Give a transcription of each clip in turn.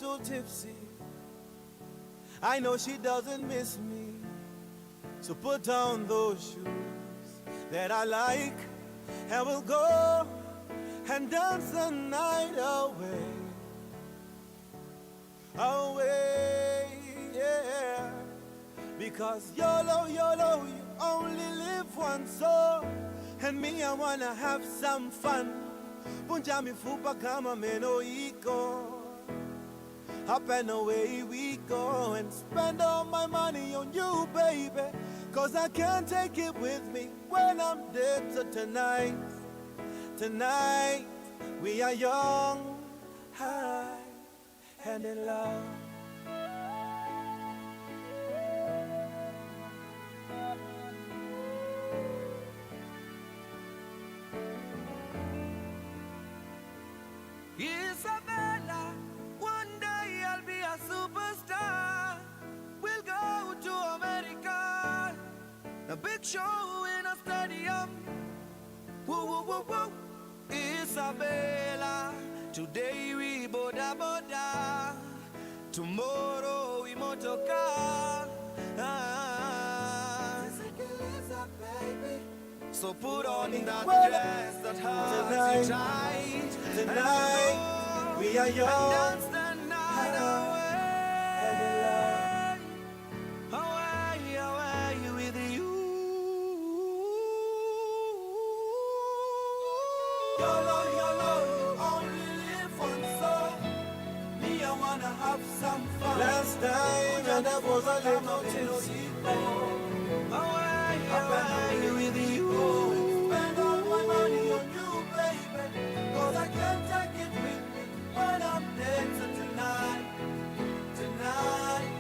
little tipsy. I know she doesn't miss me. So put down those shoes that I like, and we'll go and dance the night away. Away, yeah. Because YOLO, YOLO, you only live once, so. And me, I wanna have some fun. Punja mifupa kama meno iko. Up and away we go and spend all my money on you, baby. Cause I can't take it with me when I'm dead. So tonight, tonight, we are young, high, and in love. Isabella, one day I'll be a superstar. We'll go to America, a big show in a stadium. Woo, woo, woo, woo. Isabella, today we boda boda, tomorrow we motorcar. So put on that dress that holds you tight. Tonight, we are young, and dance the night away. Away, away with you. YOLO, YOLO, you only live once, so me, I wanna have some fun. Last time, and I was a little tipsy. Away, away with you. Spend all my money on you, baby. Cause I can't take it with me when I'm dead. So tonight, tonight,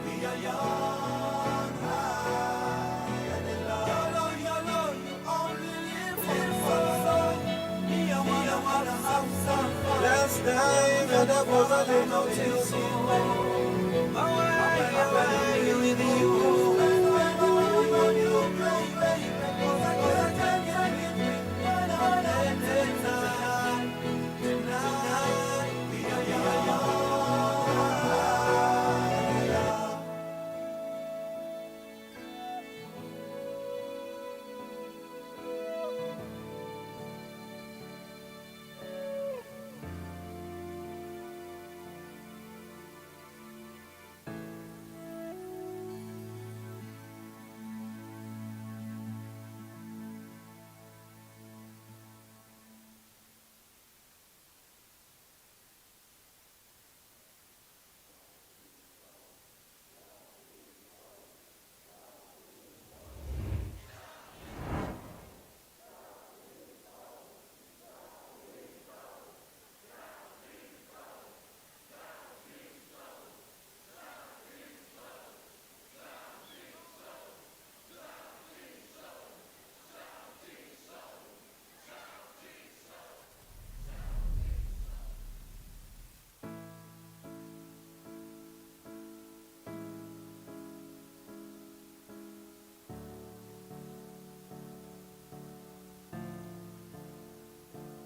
we are young, high, and in love. YOLO, YOLO, you only live once, so me, I wanna have some fun. Last time, and I was a little tipsy. Away, away with you.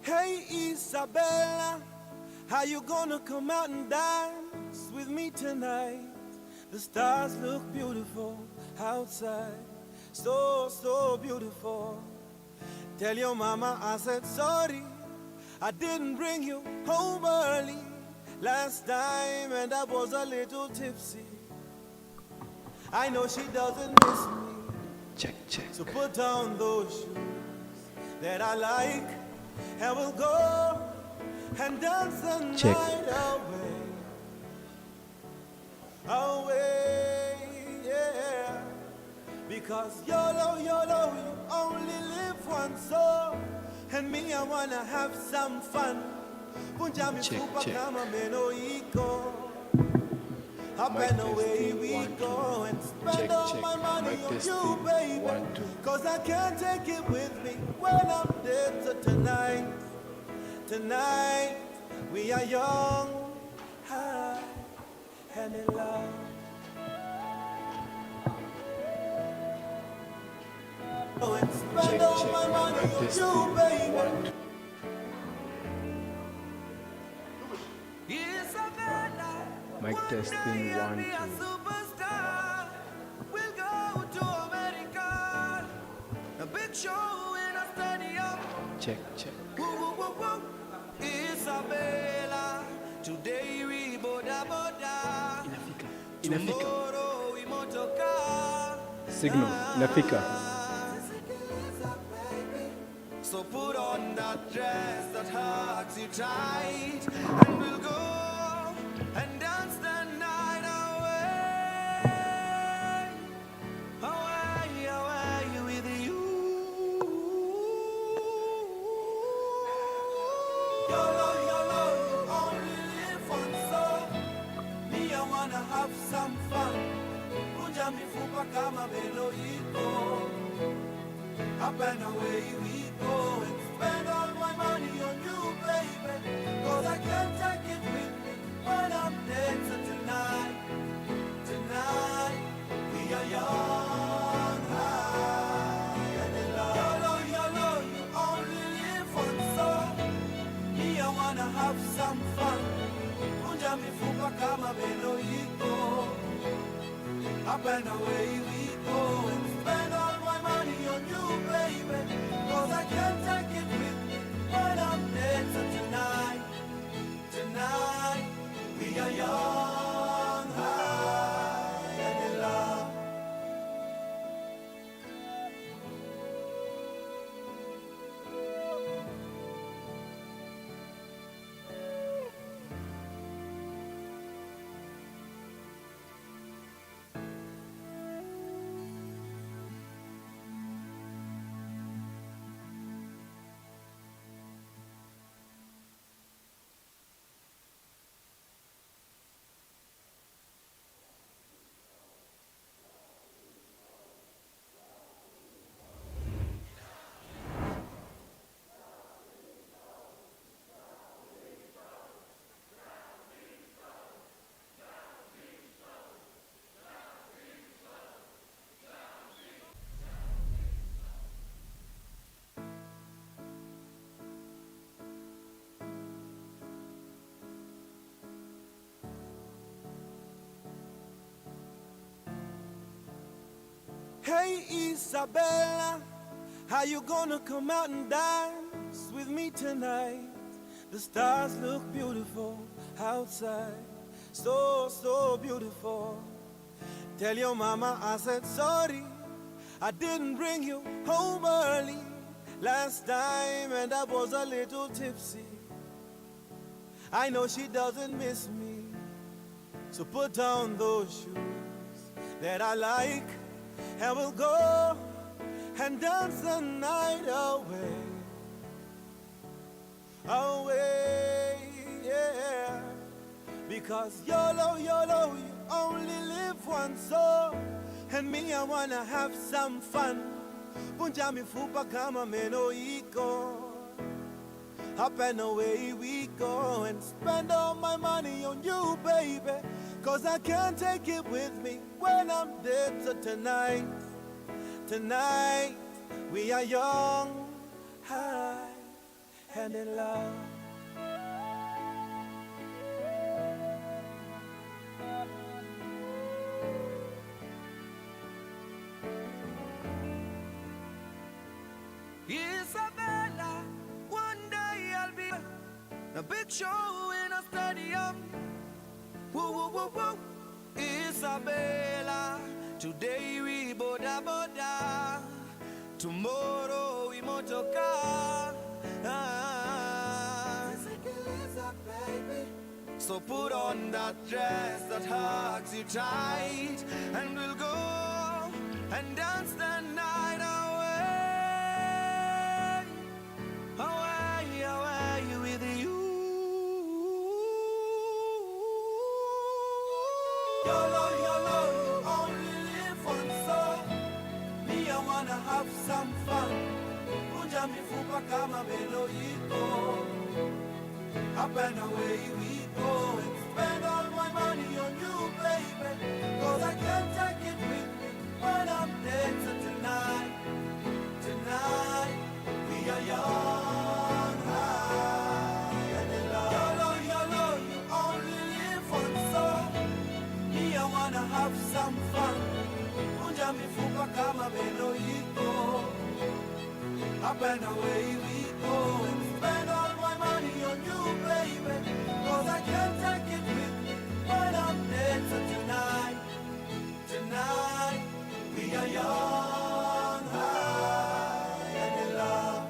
Hey Isabella, how you gonna come out and dance with me tonight? The stars look beautiful outside, so, so beautiful. Tell your mama I said sorry, I didn't bring you home early last time, and I was a little tipsy. I know she doesn't miss me. Check, check. So put down those shoes that I like, and we'll go and dance the night away. Away, yeah. Because YOLO, YOLO, you only live once, so. And me, I wanna have some fun. Punja mifupa kama meno iko. Up and away we go and spend all my money on you, baby. Cause I can't take it with me when I'm dead. So tonight, tonight, we are young, high, and in love. Oh, and spend all my money on you, baby. Isabella, Mic testing 1 2. Superstar, we'll go to America. A big show in a stadium. Check, check. Woo, woo, woo, woo. Isabella, today we boda boda. Inafika. Tomorrow we motoka. Signal. Inafika. So put on that dress that hugs you tight, and we'll go and dance the night away, away, away with you. YOLO, YOLO, you only live once, so me I wanna have some fun. Kunja mifupa kama belo iko. Up and away we go and spend all my money on you, baby. Cause I can't take it with me when I'm dead. So tonight, tonight, we are young, high, and in love. YOLO, YOLO, you only live once, so me I wanna have some fun. Kunja mifupa kama belo iko. Up and away we go and spend all my money on you, baby. Cause I can't take it with me when I'm dead. So tonight, tonight, we are young, high, and in love. Hey Isabella, how you gonna come out and dance with me tonight? The stars look beautiful outside, so, so beautiful. Tell your mama I said sorry, I didn't bring you home early last time and I was a little tipsy. I know she doesn't miss me, so put on those shoes that I like, and we'll go and dance the night away. Away, yeah. Because YOLO, YOLO, you only live once, so and me I wanna have some fun. Punja mifupa kama meno iko. Up and away we go and spend all my money on you, baby. Cause I can't take it with me when I'm dead. So tonight, tonight, we are young, high, and in love. Isabella, one day I'll be a big show in a stadium. Woo, woo, woo, woo. Isabella, today we boda boda. Tomorrow we motoka. So put on that dress that hugs you tight, and we'll go and dance the night away, away, away with you. YOLO, YOLO, you only live once, so me I wanna have some fun. Kunja mifupa kama belo iko. Up and away we go and spend all my money on you, baby. Cause I can't take it with me when I'm dead. So tonight, tonight, we are young, high, and in love. YOLO, YOLO, you only live once, so Up and away we go and spend all my money on you, baby. Cause I can't take it with me when I'm dead. So tonight, tonight, we are young, high, and in love.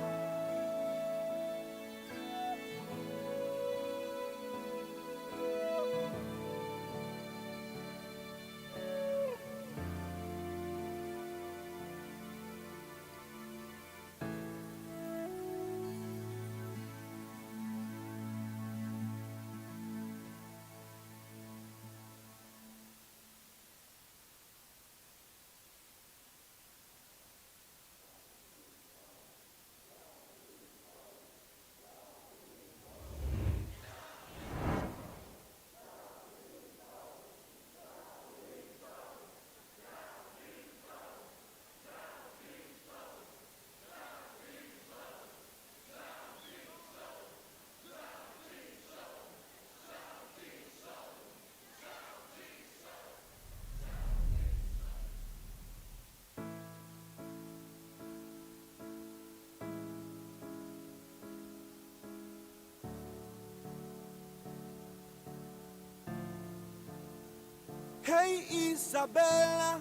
Hey Isabella,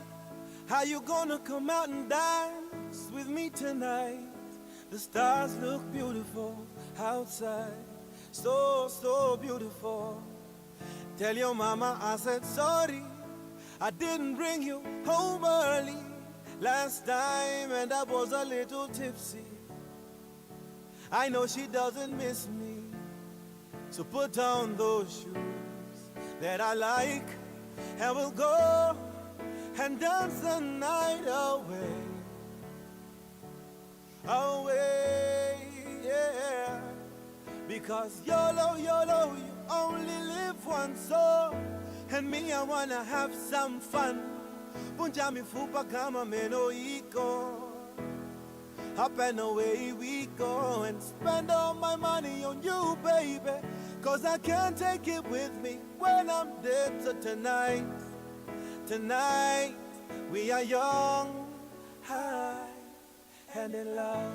how you gonna come out and dance with me tonight? The stars look beautiful outside, so, so beautiful. Tell your mama I said sorry, I didn't bring you home early last time and I was a little tipsy. I know she doesn't miss me, so put on those shoes that I like and we'll go and dance the night away. Away, yeah. Because YOLO, YOLO, you only live once, so and me, I wanna have some fun. Punja mifupa kama meno iko. Up and away we go and spend all my money on you, baby. Cause I can't take it with me when I'm dead. So tonight, tonight, we are young, high, and in love.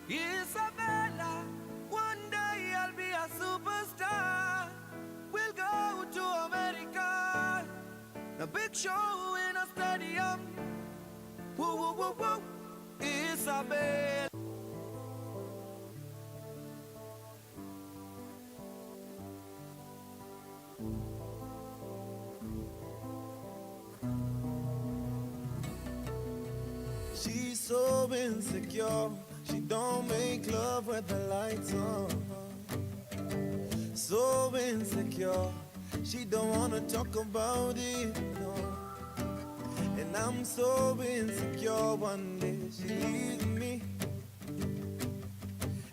Isabella, one day I'll be a superstar. We'll go to America, a big show in a stadium. Woo, woo, woo, woo. Isabella. She's so insecure, she don't make love with the lights on. So insecure, she don't wanna talk about it, no. And I'm so insecure, one day she leaves me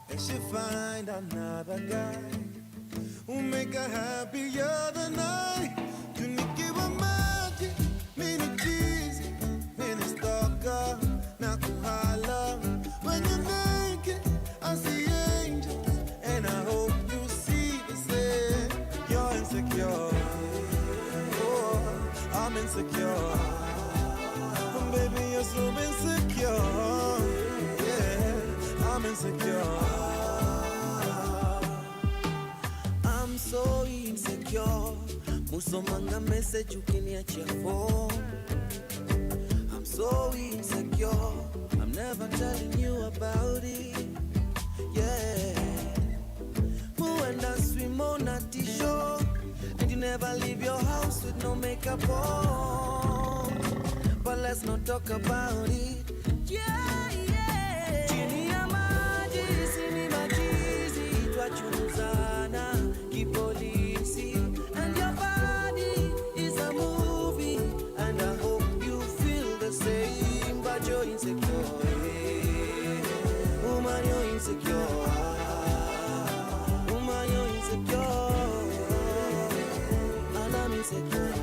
and she find another guy who make her happier than I. Tunikiwa maji, mini cheesy, mini stalker, na kuhala. When you're naked, I see angels, and I hope you see the same. You're insecure, oh, I'm insecure. Baby, you're so insecure, yeah, I'm insecure. I'm so insecure. Musomanga message ukiniachia phone. I'm so insecure, I'm never telling you about it, yeah. Muenda swim on a t-shirt, and you never leave your house with no makeup on. But let's not talk about it, yeah, yeah. Chini ya maji, sini majizi, twachunguzana kipolisi. And your body is a movie, and I hope you feel the same. But you're insecure, woman, you're insecure. Woman, you're insecure, and I'm insecure.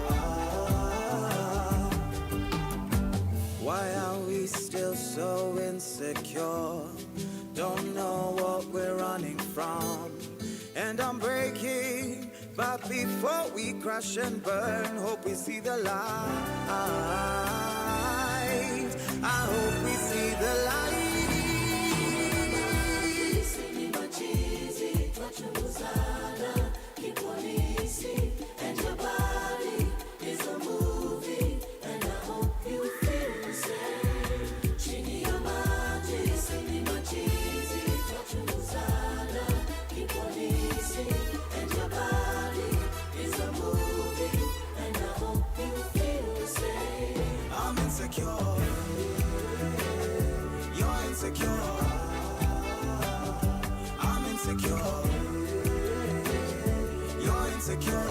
Why are we still so insecure? Don't know what we're running from. And and I'm breaking. But before we crash and burn, hope we see the light. I hope we see the light. And your body is a movie, and I hope you feel the same. Chini ya maji, sini machizi, twachunguzana kipolisi. And your body is a movie, and I hope you feel the same. I'm insecure, you're insecure. I'm insecure, you're insecure.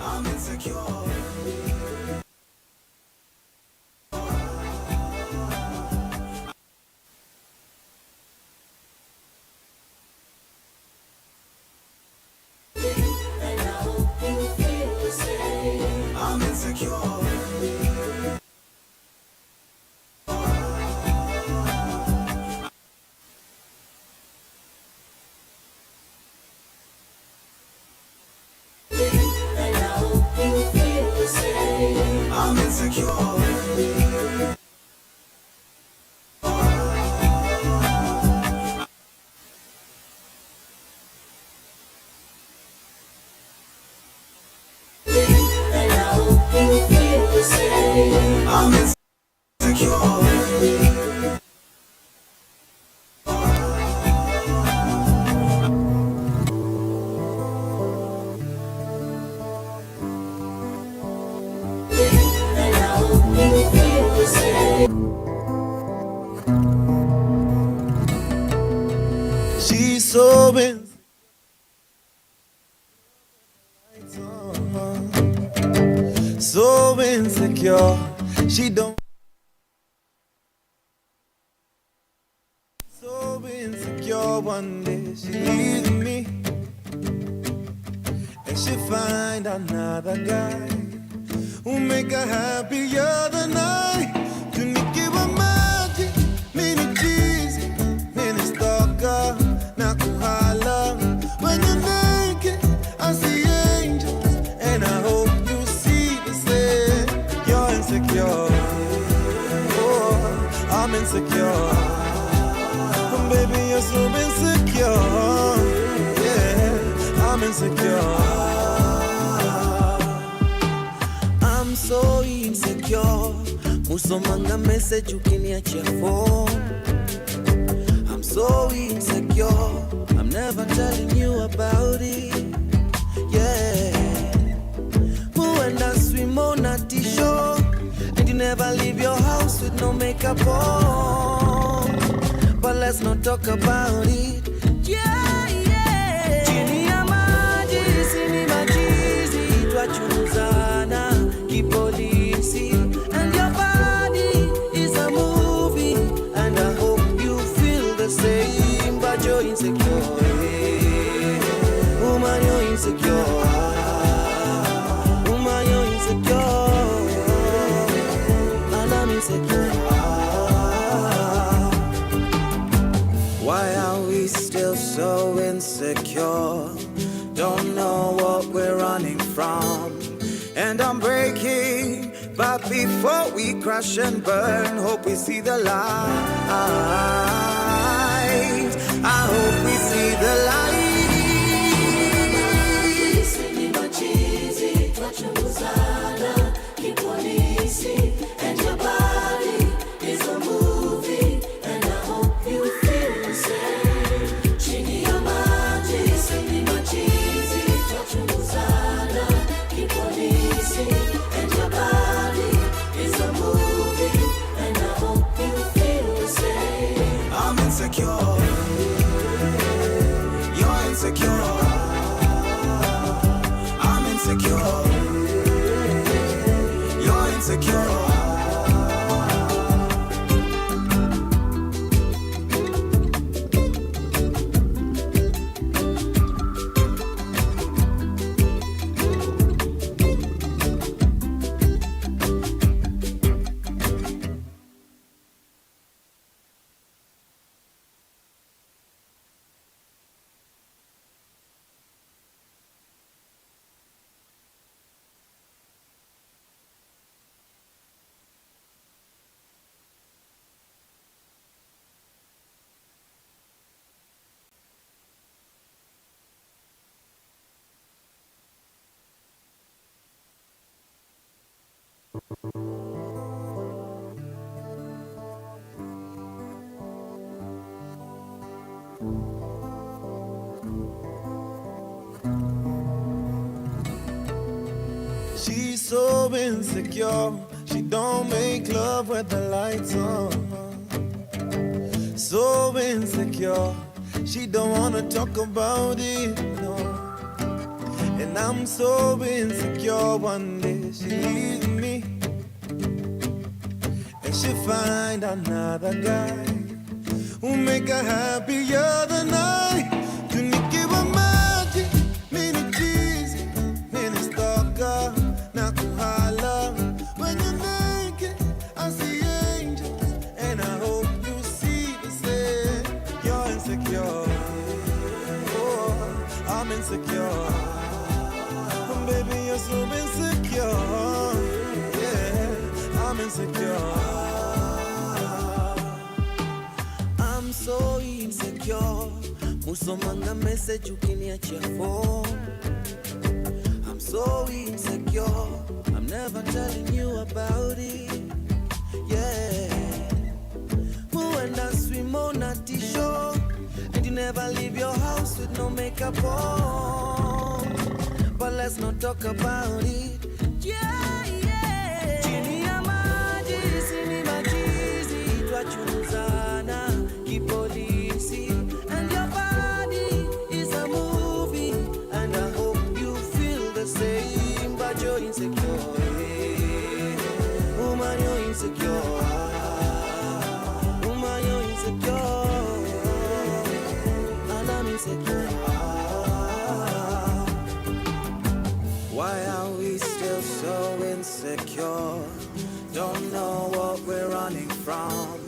I'm insecure. And I hope you feel the same. I'm insecure. And I hope you feel the same. I'm insecure. And I hope you feel the same. I'm insecure. And I hope you feel the same. She's so insecure. She don't. So insecure. One day she leaves me, and she find another guy who make her happier than I. Tunikiwa maji, mini cheesy, mini stalker, na kuhala. When you're naked, I see angels, and I hope you see the same. You're insecure, oh, I'm insecure. Oh, baby, you're so insecure, yeah, I'm insecure. I'm so insecure. Musomanga message ukiniachia phone. I'm so insecure. I'm never telling you about it. Yeah. Who and I swim on a t-shirt, and you never leave your house with no makeup on. But let's not talk about it. Yeah, yeah. Chini ya maji, sini machizi, twachunguzana kipolisi. And your body is a movie, and I hope you feel the same. But you're insecure, woman, you're insecure. Woman, you're insecure, and I'm insecure. Why are we still so insecure? Don't know what we're running from. And I'm breaking, but before we crash and burn, hope we see the light. I hope we see the light. And your body is a movie, and I hope you feel the same. Chini ya maji. insecure. She's so insecure, she don't make love with the lights on. So insecure, she don't wanna talk about it, no. And I'm so insecure, one day she leaves me and she find another guy who make her happier than I. Tunikiwa maji, mini cheesy, mini stalker, na kuhala. When you're naked, I see angels, and I hope you see the same. You're insecure, oh, I'm insecure. Baby, you're so insecure, yeah, I'm insecure. I'm so insecure. Musomanga message ukiniachia phone. I'm so insecure. I'm never telling you about it. Yeah. Muenda swim on a t-shirt, and you never leave your house with no makeup on. But let's not talk about it. Yeah, yeah. Chini ya maji, sini majizi, twachunguzana kipolisi. And your body is a movie, and I hope you feel the same. But you're insecure, woman, you're insecure. Woman, you're insecure, and I'm insecure. Why are we still so insecure? Don't know what we're running from.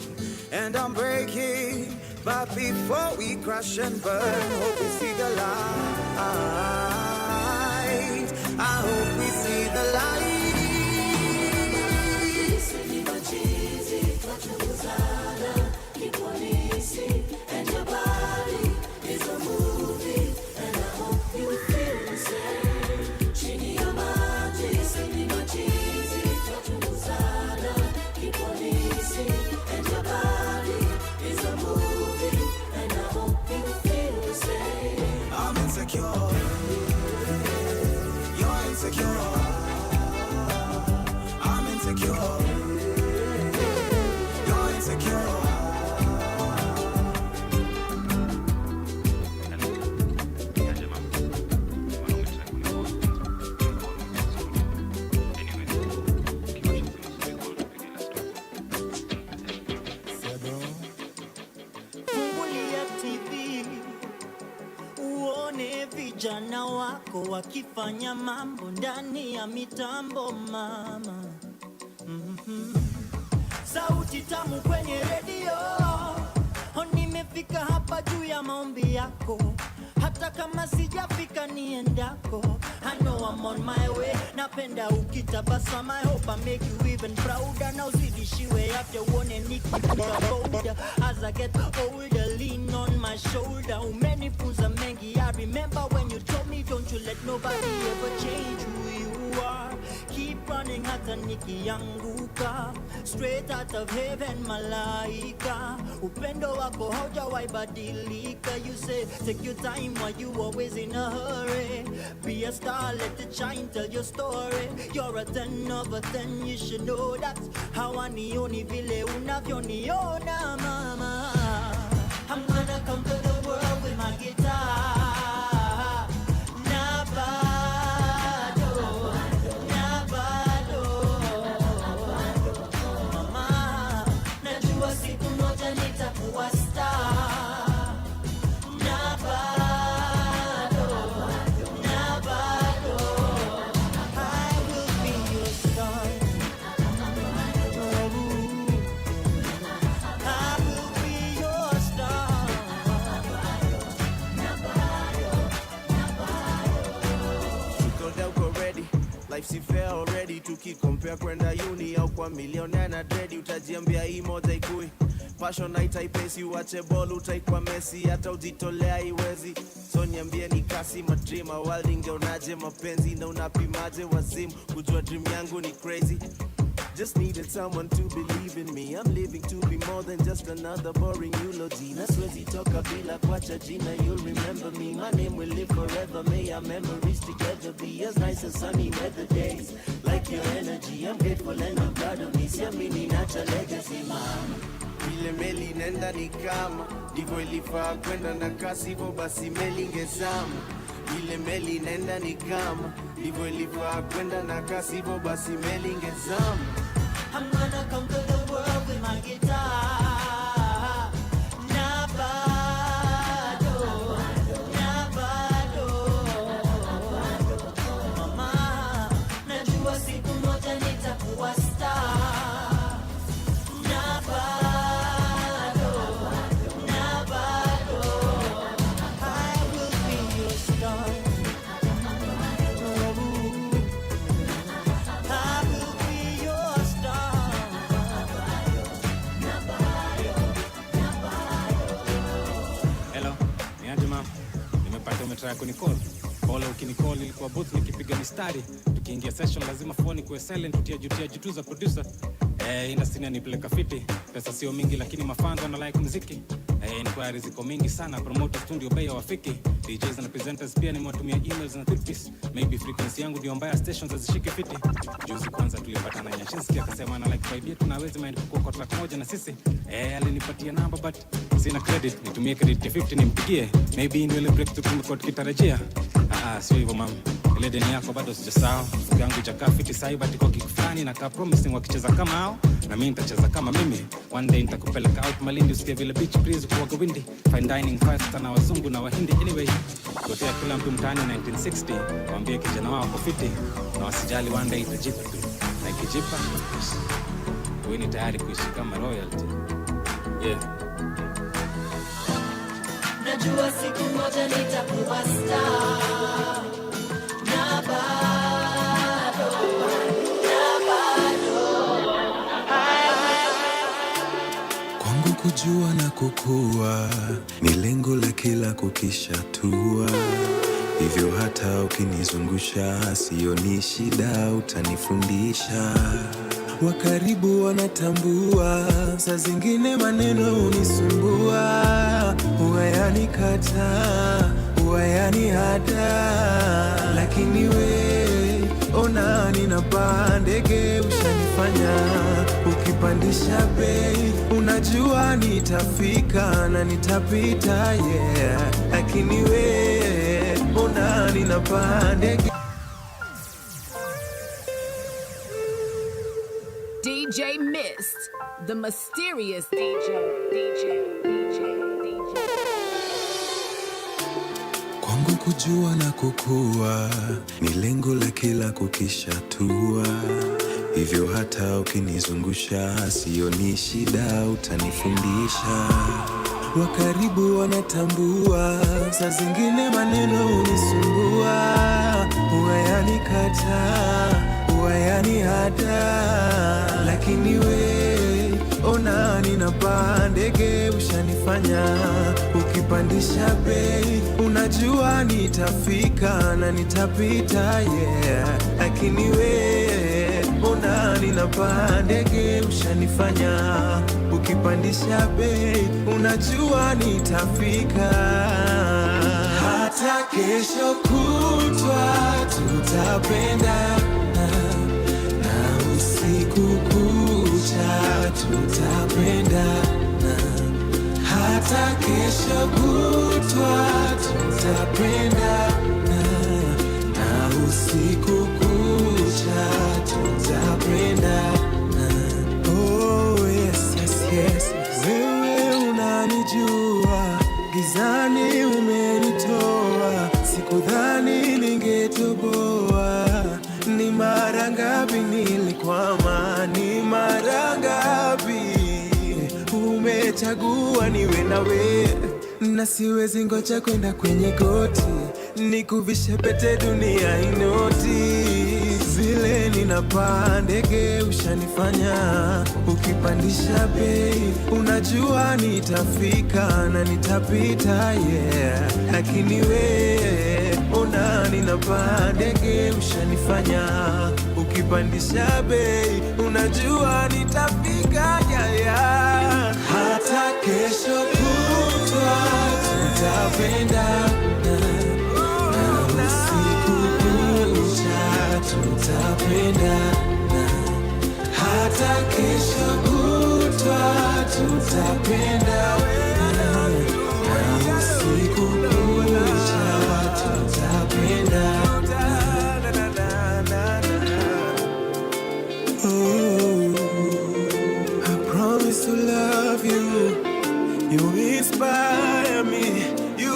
And I'm breaking, but before we crash and burn, hope we see the light. I hope we see the light. And your body is a movie, and I hope you feel the same. Chini ya maji, sini majizi, twachunguzana kipolisi. And your body is a movie, and I hope you feel the same. I'm insecure, you're insecure. I'm insecure, you're insecure. Vijana wako wakifanya mambo ndani ya mitambo mama. Sauti tamu kwenye redio, nimefika hapa juu ya maombi yako. Hata kama sijafika niendako, I know I'm on my way. Napenda ukitabasama, I hope I make you even prouder. Now zidishiwe after uone nikipita boulder. As I get older, lean on my shoulder. Umenifunza mengi, I remember when you told me don't you let nobody ever change who you are. Keep running hata nikianguka, straight out of heaven malaika. Upendo wako haujawahi badilika. You say take your time, why you always in a hurry? Be a star, let it shine, tell your story. You're a 10 over 10, you should know that. Hawanioni vile unavyoniona mama. I'm gonna conquer the world with my guitar. Na bado, tukikompea kwenda uni au kwa millionaire na dread utajiambia hii moja ikui. Passion haitaipesi uache ball utaikwa Messi hata ujitolea iwezi. So niambie ni kasi madreama world ingeonaje mapenzi na unapimaje wazimu kujua dream yangu ni crazy. Just needed someone to believe in me. I'm living to be more than just another boring eulogy. Na siwezi toka bila kuacha jina. You'll remember me. My name will live forever. May our memories together be as nice as sunny weather days. Like your energy, I'm grateful and I'm proud of me. Siamini nacha legacy, mama. Ile meli nenda ni kama ndivyo ilifaa kwenda na kasi hivyo basi meli ingezama. Ile meli nenda ni kama ndivyo ilifaa kwenda na kasi hivyo basi meli ingezama. I'm gonna conquer the world with my guitar. Nabado, nabado. Mama, najua siku moja nitakuwa star. Nabado, nabado. I will be your star. Umetaka kunicall. Bora ukinicall ilikuwa booth nikipiga mistari. Tukiingia session lazima phone kuwe silent utia jituza producer. Industry inanipeleka fiti. Pesa sio mingi lakini mafans wana like muziki. Inquiries ziko mingi sana, promoters studio bei hawafiki. DJs na presenters pia nimewatumia emails na tips. Maybe frequency yangu ndio mbaya, stations hazishike fiti. Juzi kwanza tulipata na Nyashinski akasema ana like idea tunaweza mind kwa track moja na sisi. Alinipatia namba but sina credit, nitumie credit ya 50 nimpigie. Maybe ni ile break tukimko tukitarajia. Sio hivyo mama. Ile deni yako bado sijasahau. Fungu yangu ijakaa fiti saiba tiko kikufani na ka promising wakicheza kama hao na mimi nitacheza kama mimi. One day nitakupeleka out Malindi usikie vile beach breeze kwa windy. Fine dining fast na wazungu na wahindi anyway. Kotea kila mtu mtaani 1960. Waambie kijana wao kwa fiti na wasijali one day itajipa tu. Na ikijipa wewe ni tayari kuishi kama royalty. Yeah. Najua siku moja nitakuwa star. Nabado, nabado. Kwangu kujua na kukua ni lengo la kila kukishatua. Hivyo hata ukinizungusha sioni shida, utanifundisha. Wakaribu wanatambua, saa zingine maneno unisumbua. Huwa yanikata, huwa yanihada. Lakini we, ona ninapaa ndege ushanifanya. Ukipandisha bei, unajua nitafika na nitapita, yeah. Lakini we, ona ninapaa ndege. DJ Mist, the mysterious DJ. Kwangu kujua na kukua ni lengo la kila kukishatua. Hivyo hata ukinizungusha sioni shida, utanifundisha. Wakaribu wanatambua, saa zingine maneno unisumbua. Huwa yanikata, huwa yanihada. Lakini we, ona ninapaa ndege ushanifanya. Ukipandisha bei, unajua nitafika na nitapita, yeah. Lakini we, ona ninapaa ndege ushanifanya. Ukipandisha bei, unajua nitafika. Hata kesho kutwa tutapendana, na usiku kucha tutapendana. Hata kesho kutwa tutapendana, na usiku kucha tutapendana. Oh yes, yes, yes. Wewe unanijua, gizani umenitoa. Sikudhani ningetoboa. Ni mara ngapi nilikwama, ni mara ngapi umechagua niwe nawe. Na siwezi ngoja kwenda kwenye goti, nikuvishe pete dunia inoti. Vile vile ninapaa ndege ushanifanya ukipandisha bei, unajua nitafika na nitapita, yeah. Lakini we ona ninapaa ndege ushanifanya ukipandisha bei, unajua nitafika, yeah, yeah. Hata kesho kutwa tutapendana, tutapendana, hata kesho kutwa tutapendana, usiku kucha tutapendana. I promise to love you, you inspire me, you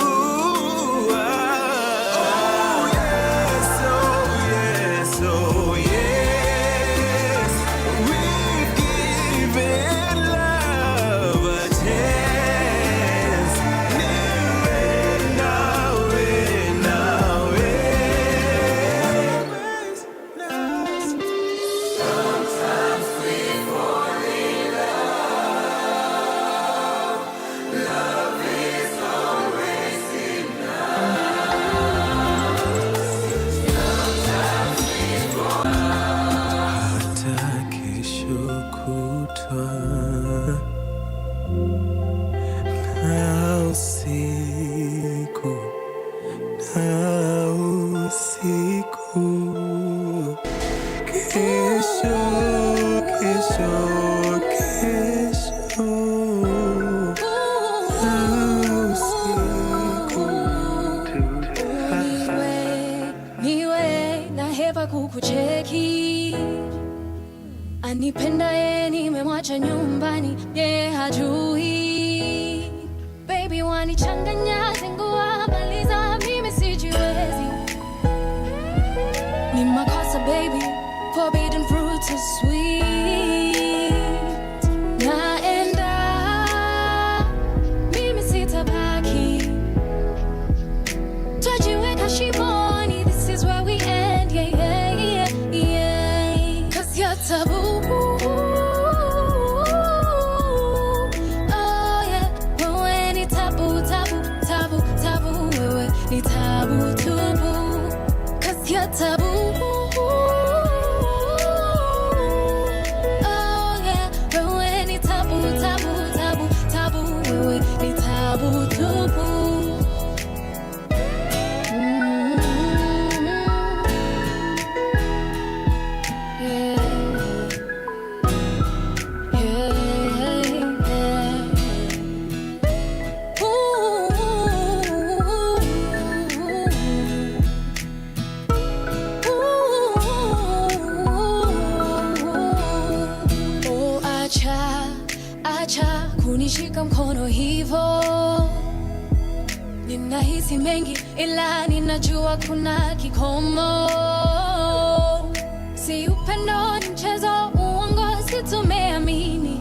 kukucheki, anipenda ye nimemwacha nyumbani, ye hajui. Baby wanichanganya zingua maliza, mimi sijiwezi. Ni makosa baby, forbidden fruit is sweet. Naenda, mimi sitabaki, twajiweka shimoni, this is where we end, yeah, yeah, yeah, yeah. Cause you're taboo, oh yeah. Wewe ni tabu, tabu, tabu, tabu. Wewe ni tabu tubu, cause you're taboo, oh yeah. Wewe ni tabu, tabu, tabu, tabu. Wewe ni tabu tubu. Acha kunishika mkono hivo, ninahisi mengi ila ninajua kuna kikomo. Si upendo ni mchezo, uongo situmeamini.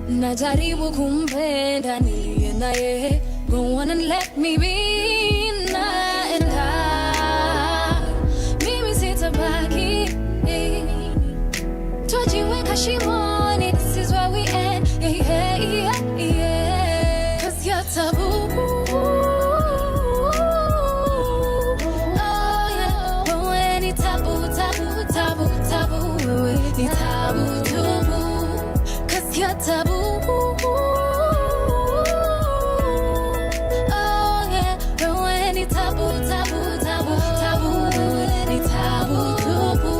Najaribu kumpenda niliye naye, go on and let me be. Naenda, mimi sitabaki, twajiweka shimoni, this is where we end, yeah, yeah, yeah. Cause you're taboo, oh yeah. Wewe ni tabu, tabu, tabu, tabu. Wewe ni tabu tubu, cause you're taboo, oh yeah. Wewe ni tabu, tabu, tabu, tabu. Wewe ni tabu tubu.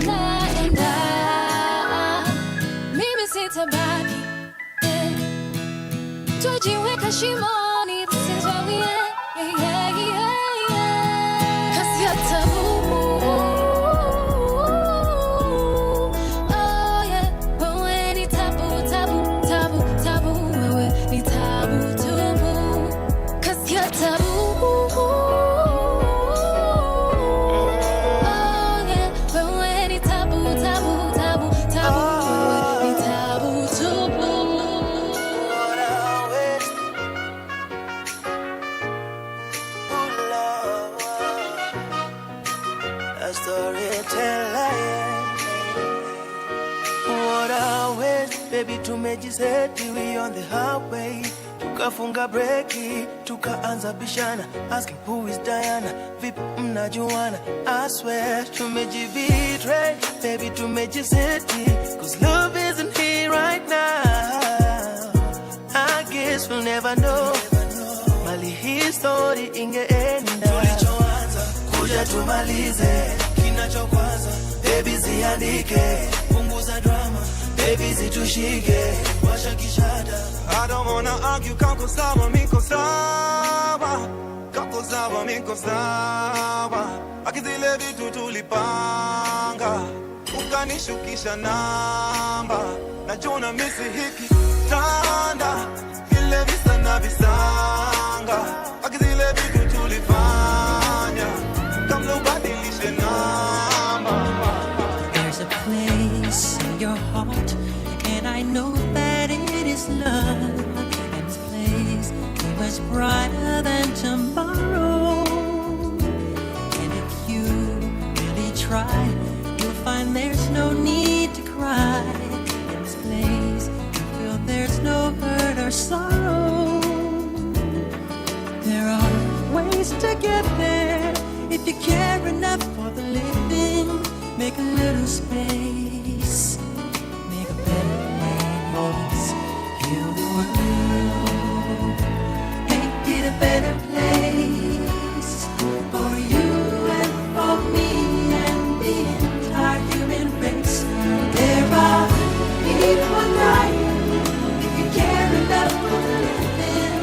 Naenda, mimi sitabaki, twajiweka shimoni, this is where we end, yeah, yeah, yeah. Cause you're taboo, oh yeah. Wewe ni tabu, tabu, tabu, tabu. Wewe ni tabu tubu, cause you're taboo, oh yeah. Wewe ni tabu, tabu, tabu, tabu. tumejiseti, we on the highway. Tukafunga breki, tukaanza bishana, asking who is Diana, vipi mnajuana. I swear tumejibetray, baby tumejiseti, cause love isn't here right now. I guess we'll never know mali hii story ingeenda. Tulichoanza kuja tumalize, kinachokwaza baby ziandike, punguza drama baby zitushike, washa kishada. I don't wanna argue, kako sawa miko sawa, kako sawa miko sawa. Akizile vitu tulipanga, ukanishukisha namba, najua misi hiki tanda, vile visa na visanga. Akizile vitu tulifanya, kamla ubadilishe namba. There's a place in your heart, and I know that it is love. And this place is much brighter than tomorrow. And if you really try, you'll find there's no need to cry. In this place, you feel there's no hurt or sorrow. There are ways to get there if you care enough for the living. Make a little space, make a better place, heal the world, make it a better place for you and for me and the entire human race. There are people dying. If you care enough for the living,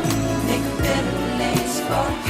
make a better place for you.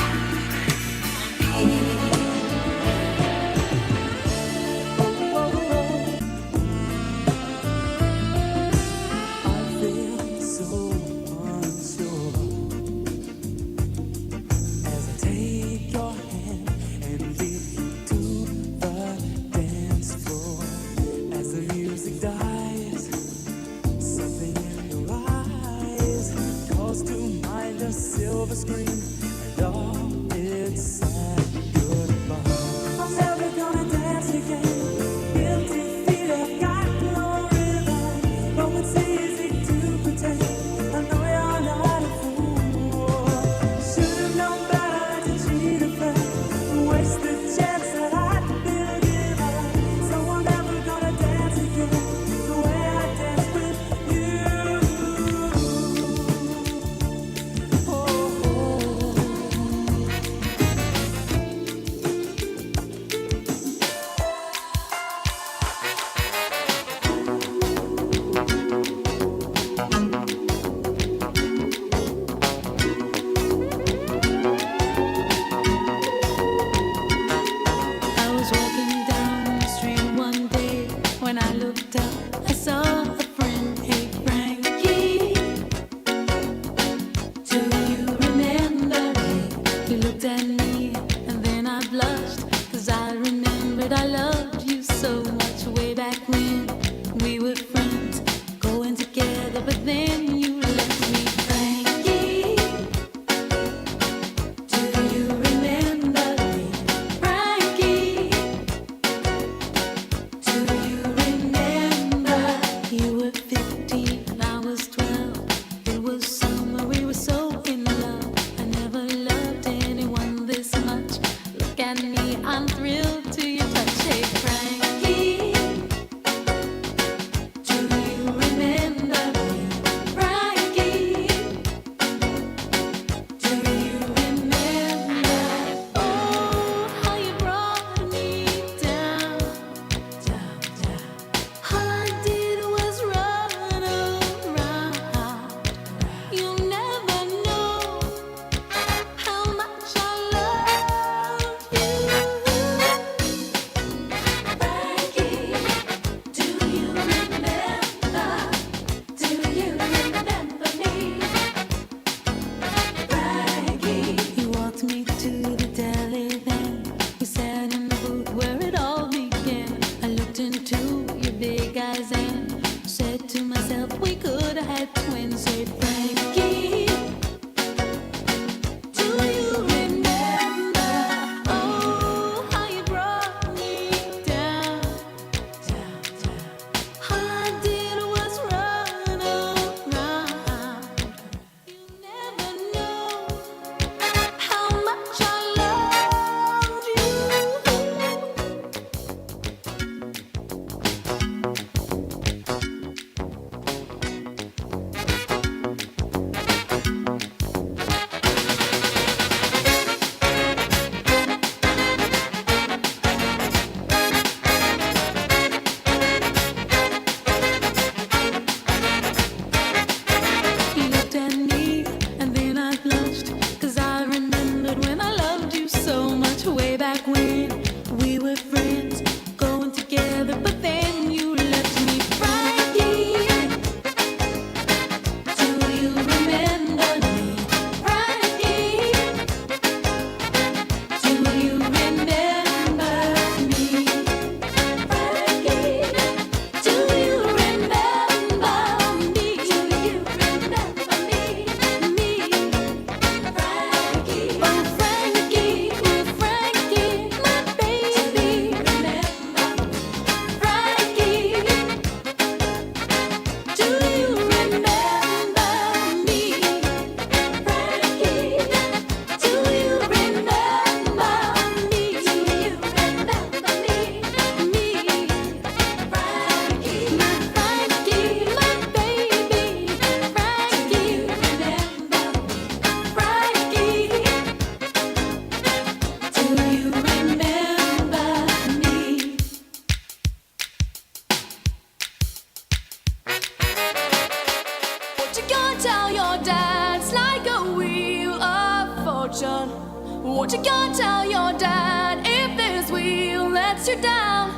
What you gonna tell your dad if this wheel lets you down?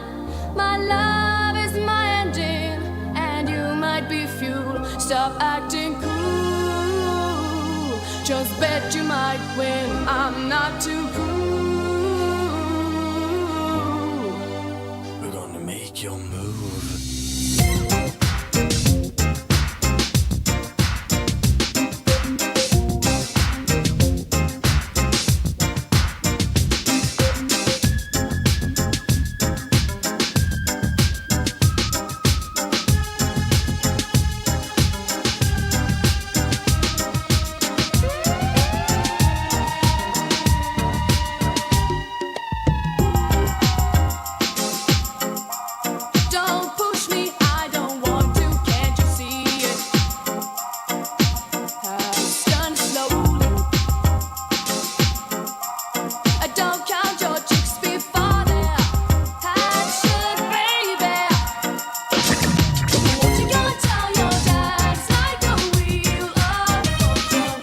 My love is my engine, and you might be fuel. Stop acting cool. Just bet you might win. I'm not too cool. We're gonna make your move. Don't push me, I don't want to, can't you see it? Stand slowly. Don't count your chicks before they're action, baby. What you gonna tell your dad? It's like a wheel of fortune.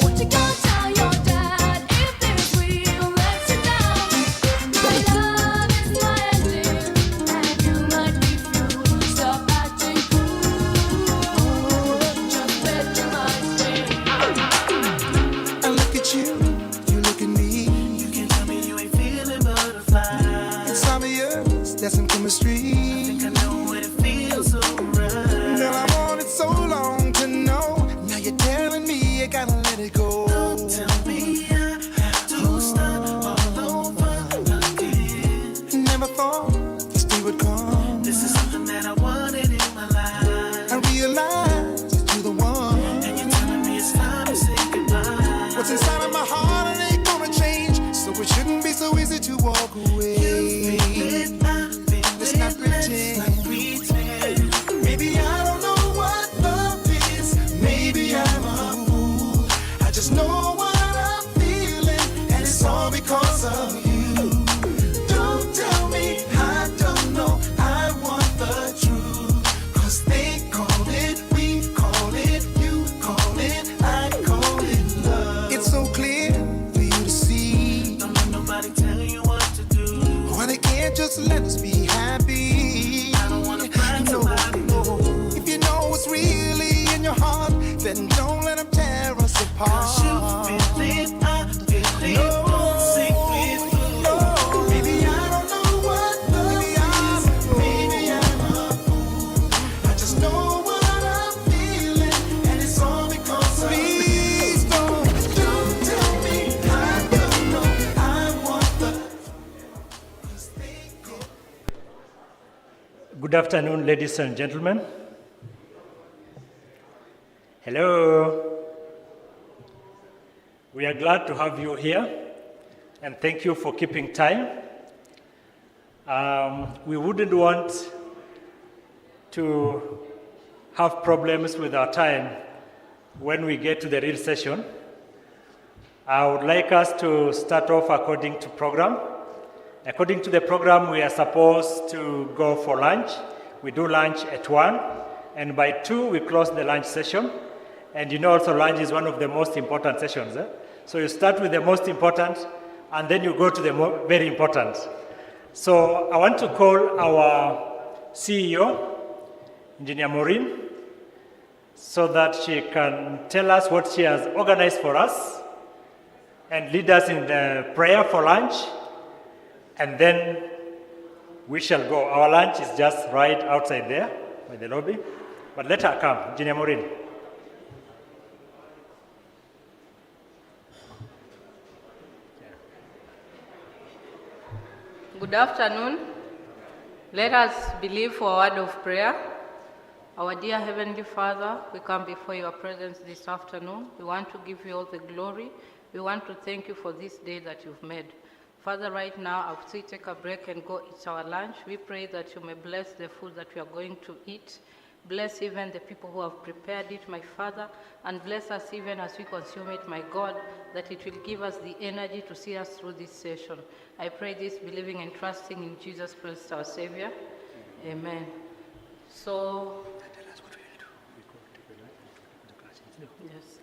What you gonna tell your dad if this wheel lets you down? My love is my engine, and you might be fuel. Stop acting cool. Just bet you might win. I look at you, you look at me. You can tell me you ain't feeling butterflies. It's obvious there's some chemistry. I know what it feels so right. Girl, I wanted so long to know. Now you're telling me you gotta let it go. Don't tell me I have to start all over again. Never thought this day would come. This is something that I wanted in my life. I realized that you're the one. And you're telling me it's time to say goodbye. What's inside of my heart, it ain't gonna change. So it shouldn't be so easy to walk away. Let's not pretend. Maybe I don't know what love is. Maybe I'm a fool. I just know what I'm feeling, and it's all because of you. Don't tell me I don't know. I want the truth. 'Cause they call it, we call it, you call it, I call it love. It's so clear for you to see. Don't let nobody tell you what to do. Why they can't just let us be happy? I don't wanna find No, somebody no. If you know what's really in your heart, then don't let them tear us apart. 'Cause you feel it, I feel it. No. Won't sink with you. No. Maybe I don't know what love is. Maybe I'm a fool. I just know what I'm feeling, and it's all because of you. Please don't tell me I don't know. I want the. Good afternoon, ladies and gentlemen. Hello. We are glad to have you here, and thank you for keeping time. We wouldn't want to have problems with our time when we get to the real session. I would like us to start off according to program. According to the program, we are supposed to go for lunch. We do lunch at 1, and by 2, we close the lunch session. And you know also lunch is one of the most important sessions. So you start with the most important, and then you go to the very important. So I want to call our CEO, Engineer Maureen, so that she can tell us what she has organized for us and lead us in the prayer for lunch, and then we shall go. Our lunch is just right outside there by the lobby. But let her come, Engineer Maureen. Good afternoon. Let us believe for a word of prayer. Our dear Heavenly Father, we come before your presence this afternoon. We want to give you all the glory. We want to thank you for this day that you've made. Father, right now, as we take a break and go eat our lunch, we pray that you may bless the food that we are going to eat. Bless even the people who have prepared it, my Father, and bless us even as we consume it, my God, that it will give us the energy to see us through this session. I pray this, believing and trusting in Jesus Christ, our Savior. Amen. So, yes.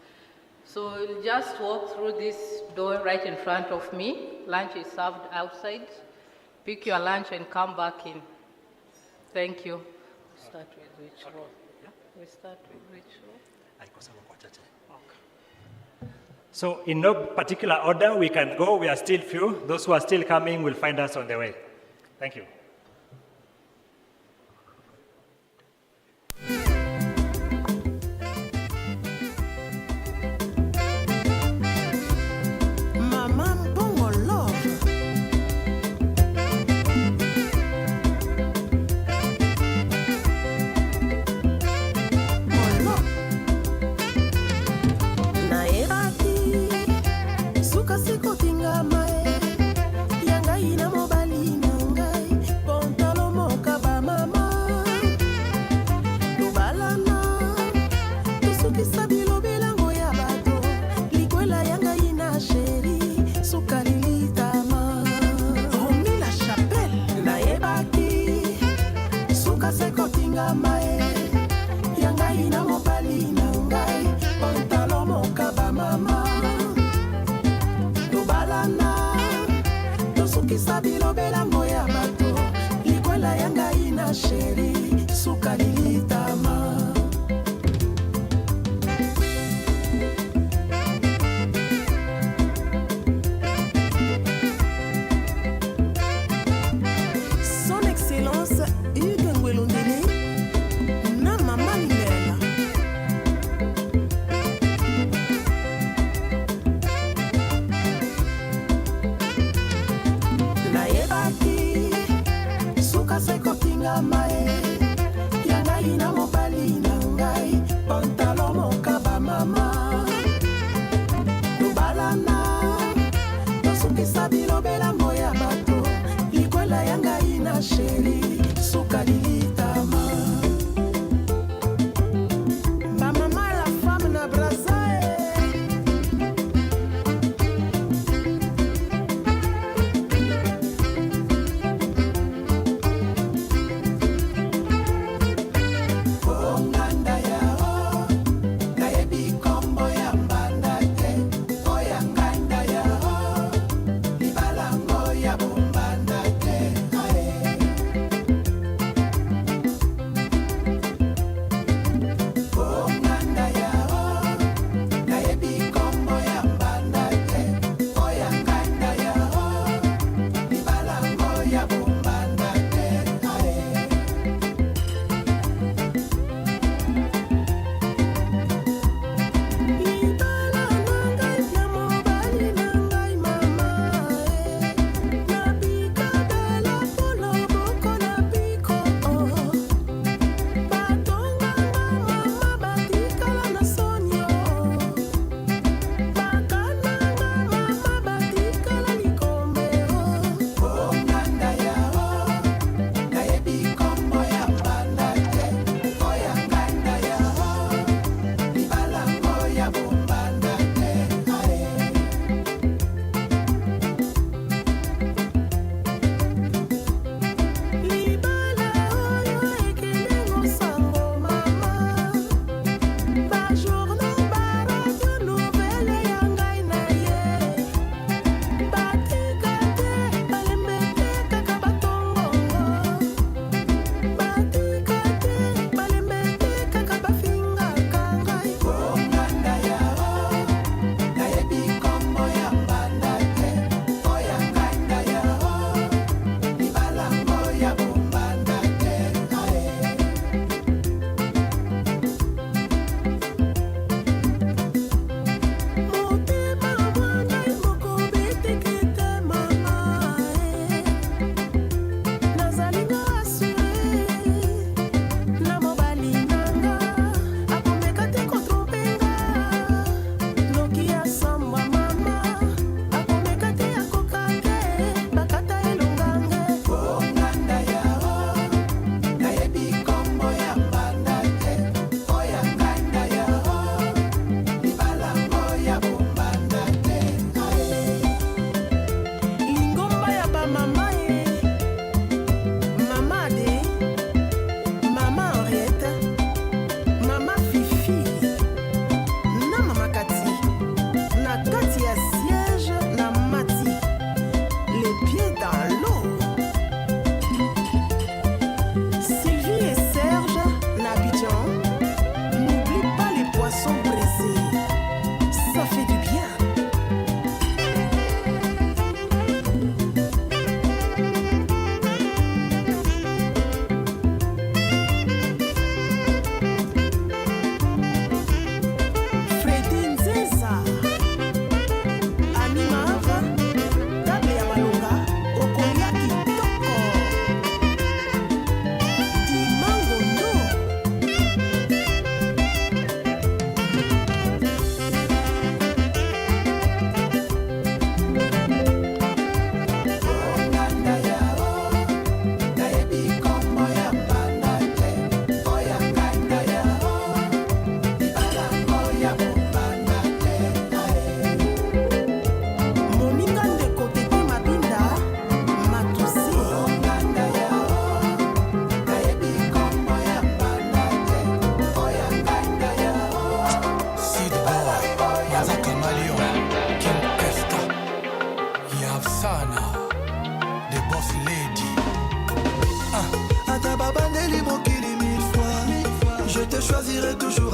So you'll just walk through this door right in front of me. Lunch is served outside. Pick your lunch and come back in. Thank you. Start with which row? We start with which row? So in no particular order, we can go. We are still few. Those who are still coming will find us on the way. Thank you. Mama Mbongo love. Molo. Naebaki. Suka siko tinga mae. Yanga ina mobali nangai. Pontalo moka ba mama. Lubalana. Tusuki sabilo belango ya bato. Likwela yanga ina sheri. Suka lilitama. Romi la chapelle. Naebaki. Suka seko tinga mae. Yanga ina mobali nangai. Pontalo moka ba mama. Lubalana. Tusuki sabilo belango ya bato. Likwela yanga ina sheri. Suka lilitama. Son Excellence Hugues Ngwelondele na Mama Limela. Nayebaki suka seko tinga mae. Yanga ina mobali nangai. Pantalo moka ba mama. Lubalana. Tosuki sabilo belango ya bato. Likwela yanga ina sheri. Suka lilitama. Ba mama la femme na brazae. Onganda yao. Nayebi kombo ya mbanda te. Oya nganda yao. Libalango ya bombanda te. Ae.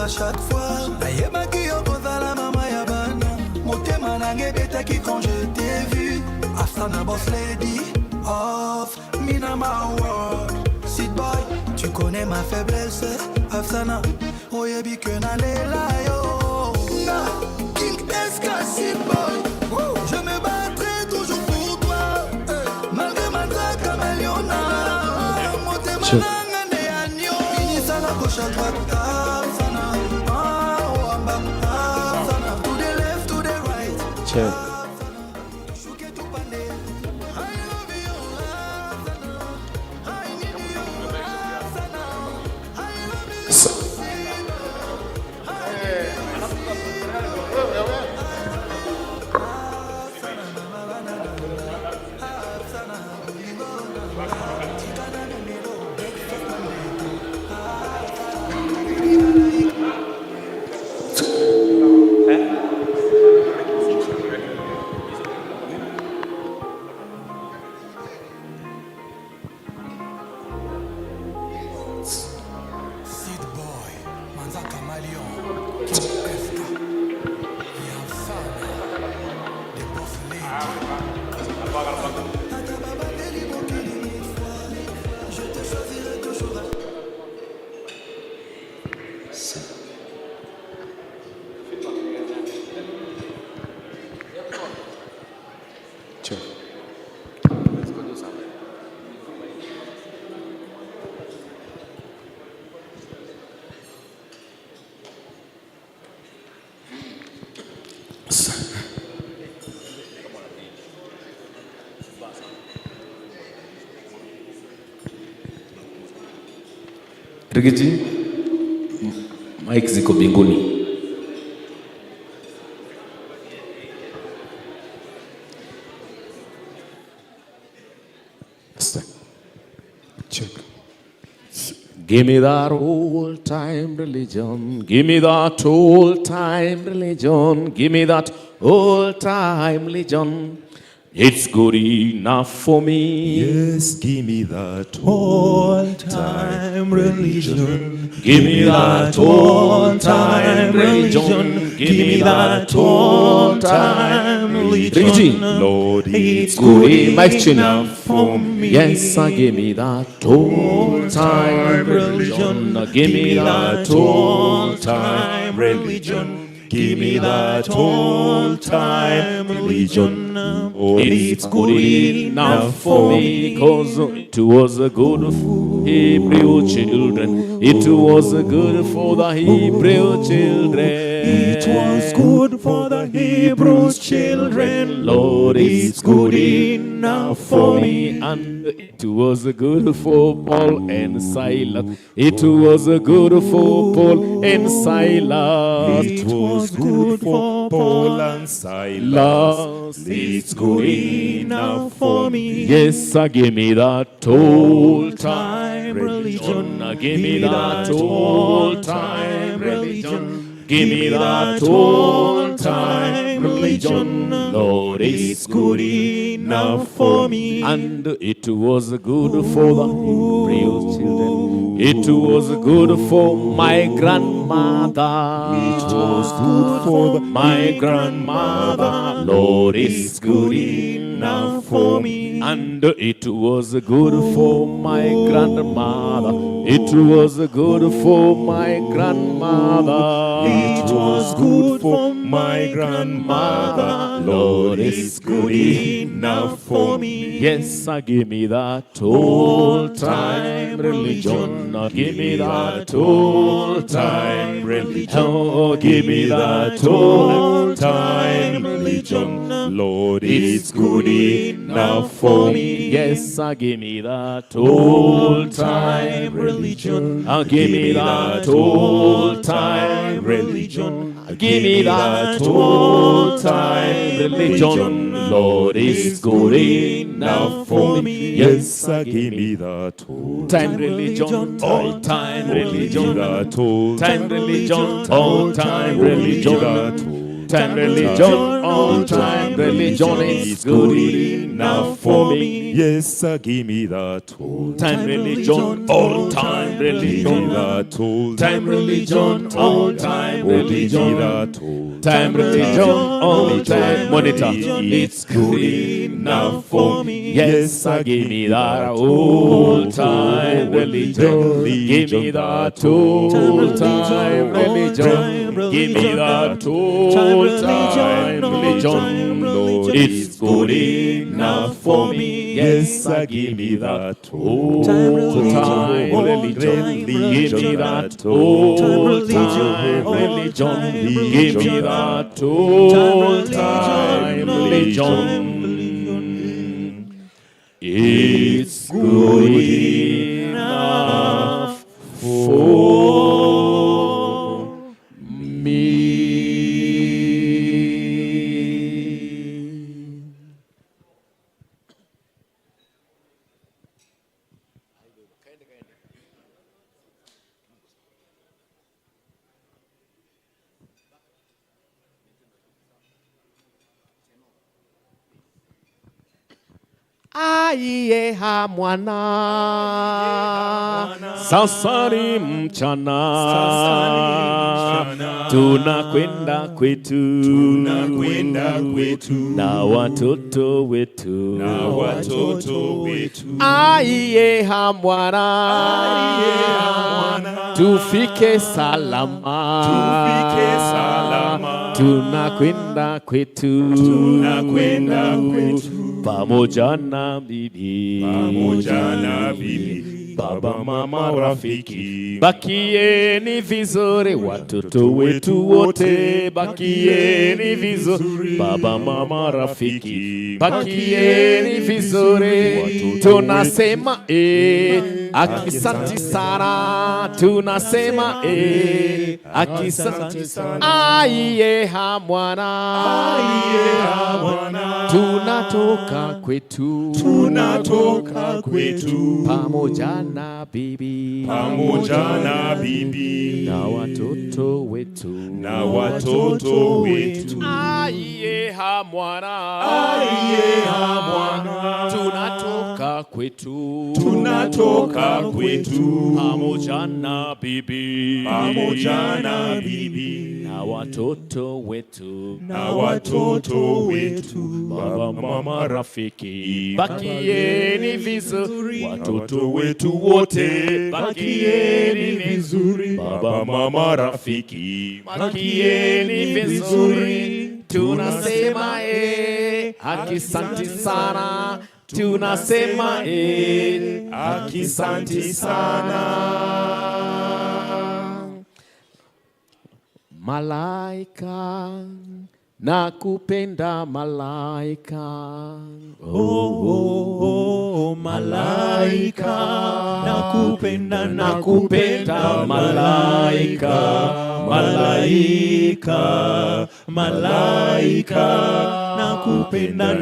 à chaque fois. Nayebaki okozala mama ya bana. Motema nange betaki quand je t'ai vu. Afsana boss lady of Minama World. Sit boy, tu connais ma faiblesse. Afsana, oyebi que nalela yo. Na, King Eska, sit boy. Je me battrai toujours pour toi. Malgré ma traque caméléona. Motema nanga ne agno. Inisa la gauche à droite. Afsana, oh amba. Afsana, to the left, to the right. Check. Check. Rigiji, Mike ziko binguni. Check. Give me that old time religion. Give me that old time religion. Give me that old time religion. It's good enough for me. Yes, give me that old time religion. Give me that old time religion. Give me that old time religion. Lord, it's Good enough enough for me. Yes, give me that old time religion. Give me that old time religion. Give me that old time religion. Oh, It's good enough for me, 'cause it was good for Hebrew children. It was good for the Hebrew children. it was good for the Hebrew children. Lord, it's good enough for me. And it was good for Paul and Silas. It was good for Paul and Silas. It was good for Paul and Silas. It's good enough for me. Yes, give me that old time religion. Give me that old time religion. Give me that old time religion. Lord, it's good enough for me. And it was good for the Hebrew children. It was good for my grandmother. It was good for my grandmother. Lord, it's good enough for me. And it was good for my grandmother. It was good for my grandmother. It was good for my grandmother. Lord, it's good enough for me. Yes, give me that old time religion. Give me that old time religion. Oh, give me that old time religion. Lord, it's good enough for me. Yes, give me that old time religion. Give me that old time religion. Give me that old time religion. Lord, it's good enough for me. Yes, give me that old time religion. Old time religion. that old Time religion. Old time religion. Time religion, all time religion is good enough for me. Yes, give me that old Time religion, all time religion, that old time religion, all time religion, that old time religion, all time monitor. It's good enough for me. Yes, give me that old time religion. Give me that old time religion. Give me that old time religion. Lord, it's good enough for me. Yes, give me that old time religion. Give me that old time religion. Give me that old time religion. It's good enough for me. Aiye ha mwana, sasa ni mchana, tunakwenda kwetu, na watoto wetu, aiye ha mwana, tufike salama, tunakwenda kwetu, pamoja na bibi, baba, mama, rafiki. Bakieni vizuri watoto wetu wote, bakieni vizuri baba, mama, rafiki. Bakieni vizuri, tunasema akisanti sana, tunasema akisanti sana. Aiye ha mwana, tunatoka kwetu, pamoja na bibi, na watoto wetu, aiye ha mwana, tunatoka kwetu, pamoja na bibi, na watoto wetu, baba, mama, rafiki. Bakieni vizuri watoto wetu wote, bakieni vizuri baba, mama, rafiki. Bakieni vizuri, tunasema akisanti sana, tunasema akisanti sana. Malaika, nakupenda malaika, Malaika, nakupenda malaika,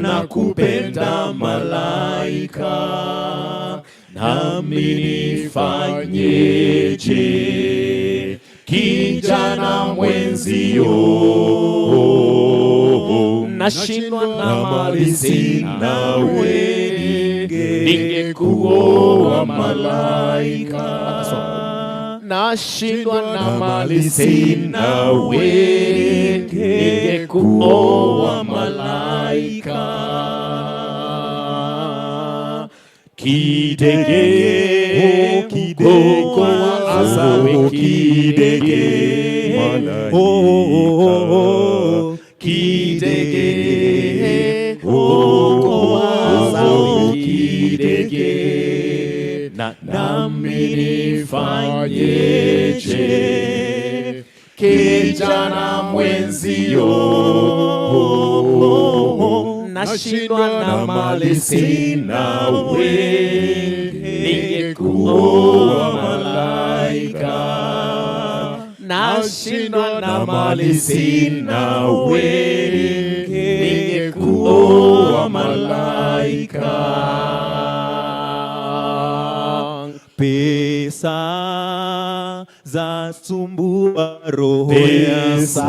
nakupenda malaika. nami nifanyeje kijana mwenzio, nashindwa na mali sina, ningekuoa malaika. Nashindwa na mali sina, ningekuoa malaika. Kidege, koko asawe kidege, kidege, koko asawe kidege, nami nifanyeje kijana mwenzio, nashindwa na mali sina, ningekuoa malaika. Nashindwa na mali sina, ningekuoa malaika. Pesa za sumbua roho Pesa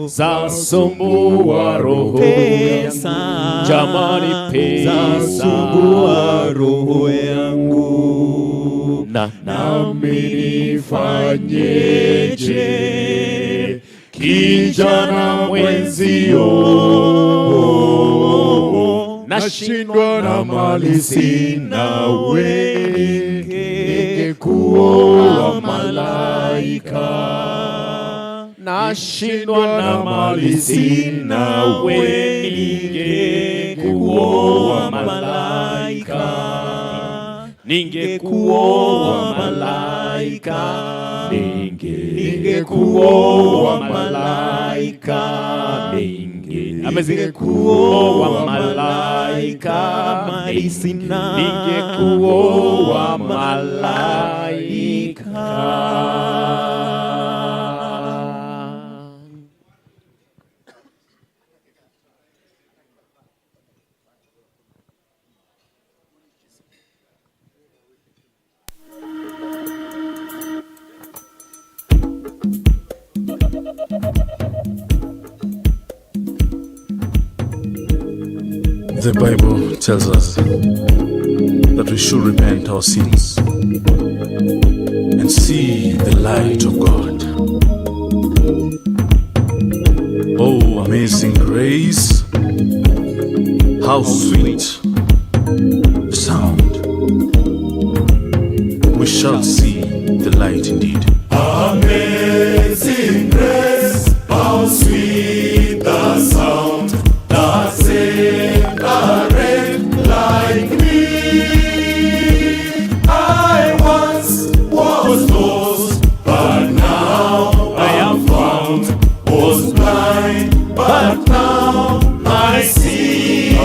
zasumbua roho pesa, jamani, pesa zasumbua roho yangu, nami nifanyeje kijana mwenzio, nashindwa na mali sina, wewe ningekuoa malaika, nashindwa na mali sina, wewe ningekuoa malaika, ningekuoa malaika, ningekuoa malaika, ningekuoa malaika, mali sina, ningekuoa malaika. The Bible tells us that we should repent our sins and see the light of God. Oh, amazing grace, how sweet the sound. We shall see the light indeed. amazing grace, how sweet the sound that saved a wretch like me. I once was lost, but now I am found. Was blind, but now I see.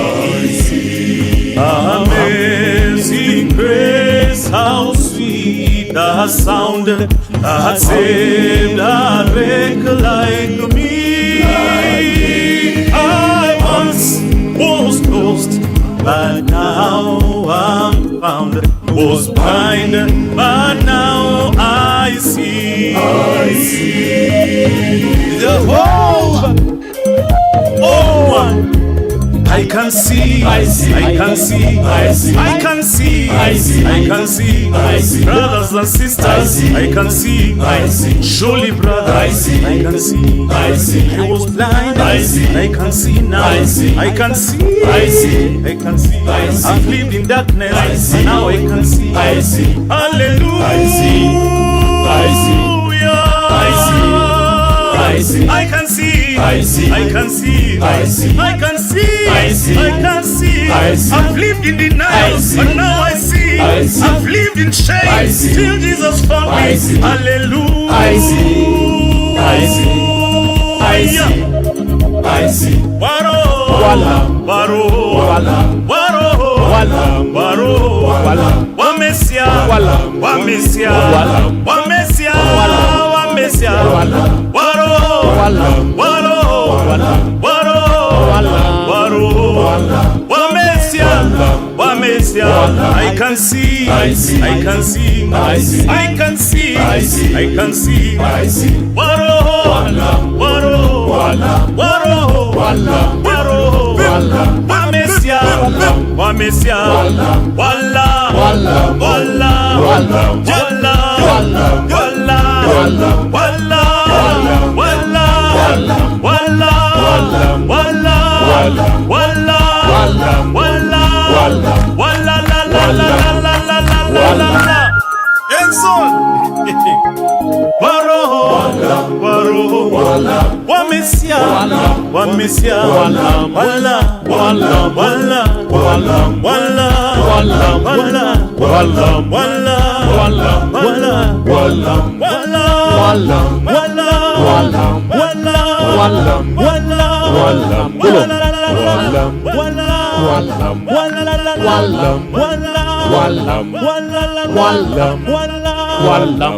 Amazing grace, how sweet the sound that saved a wreck like me. I once was lost, but now I'm found. Was blind, but now I see. The whole one. I can see, I can see, I can see, I can see, brothers and sisters, I can see, surely brothers, I can see, he was blind, I can see now, I can see, I can see, I've lived in darkness, now I can see, hallelujah, I can see, I can see, I can see, I can see. I've lived in denial, but now I see. I've lived in shame, till Jesus found me. Hallelujah. I see. Waro, waro, wamesia, wamesia, wamesia, wamesia, waro, waro, wamesia, I can see, I can see, I can see, I can see, waro, wamesia, wamesia, wala, wamesia, wamesia,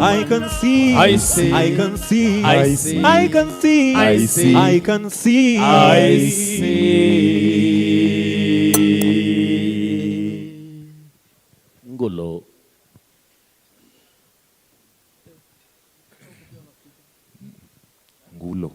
I can see, I see, I can see, I see, I can see, I see, I can see, I see. Ngolo. Ngulo.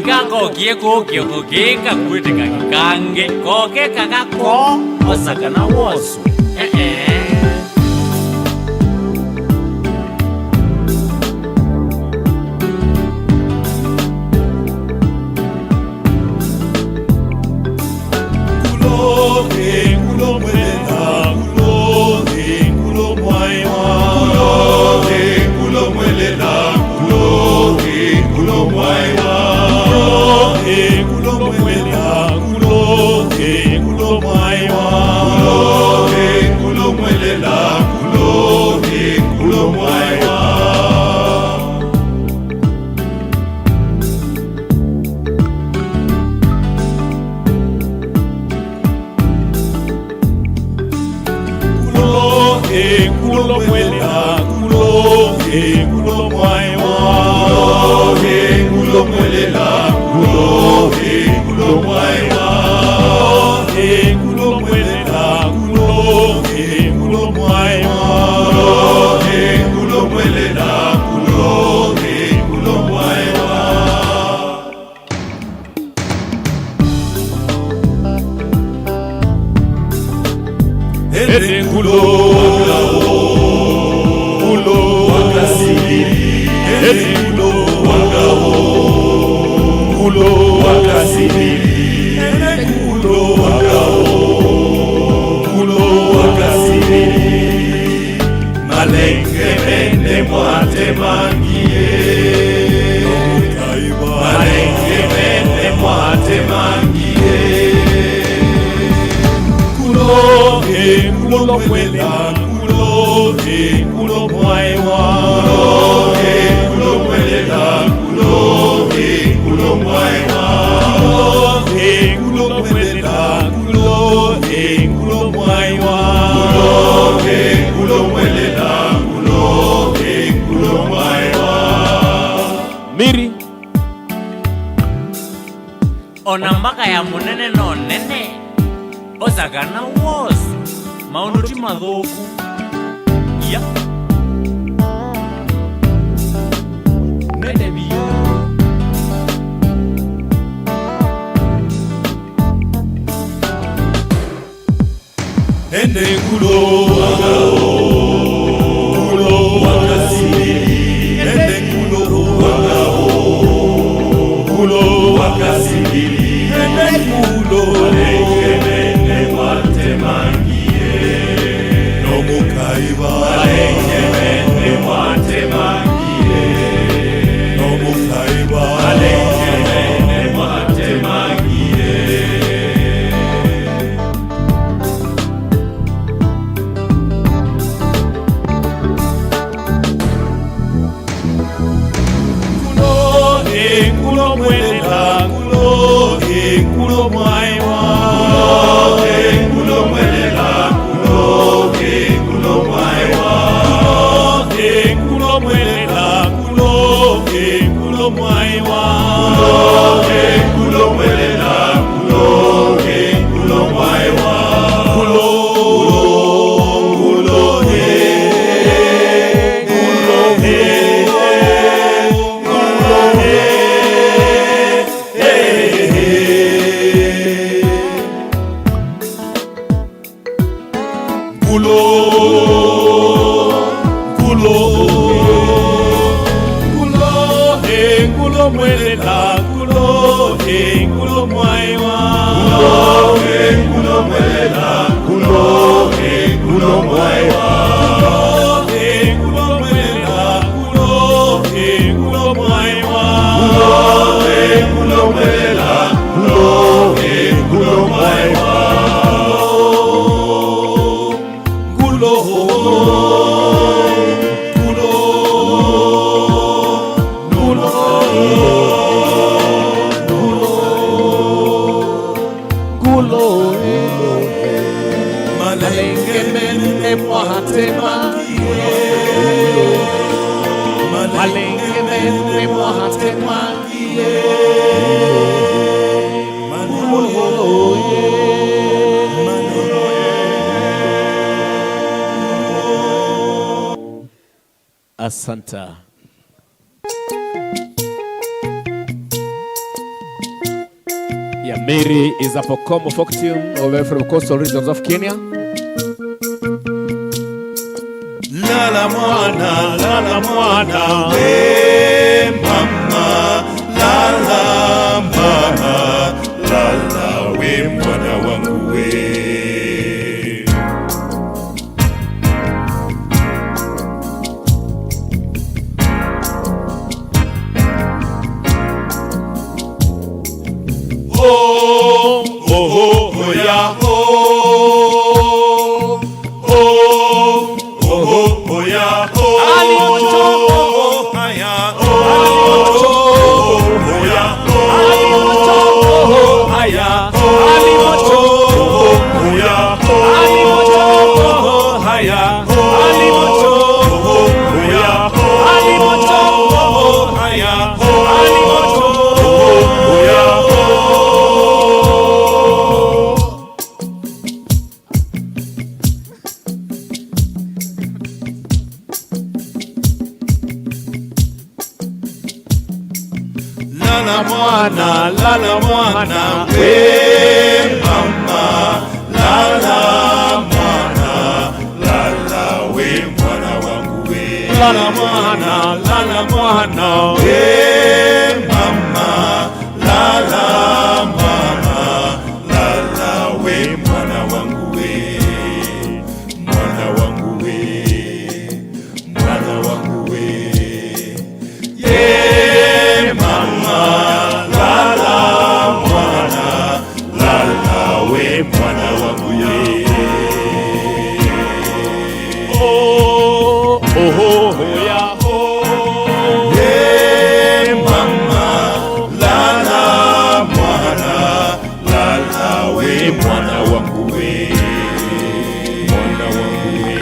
Ika kokie kakwiteka kikange koke kakako osakana wosu. Ona mbaka ya munene no nene osakana wosu maunduti mathuku ya nene biyo ende kulo wakasiri ende kulo wakasiri ende kulo ende matemangie no mukaiba ende matemangie no mukaiba ende matemangie kulo mwelela kulo mwaiwa kulo mwelela kulo mwaiwa kulo mwelela kulo mwaiwa kulo mwelela kulo mwaiwa kulo kulo mwelela kulo mwaiwa kulo mwelela kulo mwaiwa kulo mwelela kulo mwaiwa kulo mwelela kulo mwaiwa Asanta. Yeah, Mary is a Pokomo folk tune all the way from coastal regions of Kenya. Lala mwana, we mama, lala mama, lala we mwana wangu we. Oh, oh, oh, yeah, oh, oh, oh, oh, yeah, oh, Lala mwana, we mama, lala mwana, lala we mwana wangu we. Lala mwana, we mama, lala mama, lala we mwana wangu we. Mwana wangu we, mwana wangu we. Yeah, mama. Mwana wangu ye. Oh, oh, oh, ya, oh. Yeah, mama, lala mwana, lala we mwana wangu we. Mwana wangu we.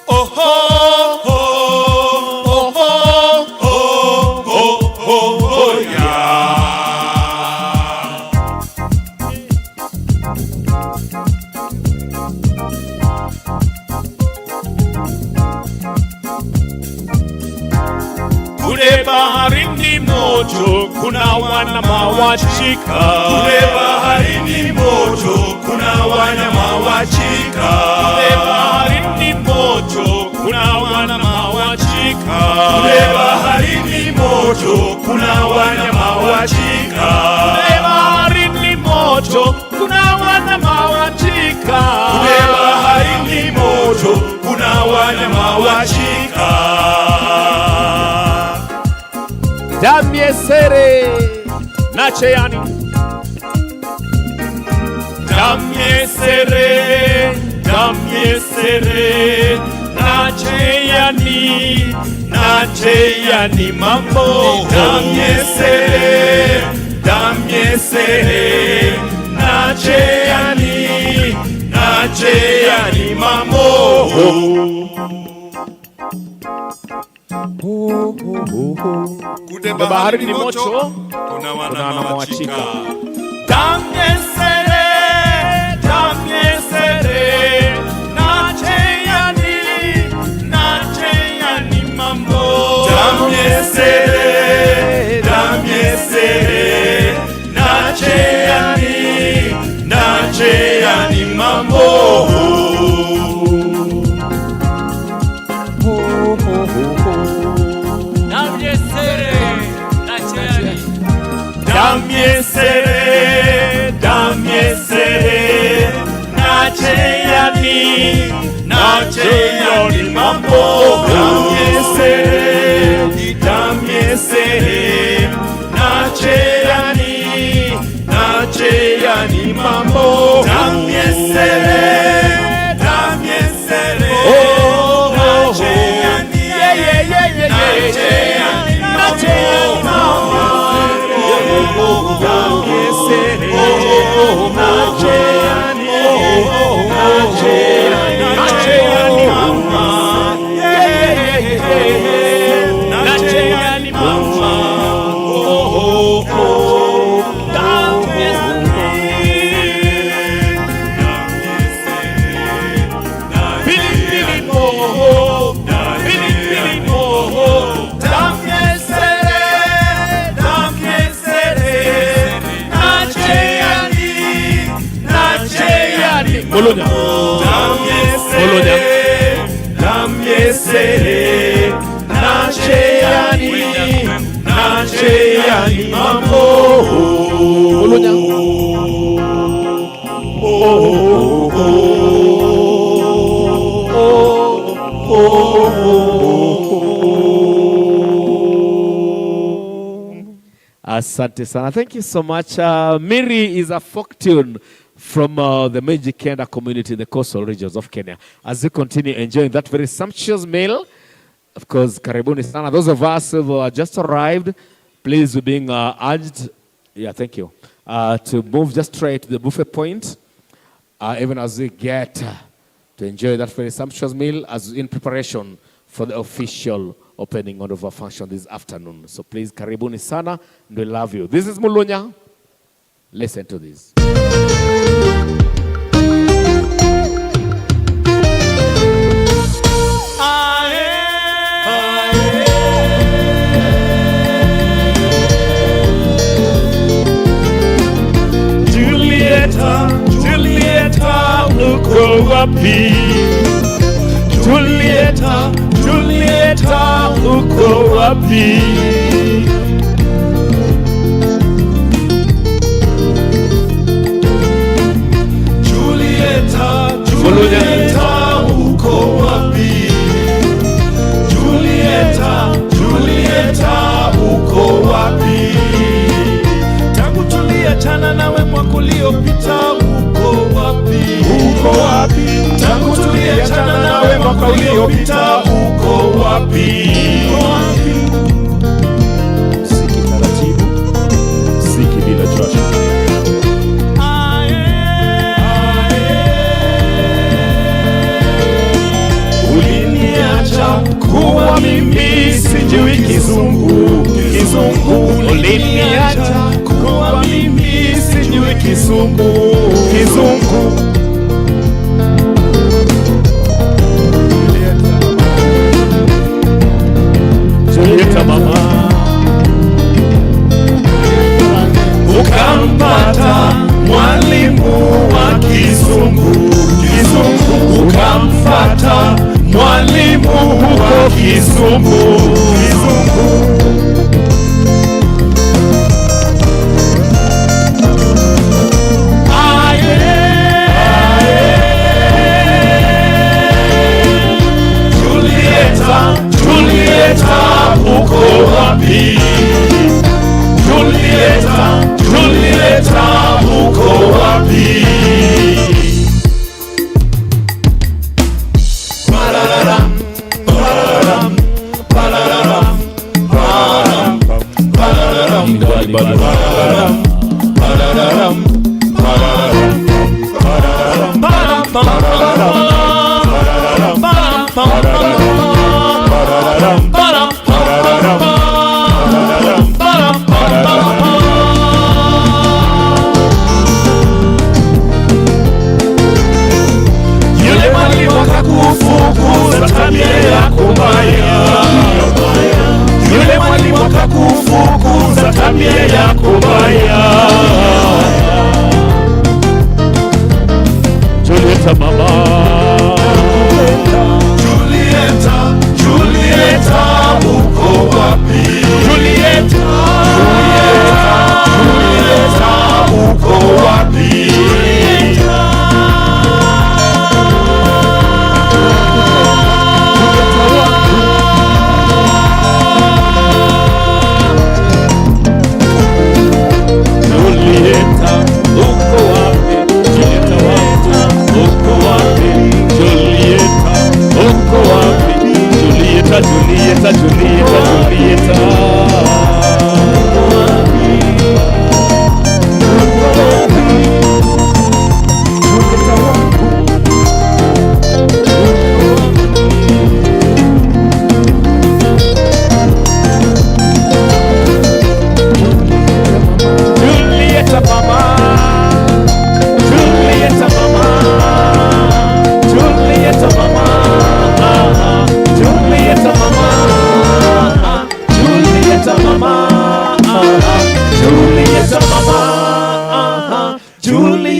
Oh, oh, oh. Kule baharini moto kuna wanyama wachika. Kule baharini moto kuna wanyama wachika. Kule baharini moto kuna wanyama wachika. Kule baharini moto kuna wanyama wachika. Kule baharini moto kuna wanyama wachika. Kule baharini moto kuna wanyama wachika. Damyesere Nacheyani. Damyesere Nacheyani mambo. Damyesere Nacheyani mambo. Kule baharini moto kuna wanyama wachika. Damyesere Nacheyani mambo. Damyesere Nacheyani mambo. Damyesere Nacheyani mambo. Damyesere Nacheyani mambo. Damyesere Mulunya. Namyesere Nacheyani mambo Mulunya. Asante sana. Thank you so much. Miri is a folk tune from the Meji Kenda community in the coastal regions of Kenya. As you continue enjoying that very sumptuous meal, of course, karibuni sana. Those of us who have just arrived, please be being urged, thank you, to move just straight to the buffet point, even as we get to enjoy that very sumptuous meal as in preparation for the official opening of our function this afternoon. So please, karibuni sana, and we love you. This is Mulunya. Listen to this. Julieta, uko wapi? Julieta, uko wapi? Julieta, uko wapi? Julieta, uko wapi? Tangu tuliachana nawe mwaka uliopita, uko wapi? Tangu tuliachana nawe mwaka uliopita, uko wapi? Siki taratibu, siki bila jasho. Uliniacha kuwa mimi sijui kizungu. Uliniacha kuwa mimi sijui kizungu. Julieta mama, ukampata mwalimu wa kizungu. Ukampata mwalimu huko kizungu. Julieta, uko wapi? Julieta, uko wapi? Pararam, pararam, pararam, pararam, pararam, pararam, pararam,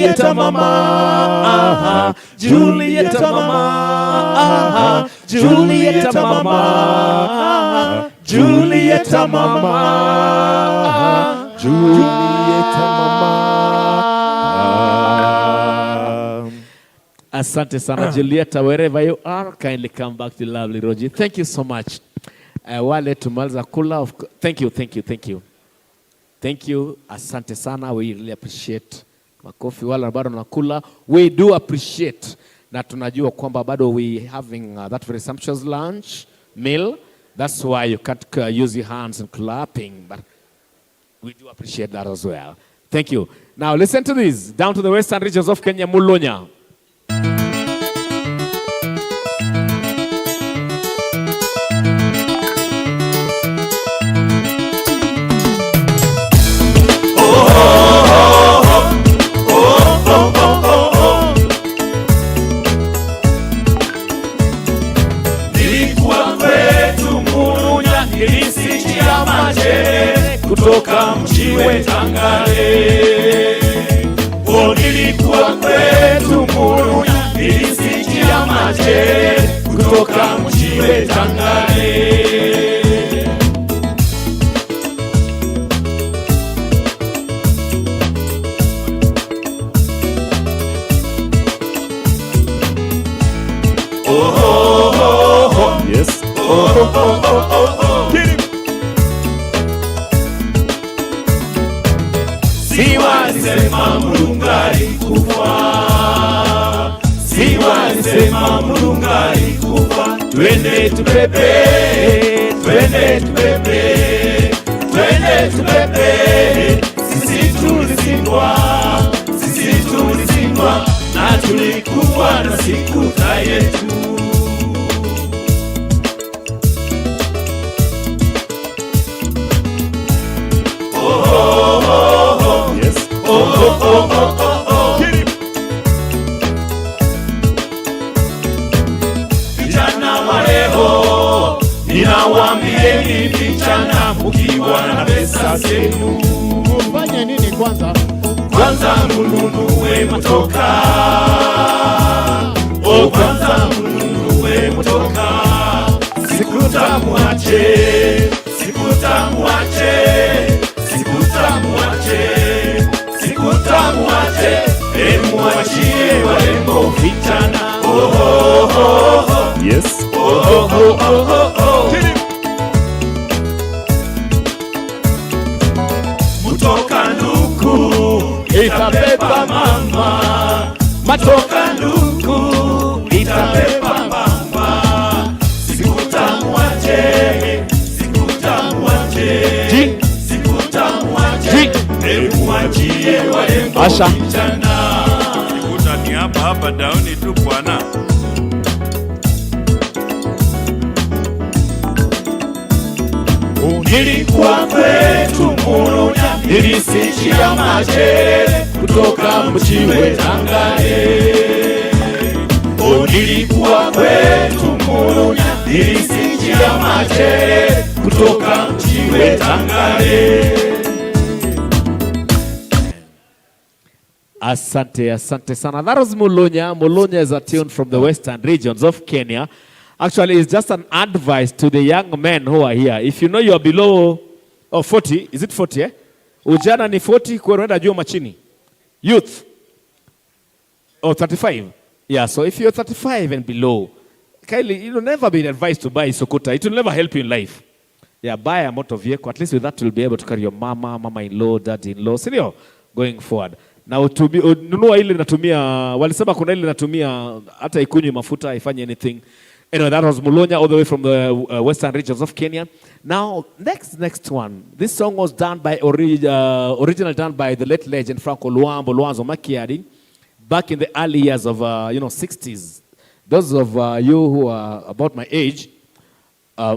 Julieta mama, Julieta mama, Julieta mama, Julieta mama, Julieta mama. Asante sana Julieta, wherever you are, kindly come back to lovely Roji. Thank you so much. Wale tumaliza kula. Thank you. Thank you. Asante sana. We really appreciate. Makofi wala bado nakula. We do appreciate. Na tunajua kwamba bado we having that very sumptuous lunch meal. That's why you can't use your hands and clapping. But we do appreciate that as well. Thank you. Now listen to this. Down to the western regions of Kenya, Mulunya. Kutoka mji Tangale, nilikuwa kwetu Murunya, nilisikia maje kutoka mji Tangale. Yes. Siwalisema Mulungali kufa, siwalisema Mulungali kufa. Twende tupepe, twende tupepe, twende tupepe. Sisi tulisindwa, na tulikuwa na siku yetu. Vijana wa leo, ninawaambieni vijana, mkiwa na pesa zenu, Fanya nini kwanza? kwanza mununue motoka. Kwanza mununue motoka. Sikutamuache, muachie warembo vijana. Yes. Mutoka nduku itabeba mama, matoka nduku itabeba mama. Sikutamuache, muachie warembo vijana. Ni hapa dauni tu bwana. Nilikuwa kwetu Murunya, nilisikia maje kutoka mji Tangale. Nilikuwa kwetu Murunya, nilisikia maje kutoka mji Tangale. Asante sana. That was Mulunya. Mulunya is a tune from the western regions of Kenya. Actually, it's just an advice to the young men who are here. If you know you are below 40, is it 40, eh? Ujana ni 40, kuenda juu machini. Youth. 35. Yeah, so if you're 35 and below, Kylie, you'll never be advised to buy Sokuta. It will never help you in life. Yeah, buy a motor vehicle. At least with that, you'll be able to carry your mama-in-law, daddy-in-law, senior, going forward. Na nunua ile natumia, walisema kuna ile natumia hata ikunywe mafuta haifanye anything. Anyway, that was Mulunya all the way from the western regions of Kenya. Now, next one. This song was done by originally done by the late legend Franco Luambo Makiadi back in the early years of 60s. Those of you who are about my age,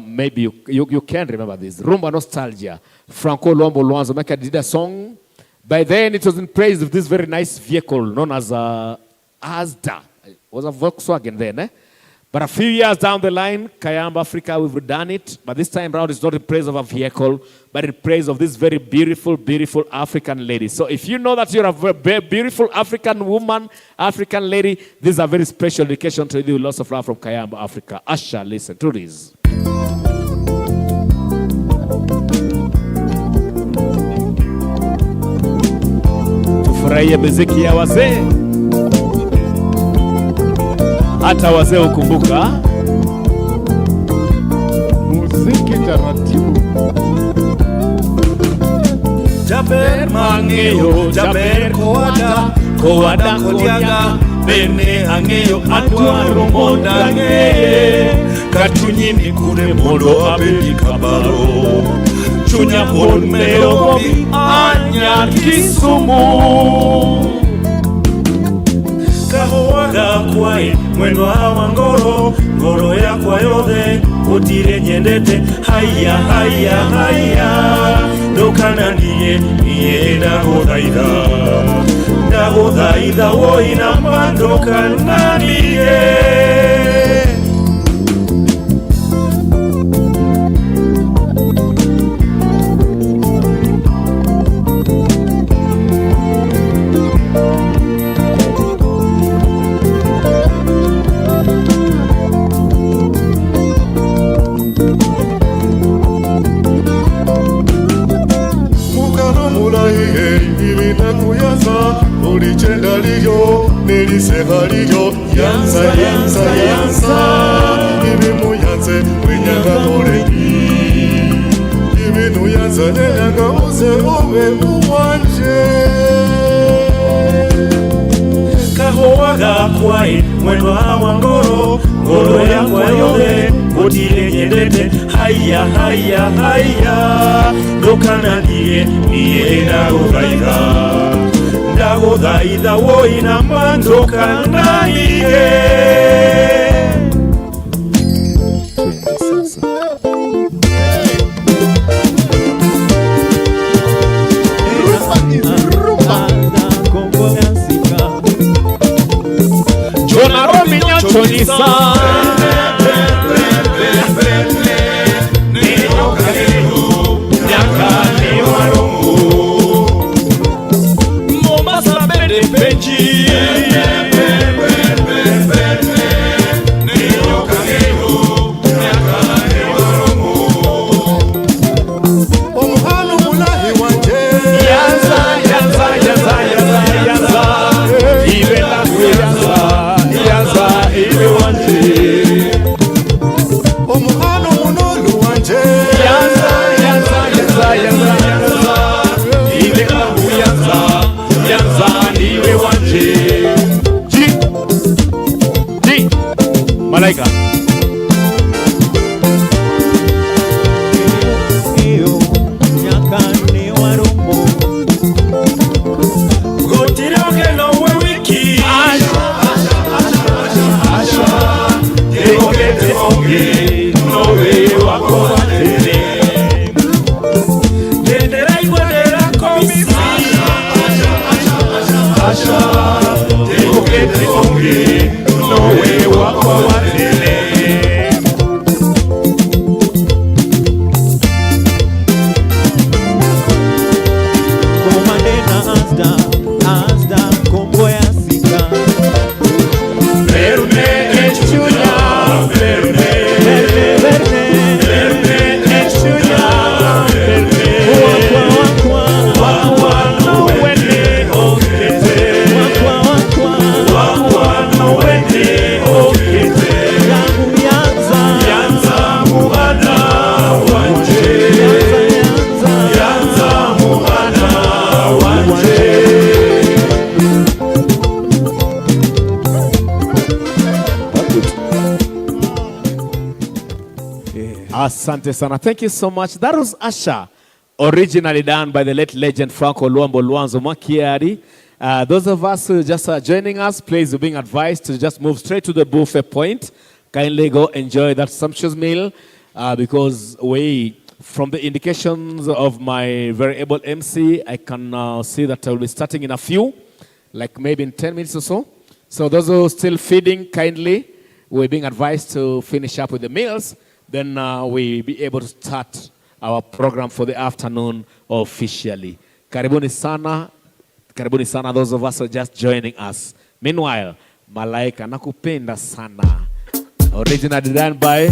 maybe you can remember this. Rumba Nostalgia. Franco Luambo Makiadi did a song. By then, it was in praise of this very nice vehicle known as Asda. It was a Volkswagen then, eh? But a few years down the line, Kayamba Africa, we've done it. But this time around, it's not in praise of a vehicle, but in praise of this very beautiful, beautiful African lady. So if you know that you're a very beautiful African woman, African lady, this is a very special dedication to you. Lots of love from Kayamba, Africa. Asha, listen to this. Tufurahie muziki ya wazee, hata wazee ukumbuka muziki taratibu. Jaber Mangeyo, jaber kowada kodiaga, bene angeyo atwaro mondange, katunyini kure mondo abedi kabaro, chunya mon meyo anya Kisumu. Kahowaga kwai mwendo wa ngoro ya kwa yothe utire nyendete haya haya haya dokana niye ndaguthaitha woina mandokana niye. Yanza, yanza, yanza, ibinu yanze, wenyanga moreki. Ibinu yanza, nenyanga uze ube uwanje. Kahowaga kwai, mwendo wa ngoro ya kwa yothe, utile nyendete, haya, haya, haya, dokana niye ndaguthaitha woina mandokana niye. Jona Rominyo Chonisa Malaika Asante sana. Thank you so much. That was Asha, originally done by the late legend Franco Luambo Luanzo Makiari. Those of us who just are joining us, please, we're being advised to just move straight to the buffet point. Kindly go enjoy that sumptuous meal because from the indications of my very able MC, I can see that I will be starting in a few, like maybe in 10 minutes or so. So those who are still feeding, kindly, we're being advised to finish up with the meals. Then we be able to start our program for the afternoon officially. Karibuni sana those of us who are just joining us. Meanwhile, Malaika nakupenda sana. Originally done by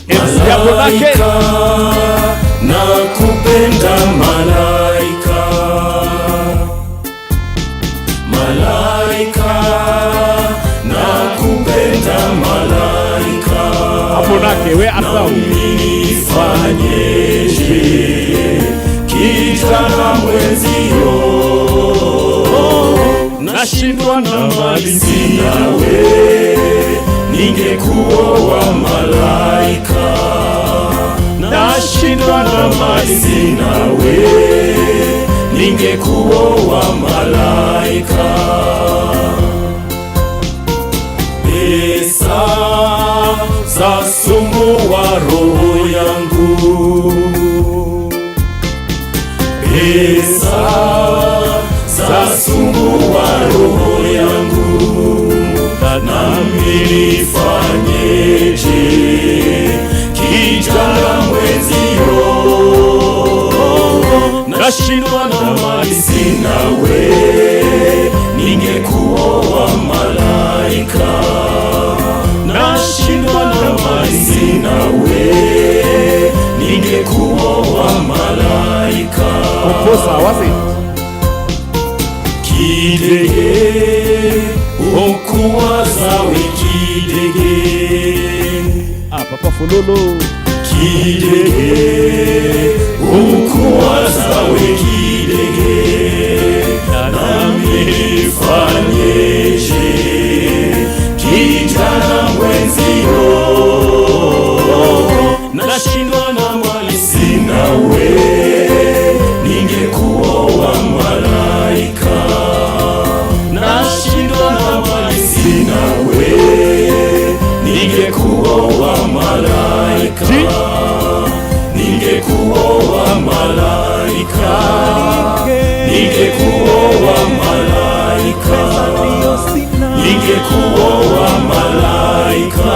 Malaika, nakupenda malaika. Malaika, nakupenda malaika. Aponake we asau. Nifanyeje kijana mwenzio, nashindwa na mali sinawe, ningekuoa malaika. Nashindwa na mali sinawe, ningekuoa malaika. Pesa zasumbua roho yangu, pesa zasumbua roho yangu, nami nifanyeje kijana mwenzio, nashindwa na mali sinawe, ningekuoa malaika. Nashindwa na mali sinawe, ningekuoa malaika. Composer, was it? Kidege, ukuwazawe kidege. Papa Fululu. Kidege, ukuwazawe kidege, nami nifanyeje kijana mwenzio, nashindwa na mali sinawe, ningekuoa malaika. Nashindwa na mali sinawe, ningekuoa malaika. Ningekuoa malaika, ningekuoa malaika, ningekuoa malaika,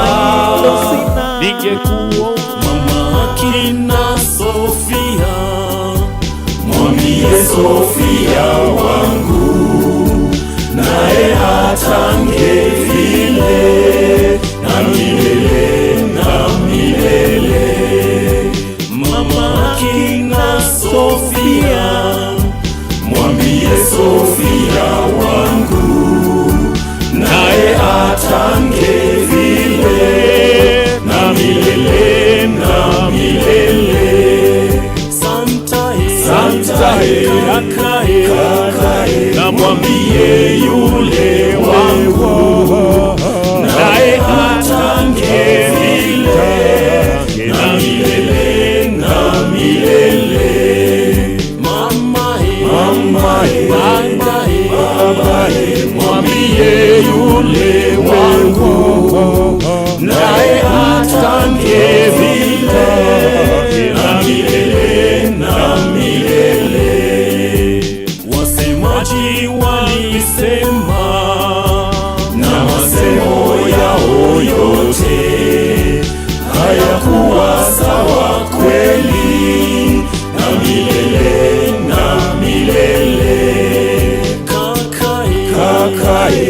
ningekuoa. Mama akina Sofia, mwambie Sofia wangu, naye atange vile na milele na milele. Mama akina Sofia, mwambie Sofia wangu, naye atange vile na milele na milele. Santae kakae, na mwambie yule wangu, naye atange vile na milele na milele. Mamae, babae, mwambie yule wangu, naye atange vile na milele na milele. Wasemaji walisema na masemo yao yote hayakuwa sawa kweli, na milele na milele. Kakae,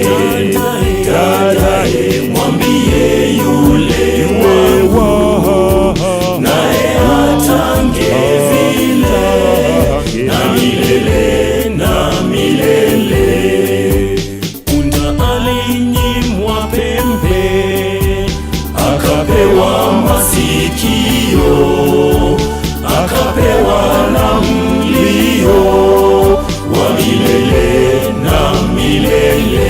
dadae, mwambie yule wangu, naye atange vile na milele na milele. Punda alinyimwa pembe, akapewa masikio, akapewa na mlio wa milele na milele.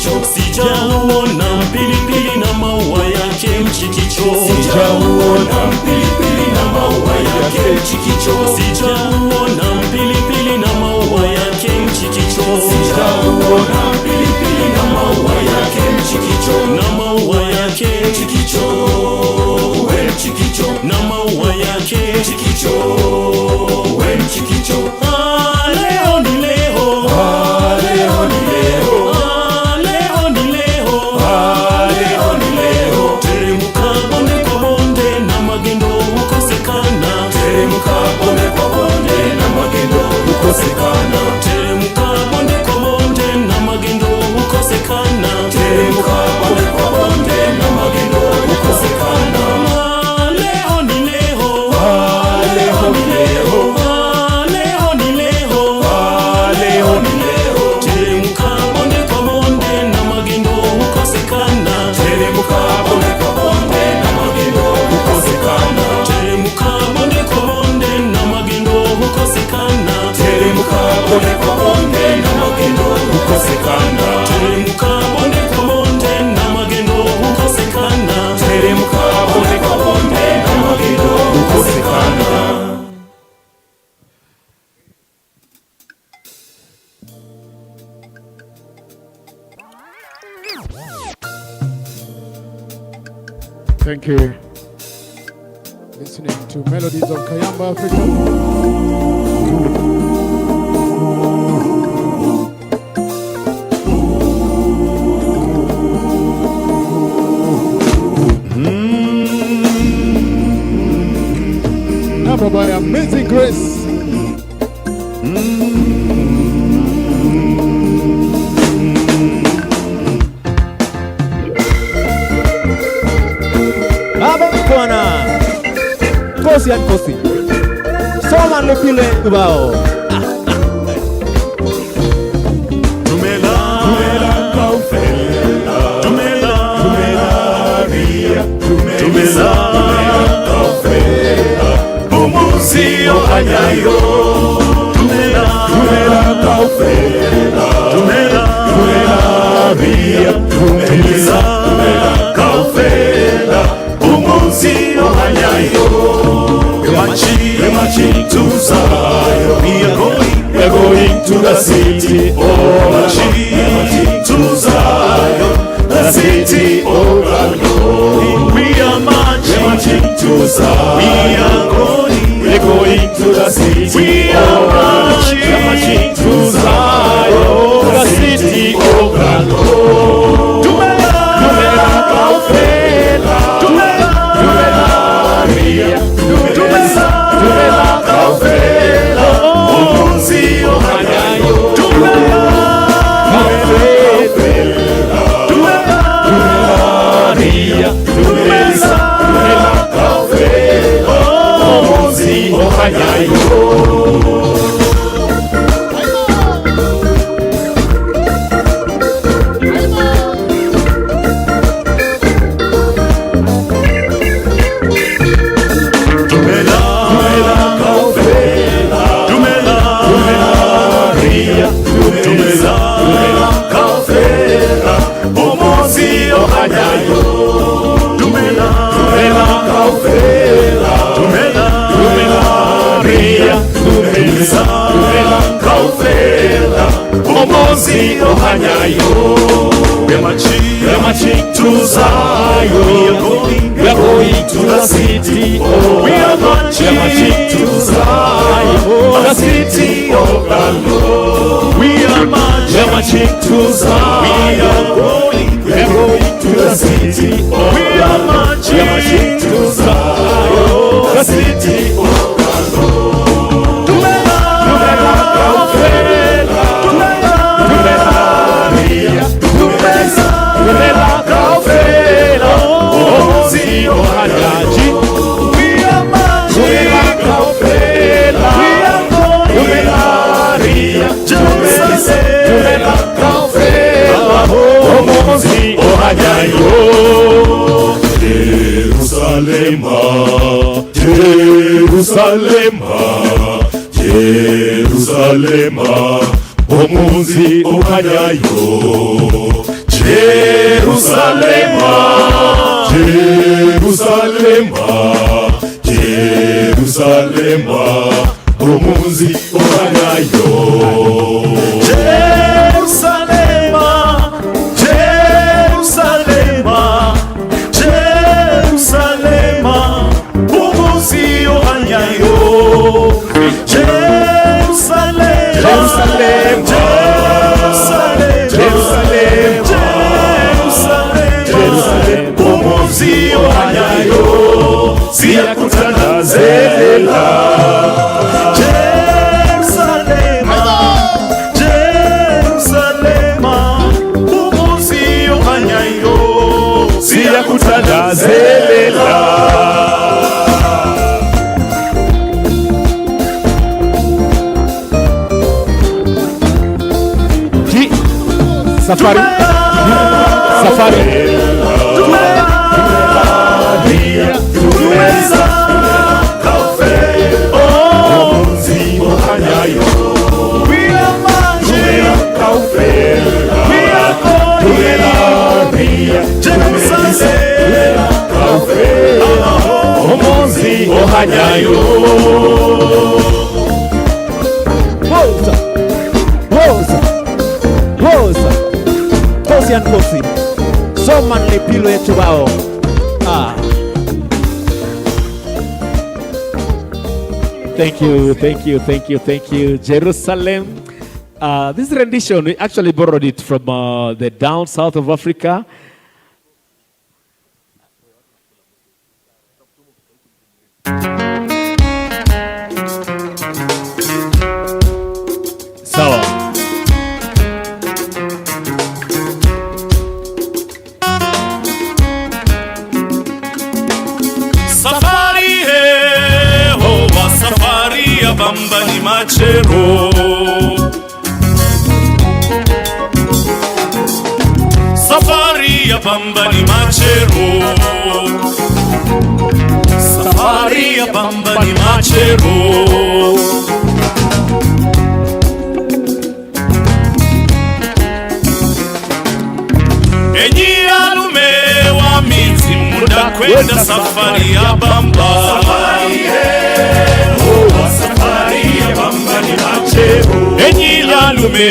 mchikicho, sijauona pilipili na maua yake mchikicho, sijauona pilipili na maua yake mchikicho, sijauona pilipili na maua yake mchikicho, sijauona pilipili na maua yake mchikicho, na maua yake mchikicho, we mchikicho, na maua yake mchikicho, we mchikicho. Leo ni leo, leo ni leo, leo ni leo, leo ni leo. Teremka bonde kwa bonde na magendo hukosekana, teremka bonde kwa bonde na magendo hukosekana, teremka bonde kwa bonde na magendo hukosekana, teremka bonde kwa bonde na magendo hukosekana. Leo ni leo, leo ni leo, leo ni leo, leo ni leo. Teremka bonde kwa bonde na magendo hukosekana, teremka bonde kwa bonde na magendo hukosekana, teremka bonde kwa bonde na magendo hukosekana, teremka bonde kwa bonde na magendo hukosekana, teremka bonde kwa bonde na magendo hukosekana, teremka bonde kwa bonde na magendo hukosekana. Thank you. Listening to Melodies of Kayamba Africa. Number by Amazing Grace. Baba mkwana kosi ya kosi soma lupile ubao Tumela kaufela, tumela ria, tumela kaufela, umuzio anyayo, tumela kaufela, tumela ria, tumela kaufela, umuzio anyayo. We're marching to Zion. We are going to the city. Oh, marching to Zion, the city of the Lord. We are marching to Zion. We're going to the city. We are marching to Zion, the city of the Lord. Tumela kaufela, tumela ria, tumela kaufela, umuzio anyayo. Tumela kaufela, tumela ria, tumela kaufela, umuzio anyayo. We're marching to Zion. We are going to the city. We are marching to Zion, the city of the Lord. We are marching to Zion. We are going to the city. We are marching to Zion, the city of the Lord. Tumela kaufela, tumela ria, tumela kaufela, umuzio anyayo. We are marching kaufela, tumela ria, tumela kaufela, umuzio anyayo. Jerusalema, Jerusalema, Jerusalema, omunzi okanyayo. Jerusalema, Jerusalema, Jerusalema, omunzi obanyayo. Jerusalema, Jerusalema, Jerusalema, omunzi obanyayo. Jerusalem, Jerusalem, Jerusalem, Jerusalem, omunzi obanyayo. Siyakutandazelela. Jerusalema, Jerusalema, omunzi obanyayo. Siyakutandazelela. Safari. Safari. Tumeza kafe omunzi obanyayo. We are marching kafe. We are going Jerusalem kafe omunzi obanyayo. Woza. Woza. Woza. Kosi and Kosi. So manly pilo yetu bao. Thank you, thank you, thank you, thank you. Jerusalem. This rendition, we actually borrowed it from the down south of Africa. Sawa. Safari wa safari ya bamba ni machero. Safari ya bamba ni machero. Safari ya bamba ni machero. Enyi alume wa mizi muda kwenda safari ya bamba. Safari ya bamba ni machero. Enyi alume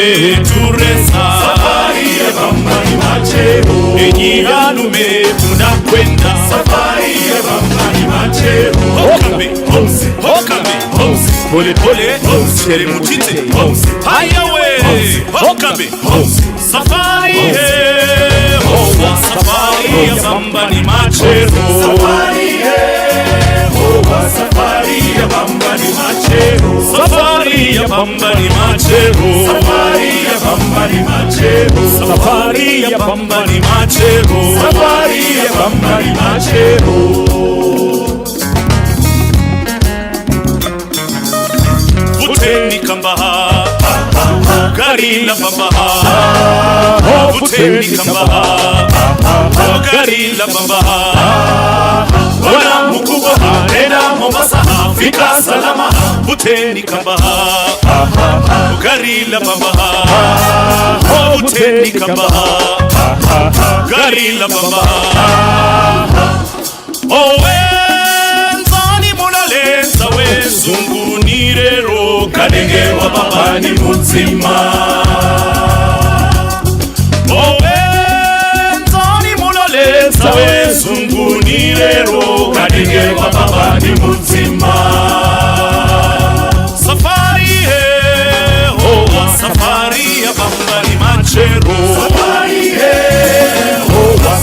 turesa. Safari ya bamba ni machero. Enyi alume muda kwenda safari ya bamba ni machero. Hokambe, hose, hokambe, hose. Pole pole, hose. Shere mutite, hose. Haya we, hokambe, hose. Safari safari ya bamba ni machero. Safari safari ya bamba ni machero. Safari ya bamba ni machero. Safari ya bamba ni machero. Safari ya bamba ni machero. Safari ya bamba ni machero. Vuteni kamba gari la bamba. Vuteni kamba gari la bamba. Wana mkubwa nenda Mombasa, fika salama. Vuteni kamba gari la bamba. Vuteni kamba gari la bamba. Owenzani munalenza wezungunirero. Kadenge wa baba ni muzima. Owenzani munalenza wezungunirero. Kadenge wa baba ni muzima. Safari safari ya bamba ni machero. Safari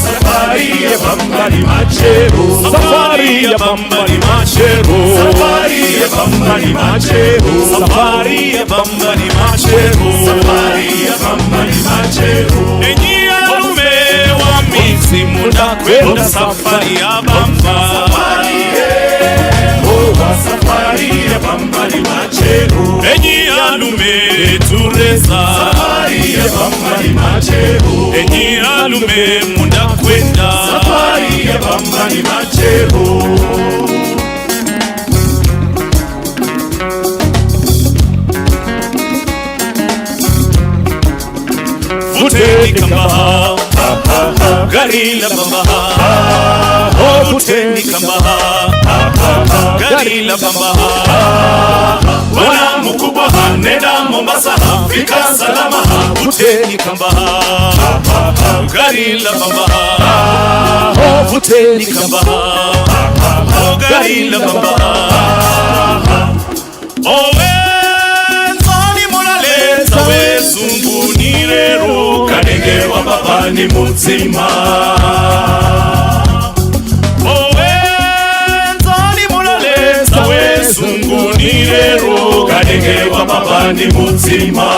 safari ya bamba ni machero. Safari ya bamba ni machero. Safari ya bamba ni machero. Safari ya bamba ni machero. Safari ya bamba ni machero. Enyi alume wa mizi muda kwenda safari ya bamba. Safari safari ya bamba ni machero. Enyi alume tureza. Safari ya bamba ni machero. Enyi alume muda kwenda safari ya bamba ni machero. Vuteni kamba gari la bamba, vuteni kamba, gari la bamba, bwana mkubwa nenda Mombasa, fika salama, vuteni kamba, gari la bamba, vuteni kamba, gari la bamba. Owenzani monaleza wezungu nirero kadenge wa baba ni mutima. Owenzani monaleza wezungu nirero kadenge wa baba ni mutima.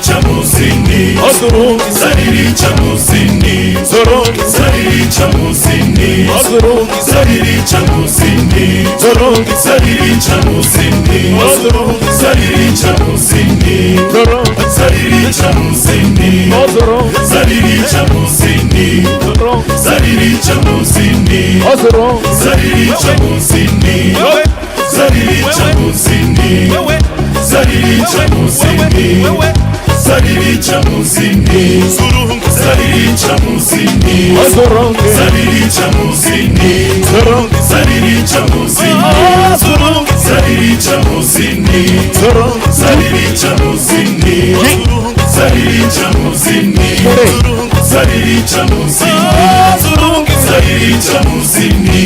Chamusini, Osurungi Sariri Chamusini, Zorongi Sariri Chamusini, Osurungi Sariri Chamusini, Zorongi Sariri Chamusini, Osurungi Sariri Chamusini, Zorongi Sariri Chamusini, Osurungi Sariri Chamusini, Zorongi Sariri Chamusini, Osurungi Sariri Chamusini, Sariri Chamusini, Sariri Chamusini, Sariri Chamusini, Surungi Sariri Chamusini, Surungi Sariri Chamusini, Surungi Sariri Chamusini, Surungi Sariri Chamusini, Surungi Sariri Chamusini, Surungi Sariri Chamusini, Surungi Sariri Chamusini, Surungi Sariri Chamusini.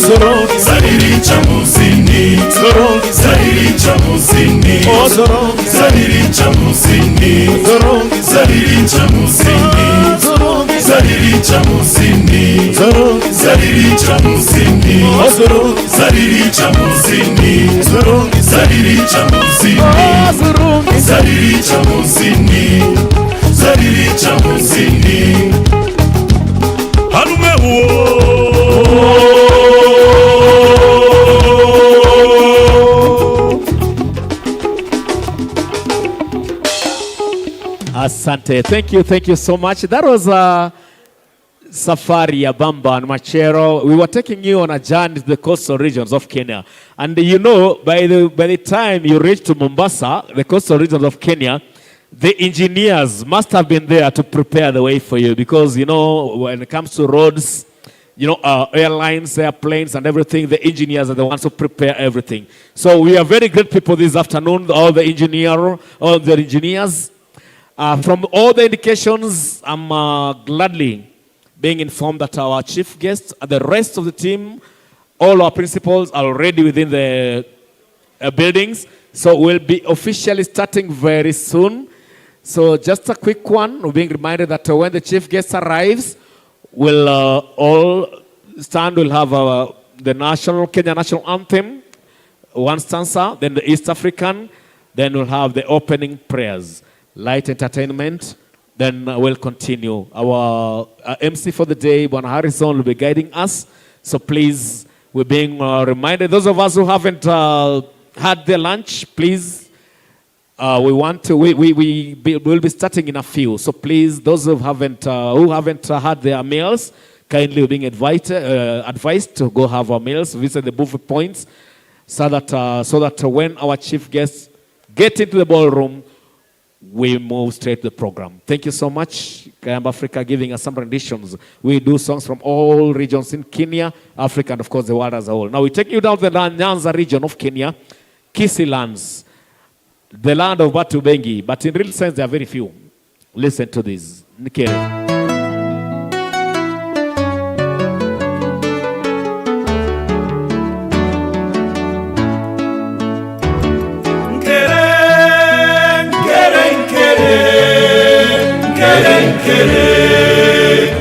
Zorongi Sariri Chamusini, Zorongi Sariri Chamusini, Zorongi Sariri Chamusini, Zorongi Sariri Chamusini, Zorongi Sariri Chamusini, Zorongi Sariri Chamusini, Zorongi Sariri Chamusini, Zorongi Sariri Chamusini, Zorongi Sariri Chamusini, Sariri Chamusini. Halume Asante. Thank you so much. That was Safari ya Bamba and Machero. We were taking you on a journey to the coastal regions of Kenya. And you know, by the time you reach to Mombasa, the coastal regions of Kenya, the engineers must have been there to prepare the way for you, because, you know, when it comes to roads, you know, airlines, airplanes, and everything, the engineers are the ones who prepare everything. So we are very great people this afternoon, all the engineers. From all the indications, I'm gladly being informed that our chief guests and the rest of the team, all our principals are already within the buildings. So we'll be officially starting very soon. So just a quick one, we're being reminded that when the chief guest arrives, we'll all stand, we'll have the Kenya national anthem, one stanza, then the East African, then we'll have the opening prayers, light entertainment, then we'll continue. Our MC for the day, Bwana Harrison, will be guiding us. So please, we're being reminded, those of us who haven't had their lunch, please, we'll be starting in a few. So please, those who haven't had their meals, kindly being advised to go have our meals, visit the buffet points, so that when our chief guests get into the ballroom, we move straight to the program. Thank you so much, Kayamba Africa, giving us some renditions. We do songs from all regions in Kenya, Africa, and of course the world as a whole. Now we take you down to the Nyanza region of Kenya, Kisii lands, the land of Batu Bengi, but in real sense there are very few. Listen to this. Nikere. Kere,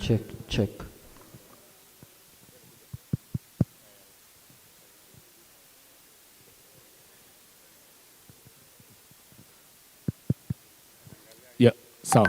Check. Check. Yeah, sawa.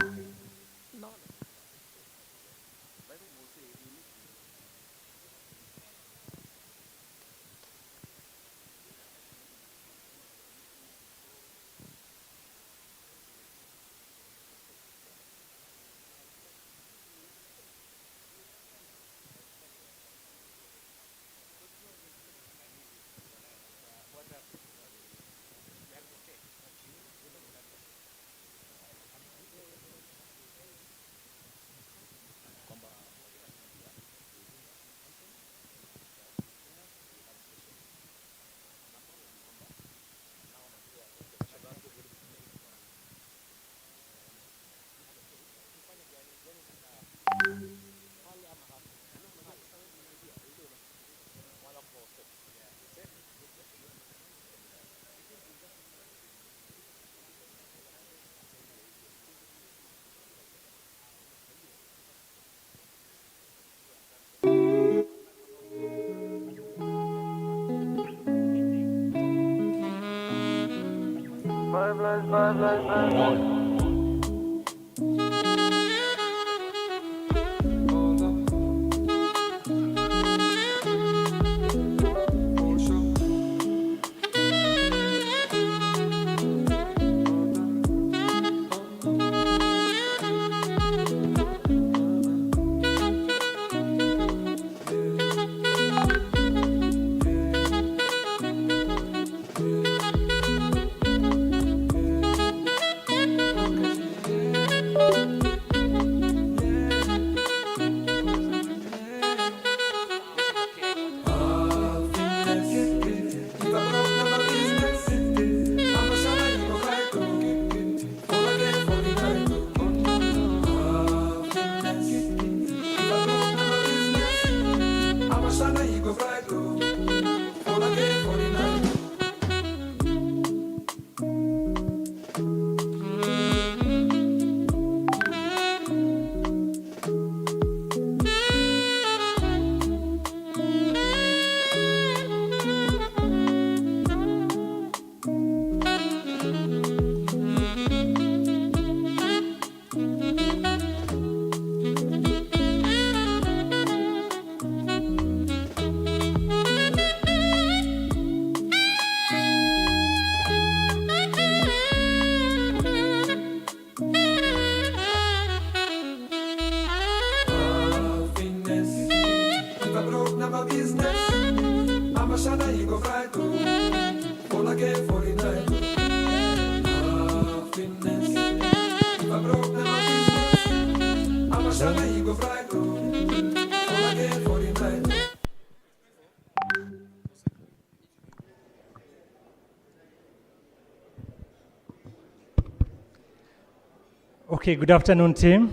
Okay, good afternoon, team.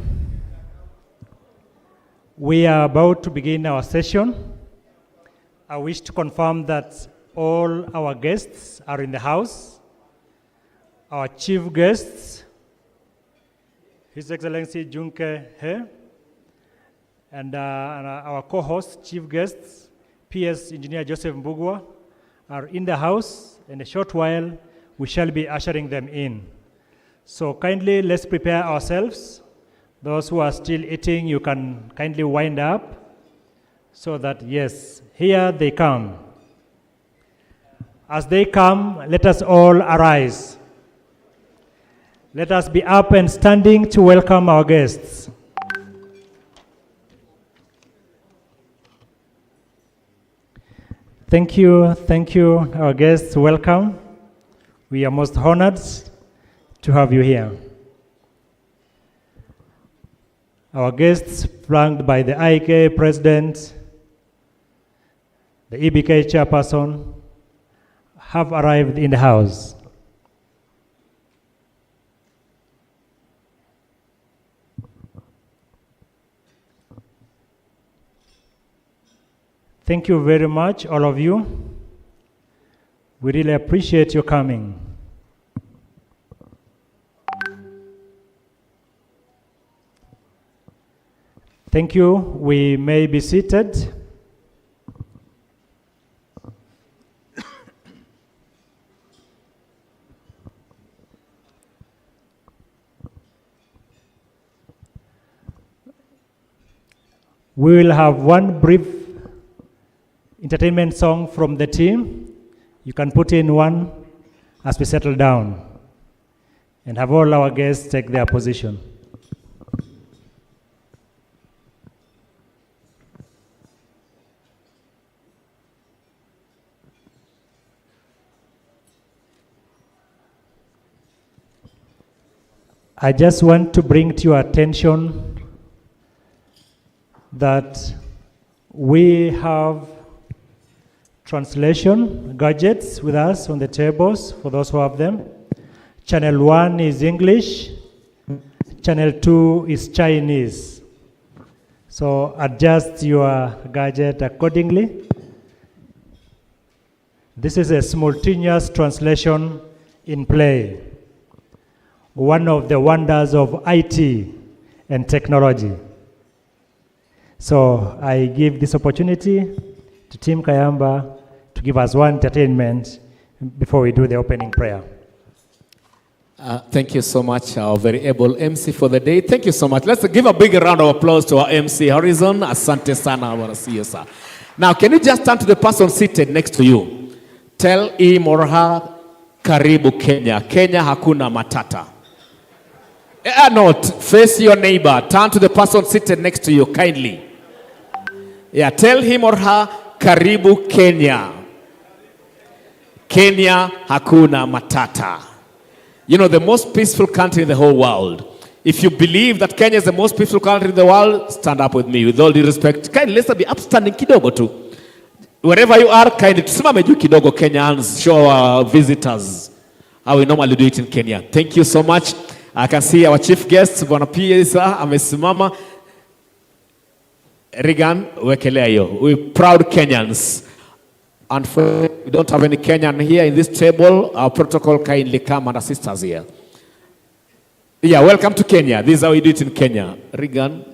We are about to begin our session. I wish to confirm that all our guests are in the house. Our chief guests, His Excellency Junke He, and our co-host, chief guests, PS Engineer Joseph Mbugwa, are in the house. In a short while, we shall be ushering them in. So kindly let's prepare ourselves. Those who are still eating, you can kindly wind up so that, yes, here they come. As they come, let us all arise. Let us be up and standing to welcome our guests. Thank you, our guests. Welcome. We are most honored to have you here. Our guests, flanked by the IK President, the EBK Chairperson, have arrived in the house. Thank you very much, all of you. We really appreciate your coming. Thank you. We may be seated. We will have one brief entertainment song from the team. You can put in one as we settle down and have all our guests take their position. I just want to bring to your attention that we have translation gadgets with us on the tables for those who have them. Channel 1 is English, Channel 2 is Chinese. So adjust your gadget accordingly. This is a simultaneous translation in play. One of the wonders of IT and technology. So I give this opportunity to Team Kayamba to give us one entertainment before we do the opening prayer. Thank you so much, our very able MC for the day. Thank you so much. Let's give a big round of applause to our MC Horizon. Asante sana, I want to see you, sir. Now, can you just turn to the person seated next to you? Tell him or her, karibu Kenya. Kenya hakuna matata. Not face your neighbor. Turn to the person seated next to you kindly. Yeah, tell him or her, karibu Kenya. Kenya hakuna matata. You know, the most peaceful country in the whole world. If you believe that Kenya is the most peaceful country in the world, stand up with me. With all due respect, kindly let's be upstanding kidogo tu. Wherever you are, kindly tusimame juu kidogo, Kenyans. Show our visitors how we normally do it in Kenya. Thank you so much. I can see our chief guest, Bwana P.A. amesimama. Regan, wekelea hiyo. We're proud Kenyans. And for we don't have any Kenyan here in this table, our protocol kindly come and assist us here. Yeah, welcome to Kenya. This is how we do it in Kenya. Regan.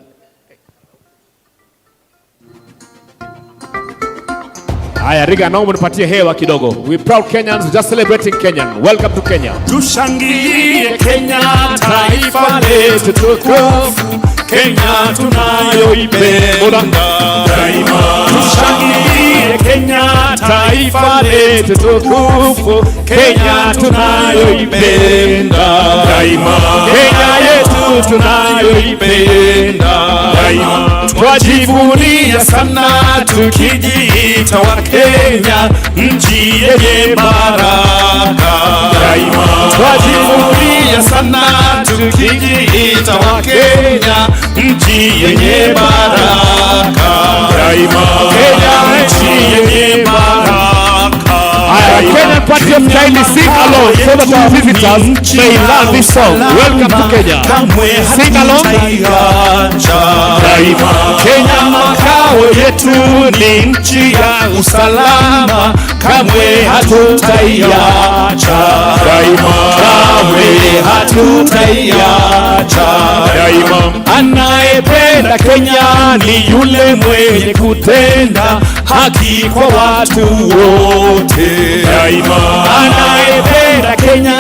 Aya, Regan, naomba nipatie hewa kidogo. We're proud Kenyans, we're just celebrating Kenyan. Welcome to Kenya. Tushangilie Kenya, taifa letu tukufu. Kenya tunayoipenda daima. Tushangilie Kenya, taifa letu tukufu. Kenya tunayoipenda daima. Kenya yetu tunayoipenda daima. Twajivunia sana tukijiita wa Kenya, nchi yenye baraka daima. Twajivunia sana tukijiita wa Kenya, nchi yenye baraka daima. Kenya nchi yenye baraka. Kenyan party of kindly sing along so that our visitors may learn this song. Welcome to Kenya. Sing along. Kenya makao yetu ni nchi ya usalama, kamwe hatutaiacha daima. Kamwe hatutaiacha daima. Anayependa Kenya ni yule mwenye kutenda haki kwa watu wote daima. Anayependa Kenya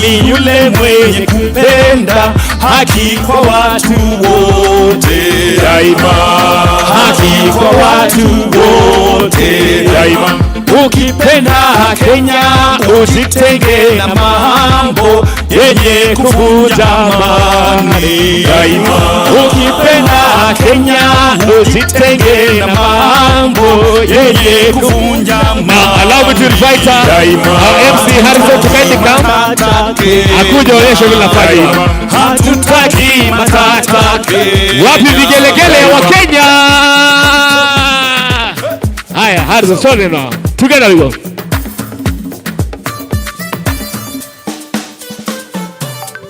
ni yule mwenye kupenda kutenda haki kwa watu wote daima, haki kwa watu wote daima. Ukipenda Kenya usitenge na mambo yenye kuvunja amani daima. Ukipenda Kenya usitenge na mambo yenye kuvunja amani. Allow me to invite our MC Harrison to kindly come. Akuja onyesha vile nafanya. Hatutaki matata. Wapi vigelegele wa Kenya? Haya, Harrison, sorry now. Together we go.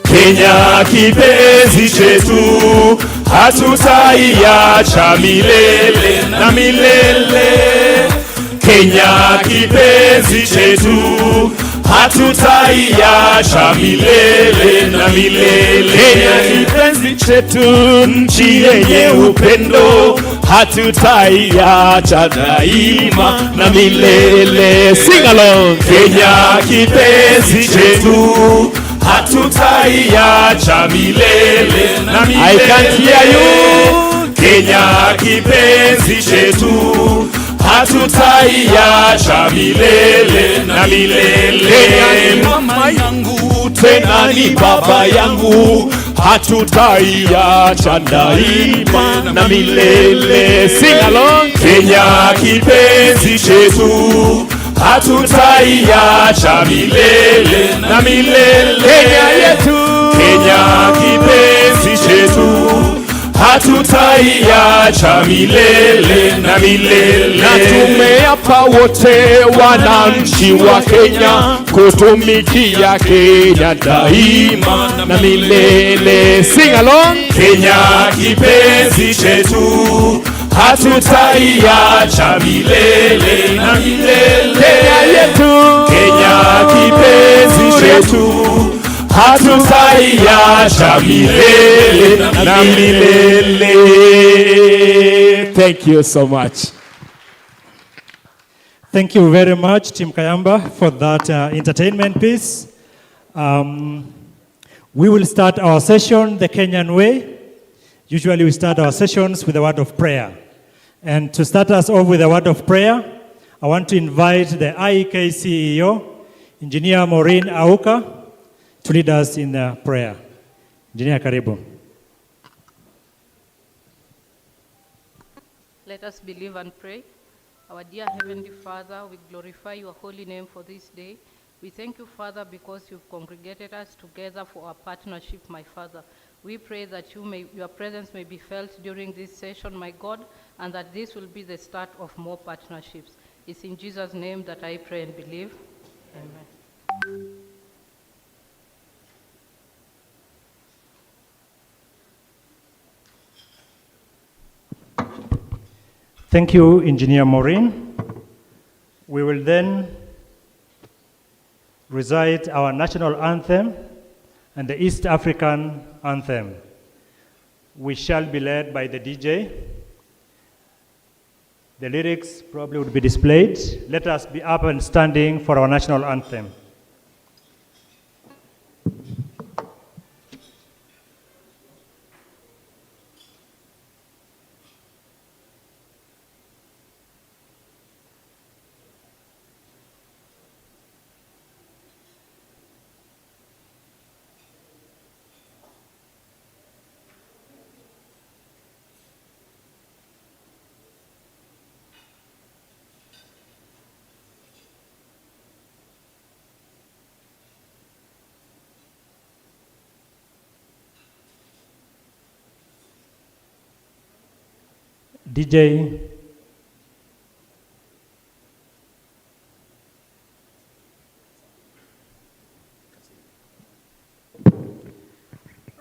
Kenya kipenzi chetu, hatutaiacha milele na milele. Kenya kipenzi chetu, hatutaiacha milele na milele. Kenya kipenzi chetu, nchi yenye upendo, hatutaiacha daima na milele. Sing along. Kenya kipenzi chetu, hatutaiacha milele na milele. I can't hear you. Kenya kipenzi chetu, hatutaiacha milele na milele. Kenya ni mama yangu, tena ni baba yangu, hatutaiacha daima na milele. Sing along. Kenya kipenzi chetu, hatutaiacha milele na milele. Kenya yetu, Kenya kipenzi chetu, hatutaiacha milele na milele. Na tumeapa wote wananchi wa Kenya kutumikia Kenya daima na milele. Sing along. Kenya kipenzi chetu, hatutaiacha milele na milele. Kenya yetu, Kenya kipenzi chetu, hatutaiacha milele na milele. Thank you so much. Thank you very much, Team Kayamba, for that entertainment piece. We will start our session the Kenyan way. Usually we start our sessions with a word of prayer. And to start us off with a word of prayer, I want to invite the IEK CEO, Engineer Maureen Auka, to lead us in the prayer. Engineer, karibu. Let us believe and pray. Our dear Heavenly Father, we glorify your holy name for this day. We thank you, Father, because you've congregated us together for our partnership, my Father. We pray that your presence may be felt during this session, my God, and that this will be the start of more partnerships. It's in Jesus' name that I pray and believe. Amen. Thank you, Engineer Maureen. We will then recite our national anthem and the East African anthem. We shall be led by the DJ. The lyrics probably would be displayed. Let us be up and standing for our national anthem. DJ.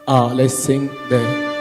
Let's sing the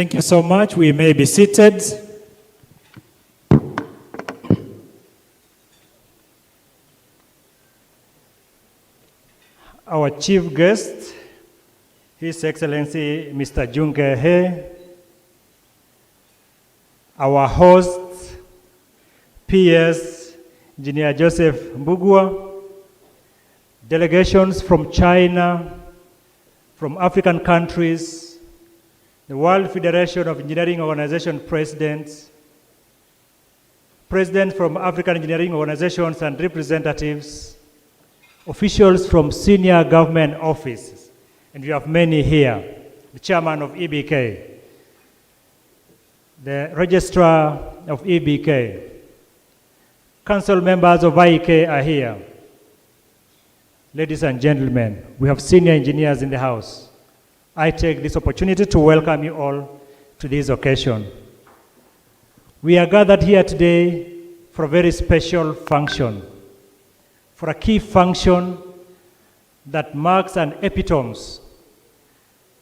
Thank you so much. We may be seated. Our chief guest, His Excellency Mr. Junke He, our host, PS Engineer Joseph Mbugua, delegations from China, from African countries, the World Federation of Engineering Organization presidents, presidents from African engineering organizations and representatives, officials from senior government offices, and we have many here, the chairman of EBK, the registrar of EBK, council members of IEK are here. Ladies and gentlemen, we have senior engineers in the house. I take this opportunity to welcome you all to this occasion. We are gathered here today for a very special function, for a key function that marks and epitomes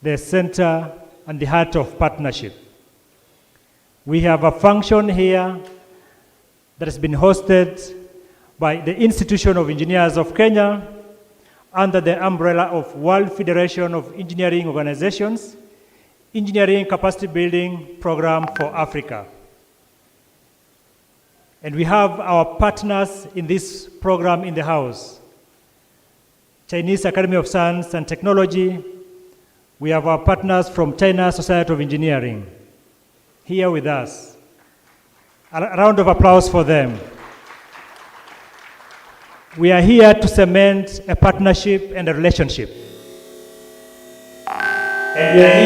the center and the heart of partnership. We have a function here that has been hosted by the Institution of Engineers of Kenya under the umbrella of World Federation of Engineering Organizations, Engineering Capacity Building Program for Africa. And we have our partners in this program in the house. Chinese Academy of Science and Technology. We have our partners from China Society of Engineering here with us. A round of applause for them. We are here to cement a partnership and a relationship. And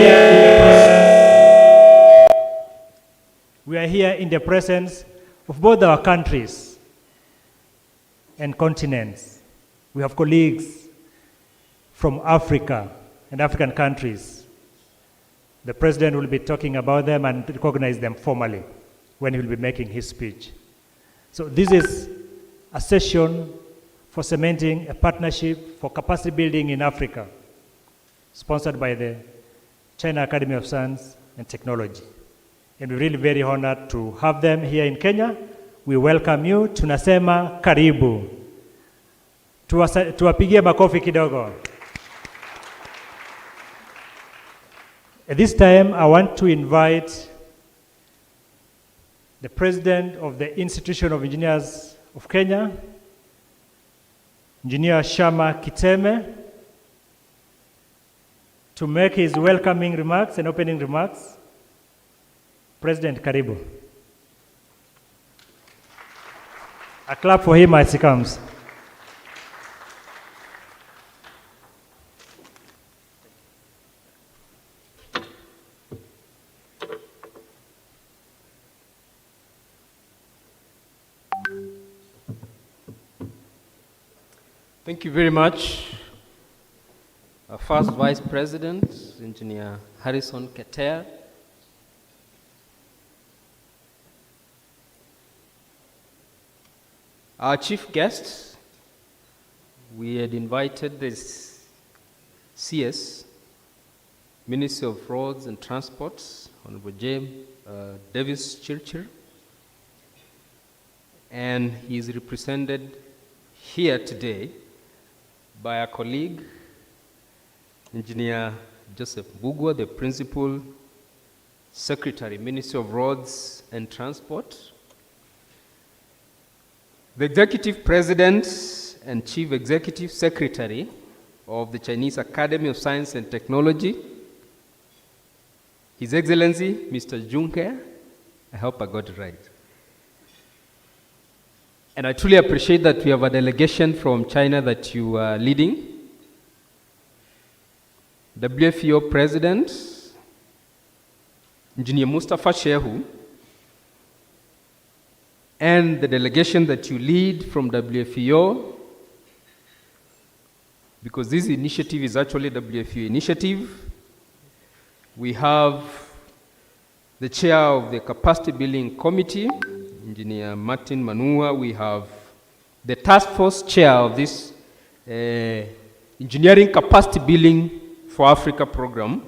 we are here in the presence of both our countries and continents. We have colleagues from Africa and African countries. The president will be talking about them and recognize them formally when he will be making his speech. So this is a session for cementing a partnership for capacity building in Africa, sponsored by the China Academy of Science and Technology. And we're really very honored to have them here in Kenya. We welcome you. Tunasema karibu. Tuwapigie makofi kidogo. At this time, I want to invite the president of the Institution of Engineers of Kenya, Engineer Shama Kiteme, to make his welcoming remarks and opening remarks. President, karibu. A clap for him as he comes. Thank you very much. Our first Vice President, Engineer Harrison Keter. Our chief guests, we had invited this CS, Ministry of Roads and Transports, Honorable James Davis Churchill, and he is represented here today by a colleague, Engineer Joseph Mbugua, the Principal Secretary, Ministry of Roads and Transport, the Executive President and Chief Executive Secretary of the Chinese Academy of Science and Technology, His Excellency, Mr. Junke. I hope I got it right. And I truly appreciate that we have a delegation from China that you are leading. Wfeo President, Engineer Mustafa Shehu, and the delegation that you lead from Wfeo, because this initiative is actually Wfeo initiative. We have the chair of the Capacity Building Committee, Engineer Martin Manua. We have the task force chair of this Engineering Capacity Building for Africa program,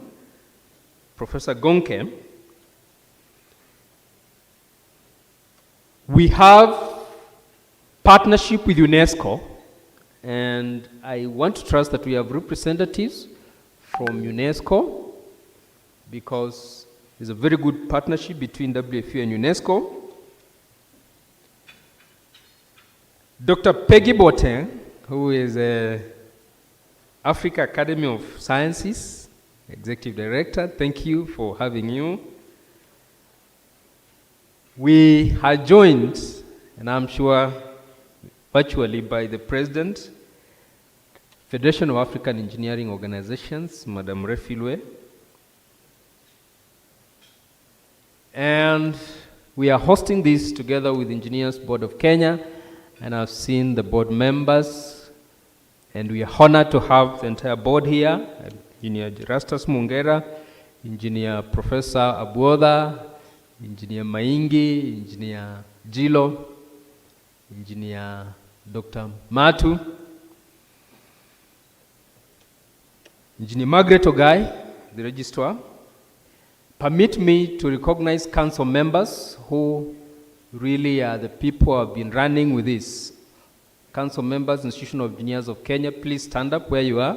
Professor Gonke. We have partnership with UNESCO, and I want to trust that we have representatives from UNESCO because there's a very good partnership between Wfeo and UNESCO. Dr. Peggy Boateng, who is a Africa Academy of Sciences Executive Director, thank you for having you. We are joined, and I'm sure virtually, by the President, Federation of African Engineering Organizations, Madam Refilwe. And we are hosting this together with Engineers Board of Kenya, and I've seen the board members, and we are honored to have the entire board here, Engineer Rastus Mungera, Engineer Professor Abuoda, Engineer Maingi, Engineer Jilo, Engineer Dr. Matu, Engineer Margaret Ogai, the registrar. Permit me to recognize council members who really are the people who have been running with this. Council members, Institution of Engineers of Kenya, please stand up where you are.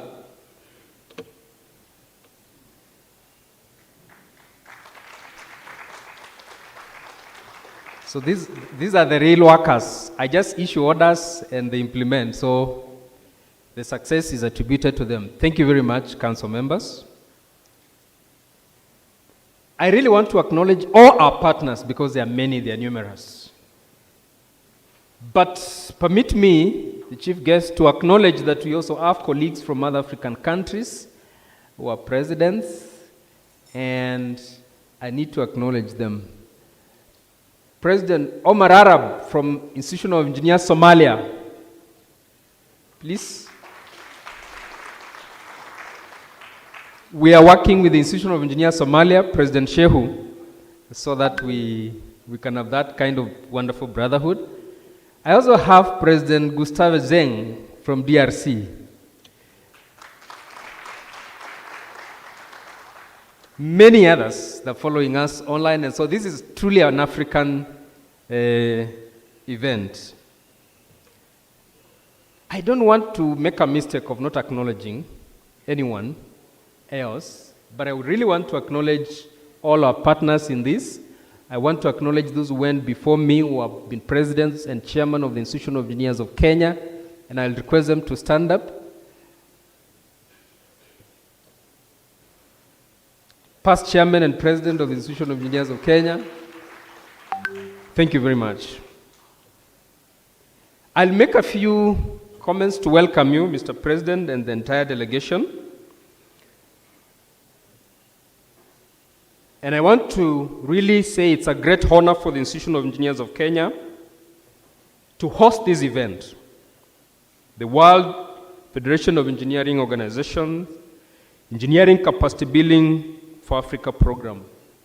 So these are the real workers. I just issue orders and they implement. So the success is attributed to them. Thank you very much, council members. I really want to acknowledge all our partners because there are many, they are numerous. But permit me, the chief guest, to acknowledge that we also have colleagues from other African countries who are presidents, and I need to acknowledge them. President Omar Arab from Institution of Engineers Somalia, please. We are working with the Institution of Engineers Somalia, President Shehu, so that we can have that kind of wonderful brotherhood. I also have President Gustave Zeng from DRC. Many others that are following us online, and so this is truly an African event. I don't want to make a mistake of not acknowledging anyone else, but I would really want to acknowledge all our partners in this. I want to acknowledge those who went before me, who have been presidents and chairman of the Institution of Engineers of Kenya, and I'll request them to stand up. Past chairman and president of the Institution of Engineers of Kenya, thank you very much. I'll make a few comments to welcome you, Mr. President, and the entire delegation. And I want to really say it's a great honor for the Institution of Engineers of Kenya to host this event. The World Federation of Engineering Organizations, Engineering Capacity Building for Africa Program,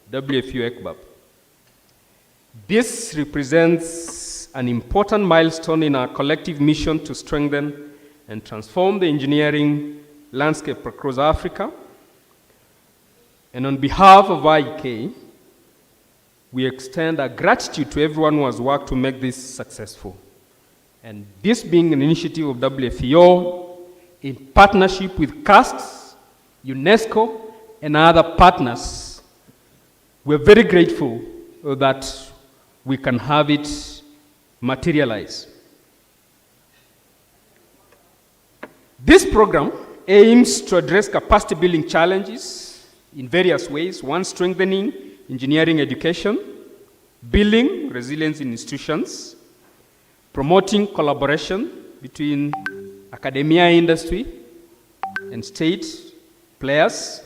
Wfeo Ecbap. This represents an important milestone in our collective mission to strengthen and transform the engineering landscape across Africa. And on behalf of IEK, we extend our gratitude to everyone who has worked to make this successful. And this being an initiative of Wfeo in partnership with CAST, UNESCO, and other partners, we're very grateful that we can have it materialize. This program aims to address capacity building challenges in various ways. One, strengthening engineering education, building resilience in institutions, promoting collaboration between academia, industry, and state players,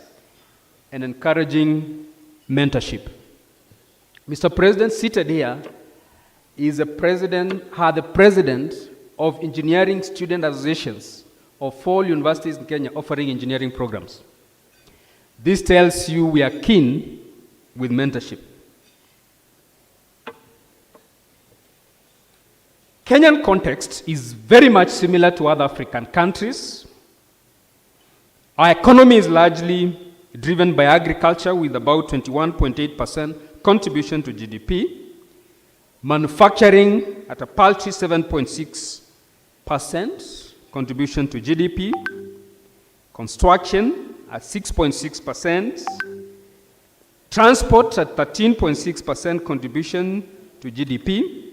and encouraging mentorship. Mr. President, seated here is the president of engineering student associations of 4 universities in Kenya offering engineering programs. This tells you we are keen with mentorship. Kenyan context is very much similar to other African countries. Our economy is largely driven by agriculture with about 21.8% contribution to GDP. manufacturing at a paltry 7.6% contribution to GDP, construction at 6.6%, transport at 13.6% contribution to GDP.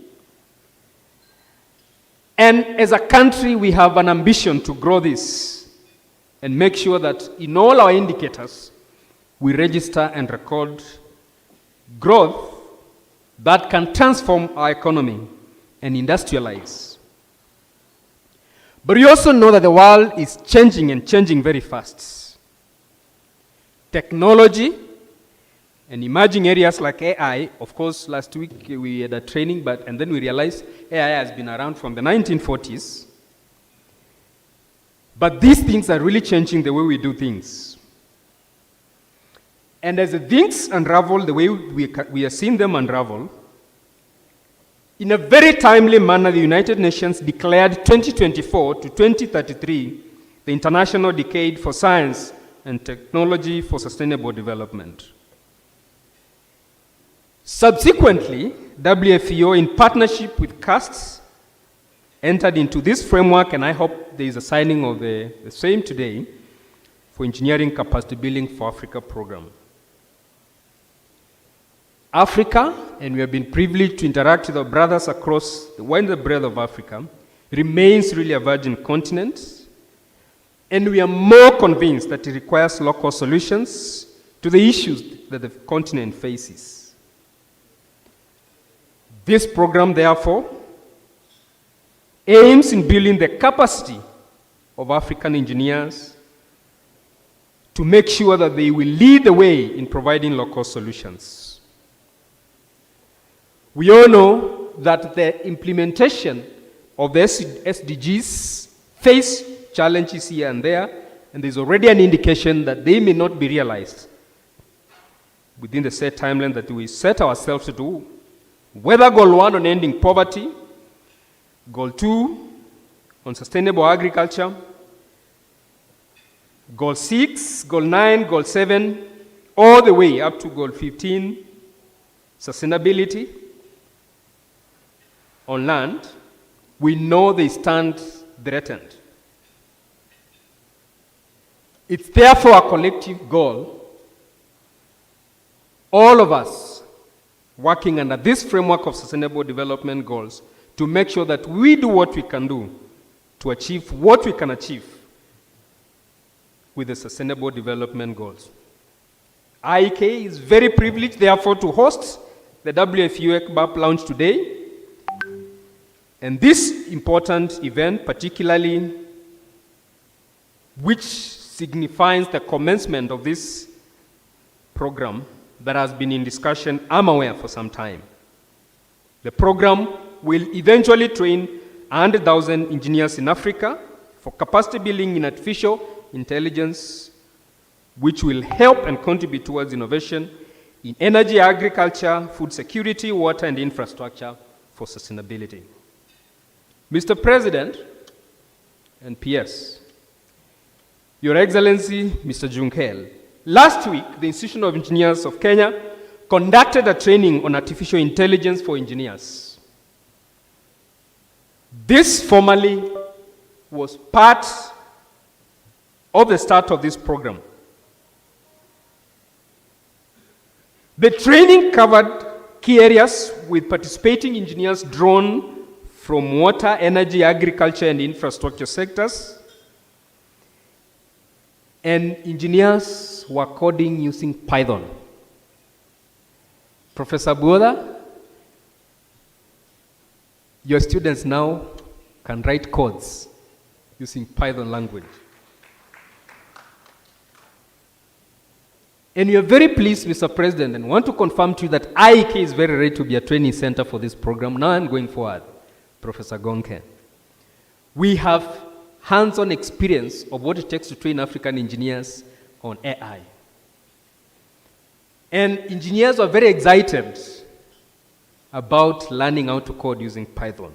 And as a country, we have an ambition to grow this and make sure that in all our indicators, we register and record growth that can transform our economy and industrialize. But we also know that the world is changing and changing very fast. Technology and emerging areas like AI, of course, last week we had a training, and then we realized AI has been around from the 1940s. But these things are really changing the way we do things. And as the things unravel, the way we are seeing them unravel, in a very timely manner, the United Nations declared 2024 to 2033 the International Decade for Science and Technology for Sustainable Development. Subsequently, Wfeo, in partnership with CAST, entered into this framework, and I hope there is a signing of the same today, for Engineering Capacity Building for Africa program. Africa, and we have been privileged to interact with our brothers across the wide breadth of Africa, remains really a virgin continent, and we are more convinced that it requires local solutions to the issues that the continent faces. This program, therefore, aims in building the capacity of African engineers to make sure that they will lead the way in providing local solutions. We all know that the implementation of the SDGs face challenges here and there, and there's already an indication that they may not be realized within the set timeline that we set ourselves to do, whether Goal 1 on ending poverty, Goal 2 on sustainable agriculture, Goal 6, Goal 9, Goal 7, all the way up to Goal 15, sustainability on land, we know they stand threatened. It's therefore a collective goal, all of us working under this framework of sustainable development goals, to make sure that we do what we can do to achieve what we can achieve with the sustainable development goals. IEK is very privileged, therefore, to host the Wfeo Ecbap launch today. And this important event, particularly, which signifies the commencement of this program that has been in discussion, I'm aware, for some time. The program will eventually train 100,000 engineers in Africa for capacity building in artificial intelligence, which will help and contribute towards innovation in energy, agriculture, food security, water, and infrastructure for sustainability. Mr. President and PS, Your Excellency, Mr. Junkel, last week, the Institution of Engineers of Kenya conducted a training on artificial intelligence for engineers. This formally was part of the start of this program. The training covered key areas with participating engineers drawn from water, energy, agriculture, and infrastructure sectors. And engineers were coding using Python. Professor Buoda, your students now can write codes using Python language. And we are very pleased, Mr. President, and want to confirm to you that IEK is very ready to be a training center for this program now and going forward, Professor Gonke. We have hands-on experience of what it takes to train African engineers on AI. And engineers are very excited about learning how to code using Python.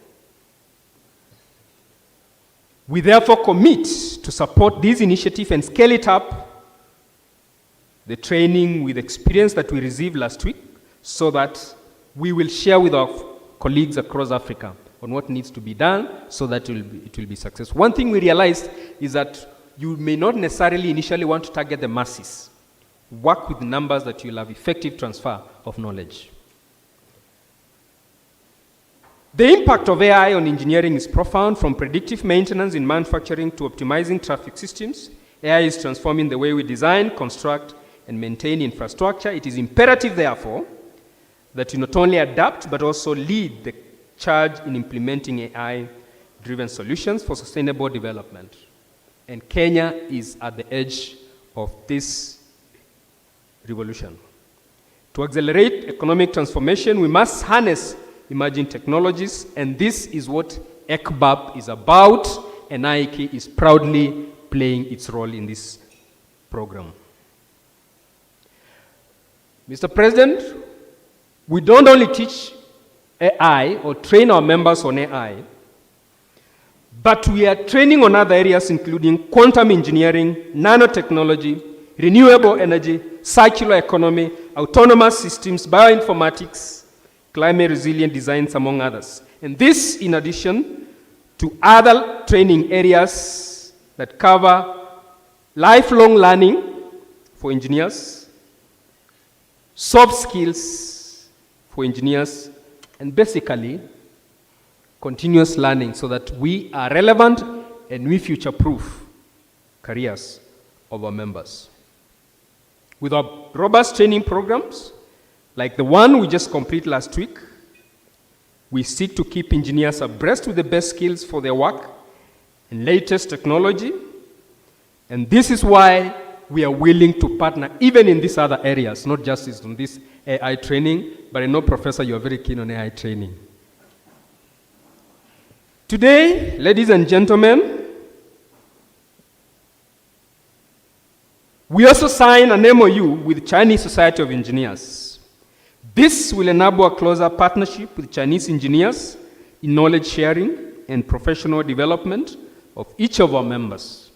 We therefore commit to support this initiative and scale it up, the training with experience that we received last week, so that we will share with our colleagues across Africa on what needs to be done so that it will be successful. One thing we realized is that you may not necessarily initially want to target the masses. Work with numbers that you'll have effective transfer of knowledge. The impact of AI on engineering is profound, from predictive maintenance in manufacturing to optimizing traffic systems. AI is transforming the way we design, construct, and maintain infrastructure. It is imperative, therefore, that you not only adapt but also lead the charge in implementing AI-driven solutions for sustainable development. And Kenya is at the edge of this revolution. To accelerate economic transformation, we must harness emerging technologies, and this is what Ecbap is about, and IEK is proudly playing its role in this program. Mr. President, we don't only teach AI or train our members on AI, but we are training on other areas including quantum engineering, nanotechnology, renewable energy, circular economy, autonomous systems, bioinformatics, climate resilient designs, among others. And this in addition to other training areas that cover lifelong learning for engineers, soft skills for engineers, and basically continuous learning so that we are relevant and we future-proof careers of our members. With our robust training programs, like the one we just completed last week, we seek to keep engineers abreast with the best skills for their work and latest technology. And this is why we are willing to partner even in these other areas, not just on this AI training, but I know, Professor, you are very keen on AI training. Today, ladies and gentlemen, we also sign an MOU with Chinese Society of Engineers. This will enable a closer partnership with Chinese engineers in knowledge sharing and professional development of each of our members.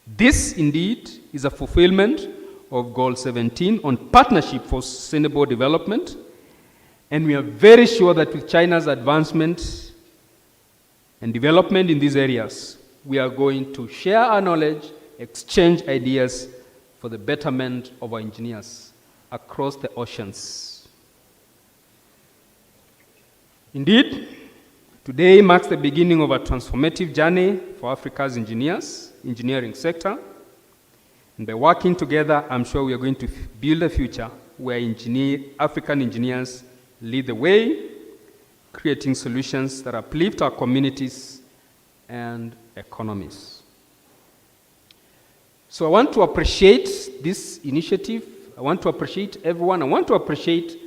This, indeed, is a fulfillment of Goal 17 on partnership for sustainable development, and we are very sure that with China's advancement and development in these areas, we are going to share our knowledge, exchange ideas for the betterment of our engineers across the oceans. Indeed, today marks the beginning of a transformative journey for Africa's engineering sector. And by working together, I'm sure we are going to build a future where African engineers lead the way, creating solutions that uplift our communities and economies. So I want to appreciate this initiative. I want to appreciate everyone. I want to appreciate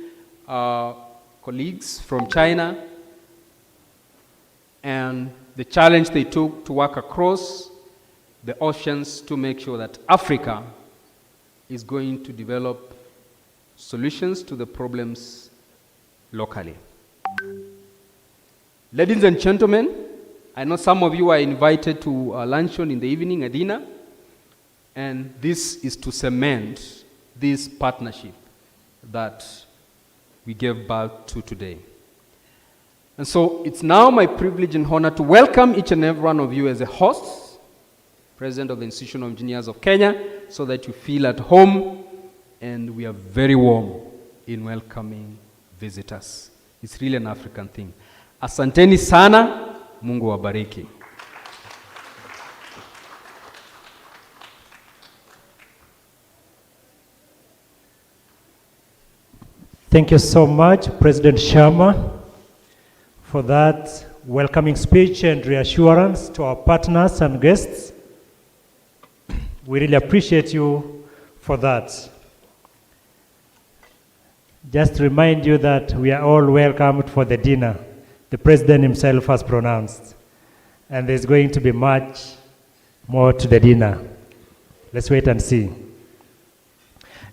our colleagues from China and the challenge they took to work across the oceans to make sure that Africa is going to develop solutions to the problems locally. Ladies and gentlemen, I know some of you are invited to a luncheon in the evening, a dinner, and this is to cement this partnership that we gave birth to today. And so it's now my privilege and honor to welcome each and every one of you as a host, President of the Institution of Engineers of Kenya, so that you feel at home, and we are very warm in welcoming visitors. It's really an African thing. Asanteni sana, Mungu wabariki. Thank you so much, President Sharma, for that welcoming speech and reassurance to our partners and guests. We really appreciate you for that. Just to remind you that we are all welcomed for the dinner the President himself has pronounced. And there's going to be much more to the dinner. Let's wait and see.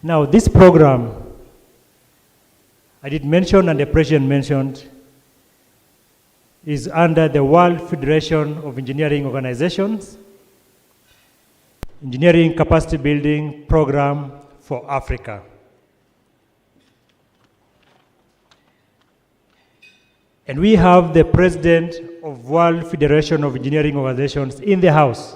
Now, this program, I did mention and the President mentioned, is under the World Federation of Engineering Organizations, Engineering Capacity Building Program for Africa. And we have the president of World Federation of Engineering Organizations in the house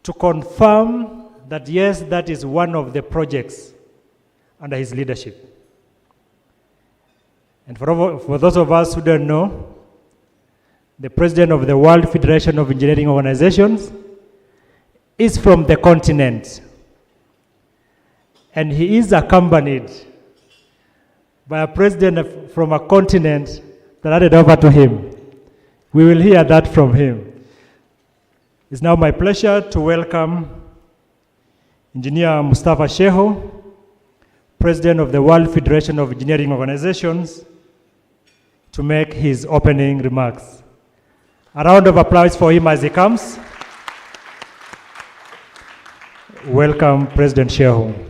to confirm that yes, that is one of the projects under his leadership. And for those of us who don't know, the president of the World Federation of Engineering Organizations is from the continent. And he is accompanied by a president from a continent that handed over to him. We will hear that from him. It's now my pleasure to welcome Engineer Mustafa Sheho, President of the World Federation of Engineering Organizations, to make his opening remarks. A round of applause for him as he comes. Welcome, President Sheho.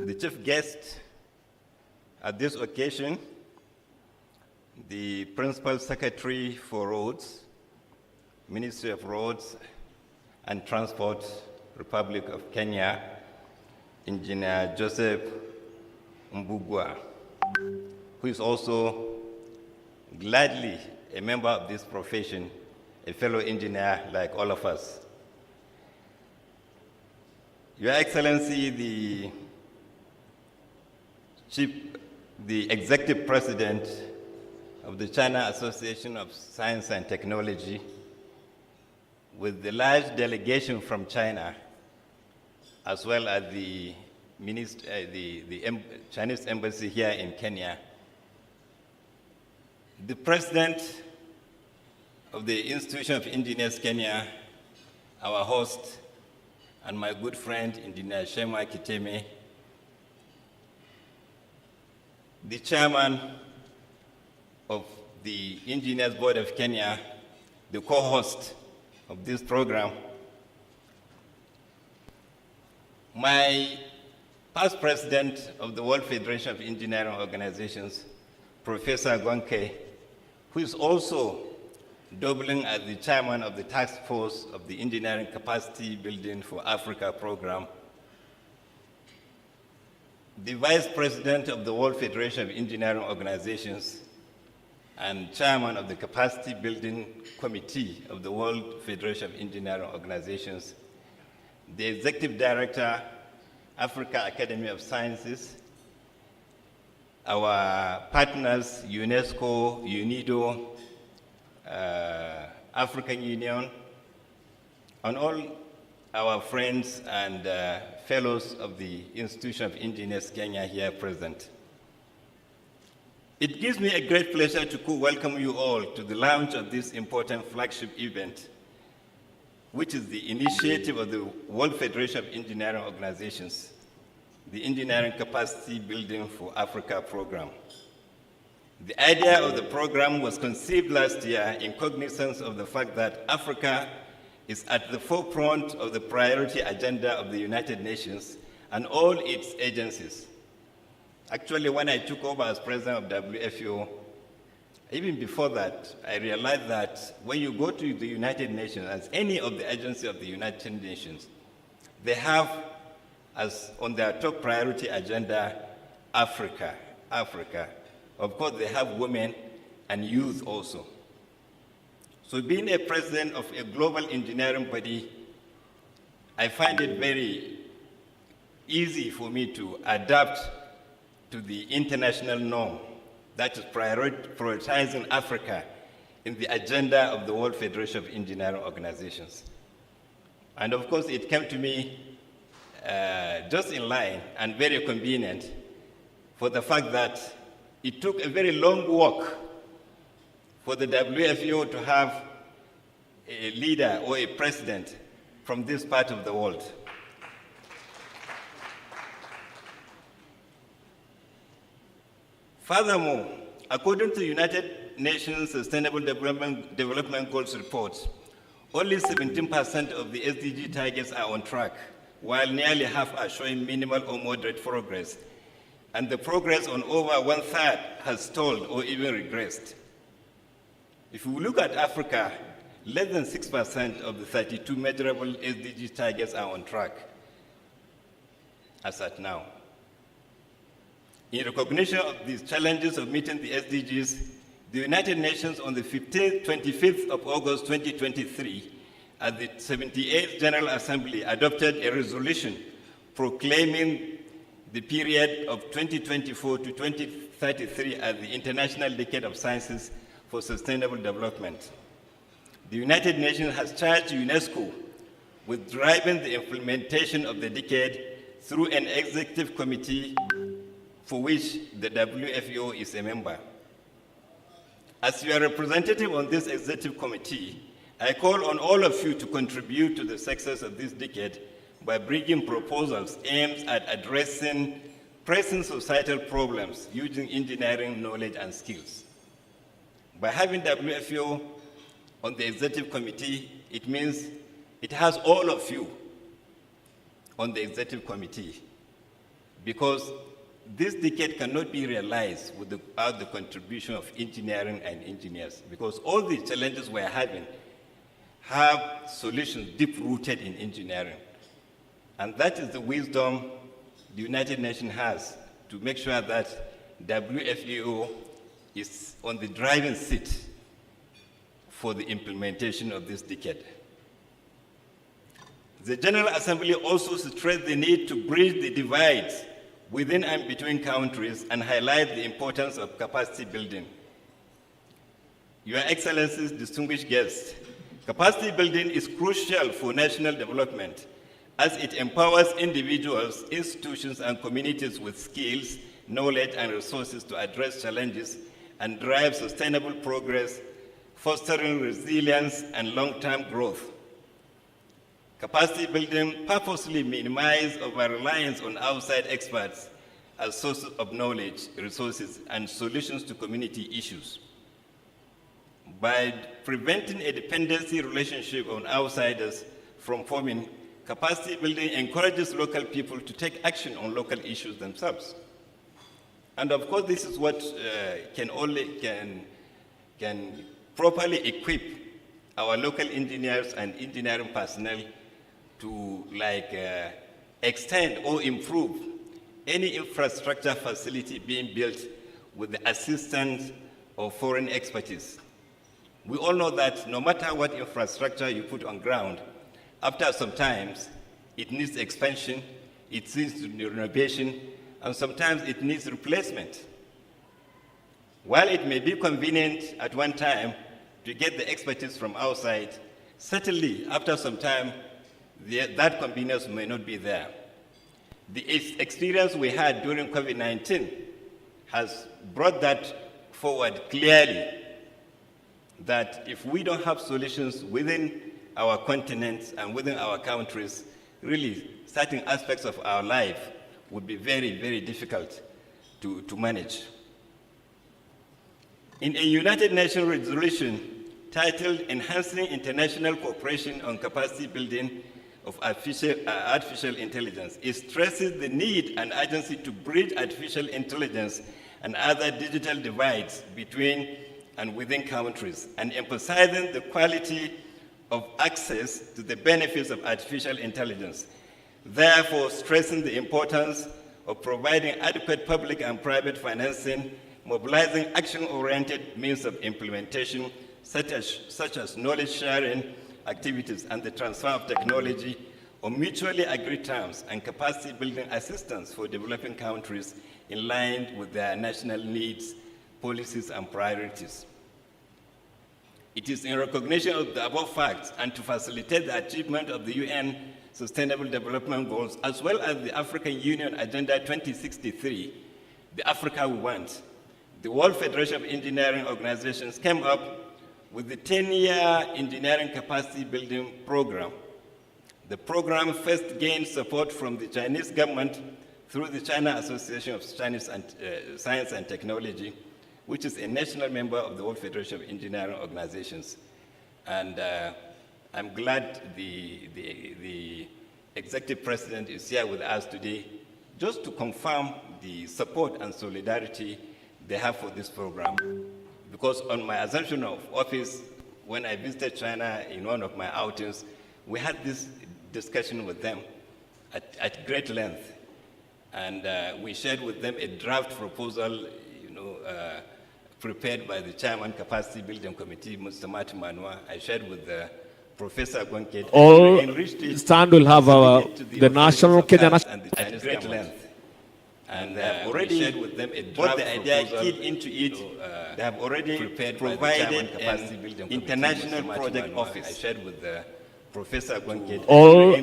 The chief guest at this occasion, the Principal Secretary for Roads, Ministry of Roads and Transport, Republic of Kenya, Engineer Joseph Mbugua, who is also gladly a member of this profession, a fellow engineer like all of us. Your Excellency, the Executive President of the China Association of Science and Technology, with the large delegation from China, as well as the Chinese embassy here in Kenya, the President of the Institution of Engineers Kenya, our host, and my good friend, Engineer Shema Kiteme, the Chairman of the Engineers Board of Kenya, the co-host of this program, my past president of the World Federation of Engineering Organizations, Professor Gwanke, who is also doubling as the chairman of the task force of the Engineering Capacity Building for Africa program, the vice president of the World Federation of Engineering Organizations and chairman of the Capacity Building Committee of the World Federation of Engineering Organizations, the executive director, Africa Academy of Sciences, our partners, UNESCO, UNIDO, African Union, and all our friends and fellows of the Institution of Engineers Kenya here present. It gives me a great pleasure to welcome you all to the launch of this important flagship event, which is the initiative of the World Federation of Engineering Organizations, the Engineering Capacity Building for Africa program. The idea of the program was conceived last year in cognizance of the fact that Africa is at the forefront of the priority agenda of the United Nations and all its agencies. Actually, when I took over as president of Wfeo, even before that, I realized that when you go to the United Nations, as any of the agencies of the United Nations, they have as on their top priority agenda, Africa. Of course, they have women and youth also. So being a president of a global engineering body, I find it very easy for me to adapt to the international norm that is prioritizing Africa in the agenda of the World Federation of Engineering Organizations. And of course, it came to me just in line and very convenient for the fact that it took a very long walk for the WFEO to have a leader or a president from this part of the world. Furthermore, according to United Nations Sustainable Development Goals report, only 17% of the SDG targets are on track, while nearly half are showing minimal or moderate progress. And the progress on over one-third has stalled or even regressed. If we look at Africa, less than 6% of the 32 measurable SDG targets are on track, as at now. In recognition of these challenges of meeting the SDGs, the United Nations on the 25th of August 2023, at the 78th General Assembly, adopted a resolution proclaiming the period of 2024 to 2033 as the International Decade of Sciences for Sustainable Development. The United Nations has charged UNESCO with driving the implementation of the decade through an executive committee for which the Wfeo is a member. As your representative on this executive committee, I call on all of you to contribute to the success of this decade by bringing proposals aimed at addressing pressing societal problems using engineering knowledge and skills. By having Wfeo on the executive committee, it means it has all of you on the executive committee, because this decade cannot be realized without the contribution of engineering and engineers, because all the challenges we're having have solutions deep-rooted in engineering. And that is the wisdom the United Nations has to make sure that Wfeo is on the driving seat for the implementation of this decade. The General Assembly also stressed the need to bridge the divides within and between countries and highlight the importance of capacity building. Your Excellencies, distinguished guests, capacity building is crucial for national development as it empowers individuals, institutions, and communities with skills, knowledge, and resources to address challenges and drive sustainable progress, fostering resilience and long-term growth. Capacity building purposely minimizes over-reliance on outside experts as sources of knowledge, resources, and solutions to community issues. By preventing a dependency relationship on outsiders from forming, capacity building encourages local people to take action on local issues themselves. And of course, this is what can properly equip our local engineers and engineering personnel to extend or improve any infrastructure facility being built with the assistance of foreign expertise. We all know that no matter what infrastructure you put on ground, after some time, it needs expansion, it needs renovation, and sometimes it needs replacement. While it may be convenient at one time to get the expertise from outside, certainly after some time, that convenience may not be there. The experience we had during COVID-19 has brought that forward clearly, that if we don't have solutions within our continents and within our countries, really certain aspects of our life would be very, very difficult to manage. In a United Nations resolution titled Enhancing International Cooperation on Capacity Building of Artificial Intelligence, it stresses the need and urgency to bridge artificial intelligence and other digital divides between and within countries, and emphasizing the quality of access to the benefits of artificial intelligence, therefore stressing the importance of providing adequate public and private financing, mobilizing action-oriented means of implementation, such as knowledge sharing activities and the transfer of technology on mutually agreed terms, and capacity building assistance for developing countries in line with their national needs, policies, and priorities. It is in recognition of the above facts and to facilitate the achievement of the UN Sustainable Development Goals, as well as the African Union Agenda 2063, the Africa we want, the World Federation of Engineering Organizations came up with the 10-year engineering capacity building program. The program first gained support from the Chinese government through the China Association of Chinese Science and Technology, which is a national member of the World Federation of Engineering Organizations. And I'm glad the executive president is here with us today just to confirm the support and solidarity they have for this program. Because on my assumption of office, when I visited China in one of my outings, we had this discussion with them at great length. And we shared with them a draft proposal, prepared by the Chairman Capacity Building Committee, Mr. Martin Manua. I shared with Professor Gwanket. All stand will have the national Kenyan at great length. And they have already shared with them a draft the idea keyed into it. They have already provided an international project office. I shared with Professor Gwanket. All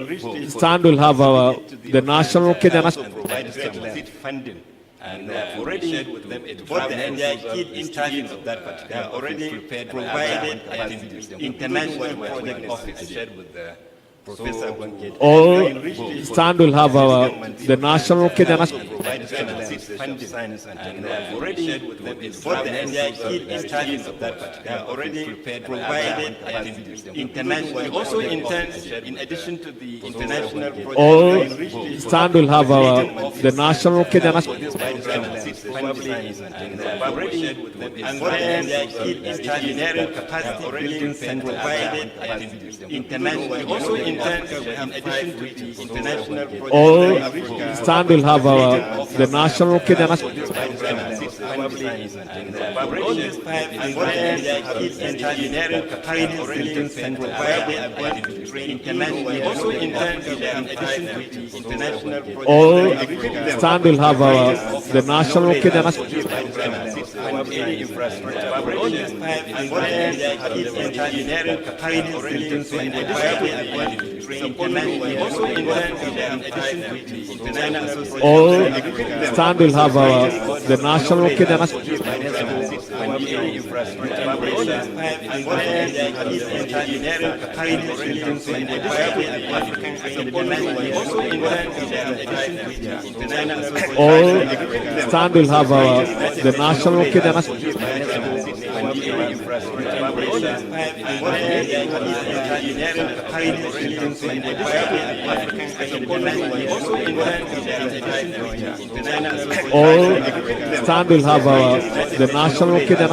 stand will have the national Kenyan funding. And they have already shared with them a draft the idea keyed into it. They have already provided an international project office. I shared with Professor Gwanket. All stand will have the national Kenyan funding. And they have already shared with them a draft the idea keyed into it. They have already provided an international, also in addition to the international project. All stand will have the national Kenyan and they have already shared with them a draft the idea keyed into engineering capacity building and provided an international, also in addition to the international project. All stand will have the national Kenyan engineering capacity building and provided international, also in addition to the international project. All stand will have the national Kenyan engineering capacity building and all stand will have the national Kenyan all stand will have the national Kenyan all stand will have the national Kenyan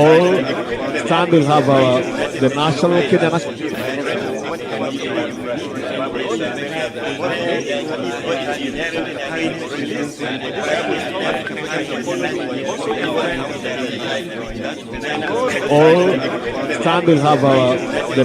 all stand will have the national Kenyan all stand will have the national Kenyan all stand will have the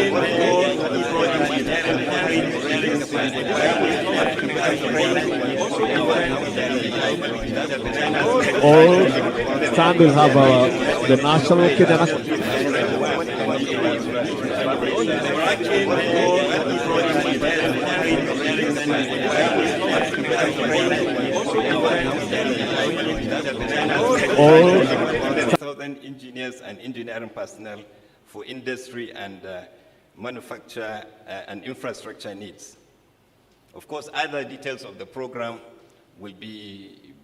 national Kenyan all stand will have the national Kenyan all stand will have the national Kenyan all 1,000 engineers and engineering personnel for industry and manufacture and infrastructure needs. Of course, other details of the program will be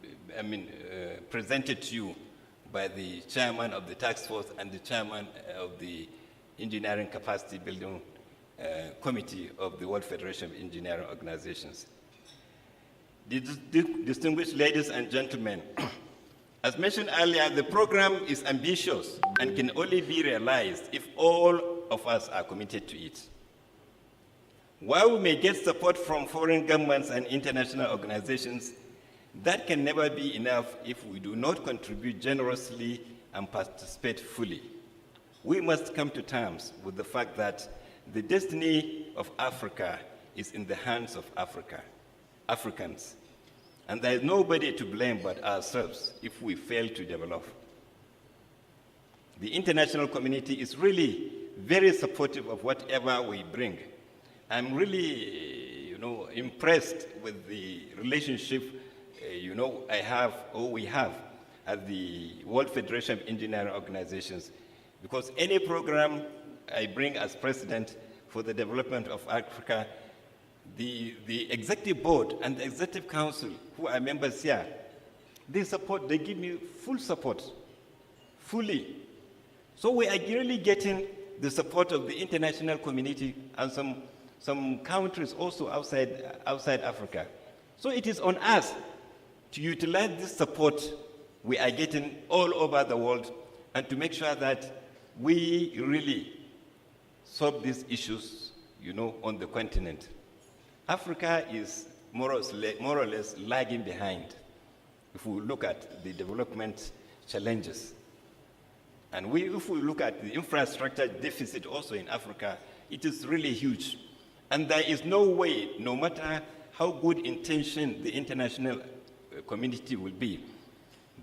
presented to you by the chairman of the task force and the chairman of the Engineering Capacity Building Committee of the World Federation of Engineering Organizations. Distinguished ladies and gentlemen, As mentioned earlier, the program is ambitious and can only be realized if all of us are committed to it. While we may get support from foreign governments and international organizations, that can never be enough if we do not contribute generously and participate fully. We must come to terms with the fact that the destiny of Africa is in the hands of Africans. And there is nobody to blame but ourselves if we fail to develop. The international community is really very supportive of whatever we bring. I'm really, impressed with the relationship, I have, or we have, at the World Federation of Engineering Organizations. Because any program I bring as president for the development of Africa, the executive board and the executive council, who are members here, they give me full support, fully. So we are really getting the support of the international community and some countries also outside Africa. So it is on us to utilize this support we are getting all over the world and to make sure that we really solve these issues, on the continent. Africa is more or less lagging behind if we look at the development challenges. And if we look at the infrastructure deficit also in Africa, it is really huge. And there is no way, no matter how good intention the international community will be,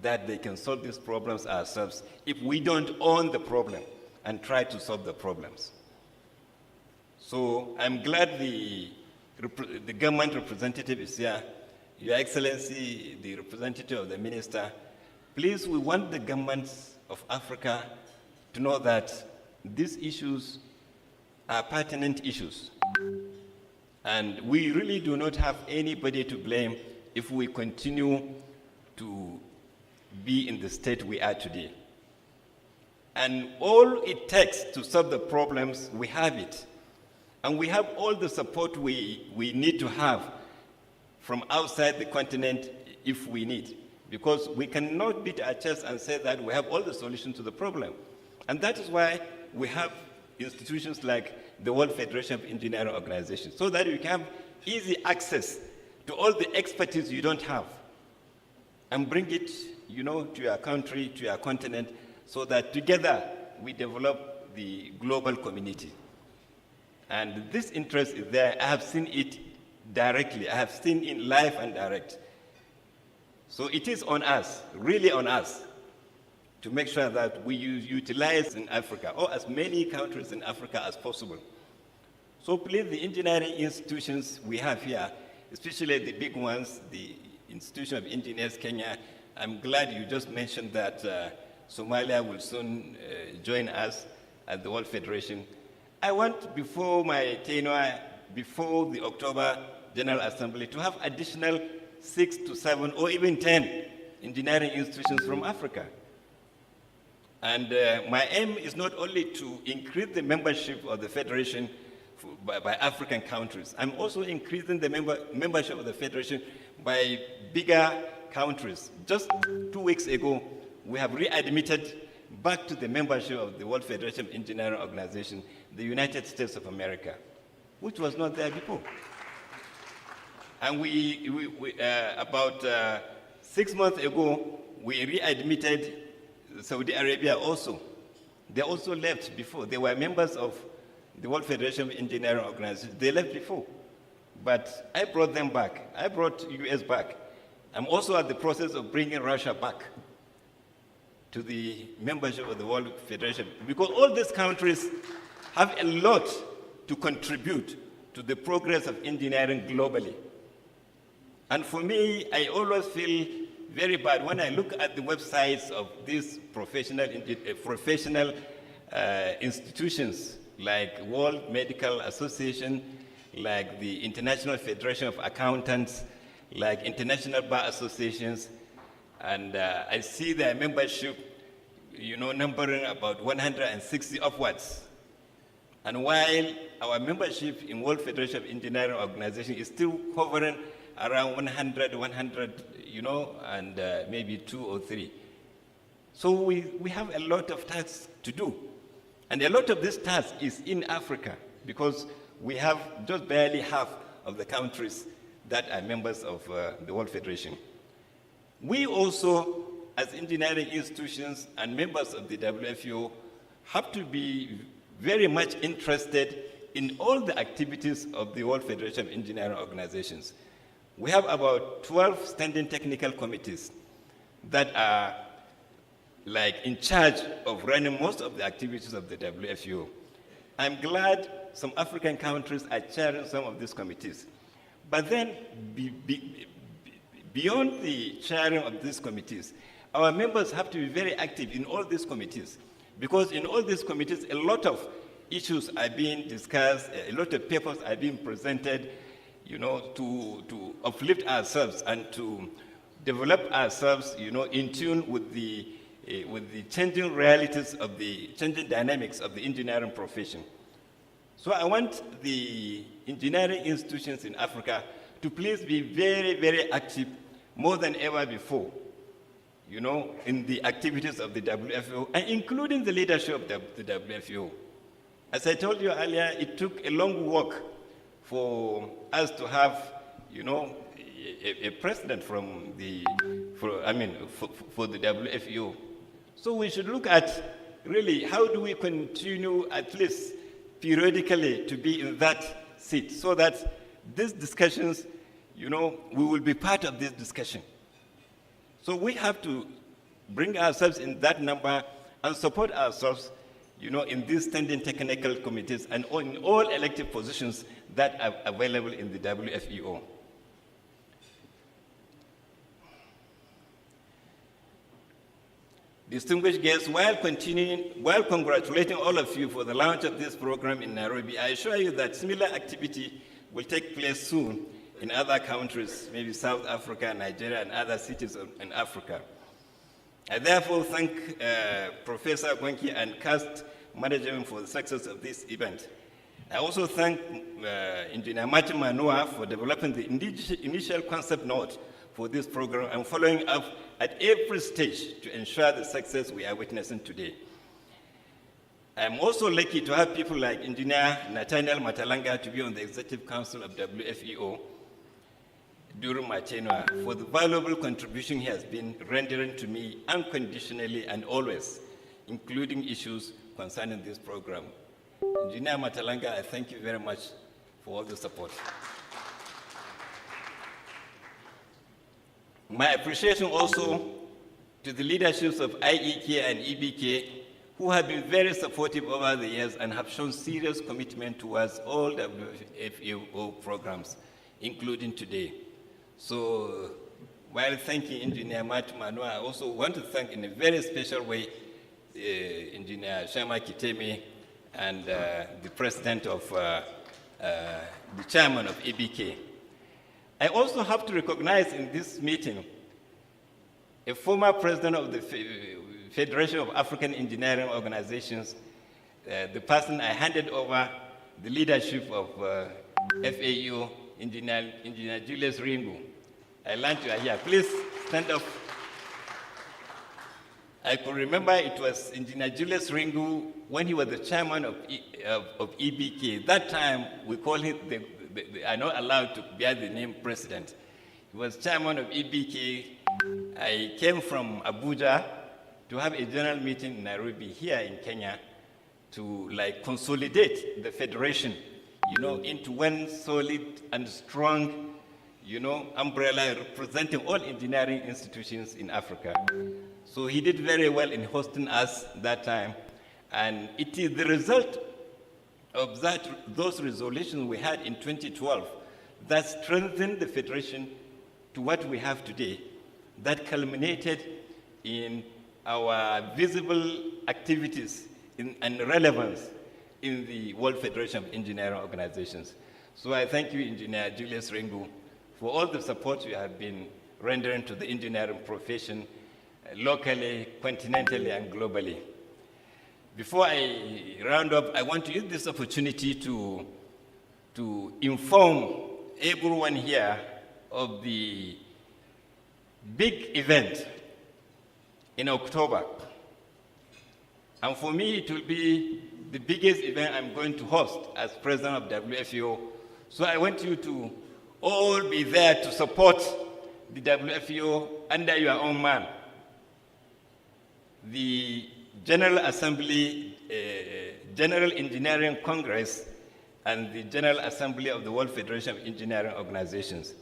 that they can solve these problems ourselves if we don't own the problem and try to solve the problems. So I'm glad the government representative is here. Your Excellency, the representative of the minister, please, we want the governments of Africa to know that these issues are pertinent issues. And we really do not have anybody to blame if we continue to be in the state we are today. And all it takes to solve the problems, we have it. And we have all the support we need to have from outside the continent if we need. Because we cannot beat our chest and say that we have all the solutions to the problem. And that is why we have institutions like the World Federation of Engineering Organizations, so that you can have easy access to all the expertise you don't have and bring it, to your country, to your continent, so that together we develop the global community. And this interest is there. I have seen it directly. I have seen it live and direct. So it is on us, really on us, to make sure that we utilize in Africa, or as many countries in Africa as possible. So please, the engineering institutions we have here, especially the big ones, the Institution of Engineers Kenya, I'm glad you just mentioned that Somalia will soon join us at the World Federation. I want, before my tenure, before the October General Assembly, to have additional 6 to 7 or even 10 engineering institutions from Africa. And my aim is not only to increase the membership of the Federation by African countries. I'm also increasing the membership of the Federation by bigger countries. Just 2 weeks ago, we have readmitted back to the membership of the World Federation of Engineering Organization, the United States of America, which was not there before. And about 6 months ago, we readmitted Saudi Arabia also. They also left before. They were members of the World Federation of Engineering Organization. They left before. But I brought them back. I brought US back. I'm also at the process of bringing Russia back to the membership of the World Federation, because all these countries have a lot to contribute to the progress of engineering globally. And for me, I always feel very bad when I look at the websites of these professional institutions like World Medical Association, like the International Federation of Accountants, like International Bar Associations, and I see their membership, numbering about 160 upwards. And while our membership in World Federation of Engineering Organization is still hovering around 100, and maybe 2 or 3. So we have a lot of tasks to do. And a lot of this task is in Africa because we have just barely half of the countries that are members of the World Federation. We also, as engineering institutions and members of the Wfeo, have to be very much interested in all the activities of the World Federation of Engineering Organizations. We have about 12 standing technical committees that are like in charge of running most of the activities of the Wfeo. I'm glad some African countries are chairing some of these committees. But then, beyond the chairing of these committees, our members have to be very active in all these committees, because in all these committees, a lot of issues are being discussed, a lot of papers are being presented, to uplift ourselves and to develop ourselves, in tune with the changing realities of the changing dynamics of the engineering profession. So I want the engineering institutions in Africa to please be very, very active more than ever before, in the activities of the Wfeo, and including the leadership of the Wfeo. As I told you earlier, it took a long walk for us to have, a president for the Wfeo. So we should look at really how do we continue at least periodically to be in that seat so that these discussions, we will be part of this discussion. So we have to bring ourselves in that number and support ourselves, in these standing technical committees and in all elective positions that are available in the Wfeo. Distinguished guests, while congratulating all of you for the launch of this program in Nairobi, I assure you that similar activity will take place soon in other countries, maybe South Africa, Nigeria, and other cities in Africa. I therefore thank Professor Gwenki and CAST management for the success of this event. I also thank Engineer Martin Manua for developing the initial concept note for this program and following up at every stage to ensure the success we are witnessing today. I'm also lucky to have people like Engineer Nathaniel Matalanga to be on the Executive Council of WFEO during my tenure for the valuable contribution he has been rendering to me unconditionally and always, including issues concerning this program. Engineer Matalanga, I thank you very much for all the support. My appreciation also to the leaderships of IEK and EBK, who have been very supportive over the years and have shown serious commitment towards all WFEO programs, including today. So while thanking Engineer Matt Manua, I also want to thank in a very special way Engineer Shama Kiteme and the president of, the chairman of EBK. I also have to recognize in this meeting a former president of the Federation of African Engineering Organizations, the person I handed over the leadership of FAU, Engineer Julius Ringu. I learned you are here. Please stand up. I could remember it was Engineer Julius Ringu when he was the chairman of EBK. That time we called him they are not allowed to bear the name president. He was chairman of EBK. I came from Abuja to have a general meeting in Nairobi here in Kenya to consolidate the federation, into one solid and strong, umbrella representing all engineering institutions in Africa. So he did very well in hosting us that time. And it is the result of those resolutions we had in 2012 that strengthened the federation to what we have today, that culminated in our visible activities and relevance in the World Federation of Engineering Organizations. So I thank you, Engineer Julius Ringu, for all the support you have been rendering to the engineering profession locally, continentally, and globally. Before I round up, I want to use this opportunity to inform everyone here of the big event in October And for me, it will be the biggest event I'm going to host as president of WFEO. So I want you to all be there to support the WFEO under your own man. The General Assembly, General Engineering Congress, and the General Assembly of the World Federation of Engineering Organizations.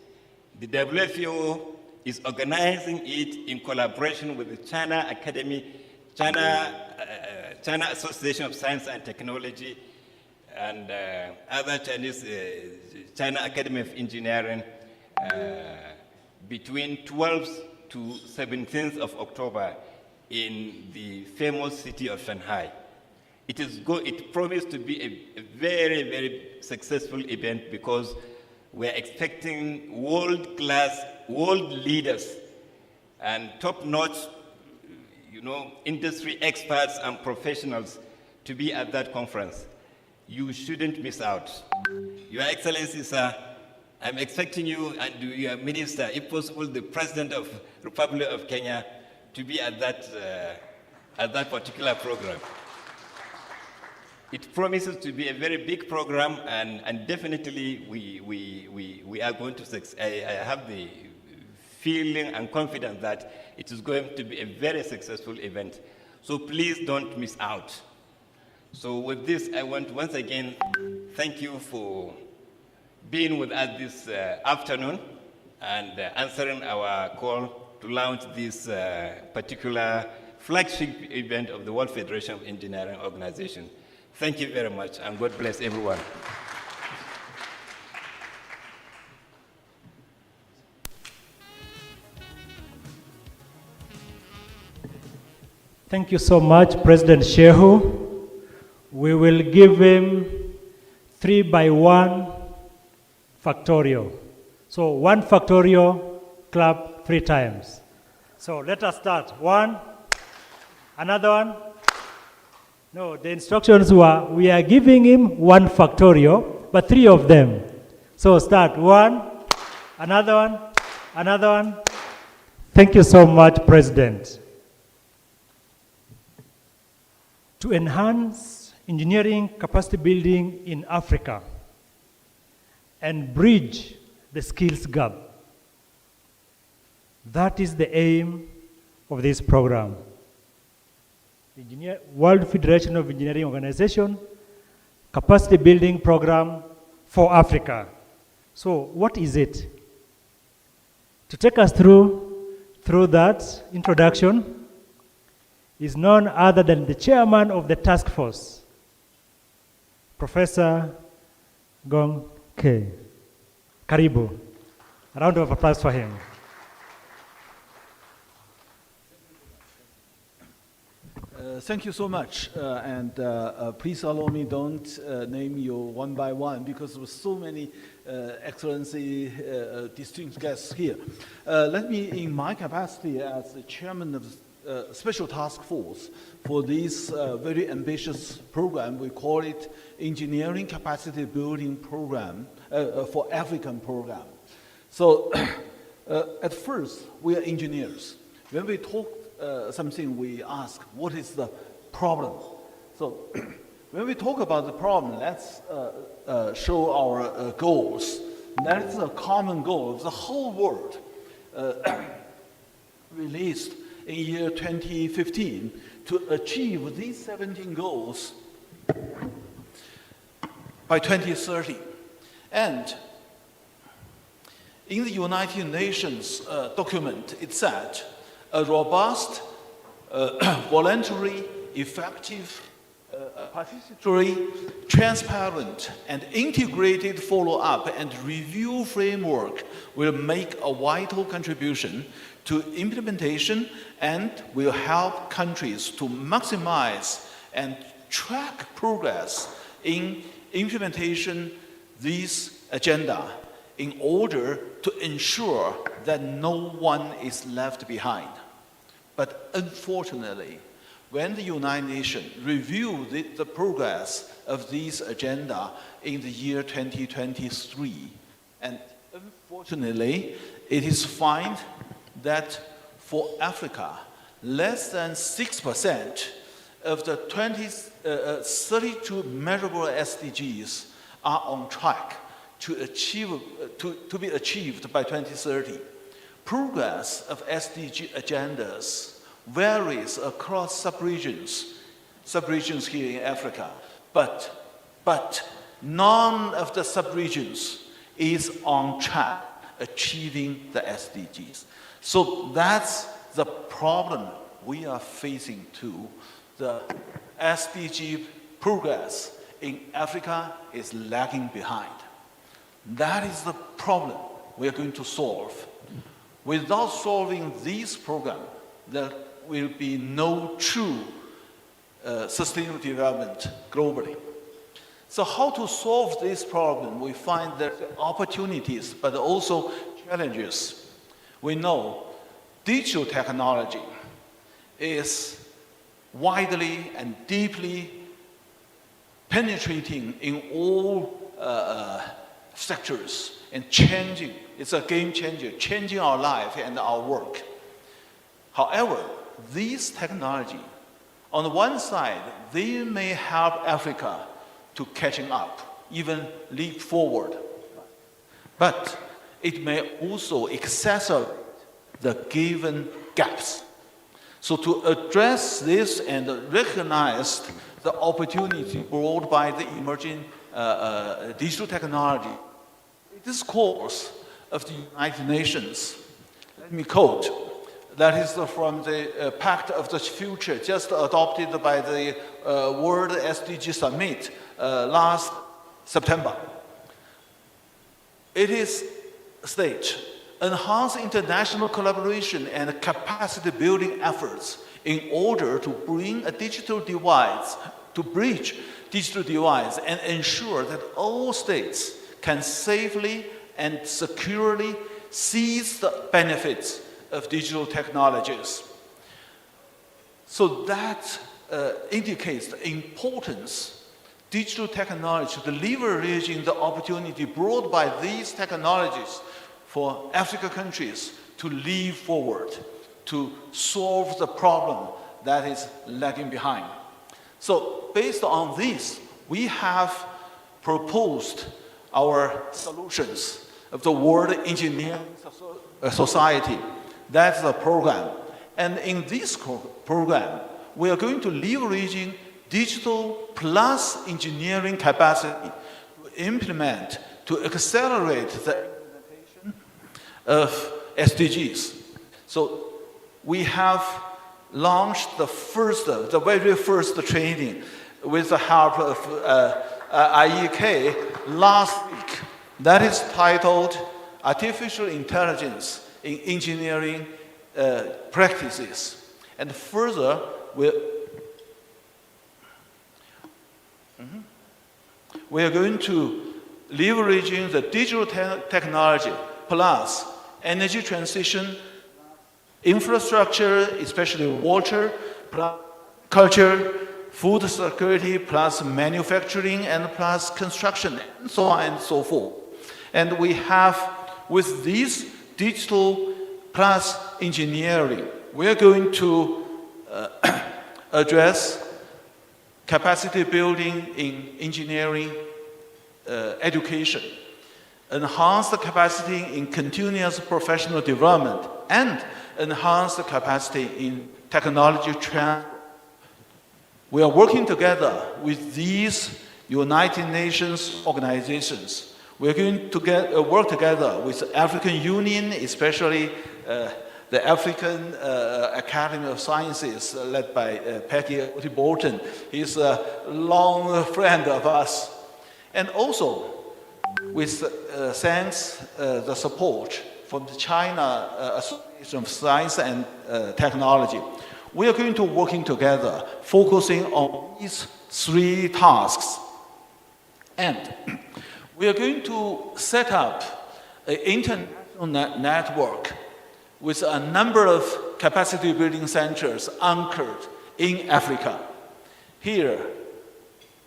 The WFEO is organizing it in collaboration with the China Academy, China Association of Science and Technology, and other Chinese, China Academy of Engineering, between 12th to 17th of October in the famous city of Shanghai. It promised to be a very, very successful event because we're expecting world-class, world leaders and top-notch, industry experts and professionals to be at that conference. You shouldn't miss out. Your Excellency, sir, I'm expecting you and your minister, if possible, the President of the Republic of Kenya, to be at that particular program. It promises to be a very big program, and definitely we are going to succeed. I have the feeling and confidence that it is going to be a very successful event. So please don't miss out. So with this, I want once again thank you for being with us this afternoon and answering our call to launch this particular flagship event of the World Federation of Engineering Organization. Thank you very much, and God bless everyone. Thank you so much, President Shehu. We will give him 3 by 1 factorial. So 1 factorial, clap 3 times. So let us start. 1, another one. No, the instructions were, we are giving him 1 factorial, but 3 of them. So start 1, another one, another one. Thank you so much, President. To enhance engineering capacity building in Africa and bridge the skills gap. That is the aim of this program. World Federation of Engineering Organization, capacity building program for Africa. So what is it? To take us through that introduction is none other than the chairman of the task force, Professor Gong K. Karibu. A round of applause for him. Thank you so much, and please allow me don't name you one by one because there were so many excellency distinguished guests here. Let me, in my capacity as the chairman of the special task force for this very ambitious program, we call it Engineering Capacity Building Program for African Program. So at first, we are engineers. When we talk something, we ask, what is the problem? So when we talk about the problem, let's show our goals. That's a common goal of the whole world, released in year 2015 to achieve these 17 goals by 2030. And in the United Nations document, it said, a robust, voluntary, effective, participatory, transparent, and integrated follow-up and review framework will make a vital contribution to implementation and will help countries to maximize and track progress in implementation this agenda in order to ensure that no one is left behind. But unfortunately, when the United Nations reviewed the progress of this agenda in the year 2023, and unfortunately, it is found that for Africa, less than 6% of the 32 measurable SDGs are on track to be achieved by 2030. Progress of SDG agendas varies across sub-regions here in Africa, but none of the sub-regions is on track achieving the SDGs. So that's the problem we are facing too. The SDG progress in Africa is lagging behind. That is the problem we are going to solve. Without solving this program, there will be no true sustainable development globally. So how to solve this problem? We find there are opportunities, but also challenges. We know digital technology is widely and deeply penetrating in all sectors and changing. It's a game changer, changing our life and our work. However, these technology, on the one side, they may help Africa to catching up, even leap forward. But it may also exacerbate the given gaps. So to address this and recognize the opportunity brought by the emerging digital technology, this course of the United Nations, let me quote, that is from the Pact of the Future, just adopted by the World SDG Summit last September. It is stated, enhance international collaboration and capacity building efforts in order to bring a digital divides, to bridge digital divides and ensure that all states can safely and securely seize the benefits of digital technologies. So that indicates the importance digital technology, the leveraging the opportunity brought by these technologies for African countries to leap forward, to solve the problem that is lagging behind. So based on this, we have proposed our solutions of the World Engineering Society. That's the program. And in this program, we are going to leveraging digital plus engineering capacity to implement, to accelerate the implementation of SDGs. So we have launched the very first training with the help of IEK last week. That is titled Artificial Intelligence in Engineering Practices. And further, we are going to leveraging the digital technology plus energy transition, infrastructure, especially water, plus culture, food security, plus manufacturing, and plus construction, and so on and so forth. And we have, with this digital plus engineering, we are going to address capacity building in engineering education, enhance the capacity in continuous professional development, and enhance the capacity in technology transfer. We are working together with these United Nations organizations. We're going to work together with the African Union, especially the African Academy of Sciences, led by Peggy Bolton. He's a long friend of us. And also, with thanks the support from the China Association of Science and Technology, we are going to working together, focusing on these three tasks. And we are going to set up an international network with a number of capacity building centers anchored in Africa. Here,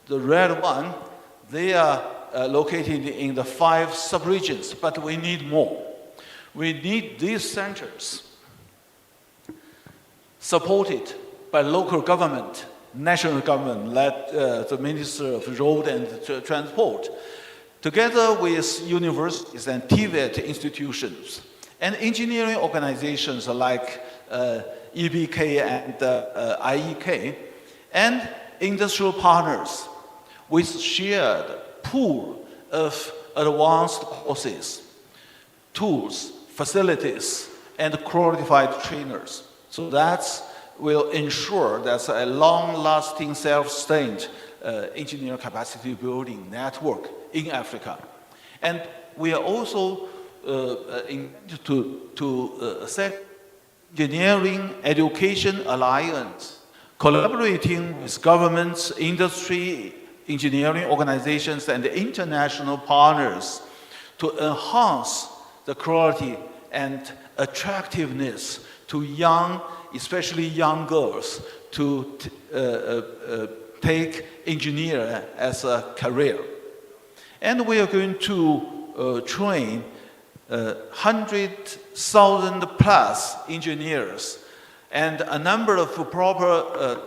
the red one, they are located in the 5 sub-regions, but we need more. We need these centers supported by local government national government, led the Minister of Road and Transport, together with universities and TVET institutions, and engineering organizations like EBK and IEK, and industrial partners with shared pool of advanced courses, tools, facilities, and qualified trainers. So that will ensure there's a long-lasting, self-sustained engineering capacity building network in Africa. And we are also to set Engineering Education Alliance, collaborating with governments, industry, engineering organizations, and international partners to enhance the quality and attractiveness to young, especially young girls, to take engineering as a career. And we are going to train 100,000 plus engineers and a number of proper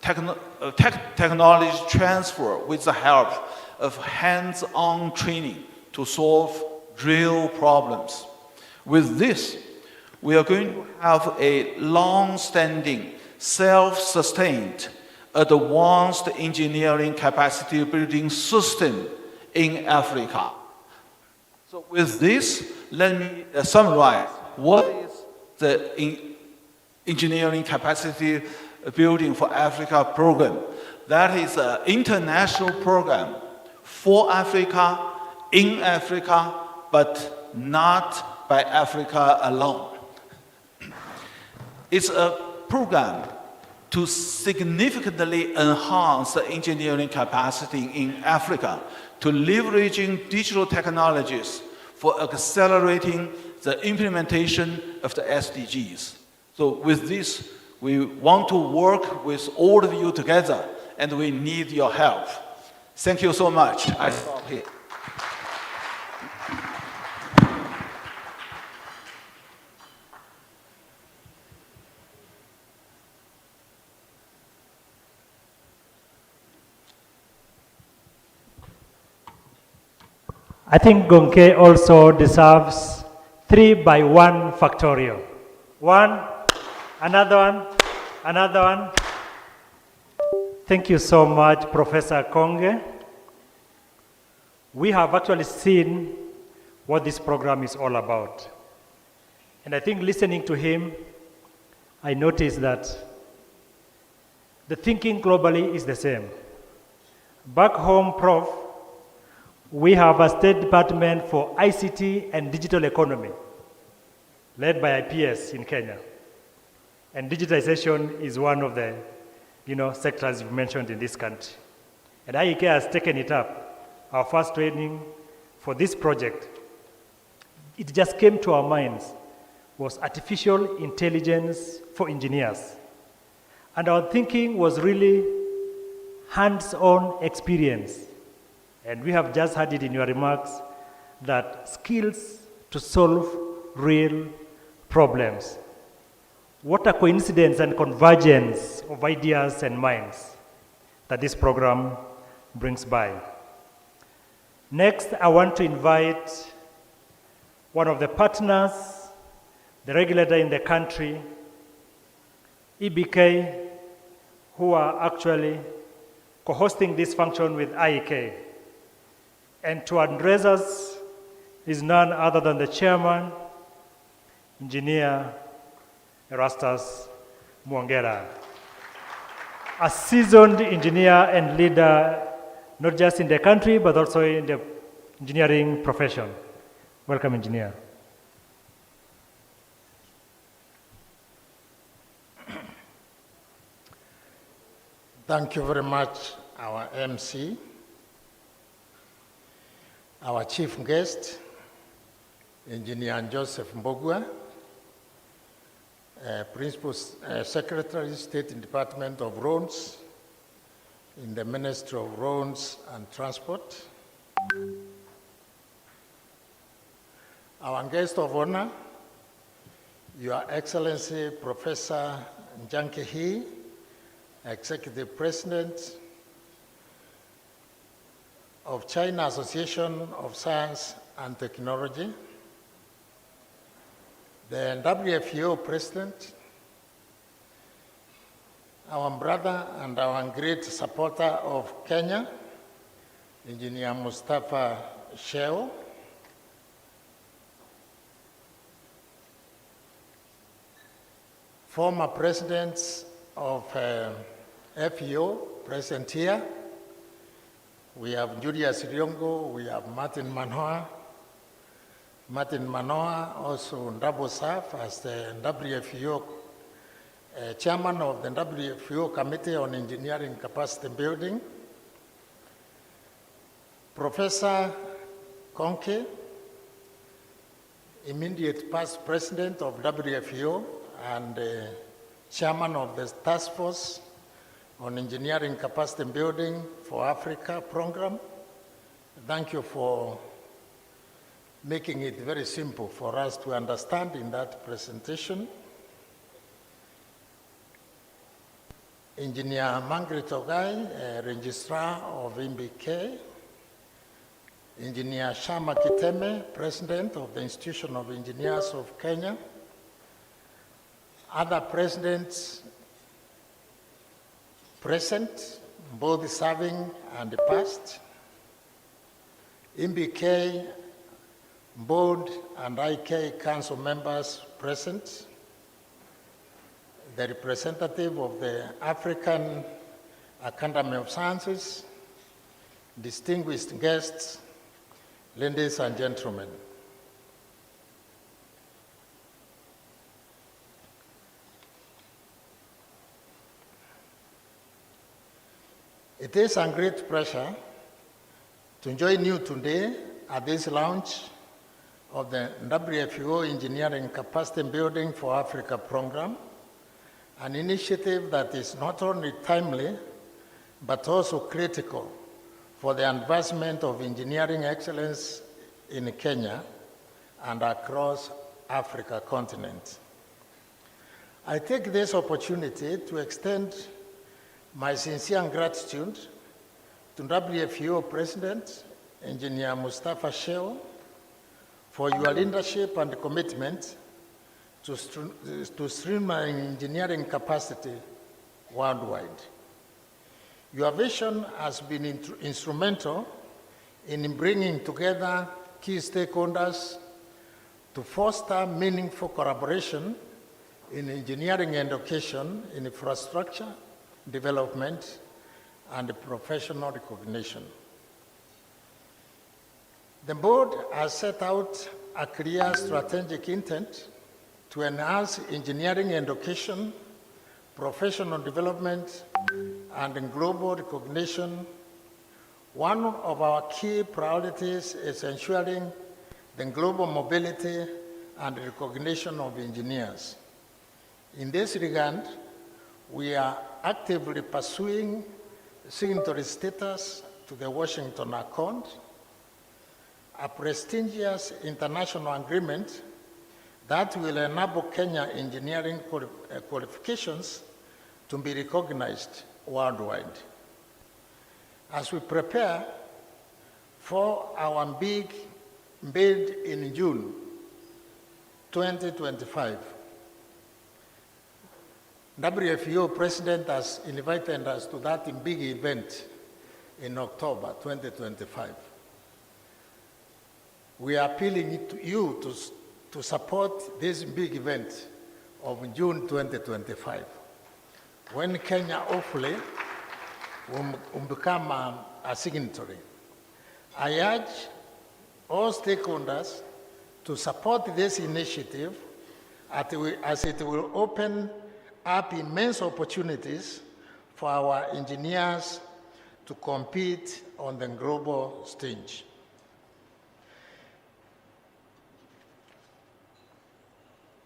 technology transfer with the help of hands-on training to solve real problems. With this, we are going to have a long-standing, self-sustained, advanced engineering capacity building system in Africa. So with this, let me summarize what is the engineering capacity building for Africa program. That is an international program for Africa, in Africa, but not by Africa alone. It's a program to significantly enhance the engineering capacity in Africa, to leveraging digital technologies for accelerating the implementation of the SDGs. So with this, we want to work with all of you together, and we need your help. Thank you so much. I stop here. I think Gonke also deserves 3 by 1 factorial. 1, another one, another one. Thank you so much, Professor Konge. We have actually seen what this program is all about. And I think listening to him, I noticed that the thinking globally is the same. Back home, Prof, we have a State Department for ICT and Digital Economy, led by IPS in Kenya. And digitization is one of the sectors you've mentioned in this country. And IEK has taken it up. Our first training for this project, it just came to our minds, was artificial intelligence for engineers. And our thinking was really hands-on experience. And we have just heard it in your remarks that skills to solve real problems. What a coincidence and convergence of ideas and minds that this program brings by. Next, I want to invite one of the partners, the regulator in the country, EBK, who are actually co-hosting this function with IEK. And to address us is none other than the chairman, Engineer Erastus Mwongera, a seasoned engineer and leader, not just in the country, but also in the engineering profession. Welcome, engineer. Thank you very much, our MC, our chief guest, Engineer Joseph Mbogwa, Principal Secretary, State Department of Roads in the Ministry of Roads and Transport, our guest of honor, Your Excellency Professor Njankehi, Executive President of China Association of Science and Technology, the Wfeo President, our brother and our great supporter of Kenya, Engineer Mustafa Sheo, former presidents of FEO present here. We have Julius Riongo, we have Martin Manoa. Martin Manoa also double serve as the WFEO chairman of the WFEO Committee on Engineering Capacity Building. Professor Konke, immediate past president of WFEO and chairman of the Task Force on Engineering Capacity Building for Africa program. Thank you for making it very simple for us to understand in that presentation. Engineer Margaret Ogai, Registrar of MBK. Engineer Shama Kiteme, President of the Institution of Engineers of Kenya. Other presidents present, both serving and past. MBK Board and IK Council members present. The representative of the African Academy of Sciences, distinguished guests, ladies and gentlemen. It is a great pleasure to join you today at this launch of the WFEO Engineering Capacity Building for Africa program, an initiative that is not only timely, but also critical for the advancement of engineering excellence in Kenya and across Africa continent. I take this opportunity to extend my sincere gratitude to WFEO President, Engineer Mustafa Sheo, for your leadership and commitment to streamline engineering capacity worldwide. Your vision has been instrumental in bringing together key stakeholders to foster meaningful collaboration in engineering and education, in infrastructure development, and professional recognition. The board has set out a clear strategic intent to enhance engineering and education, professional development, and global recognition. One of our key priorities is ensuring the global mobility and recognition of engineers. In this regard, we are actively pursuing signatory status to the Washington Accord, a prestigious international agreement that will enable Kenya engineering qualifications to be recognized worldwide. As we prepare for our big bid in June 2025, WFEO President has invited us to that big event in October 2025. We are appealing to you to support this big event of June 2025, when Kenya hopefully will become a signatory. I urge all stakeholders to support this initiative as it will open up immense opportunities for our engineers to compete on the global stage.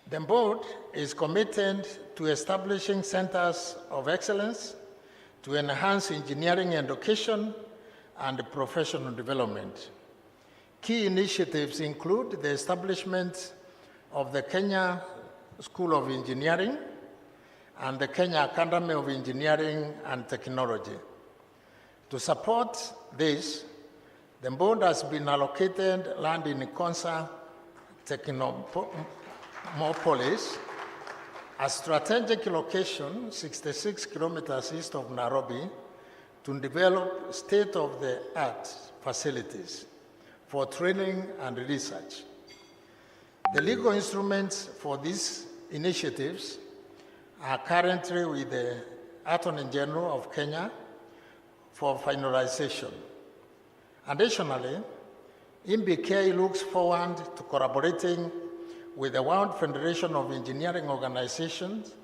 The board is committed to establishing centers of excellence to enhance engineering education and professional development. Key initiatives include the establishment of the Kenya School of Engineering and the Kenya Academy of Engineering and Technology. To support this, the board has been allocated land in Konsa Technopolis, a strategic location 66 kilometers east of Nairobi, to develop state-of-the-art facilities for training and research. The legal instruments for these initiatives are currently with the Attorney General of Kenya for finalization. Additionally, MBK looks forward to collaborating with the World Federation of Engineering Organizations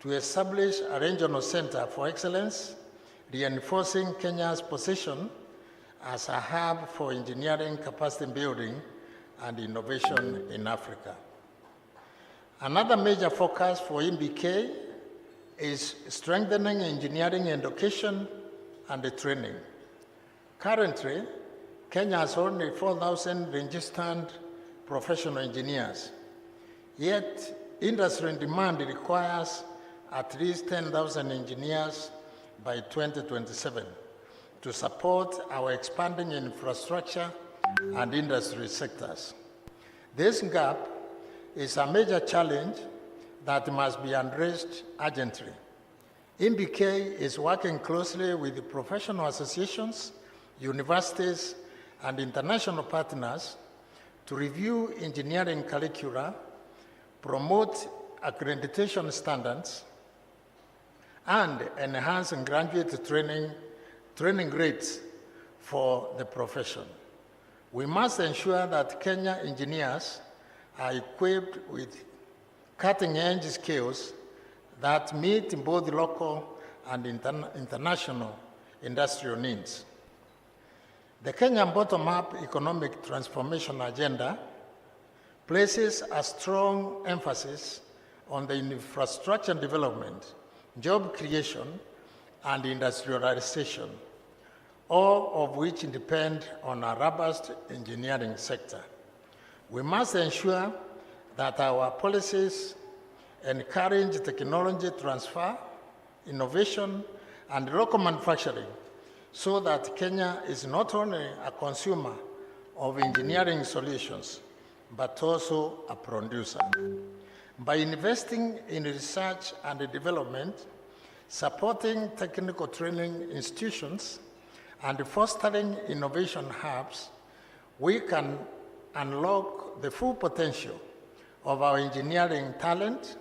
to establish a regional center for excellence, reinforcing Kenya's position as a hub for engineering capacity building and innovation in Africa. Another major focus for MBK is strengthening engineering education and training. Currently, Kenya has only 4,000 registered professional engineers, yet industry demand requires at least 10,000 engineers by 2027 to support our expanding infrastructure and industry sectors. This gap is a major challenge that must be addressed urgently. MBK is working closely with the professional associations, universities, and international partners to review engineering curricula, promote accreditation standards, and enhance graduate training rates for the profession. We must ensure that Kenya engineers are equipped with cutting-edge skills that meet both local and international industrial needs. The Kenyan bottom-up economic transformation agenda places a strong emphasis on the infrastructure development, job creation, and industrialization, all of which depend on a robust engineering sector. We must ensure that our policies encourage technology transfer, innovation, and local manufacturing so that Kenya is not only a consumer of engineering solutions, but also a producer. By investing in research and development, supporting technical training institutions, and fostering innovation hubs, we can unlock the full potential of our engineering talent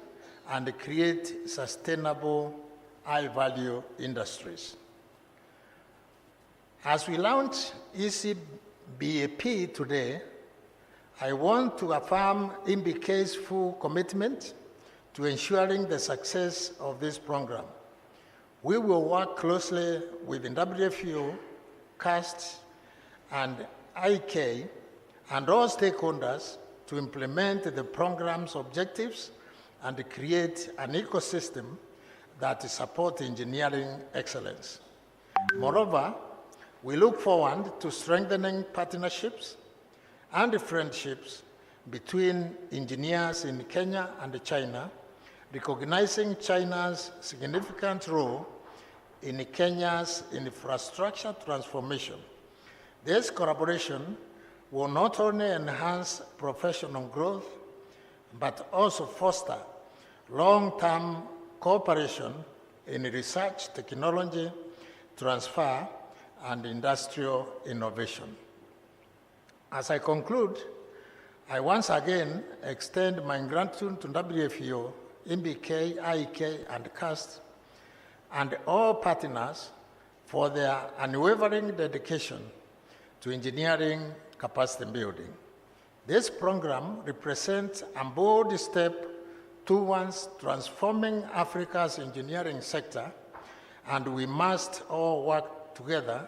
and create sustainable, high-value industries. As we launch ECBAP today, I want to affirm MBK's full commitment to ensuring the success of this program. We will work closely with the Wfeo, CAST, and IK, and all stakeholders to implement the program's objectives and create an ecosystem that supports engineering excellence. Moreover, we look forward to strengthening partnerships and friendships between engineers in Kenya and China, recognizing China's significant role in Kenya's infrastructure transformation. This collaboration will not only enhance professional growth, but also foster long-term cooperation in research, technology, transfer, and industrial innovation. As I conclude, I once again extend my gratitude to Wfeo, MBK, IK, and CAST, and all partners for their unwavering dedication to engineering capacity building. This program represents a bold step towards transforming Africa's engineering sector, and we must all work together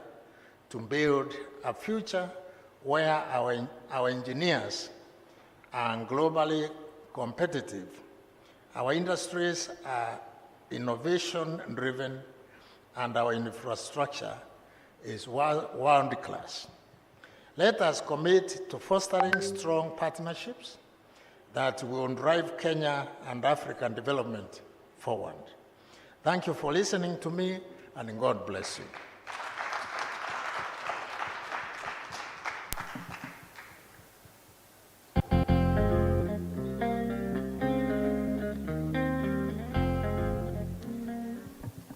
to build a future where our engineers are globally competitive, our industries are innovation-driven, and our infrastructure is world-class. Let us commit to fostering strong partnerships that will drive Kenya and African development forward. Thank you for listening to me, and God bless you.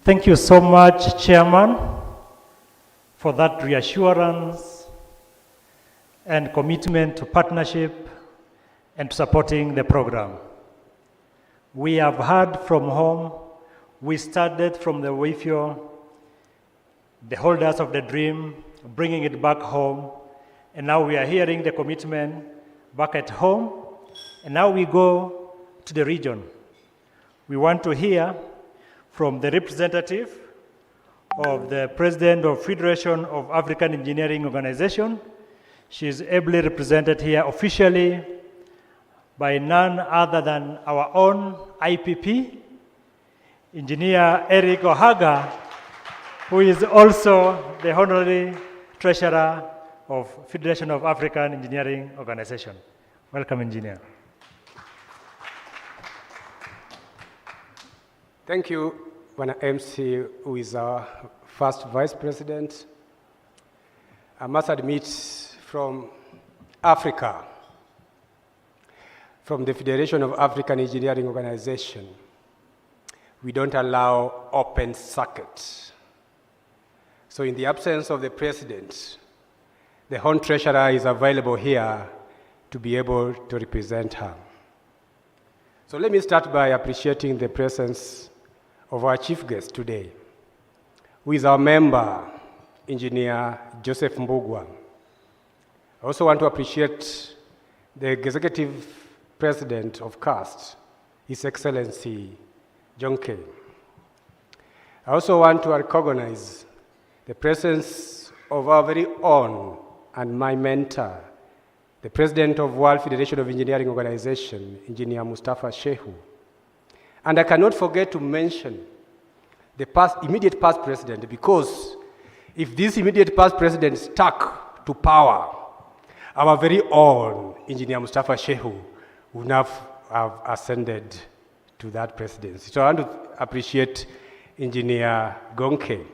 Thank you so much, Chairman, for that reassurance and commitment to partnership and supporting the program. We have heard from home. We started from the Wfeo, the holders of the dream, bringing it back home, and now we are hearing the commitment back at home, and now we go to the region. We want to hear from the representative of the President of Federation of African Engineering Organization. She is ably represented here officially by none other than our own IPP, Engineer Eric Ohaga, who is also the Honorary Treasurer of Federation of African Engineering Organization. Welcome, Engineer. Thank you, Bwana MC, who is our first Vice President. I must admit, from Africa, from the Federation of African Engineering Organization, we don't allow open circuit. So in the absence of the President, the Home Treasurer is available here to be able to represent her. So let me start by appreciating the presence of our chief guest today, who is our member, Engineer Joseph Mbugua. I also want to appreciate the Executive President of CAST, His Excellency John K. I also want to recognize the presence of our very own and my mentor, the President of World Federation of Engineering Organization, Engineer Mustafa Shehu. And I cannot forget to mention the immediate past president, because if this immediate past president stuck to power, our very own Engineer Mustafa Shehu would not have ascended to that presidency. So I want to appreciate Engineer Gonke.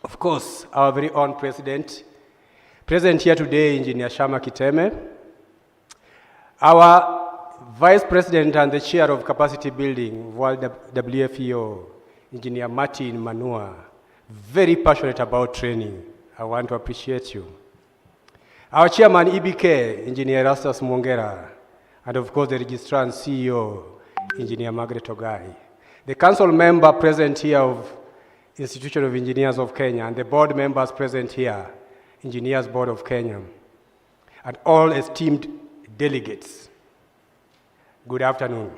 Of course, our very own president. Present here today, Engineer Shama Kiteme. Our Vice President and the Chair of Capacity Building, World Wfeo, Engineer Martin Manua, very passionate about training. I want to appreciate you. Our Chairman EBK, Engineer Rastas Mwongera, and of course the Registrar and CEO, Engineer Margaret Ogai. The council member present here of Institution of Engineers of Kenya, and the board members present here, Engineers Board of Kenya, and all esteemed delegates. Good afternoon.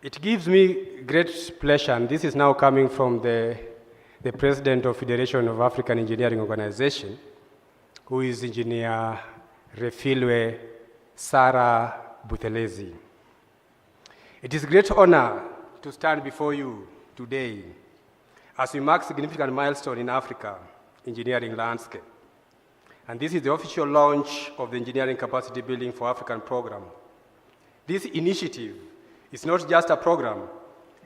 It gives me great pleasure, and this is now coming from the President of Federation of African Engineering Organization, who is Engineer Refilwe Sarah Buthelezi. It is a great honor to stand before you today as we mark significant milestone in Africa engineering landscape. And this is the official launch of the Engineering Capacity Building for African program. This initiative is not just a program,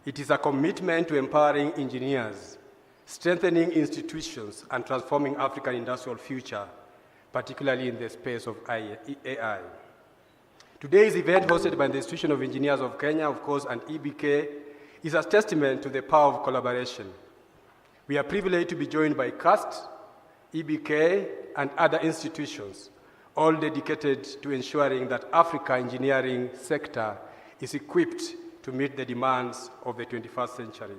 it is a commitment to empowering engineers, strengthening institutions, and transforming African industrial future, particularly in the space of AI. Today's event, hosted by the Institution of Engineers of Kenya, of course, and EBK, is a testament to the power of collaboration. We are privileged to be joined by CAST, EBK, and other institutions, all dedicated to ensuring that Africa engineering sector is equipped to meet the demands of the 21st century.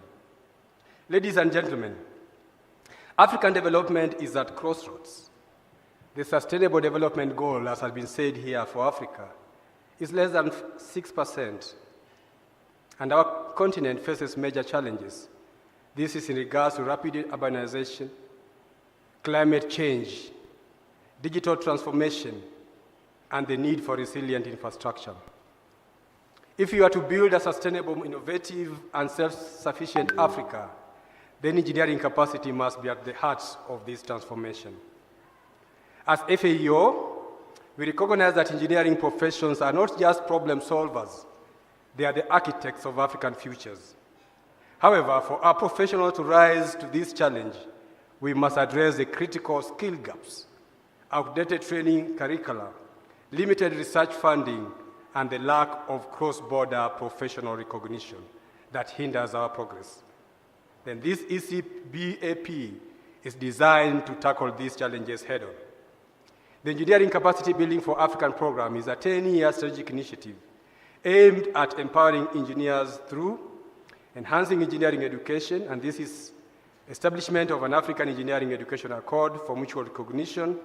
Ladies and gentlemen, African development is at crossroads. The Sustainable Development Goal, as has been said here for Africa, is less than 6%, and our continent faces major challenges. This is in regards to rapid urbanization, climate change, digital transformation, and the need for resilient infrastructure. If you are to build a sustainable, innovative, and self-sufficient Africa, then engineering capacity must be at the heart of this transformation. As FAO, we recognize that engineering professions are not just problem solvers, they are the architects of African futures. However, for our professionals to rise to this challenge, we must address the critical skill gaps, outdated training curricula, limited research funding, and the lack of cross-border professional recognition that hinders our progress. Then this ECBAP is designed to tackle these challenges head-on. The Engineering Capacity Building for African program is a 10-year strategic initiative aimed at empowering engineers through enhancing engineering education, and this is establishment of an African Engineering Education Accord for mutual recognition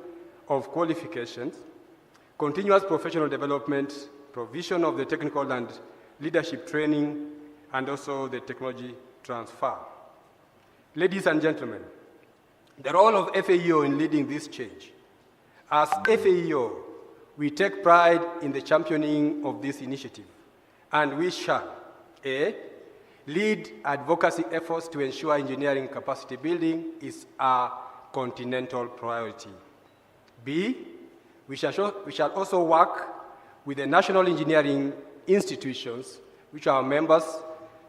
of qualifications, continuous professional development, provision of the technical and leadership training, and also the technology transfer. Ladies and gentlemen, the role of FAO in leading this change. As FAO, we take pride in the championing of this initiative, and we shall, A, lead advocacy efforts to ensure engineering capacity building is a continental priority. B, we shall also work with the national engineering institutions, which are members,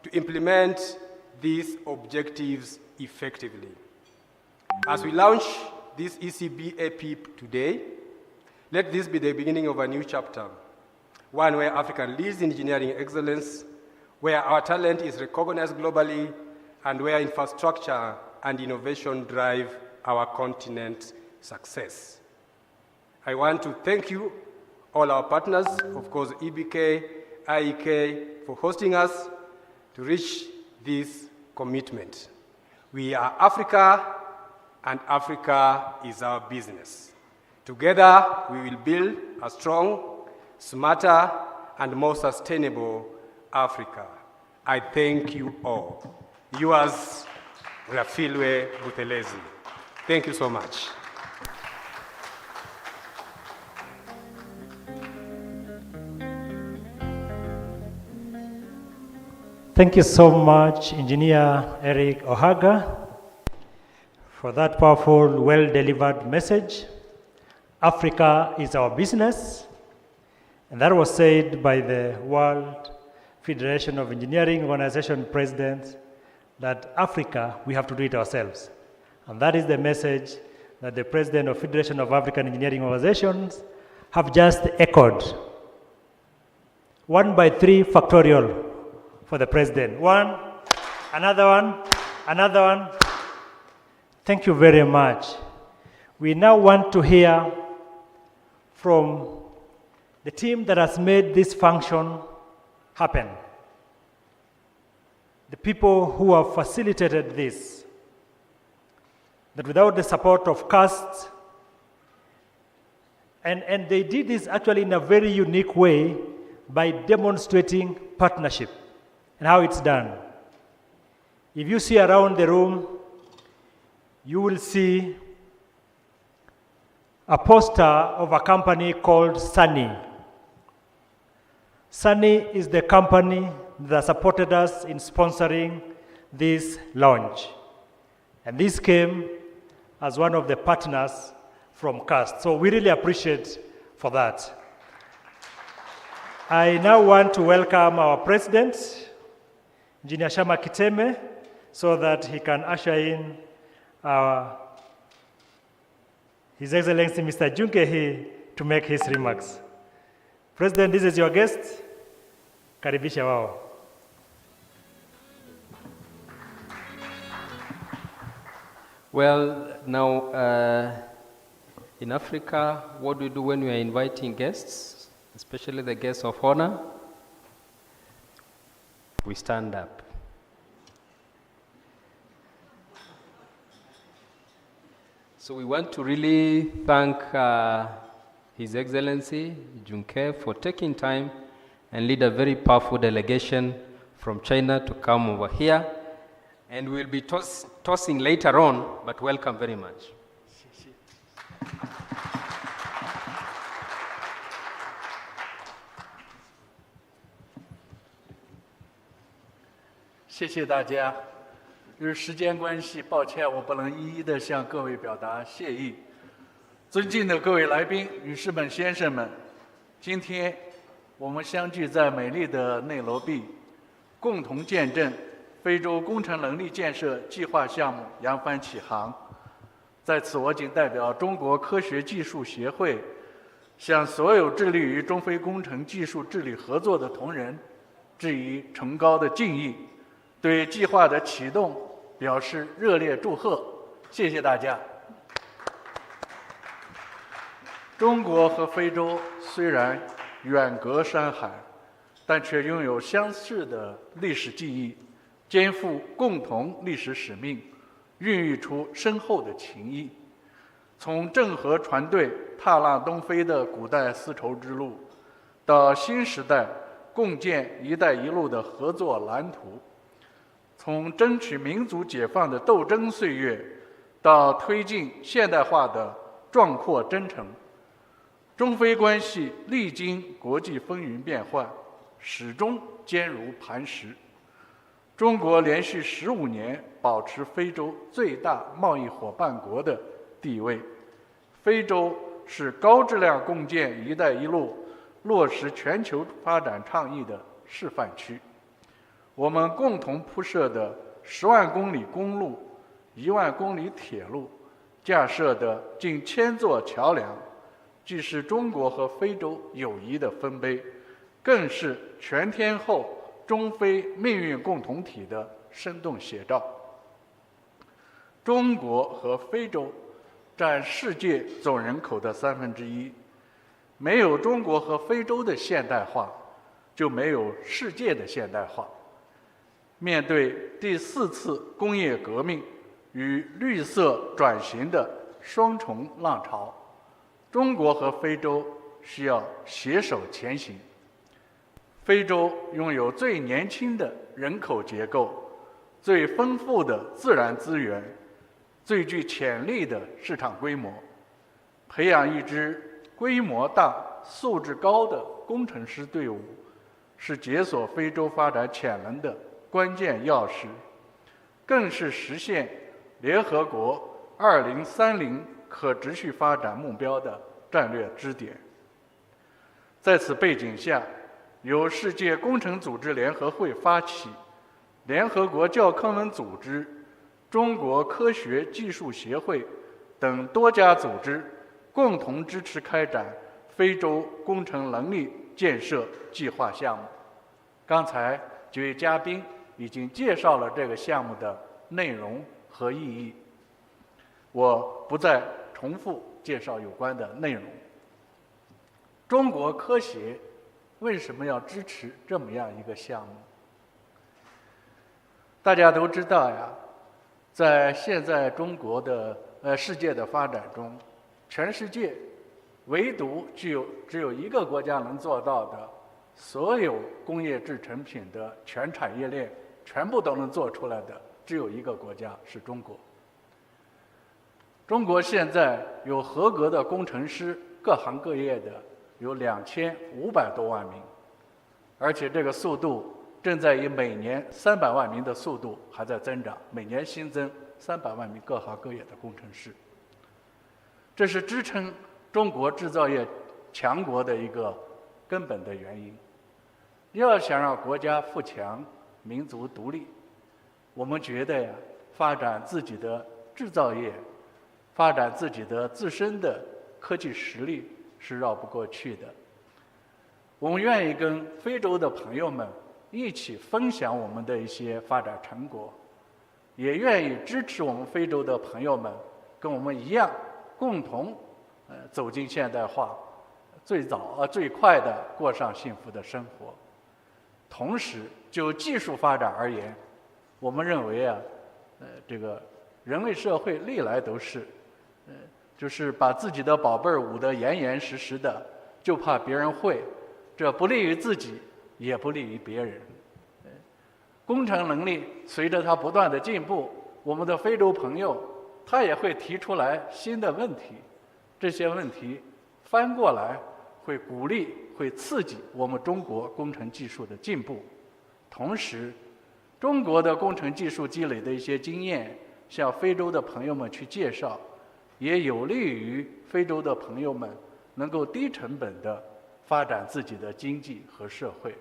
to implement these objectives effectively. As we launch this ECBAP today, let this be the beginning of a new chapter, one where Africa leads in engineering excellence, where our talent is recognized globally, and where infrastructure and innovation drive our continent's success. I want to thank you, all our partners, of course, EBK, IEK, for hosting us to reach this commitment. We are Africa, and Africa is our business. Together, we will build a strong, smarter, and more sustainable Africa. I thank you all. Yours, Wfeo Ecbap. Thank you so much. Thank you so much, Engineer Eric Ohaga, for that powerful, well-delivered message. Africa is our business, and that was said by the World Federation of Engineering Organization President, that Africa, we have to do it ourselves. And that is the message that the President of Federation of African Engineering Organizations have just echoed. 1 by 3 factorial for the President. One, another one, another one. Thank you very much. We now want to hear from the team that has made this function happen. The people who have facilitated this. That without the support of castes, and they did this actually in a very unique way by demonstrating partnership and how it's done. If you see around the room, you will see a poster of a company called Sunny. Sunny is the company that supported us in sponsoring this launch. And this came as one of the partners from CAST. So we really appreciate for that. I now want to welcome our president, Engineer Shama Kiteme, so that he can usher in His Excellency Mr. Junkehi to make his remarks. President, this is your guest. Karibisha wao. Well, now, in Africa, what do we do when we are inviting guests, especially the guests of honor? We stand up. So we want to really thank His Excellency Junke for taking time and lead a very powerful delegation from China to come over here. And we'll be tossing later on, but welcome very much. 谢谢大家。由于时间关系，抱歉我不能一一的向各位表达谢意。尊敬的各位来宾、女士们、先生们，今天我们相聚在美丽的内罗毕，共同见证非洲工程能力建设计划项目扬帆起航。在此，我谨代表中国科学技术协会，向所有致力于中非工程技术治理合作的同仁致以崇高的敬意，对计划的启动表示热烈祝贺。谢谢大家。中国和非洲虽然远隔山海，但却拥有相似的历史记忆，肩负共同历史使命，孕育出深厚的情谊。从郑和船队踏浪东非的古代丝绸之路，到新时代共建“一带一路”的合作蓝图，从争取民族解放的斗争岁月，到推进现代化的壮阔征程，中非关系历经国际风云变幻，始终坚如磐石。中国连续15年保持非洲最大贸易伙伴国的地位。非洲是高质量共建“一带一路”落实全球发展倡议的示范区。我们共同铺设的10万公里公路、1万公里铁路，架设的近1000座桥梁，既是中国和非洲友谊的丰碑，更是全天候中非命运共同体的生动写照。中国和非洲占世界总人口的1/3，没有中国和非洲的现代化，就没有世界的现代化。面对第4次工业革命与绿色转型的双重浪潮，中国和非洲需要携手前行。非洲拥有最年轻的人口结构、最丰富的自然资源、最具潜力的市场规模，培养一支规模大、素质高的工程师队伍，是解锁非洲发展潜能的关键钥匙，更是实现联合国2030可持续发展目标的战略支点。在此背景下，由世界工程组织联合会发起，联合国教科文组织、中国科学技术协会等多家组织共同支持开展非洲工程能力建设计划项目。刚才几位嘉宾已经介绍了这个项目的内容和意义，我不再重复介绍有关的内容。中国科协为什么要支持这么样一个项目？大家都知道呀，在现在中国的世界的发展中，全世界唯独只有一个国家能做到的，所有工业制成品的全产业链全部都能做出来的，只有一个国家，是中国。中国现在有合格的工程师，各行各业的有2500多万名，而且这个速度正在以每年300万名的速度还在增长，每年新增300万名各行各业的工程师。这是支撑中国制造业强国的一个根本的原因。要想让国家富强、民族独立，我们觉得呀，发展自己的制造业，发展自己的自身的科技实力是绕不过去的。我们愿意跟非洲的朋友们一起分享我们的一些发展成果，也愿意支持我们非洲的朋友们跟我们一样，共同走进现代化，最快的过上幸福的生活。同时，就技术发展而言，我们认为啊，这个人类社会历来都是，就是把自己的宝贝儿捂得严严实实的，就怕别人会，这不利于自己，也不利于别人。工程能力随着它不断的进步，我们的非洲朋友他也会提出来新的问题，这些问题翻过来会鼓励、会刺激我们中国工程技术的进步。同时，中国的工程技术积累的一些经验，向非洲的朋友们去介绍，也有利于非洲的朋友们能够低成本的发展自己的经济和社会。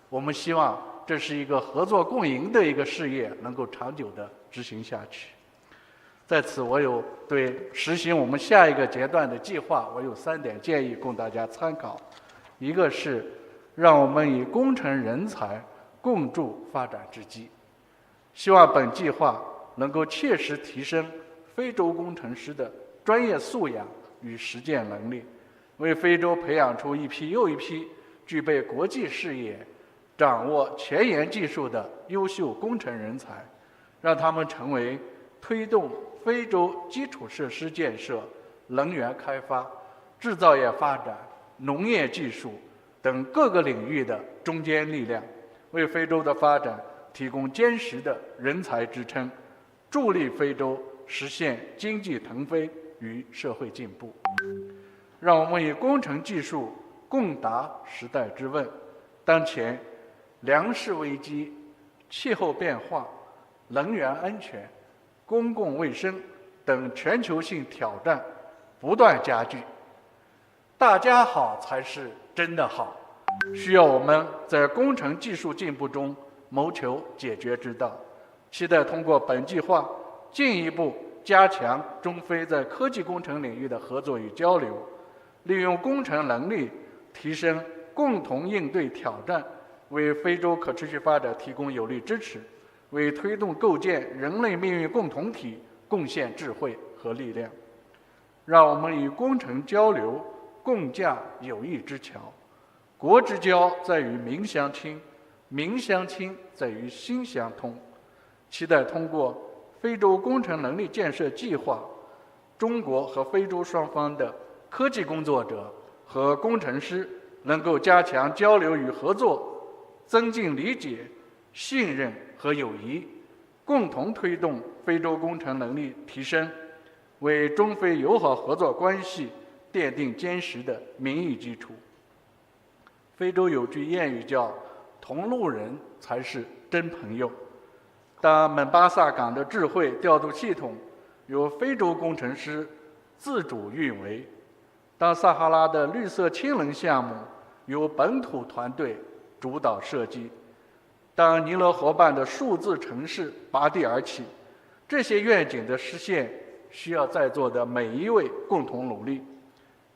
我们希望这是一个合作共赢的一个事业，能够长久的执行下去。在此，我有对实行我们下一个阶段的计划，我有3点建议供大家参考。一个是让我们以工程人才共筑发展之基，希望本计划能够切实提升非洲工程师的专业素养与实践能力，为非洲培养出一批又一批具备国际视野、掌握前沿技术的优秀工程人才，让他们成为推动非洲基础设施建设、能源开发、制造业发展、农业技术等各个领域的中坚力量，为非洲的发展提供坚实的人才支撑，助力非洲实现经济腾飞与社会进步。让我们以工程技术共答时代之问。当前，粮食危机、气候变化、能源安全、公共卫生等全球性挑战不断加剧，大家好才是真的好，需要我们在工程技术进步中谋求解决之道。期待通过本计划进一步加强中非在科技工程领域的合作与交流，利用工程能力提升共同应对挑战，为非洲可持续发展提供有力支持，为推动构建人类命运共同体贡献智慧和力量。让我们以工程交流共架友谊之桥，国之交在于民相亲，民相亲在于心相通。期待通过非洲工程能力建设计划，中国和非洲双方的科技工作者和工程师能够加强交流与合作，增进理解、信任和友谊，共同推动非洲工程能力提升，为中非友好合作关系奠定坚实的民意基础。非洲有句谚语叫“同路人才是真朋友”。当门巴萨港的智慧调度系统由非洲工程师自主运维，当撒哈拉的绿色氢能项目由本土团队主导设计，当尼罗河畔的数字城市拔地而起，这些愿景的实现需要在座的每一位共同努力。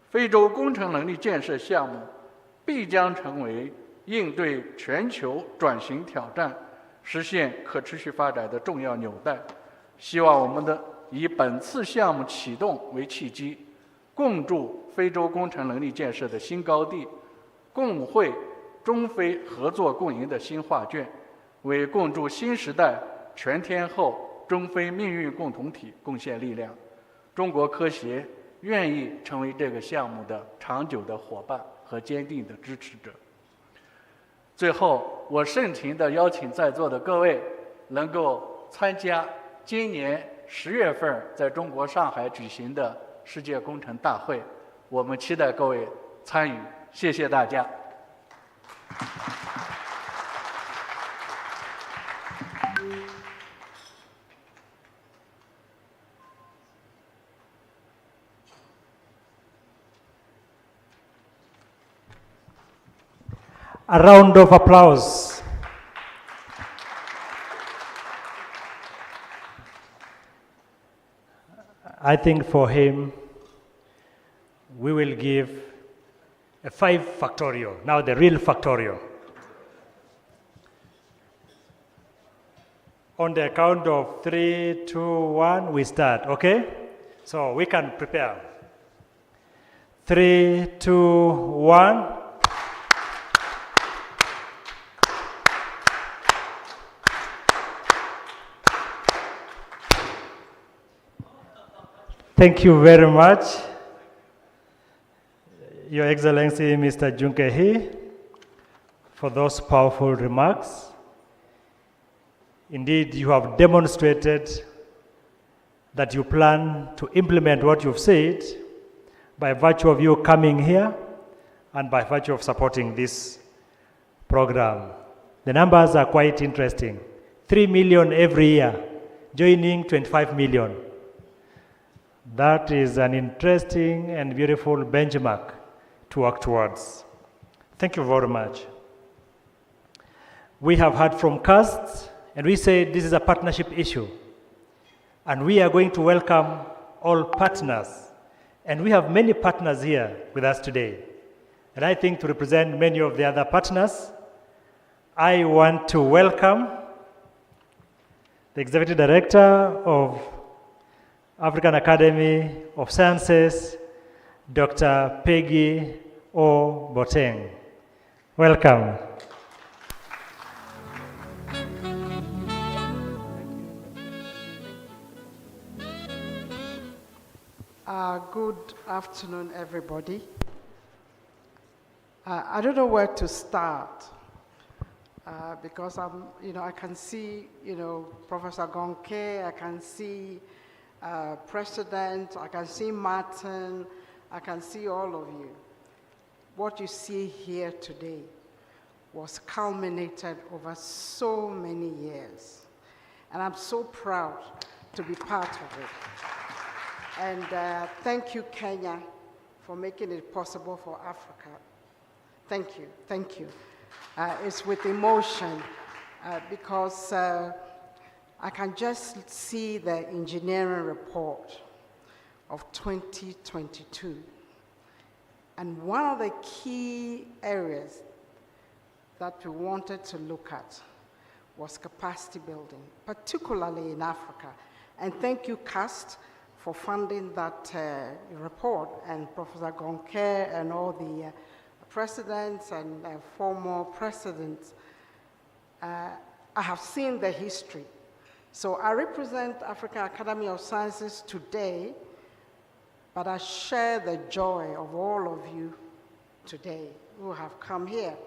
非洲工程能力建设项目必将成为应对全球转型挑战、实现可持续发展的重要纽带。希望我们以本次项目启动为契机，共筑非洲工程能力建设的新高地，共绘中非合作共赢的新画卷，为共筑新时代全天候中非命运共同体贡献力量。中国科协愿意成为这个项目的长久的伙伴和坚定的支持者。最后，我盛情地邀请在座的各位能够参加今年10月份在中国上海举行的世界工程大会，我们期待各位参与，谢谢大家。A round of applause. I think for him, we will give a 5 factorial. Now the real factorial. On the count of 3, 2, 1, we start, okay? So we can prepare. 3, 2, 1. Thank you very much, Your Excellency Mr. Junkehi, for those powerful remarks. Indeed, you have demonstrated that you plan to implement what you've said by virtue of you coming here and by virtue of supporting this program. The numbers are quite interesting. 3 million every year, joining 25 million. That is an interesting and beautiful benchmark to work towards. Thank you very much. We have heard from castes, and we say this is a partnership issue. And we are going to welcome all partners. And we have many partners here with us today. And I think to represent many of the other partners, I want to welcome the Executive Director of African Academy of Sciences, Dr. Peggy O. Boteng. Welcome. Good afternoon, everybody. I don't know where to start because I can see, Professor Gonke, I can see President, I can see Martin, I can see all of you. What you see here today was culminated over so many years. And I'm so proud to be part of it. And thank you, Kenya, for making it possible for Africa. Thank you, thank you. It's with emotion because I can just see the engineering report of 2022. And one of the key areas that we wanted to look at was capacity building, particularly in Africa. And thank you, CAST, for funding that report, and Professor Gonke and all the presidents and former presidents. I have seen the history. So I represent African Academy of Sciences today, but I share the joy of all of you today who have come here.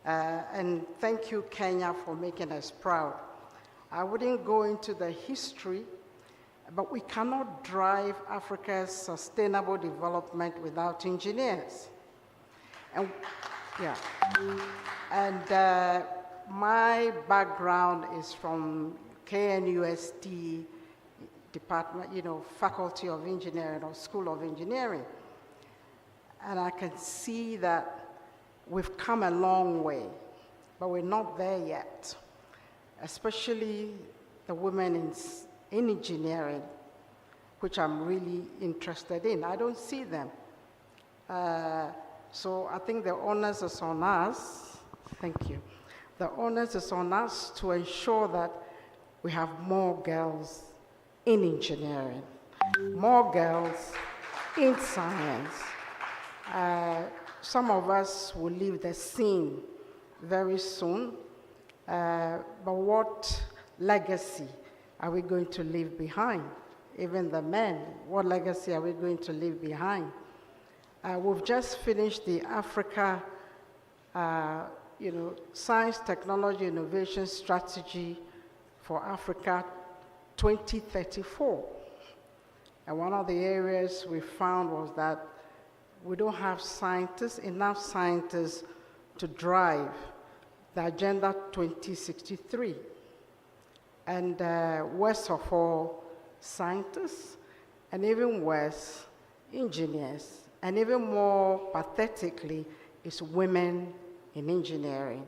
And thank you, Kenya, for making us proud. I wouldn't go into the history, but we cannot drive Africa's sustainable development without engineers. And, yeah. And my background is from KNUST department, Faculty of Engineering or School of Engineering. And I can see that we've come a long way, but we're not there yet, especially the women in engineering, which I'm really interested in. I don't see them. So I think the onus is on us. Thank you. The onus is on us to ensure that we have more girls in engineering, more girls in science. Some of us will leave the scene very soon, but what legacy are we going to leave behind? Even the men, what legacy are we going to leave behind? We've just finished the Africa, Science, Technology, Innovation Strategy for Africa 2034. And one of the areas we found was that we don't have enough scientists to drive the Agenda 2063. And worst of all, scientists, and even worse, engineers. And even more pathetically, is women in engineering.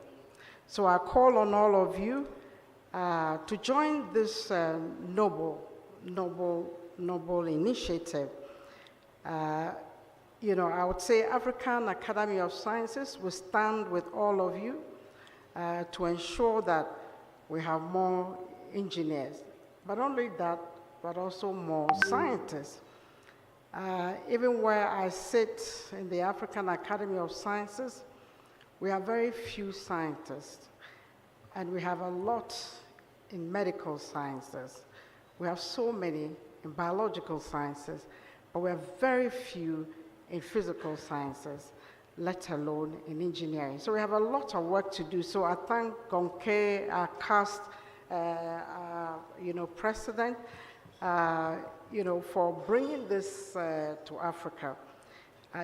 So I call on all of you to join this noble initiative. I would say African Academy of Sciences will stand with all of you to ensure that we have more engineers. But not only that, but also more scientists. Even where I sit in the African Academy of Sciences, we have very few scientists. And we have a lot in medical sciences. We have so many in biological sciences, but we have very few in physical sciences, let alone in engineering. So we have a lot of work to do. So I thank Gonke, our CAST, president, for bringing this to Africa.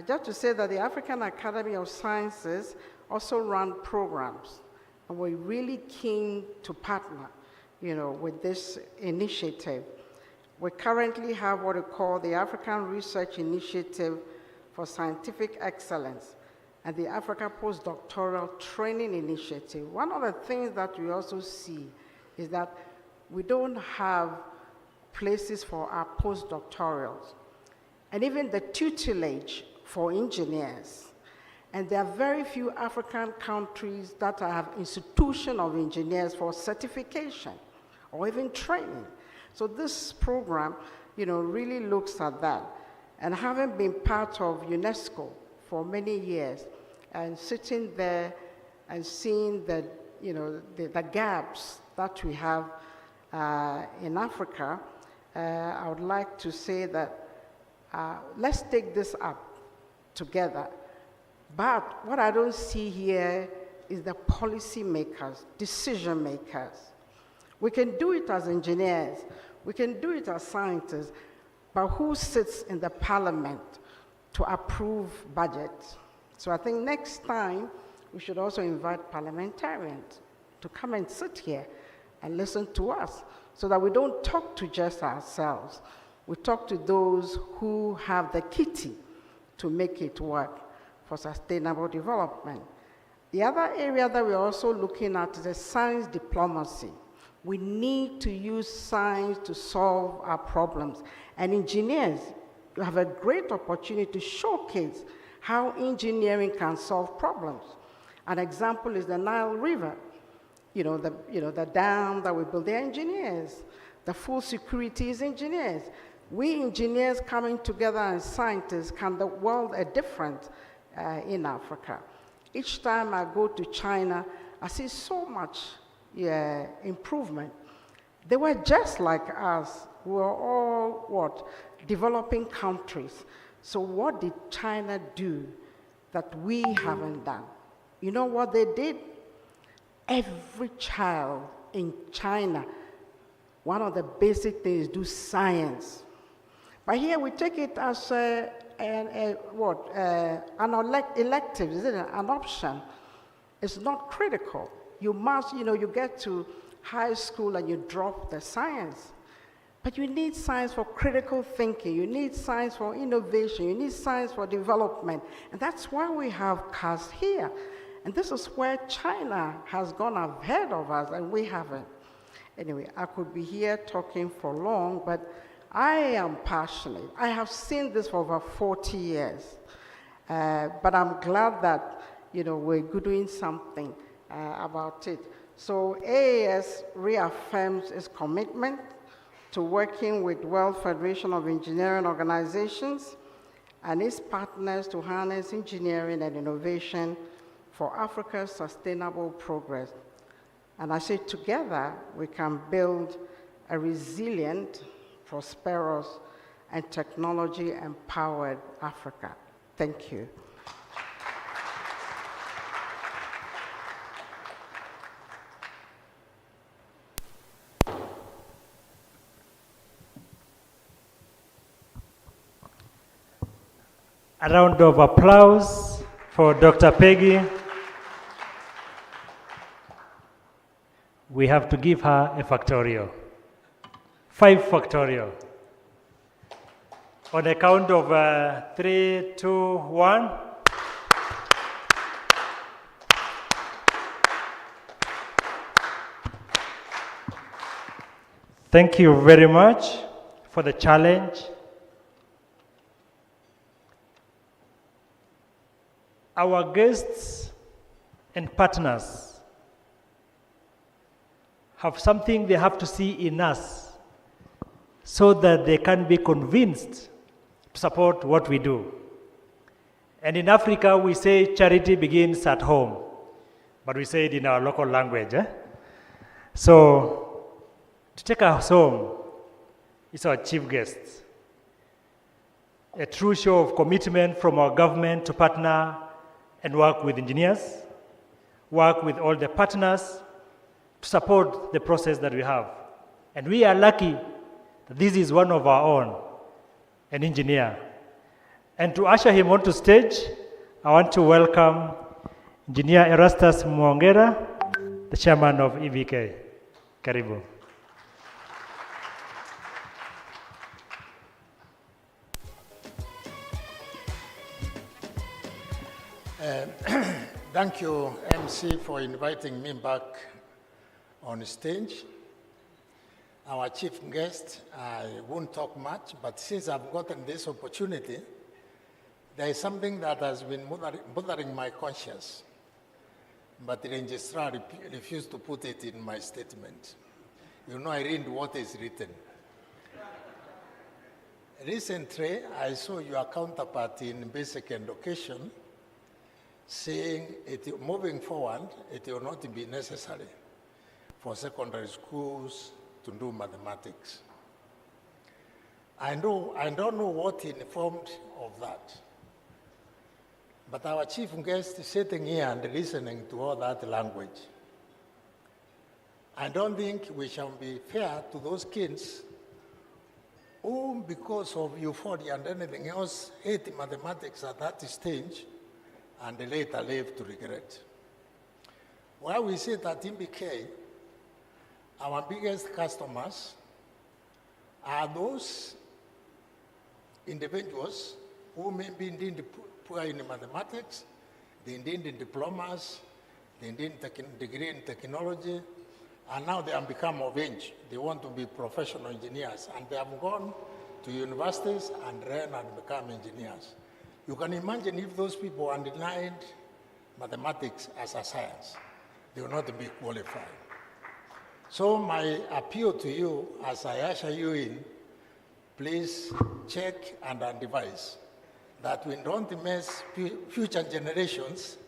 Just to say that the African Academy of Sciences also run programs, and we're really keen to partner, with this initiative. We currently have what we call the African Research Initiative for Scientific Excellence and the Africa Postdoctoral Training Initiative. One of the things that we also see is that we don't have places for our postdoctorals and even the tutelage for engineers. And there are very few African countries that have institutions of engineers for certification or even training. So this program, really looks at that. And having been part of UNESCO for many years and sitting there and seeing the gaps that we have in Africa, I would like to say that let's take this up together. But what I don't see here is the policy makers, decision makers. We can do it as engineers, we can do it as scientists, but who sits in the parliament to approve budgets? So I think next time we should also invite parliamentarians to come and sit here and listen to us so that we don't talk to just ourselves. We talk to those who have the kitty to make it work for sustainable development. The other area that we're also looking at is the science diplomacy. We need to use science to solve our problems. And engineers, you have a great opportunity to showcase how engineering can solve problems. An example is the Nile River. The dam that we build, they're engineers. The food security is engineers. We engineers coming together and scientists can the world a difference in Africa. Each time I go to China, I see so much improvement. They were just like us. We were all, developing countries. So what did China do that we haven't done? You know what they did? Every child in China, one of the basic things is do science. But here we take it as an elective, isn't it? An option. It's not critical. You must, you get to high school and you drop the science. But you need science for critical thinking. You need science for innovation. You need science for development. And that's why we have cars here. And this is where China has gone ahead of us and we haven't. Anyway, I could be here talking for long, but I am passionate. I have seen this for over 40 years. But I'm glad that, we're doing something about it. So AAS reaffirms its commitment to working with World Federation of Engineering Organizations and its partners to harness engineering and innovation for Africa's sustainable progress. And I say together we can build a resilient, prosperous, and technology-empowered Africa. Thank you. A round of applause for Dr. Peggy. We have to give her a factorial. 5 factorial. On a count of 3, 2, 1. Thank you very much for the challenge. Our guests and partners have something they have to see in us so that they can be convinced to support what we do. And in Africa, we say charity begins at home, but we say it in our local language. So, to take us home is our chief guest. A true show of commitment from our government to partner and work with engineers, work with all the partners to support the process that we have. And we are lucky that this is one of our own, an engineer. And to usher him onto stage, I want to welcome Engineer Erastus Mwongera, the chairman of EVK. Karibu. Thank you, MC, for inviting me back on stage. Our chief guest, I won't talk much, but since I've gotten this opportunity, there is something that has been bothering my conscience, but the registrar refused to put it in my statement. You know, I read what is written. Recently, I saw your counterpart in basic education saying moving forward, it will not be necessary for secondary schools to do mathematics. I don't know what informed of that. But our chief guest is sitting here and listening to all that language. I don't think we shall be fair to those kids who, because of euphoria and anything else, hate mathematics at that stage and later live to regret. While we sit at MBK, our biggest customers are those individuals who may be indeed poor in mathematics, they indeed in diplomas, they indeed degree in technology, and now they have become of age. They want to be professional engineers, and they have gone to universities and learn and become engineers. You can imagine if those people are denied mathematics as a science, they will not be qualified. So my appeal to you, as I usher you in, please check and advise that we don't mess future generations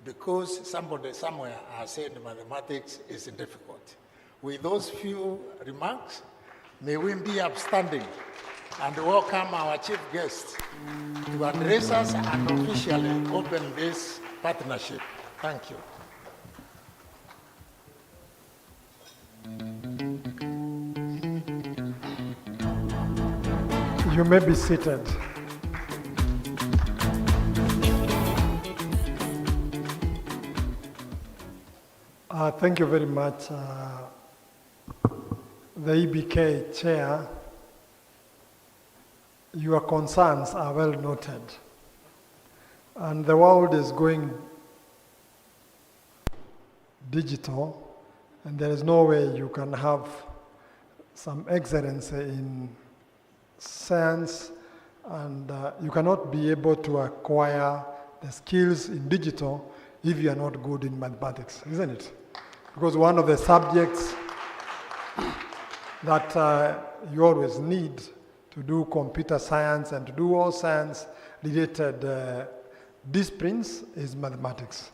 because somebody somewhere has said mathematics is difficult. With those few remarks, may we be upstanding and welcome our chief guest to address us and officially open this partnership. Thank you. You may be seated. Thank you very much. The EBK chair, your concerns are well noted. And the world is going digital, and there is no way you can have some excellence in science, and you cannot be able to acquire the skills in digital if you are not good in mathematics, isn't it? Because one of the subjects that you always need to do computer science and to do all science-related disciplines is mathematics.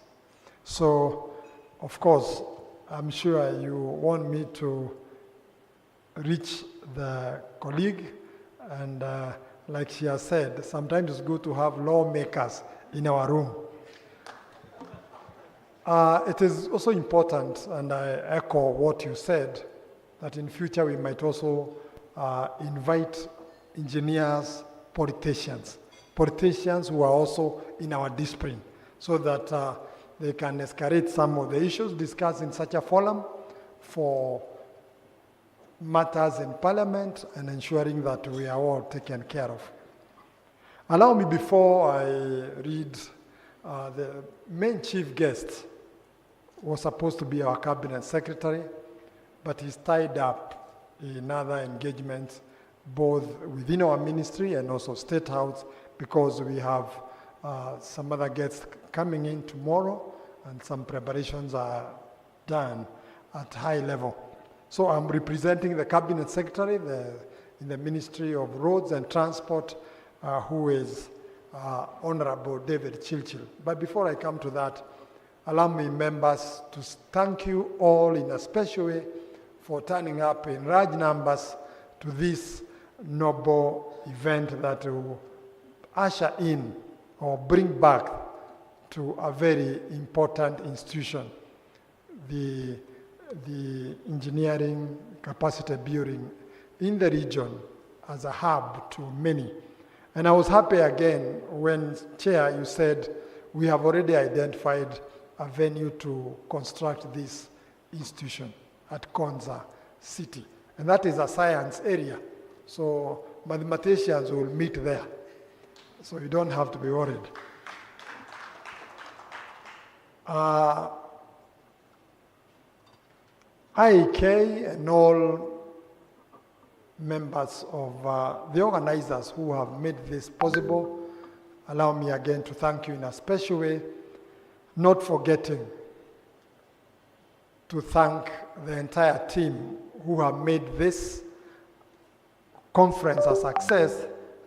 So, of course, I'm sure you want me to reach the colleague, and like she has said, sometimes it's good to have lawmakers in our room. It is also important, and I echo what you said, that in future we might also invite engineers, politicians who are also in our discipline, so that they can escalate some of the issues discussed in such a forum for matters in Parliament and ensuring that we are all taken care of. Allow me, before I read, the main chief guest was supposed to be our cabinet secretary, but he's tied up in other engagements, both within our ministry and also State House, because we have some other guests coming in tomorrow, and some preparations are done at high level. So I'm representing the cabinet secretary in the Ministry of Roads and Transport, who is Honorable David Chilchil. But before I come to that, allow me, members, to thank you all in a special way for turning up in large numbers to this noble event that will usher in or bring back to a very important institution, the engineering capacity building in the region as a hub to many. And I was happy again when, Chair, you said we have already identified a venue to construct this institution at Konza City. And that is a science area. So mathematicians will meet there. So you don't have to be worried. IEK and all members of the organizers who have made this possible, allow me again to thank you in a special way, not forgetting to thank the entire team who have made this conference a success,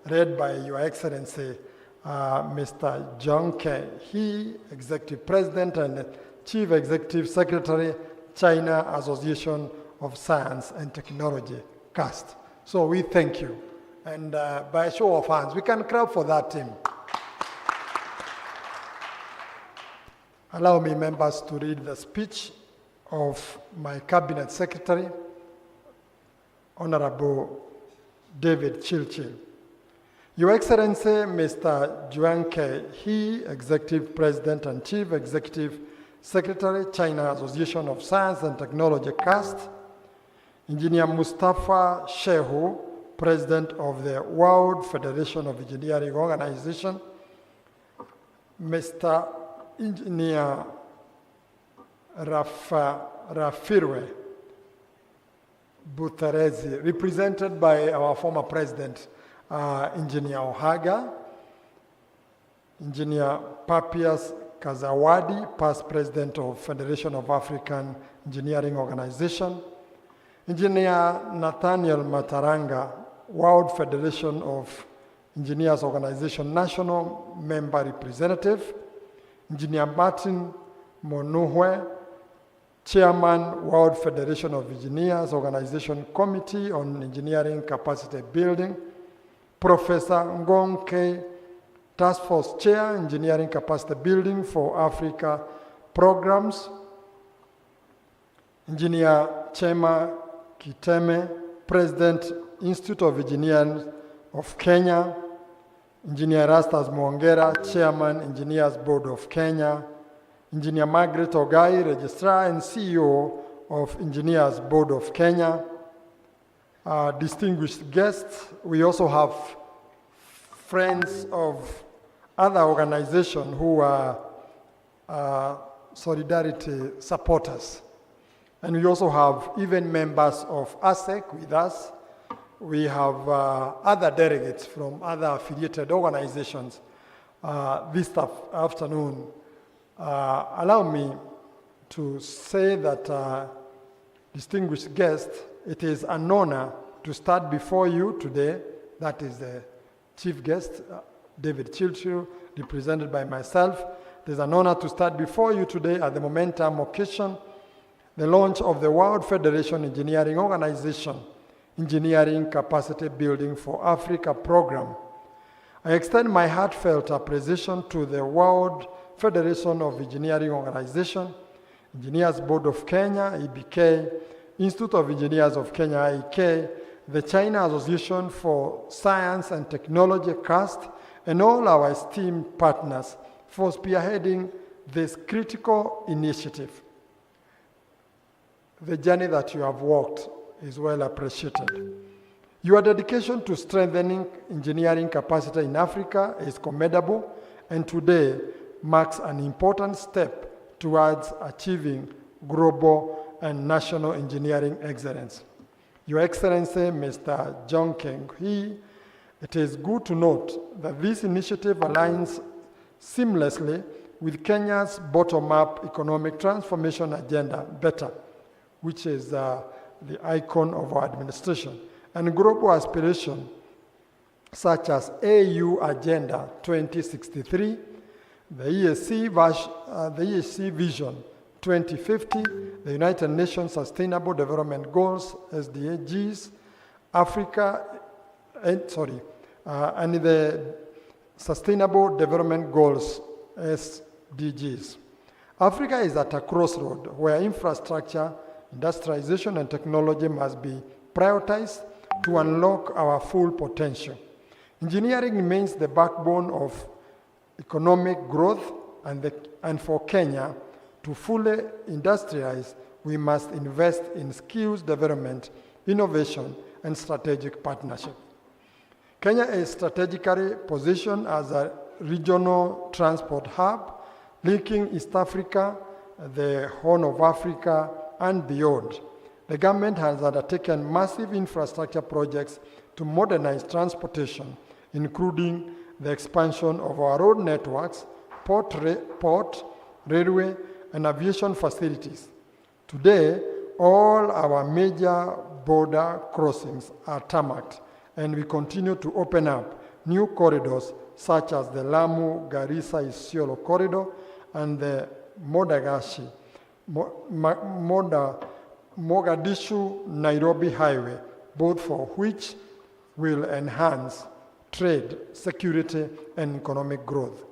led by Your Excellency, Mr. John K. He, Executive President and Chief Executive Secretary, China Association of Science and Technology, CAST. So we thank you. And by a show of hands, we can clap for that team. Allow me, members, to read the speech of my Cabinet Secretary, Honorable David Chilchil. Your Excellency, Mr. Juan K. He, Executive President and Chief Executive Secretary, China Association of Science and Technology, CAST, Engineer Mustafa Shehu, President of the World Federation of Engineering Organization, Mr. Engineer Rafirwe Butarezi, represented by our former President, Engineer Ohaga, Engineer Papias Kazawadi, past President of Federation of African Engineering Organization, Engineer Nathaniel Mataranga, World Federation of Engineers Organization National Member Representative, Engineer Martin Monuhwe, Chairman, World Federation of Engineers Organization Committee on Engineering Capacity Building, Professor Ngong K, Task Force Chair, Engineering Capacity Building for Africa Programs, Engineer Chema Kiteme, President, Institute of Engineers of Kenya, Engineer Rastas Mwongera, Chairman, Engineers Board of Kenya, Engineer Margaret Ogai, Registrar and CEO of Engineers Board of Kenya. Distinguished guests, we also have friends of other organizations who are solidarity supporters. And we also have even members of ASEC with us. We have other delegates from other affiliated organizations this afternoon. Allow me to say that, distinguished guests, it is an honor to start before you today. That is the chief guest, David Chilchil, represented by myself. It is an honor to start before you today at the momentum occasion, the launch of the World Federation Engineering Organization, Engineering Capacity Building for Africa program. I extend my heartfelt appreciation to the World Federation of Engineering Organization, Engineers Board of Kenya, EBK, Institute of Engineers of Kenya, IEK, the China Association for Science and Technology, CAST, and all our esteemed partners for spearheading this critical initiative. The journey that you have walked is well appreciated. Your dedication to strengthening engineering capacity in Africa is commendable, and today marks an important step towards achieving global and national engineering excellence. Your Excellency, Mr. John Keng Hee, it is good to note that this initiative aligns seamlessly with Kenya's bottom-up economic transformation agenda, BETTER, which is the icon of our administration, and global aspiration such as AU Agenda 2063, the ESC Vision 2050, the United Nations Sustainable Development Goals, SDGs, and the Sustainable Development Goals, SDGs. Africa is at a crossroad where infrastructure, industrialization, and technology must be prioritized to unlock our full potential. Engineering remains the backbone of economic growth, and for Kenya to fully industrialize, we must invest in skills development, innovation, and strategic partnership. Kenya is strategically positioned as a regional transport hub, linking East Africa, the Horn of Africa, and beyond. The government has undertaken massive infrastructure projects to modernize transportation, including the expansion of our road networks, port, railway, and aviation facilities. Today, all our major border crossings are tarmacked, and we continue to open up new corridors such as the Lamu-Garissa-Isiolo corridor and the Mogadishu-Nairobi highway, both for which will enhance trade, security, and economic growth.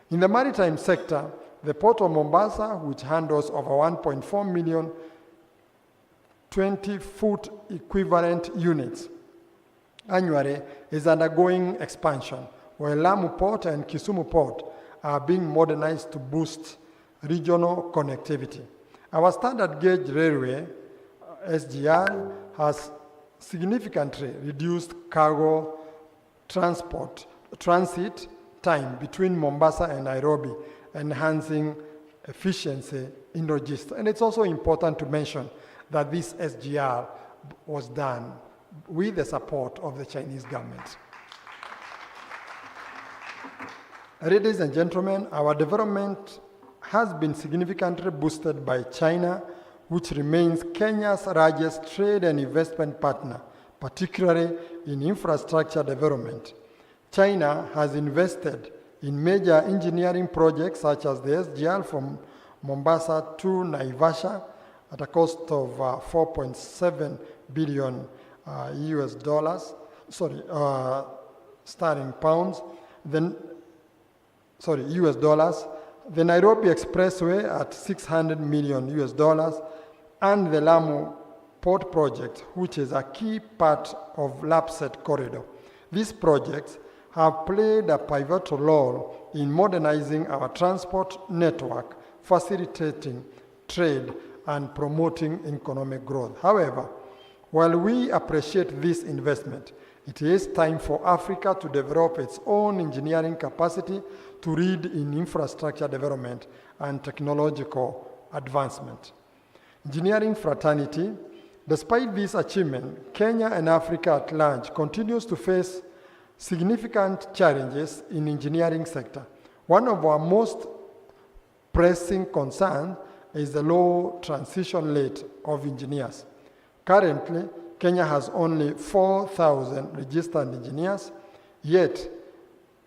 In the maritime sector, the Port of Mombasa, which handles over 1.4 million 20-foot equivalent units annually, is undergoing expansion, while Lamu Port and Kisumu Port are being modernized to boost regional connectivity. Our standard gauge railway, SGR, has significantly reduced cargo transit time between Mombasa and Nairobi, enhancing efficiency in logistics. And it's also important to mention that this SGR was done with the support of the Chinese government. Ladies and gentlemen, our development has been significantly boosted by China, which remains Kenya's largest trade and investment partner, particularly in infrastructure development. China has invested in major engineering projects such as the SGR from Mombasa to Naivasha at a cost of 4.7 billion US dollars, sterling pounds, US dollars, the Nairobi Expressway at 600 million US dollars, and the Lamu Port Project, which is a key part of Lapset Corridor. These projects have played a pivotal role in modernizing our transport network, facilitating trade, and promoting economic growth. However, while we appreciate this investment, it is time for Africa to develop its own engineering capacity to lead in infrastructure development and technological advancement. Engineering fraternity, despite this achievement, Kenya and Africa at large continues to face significant challenges in engineering sector. One of our most pressing concerns is the low transition rate of engineers. Currently, Kenya has only 4,000 registered engineers, yet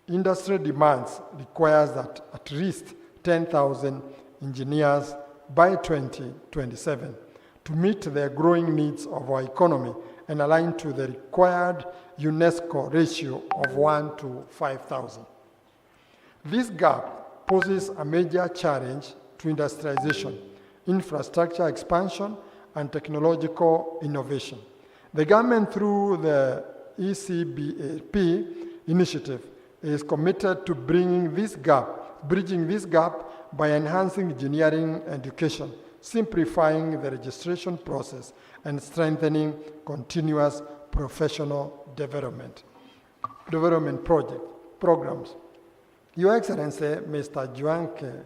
industry demands requires that at least 10,000 engineers by 2027 to meet the growing needs of our economy and align to the required UNESCO ratio of 1 to 5,000. This gap poses a major challenge to industrialization, infrastructure expansion, and technological innovation. The government, through the ECBAP initiative, is committed to bridging this gap by enhancing engineering education, simplifying the registration process, and strengthening continuous professional development programs. Your Excellency, Mr. Juanke,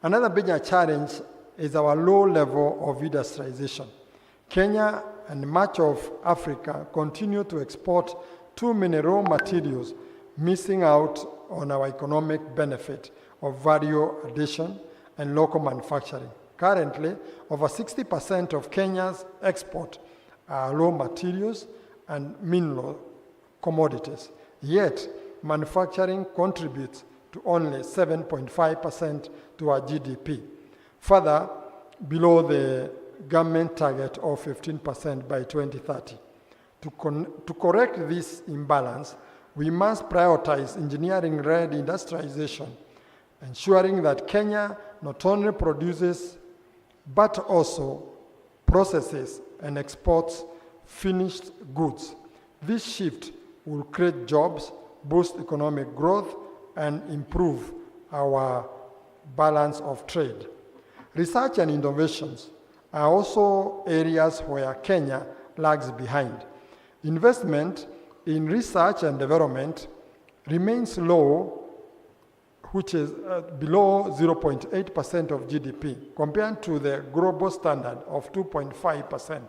another major challenge is our low level of industrialization. Kenya and much of Africa continue to export too many raw materials, missing out on our economic benefit of value addition and local manufacturing. Currently, over 60% of Kenya's export are raw materials and mineral commodities. Yet, manufacturing contributes to only 7.5% to our GDP, further below the government target of 15% by 2030. To correct this imbalance, we must prioritize engineering-led industrialization, ensuring that Kenya not only produces but also processes and exports finished goods. This shift will create jobs, boost economic growth, and improve our balance of trade. Research and innovations are also areas where Kenya lags behind. Investment in research and development remains low, which is below 0.8% of GDP, compared to the global standard of 2.5%.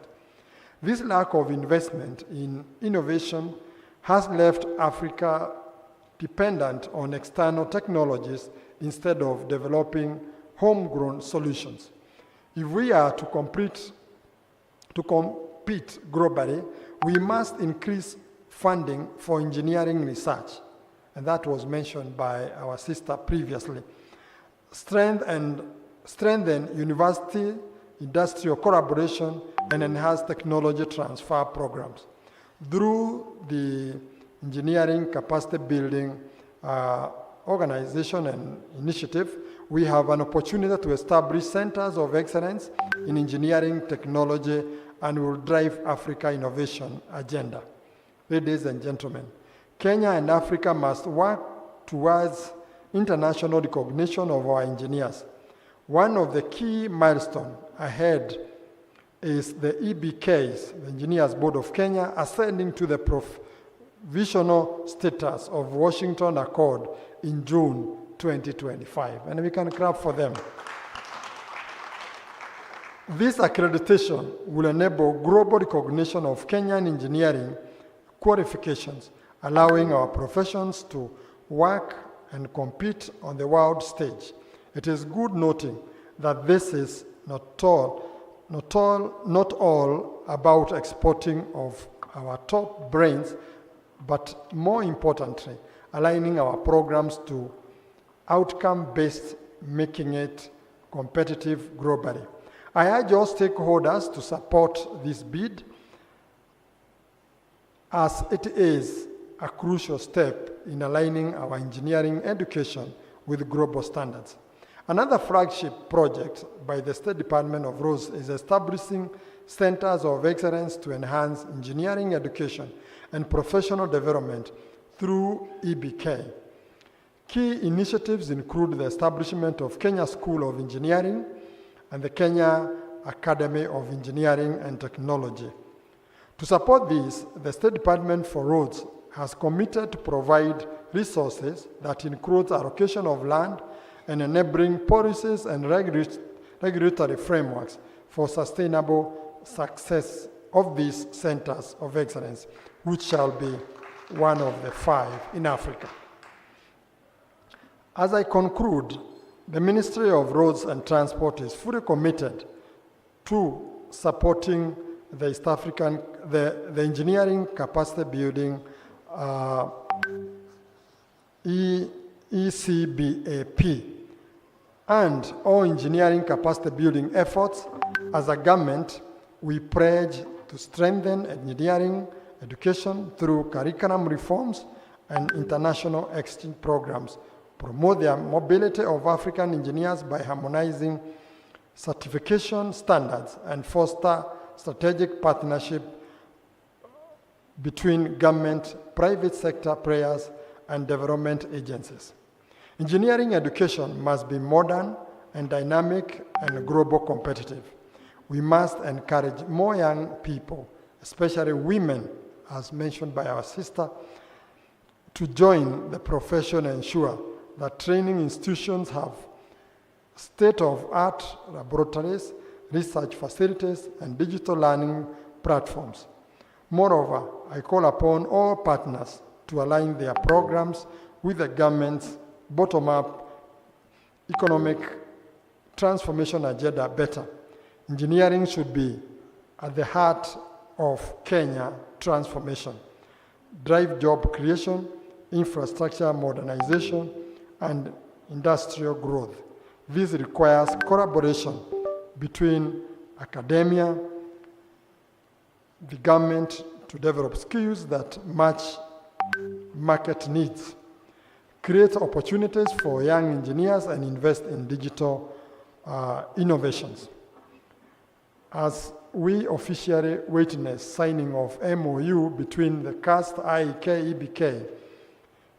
This lack of investment in innovation has left Africa dependent on external technologies instead of developing homegrown solutions. If we are to compete globally, we must increase funding for engineering research, and that was mentioned by our sister previously. Strengthen university industrial collaboration and enhance technology transfer programs. Through the engineering capacity building organization and initiative, we have an opportunity to establish centers of excellence in engineering technology and will drive Africa innovation agenda. Ladies and gentlemen, Kenya and Africa must work towards international recognition of our engineers. One of the key milestones ahead is the EBKs, the Engineers Board of Kenya, ascending to the provisional status of Washington Accord in June 2025. And we can clap for them. This accreditation will enable global recognition of Kenyan engineering qualifications, allowing our professions to work and compete on the world stage. It is good noting that this is not all about exporting of our top brains, but more importantly, aligning our programs to outcome-based, making it competitive globally. I urge all stakeholders to support this bid, as it is a crucial step in aligning our engineering education with global standards. Another flagship project by the State Department of Roads is establishing centers of excellence to enhance engineering education and professional development through EBK. Key initiatives include the establishment of Kenya School of Engineering and the Kenya Academy of Engineering and Technology. To support this, the State Department for Roads has committed to provide resources that includes allocation of land and enabling policies and regulatory frameworks for sustainable success of these centers of excellence, which shall be one of the 5 in Africa. As I conclude, the Ministry of Roads and Transport is fully committed to supporting the East African, the engineering capacity building ECBAP and all engineering capacity building efforts. As a government, we pledge to strengthen engineering education through curriculum reforms and international exchange programs, promote the mobility of African engineers by harmonizing certification standards, and foster strategic partnership between government, private sector players, and development agencies. Engineering education must be modern and dynamic and global competitive. We must encourage more young people, especially women, as mentioned by our sister, to join the profession and ensure that training institutions have state-of-art laboratories, research facilities, and digital learning platforms. Moreover, I call upon all partners to align their programs with the government's bottom-up economic transformation agenda better. Engineering should be at the heart of Kenya transformation, drive job creation, infrastructure modernization, and industrial growth. This requires collaboration between academia, the government, to develop skills that match market needs, create opportunities for young engineers, and invest in digital innovations. As we officially witness signing of MOU between the CAST, IEK, EBK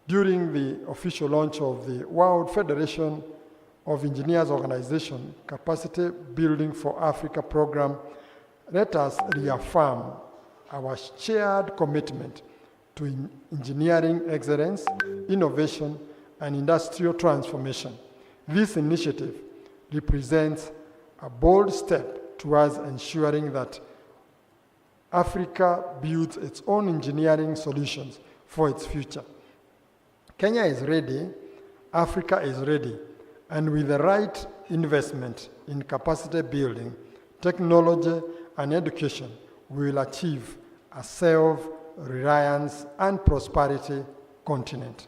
during the official launch of the World Federation of Engineers Organization Capacity Building for Africa program, let us reaffirm our shared commitment to engineering excellence, innovation, and industrial transformation. This initiative represents a bold step towards ensuring that Africa builds its own engineering solutions for its future. Kenya is ready, Africa is ready, and with the right investment in capacity building, technology, and education, we will achieve a self-reliance and prosperity continent.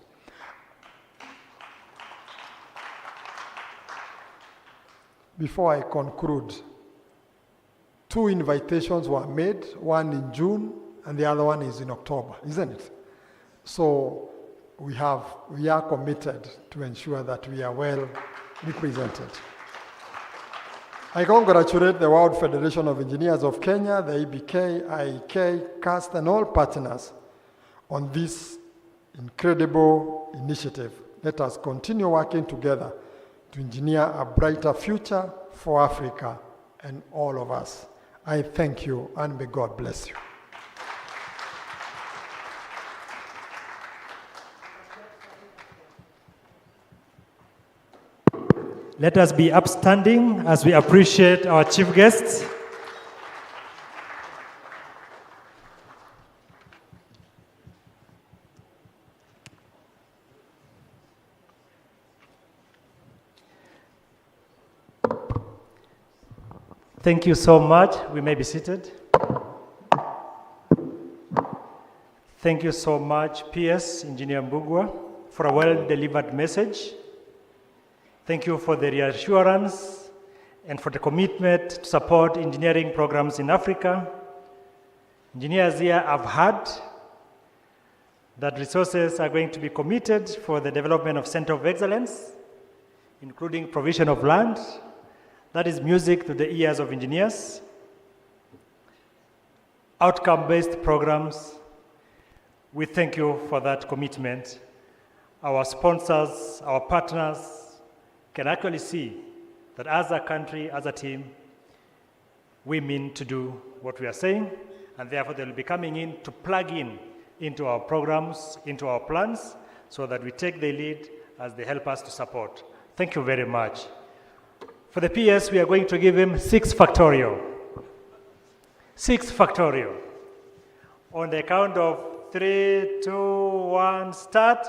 Before I conclude, 2 invitations were made, one in June and the other one is in October, isn't it? So we are committed to ensure that we are well represented. I congratulate the World Federation of Engineers of Kenya, the EBK, IEK, CAST, and all partners on this incredible initiative. Let us continue working together to engineer a brighter future for Africa and all of us. I thank you, and may God bless you. Let us be upstanding as we appreciate our chief guests. Thank you so much. We may be seated. Thank you so much, PS Engineer Mbugua, for a well-delivered message. Thank you for the reassurance and for the commitment to support engineering programs in Africa. Engineers here have heard that resources are going to be committed for the development of Center of Excellence, including provision of land. That is music to the ears of engineers. Outcome-based programs. We thank you for that commitment. Our sponsors, our partners can actually see that as a country, as a team, we mean to do what we are saying, and therefore they'll be coming in to plug in into our programs, into our plans, so that we take the lead as they help us to support. Thank you very much. For the PS, we are going to give him 6 factorial. 6 factorial. On the count of 3, 2, 1, start.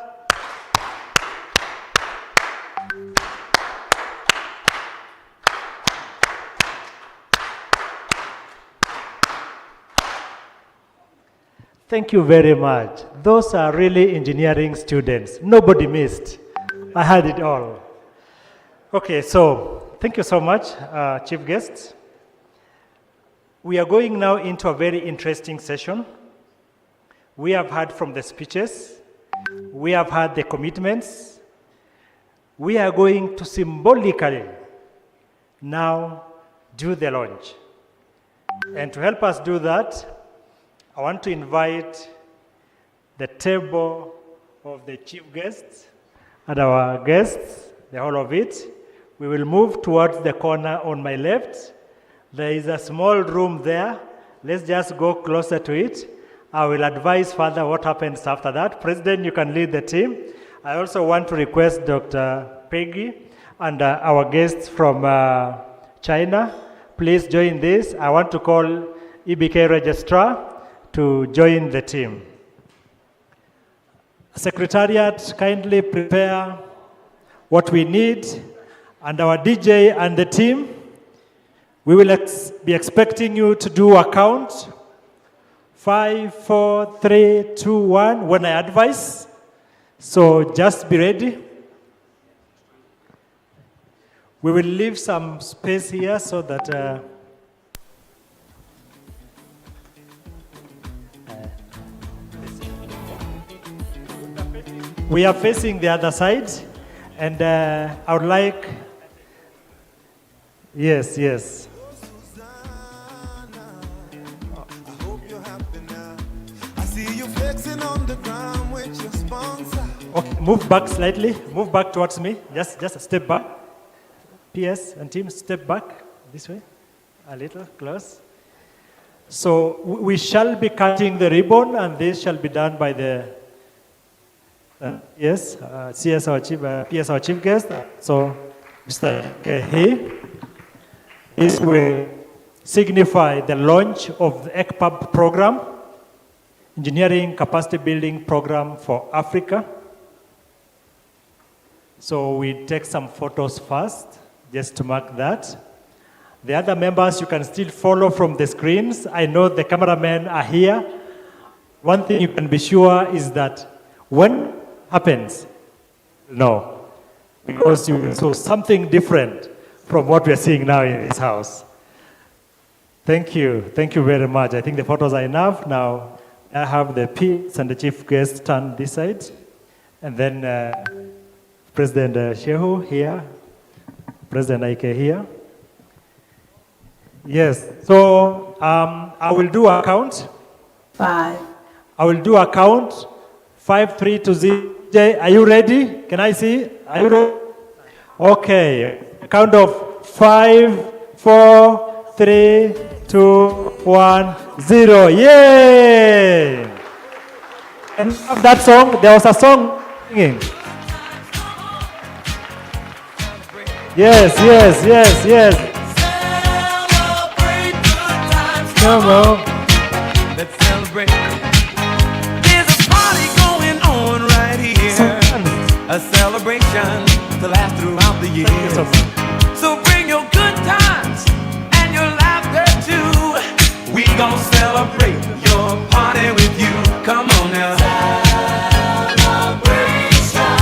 Thank you very much. Those are really engineering students. Nobody missed. I had it all. Okay, so thank you so much, chief guests. We are going now into a very interesting session. We have heard from the speeches. We have heard the commitments. We are going to symbolically now do the launch. And to help us do that, I want to invite the table of the chief guests and our guests, the whole of it. We will move towards the corner on my left. There is a small room there. Let's just go closer to it. I will advise further what happens after that. President, you can lead the team. I also want to request Dr. Peggy and our guests from China. Please join this. I want to call EBK Registrar to join the team. Secretariat, kindly prepare what we need, and our DJ and the team, we will be expecting you to do a count. 5, 4, 3, 2, 1, when I advise. So just be ready. We will leave some space here so that we are facing the other side, and I would like, yes. Okay, move back slightly, move back towards me, just a step back. PS and team, step back this way, a little, close. So we shall be cutting the ribbon, and this shall be done by the Yes, CS our chief, PS our chief guest. So, Mr. He. This will signify the launch of the Ecbap program, Engineering Capacity Building Program for Africa. So we take some photos first, just to mark that. The other members, you can still follow from the screens. I know the cameramen are here. One thing you can be sure is that when happens, no, because you saw something different from what we're seeing now in this house. Thank you very much. I think the photos are enough. Now I have the PS and the chief guest stand this side, and then President Shehu here, President Ike here. Yes, so I will do a count. 5. I will do a count. 5, 3, 2, 0. Jay, are you ready? Can I see? Are you ready? Okay, count of 5, 4, 3, 2, 1, 0. Yay! And of that song, there was a song singing. Yes. Come on. Let's celebrate. There's a party going on right here. A celebration to last throughout the year. So bring your good times and your laughter too. We gon' celebrate your party with you. Come on now. Celebration.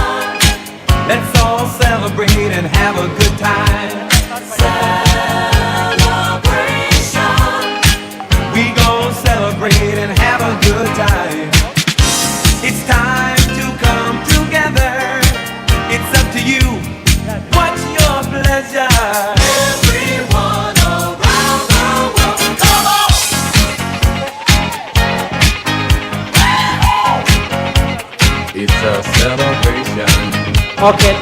Let's all celebrate and have a good time. We gon' celebrate and have a good time. It's time to come together. It's up to you. What's your pleasure? Everyone around the world, come on! It's a celebration. Okay,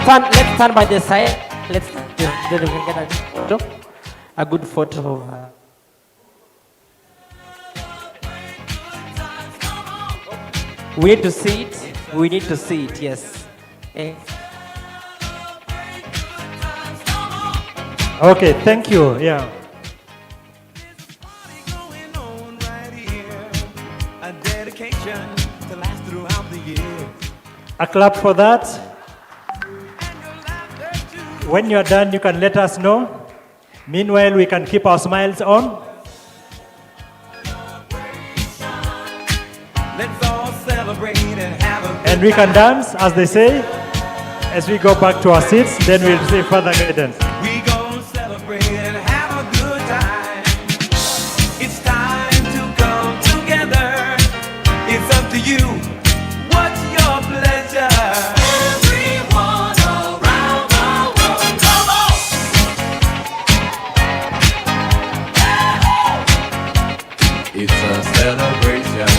let's stand by the side. Let's get a good photo of her. We need to see it. We need to see it, yes. Okay, thank you. Yeah. A dedication to last throughout the year. A clap for that. When you're done, you can let us know. Meanwhile, we can keep our smiles on. Let's all celebrate and have a good And we can dance, as they say, as we go back to our seats. Then we'll see further guidance. We gon' celebrate and have a good time. It's time to come together. It's up to you. What's your pleasure? Everyone around the world, come on! It's a celebration.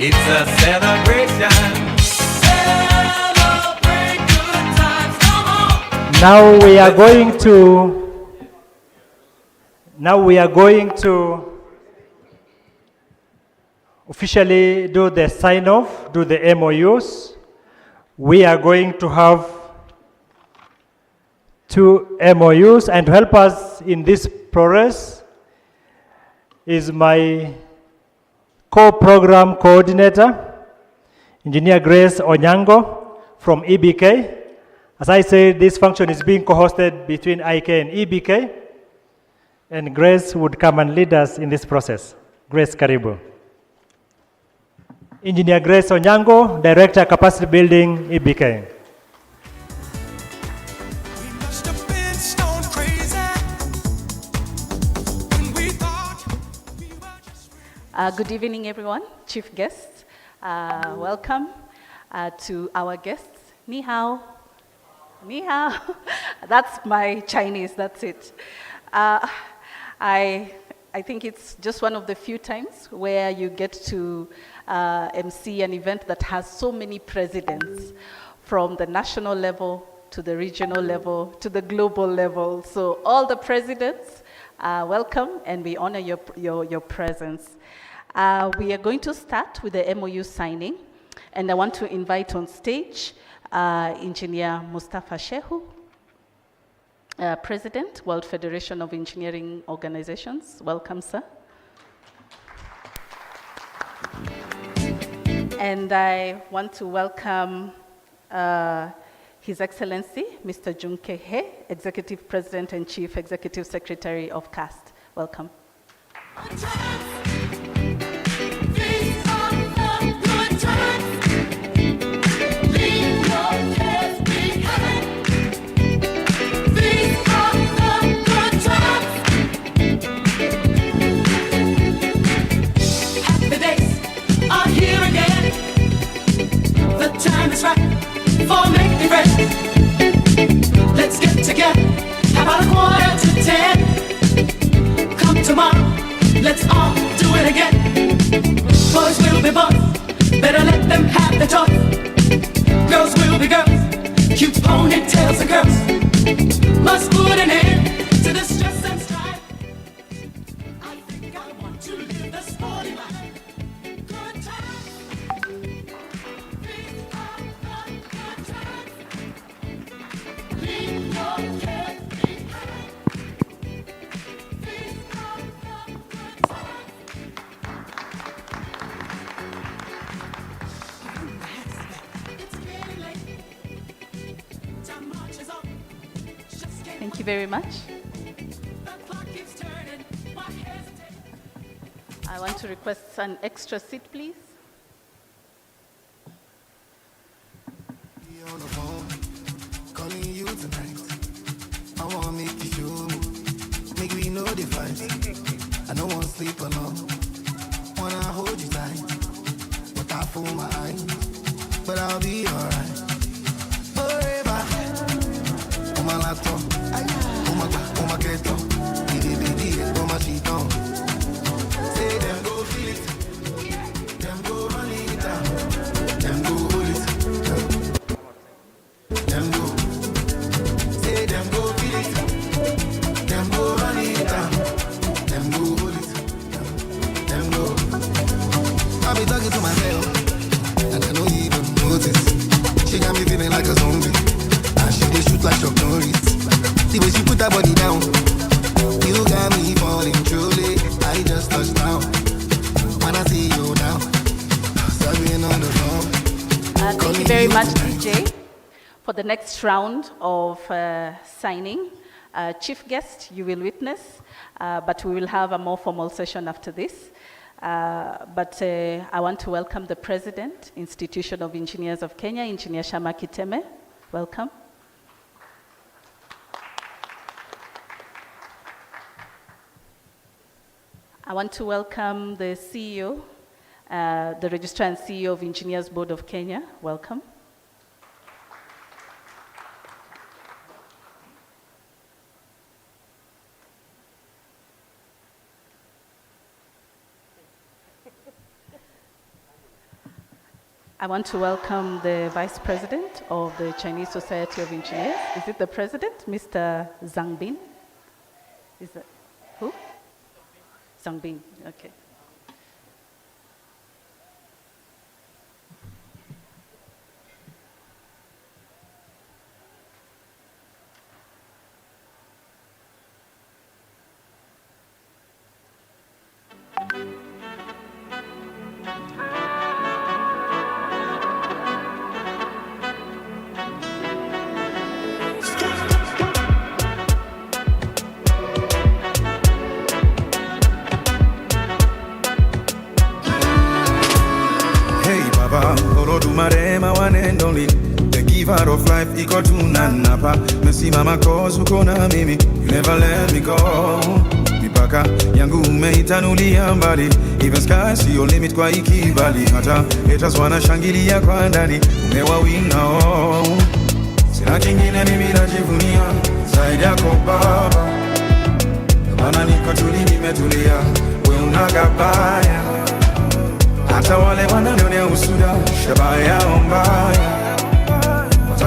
It's a celebration. Celebrate good times, come on! Now we are going to officially do the sign-off, do the MOUs. We are going to have 2 MOUs, and to help us in this progress is my co-program coordinator, Engineer Grace Onyango from EBK. As I said, this function is being co-hosted between IK and EBK, and Grace would come and lead us in this process. Grace, karibu. Engineer Grace Onyango, Director Capacity Building, EBK. Good evening, everyone. Chief guests, welcome to our guests. Ni hao. Ni hao. That's my Chinese, that's it. I think it's just one of the few times where you get to MC an event that has so many presidents, from the national level to the regional level to the global level. So all the presidents Welcome, and we honor your presence. We are going to start with the MOU signing, and I want to invite on stage Engineer Mustafa Shehu, President, World Federation of Engineering Organizations. Welcome, sir. And I want to welcome His Excellency, Mr. Junke He, Executive President and Chief Executive Secretary of CAST. Welcome. Time is right for making friends. Let's get together, how about 9:45? Come tomorrow, let's all do it again. Boys will be boys, better let them have the choice. Girls will be girls, cute ponytails and curls. Must put an end to the stress and strife. I think I want to live the sporty life. Good times. Thank you very much. I want to request an extra seat, please. On the phone, calling you tonight. I wanna make you sure, make we know the fight. I don't wanna sleep alone, wanna hold you tight, but I fool my eyes, but I'll be alright. Forever, on my laptop, on my keto, on my sheet on. Say them go feel it, them go run it down, them go hold it. Them go, say them go feel it, them go run it down, them go hold it, them go. I be talking to myself, and I don't even notice. She got me feeling like a zombie, and she dey shoot like Chuck Norris. The way she put her body down, you got me falling truly. I just touched down, when I see you now, serving on the phone. Thank you very much, DJ. For the next round of signing, chief guest, you will witness, but we will have a more formal session after this. But I want to welcome the President, Institution of Engineers of Kenya, Engineer Shama Kiteme. Welcome. I want to welcome the CEO, the Registrar and CEO of Engineers Board of Kenya. Welcome. I want to welcome the Vice President of the Chinese Society of Engineers. Is it the President, Mr. Zhang Bin? Is that who? Zhang Bin, okay. Marema one and only, the giver of life, equal to Nanapa. Messi mama cause ukona mimi, you never let me go. Mipaka yangu umeitanulia mbali, even sky see your limit kwa ikibali. Hata haters wanashangilia kwa ndani, umewawinga oh. Sina kingine mimi najivunia zaidi yako baba, maana niko tuli nimetulia, we unagabaya. Hata wale wananionea usuda, shabaha yao mbaya,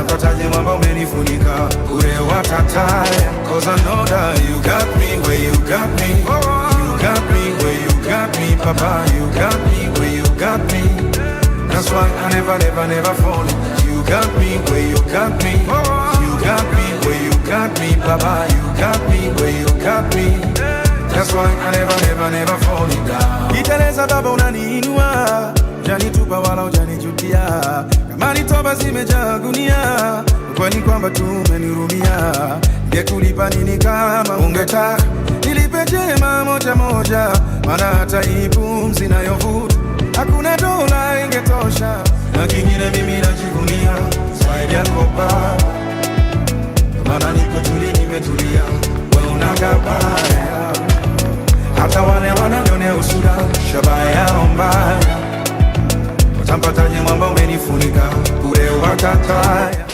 Utapataje mwamba umenifunika ure watataya. Cause I know that you got me where you got me. You got me where you got me, Papa. You got me where you got me. That's why I never fall. You got me where you got me. You got me where you got me, Papa. You got me where you got me. That's why I never fall down. Iteleza baba unaniinua, janitupa wala ujanijutia. Kama ni toba zimejaa gunia, kwani kwamba tu umenirumia. Ngekulipa nini kama ungetaka nilipe jema moja moja, maana hata hii pumzi nayovuta hakuna dola ingetosha. Na kingine mimi najivunia zaidi yako Baba, maana niko tuli nimetulia, wewe unagabaya. Hata wale wananionea usuda, shabaha yao mbaya. Utampataje mwamba umenifunika ure wakataya.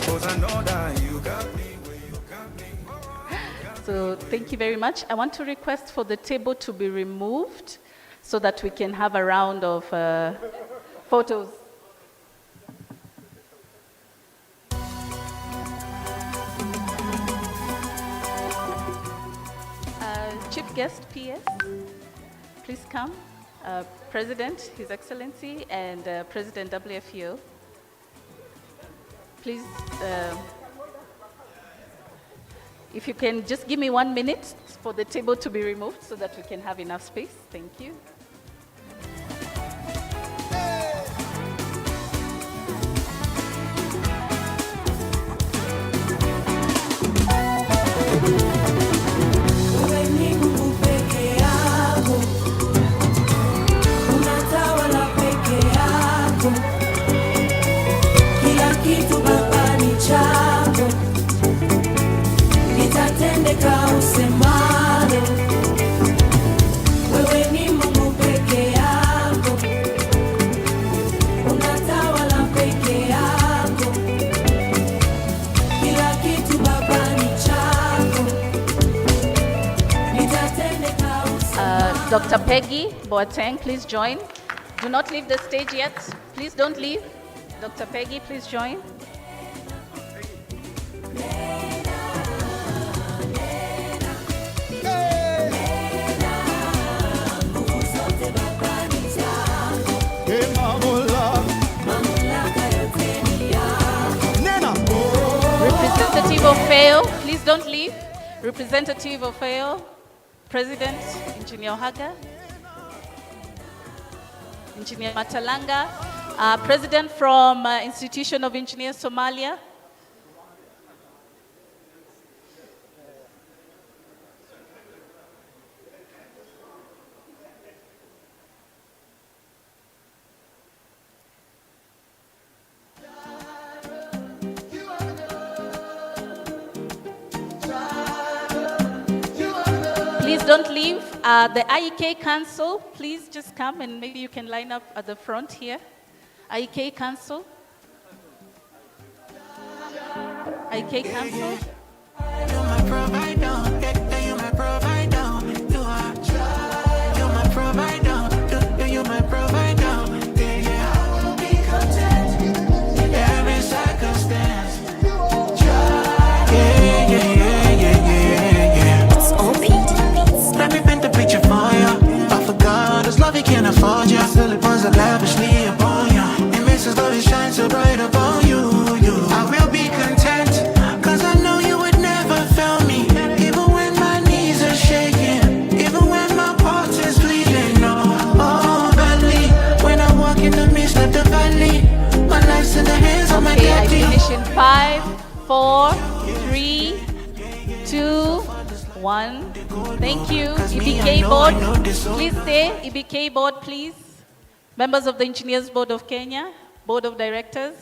So thank you very much. I want to request for the table to be removed so that we can have a round of photos. Chief guest, PS, please come. President, His Excellency, and President Wfeo. Please, if you can just give me 1 minute for the table to be removed so that we can have enough space. Thank you. Dr. Peggy Boateng, please join. Do not leave the stage yet. Please don't leave. Dr. Peggy, please join. Representative Wfeo, please don't leave. Representative Wfeo, President Engineer Haga, Engineer Matalanga, President from Institution of Engineers Somalia. Please don't leave. The IEK Council, please just come and maybe you can line up at the front here. IEK Council. IEK Council. Can't afford you. Still it was lavishly upon you. It makes us love it shine so bright upon you. I will be content, cause I know you would never fail me. Even when my knees are shaking, even when my heart is bleeding. Oh, badly. When I walk in the midst of the valley, my life's in the hands of my daddy. I finish in 5, 4, 3, 2, 1. Thank you. EBK board, please stay. EBK board, please. Members of the Engineers Board of Kenya, Board of Directors.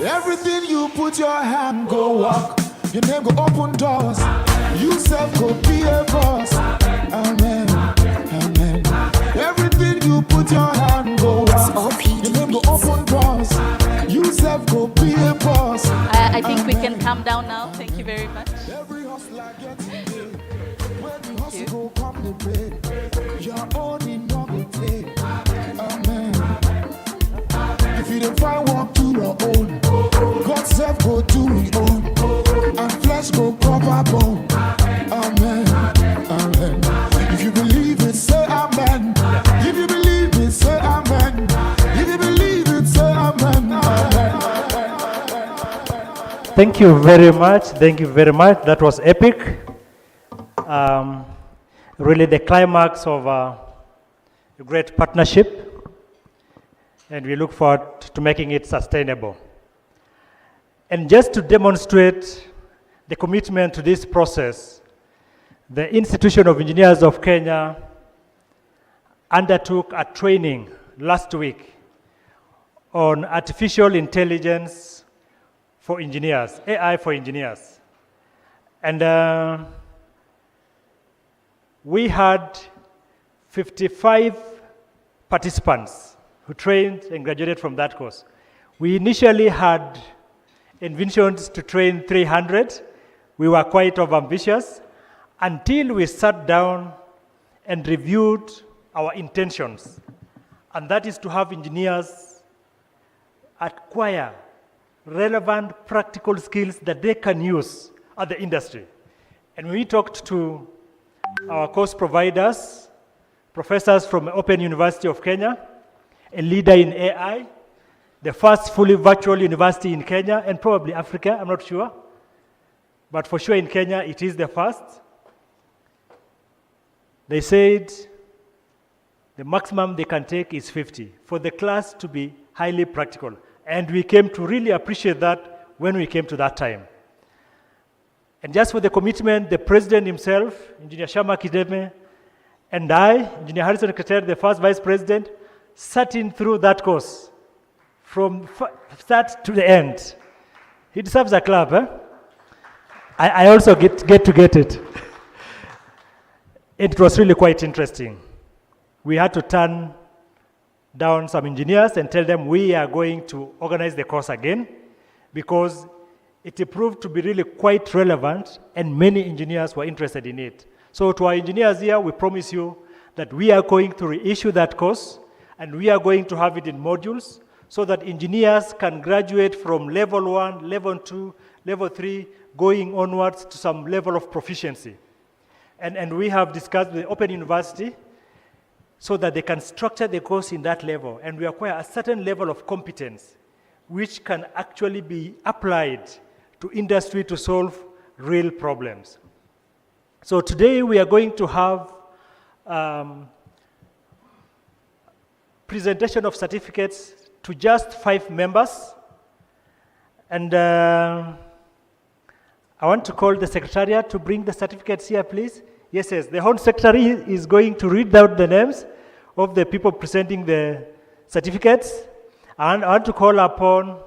Everything you put your hand go walk. Your name go open doors. You self go be a boss. Amen. Amen. Everything put your hand go walk. You name go open doors. You self go be a boss. I think we can calm down now. Thank you very much. Every hustler gets paid. When the hustle go come the pay. Your own in no go take. Amen. If you don't find work to your own, God self go do his own. And flesh go cover bone. Amen. Amen. If you believe it, say amen. If you believe it, say amen. If you believe it, say amen. Amen. Thank you very much. Thank you very much. That was epic. Really the climax of a great partnership. And we look forward to making it sustainable. And just to demonstrate the commitment to this process, the Institution of Engineers of Kenya undertook a training last week on artificial intelligence for engineers, AI for engineers. And we had 55 participants who trained and graduated from that course. We initially had envisioned to train 300. We were quite ambitious until we sat down and reviewed our intentions. And that is to have engineers acquire relevant practical skills that they can use at the industry. And we talked to our course providers, professors from Open University of Kenya, a leader in AI, the first fully virtual university in Kenya, and probably Africa, I'm not sure. But for sure in Kenya, it is the first. They said the maximum they can take is 50 for the class to be highly practical. And we came to really appreciate that when we came to that time. And just for the commitment, the president himself, Engineer Shama Kideme, and I, Engineer Harrison Keter, the first vice president, sat in through that course from start to the end. He deserves a clap, eh? I also get it. It was really quite interesting. We had to turn down some engineers and tell them we are going to organize the course again because it proved to be really quite relevant and many engineers were interested in it. So to our engineers here, we promise you that we are going to reissue that course and we are going to have it in modules so that engineers can graduate from level 1, level 2, level 3, going onwards to some level of proficiency. And we have discussed with the Open University so that they can structure the course in that level and we acquire a certain level of competence which can actually be applied to industry to solve real problems. So today we are going to have presentation of certificates to just 5 members. And I want to call the secretariat to bring the certificates here, please. Yes, the Home Secretary is going to read out the names of the people presenting the certificates. And I want to call upon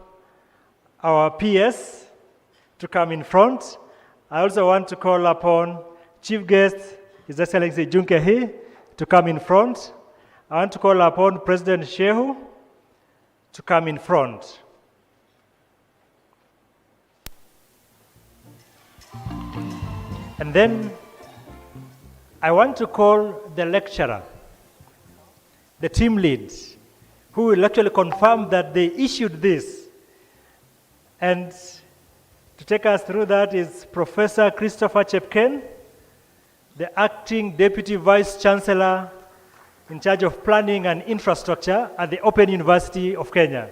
our PS to come in front. I also want to call upon Chief Guest, His Excellency Junkehi, to come in front. I want to call upon President Shehu to come in front. And then I want to call the lecturer, the team lead, who will actually confirm that they issued this. And to take us through that is Professor Christopher Chepken, the Acting Deputy Vice Chancellor in charge of Planning and Infrastructure at the Open University of Kenya.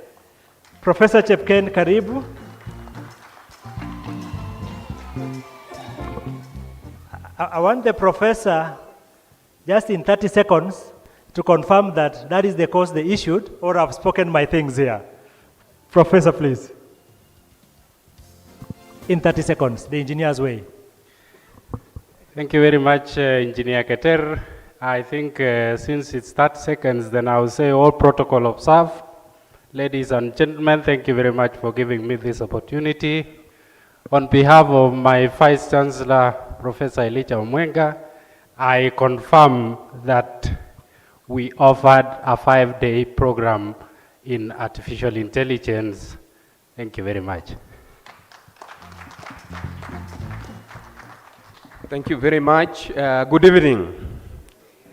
Professor Chepken, karibu. I want the professor, just in 30 seconds, to confirm that that is the course they issued, or I've spoken my things here. Professor, please. In 30 seconds, the engineer's way. Thank you very much, Engineer Keter. I think since it's 30 seconds, then I'll say all protocol observed. Ladies and gentlemen, thank you very much for giving me this opportunity. On behalf of my Vice Chancellor, Professor Elijah Omwenga, I confirm that we offered a 5-day program in artificial intelligence. Thank you very much. Thank you very much. Good evening.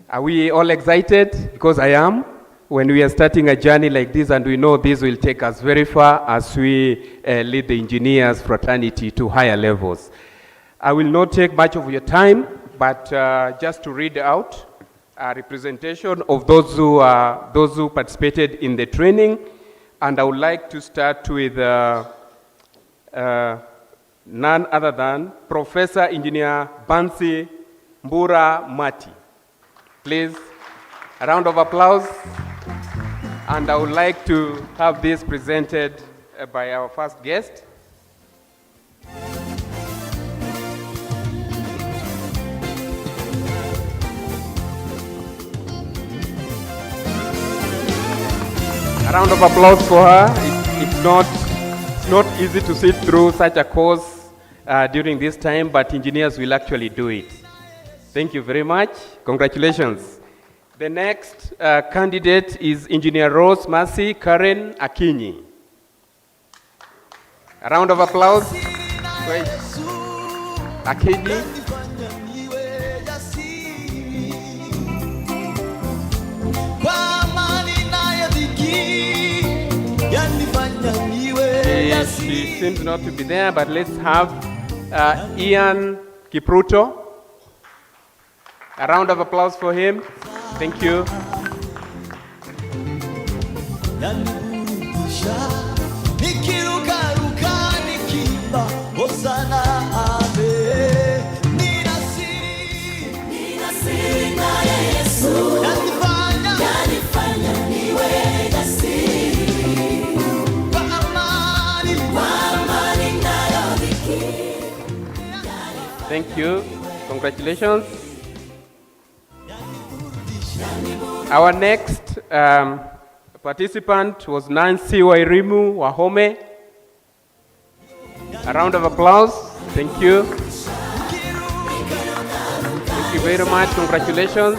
Are we all excited? Because I am. When we are starting a journey like this, and we know this will take us very far as we lead the engineers fraternity to higher levels. I will not take much of your time, but just to read out a representation of those who participated in the training, and I would like to start with none other than Professor Engineer Bansi Mbura Mati. Please, a round of applause. And I would like to have this presented by our first guest. A round of applause for her. It's not easy to sit through such a course during this time, but engineers will actually do it. Thank you very much. Congratulations. The next candidate is Engineer Rose Mercy Karen Akinyi. A round of applause. Wait. Akinyi. She seems not to be there, but let's have Ian Kipruto. A round of applause for him. Thank you. Thank you. Congratulations. Our next participant was Nancy Wairimu Wahome. A round of applause. Thank you. Thank you very much. Congratulations.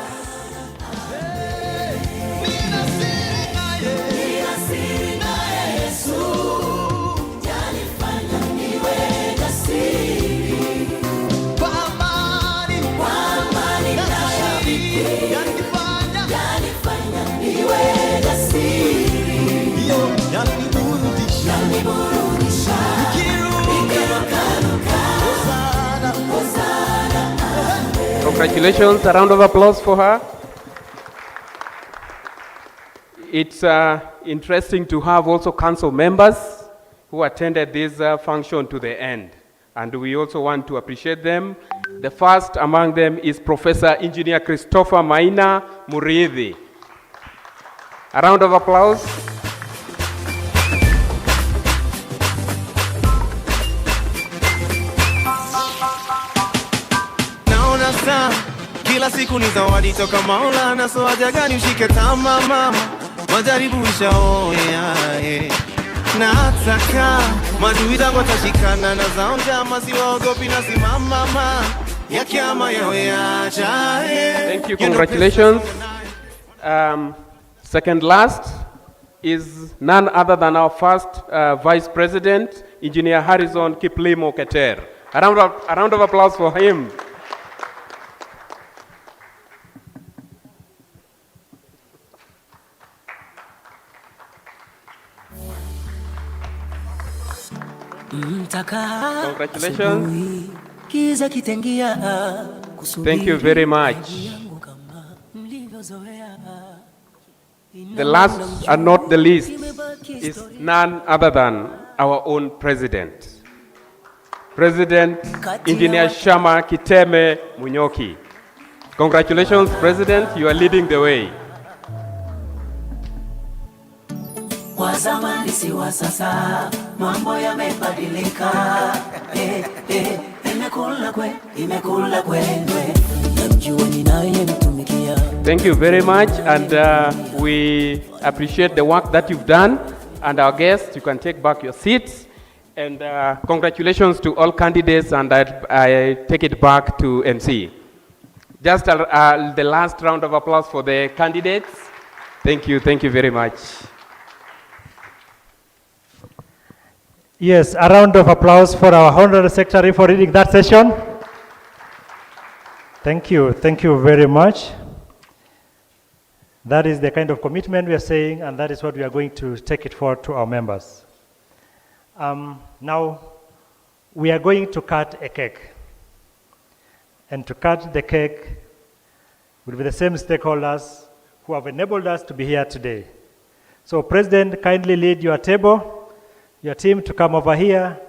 Congratulations, a round of applause for her. It's interesting to have also council members who attended this function to the end, and we also want to appreciate them. The first among them is Professor Engineer Christopher Maina Muridhi. A round of applause. Kila siku ni zawadi toka Maulana, so haja gani ushike tama mama, majaribu ishaoya nataka madui zangu watashikana na zao njama, siwaogopi na simama mama ya kiama yawe acha. Thank you, congratulations. Second last is none other than our first Vice President, Engineer Harrison Kiplimo Keter. A round of applause for him. Congratulations. Thank you very much. The last and not the least is none other than our own president, President Engineer Shama Kiteme Munyoki. Congratulations, President, you are leading the way. Wa zamani si wa sasa, mambo yamebadilika. Imekula kwendwe, namjua ninayemtumikia. Thank you very much, and we appreciate the work that you've done. And our guests, you can take back your seats. And congratulations to all candidates, and I take it back to MC. Just the last round of applause for the candidates. Thank you very much. Yes, a round of applause for our Honorary Secretary for leading that session. Thank you very much. That is the kind of commitment we are saying, and that is what we are going to take it forward to our members. Now, we are going to cut a cake. And to cut the cake will be the same stakeholders who have enabled us to be here today. So, President, kindly lead your table, your team to come over here.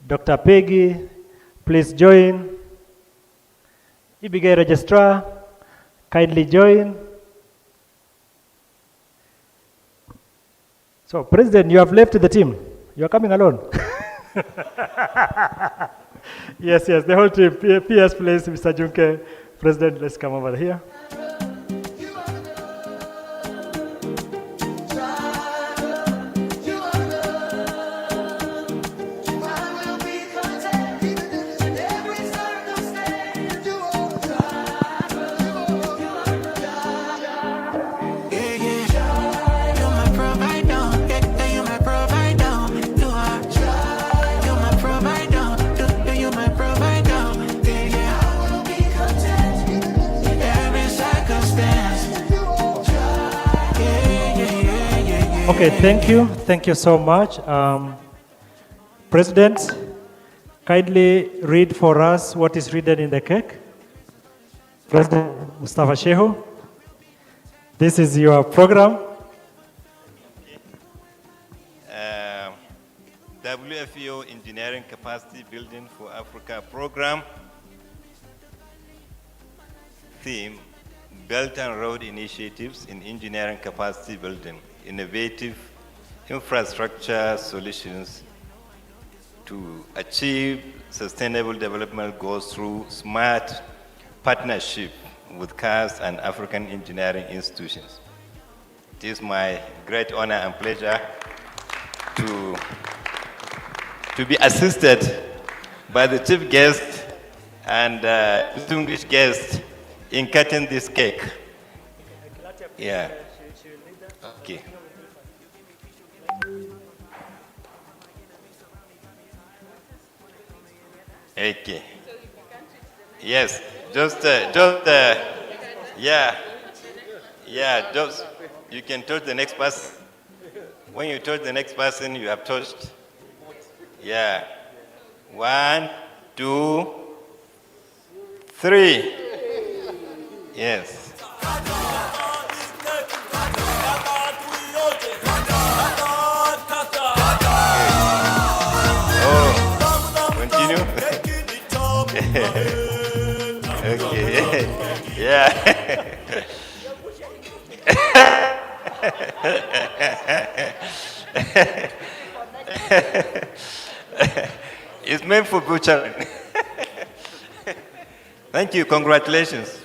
Dr. Peggy, please join. Ibigay Registrar, kindly join. So, President, you have left the team. You are coming alone. Yes, the whole team. PS, please, Mr. Junke. President, let's come over here. Okay, thank you. Thank you so much. President, kindly read for us what is written in the cake. President Mustafa Shehu, this is your program. Wfeo Engineering Capacity Building for Africa program. Theme, Belt and Road Initiatives in Engineering Capacity Building. Innovative infrastructure solutions to achieve sustainable development goals through smart partnership with CAS and African engineering institutions. It is my great honor and pleasure to be assisted by the chief guest and distinguished guest in cutting this cake. Yeah. Okay. Okay. Yes, just you can touch the next person. When you touch the next person, you have touched. Yeah. 1, 2, 3. Yes. Okay. Yeah. It's meant for butchering. Thank you. Congratulations.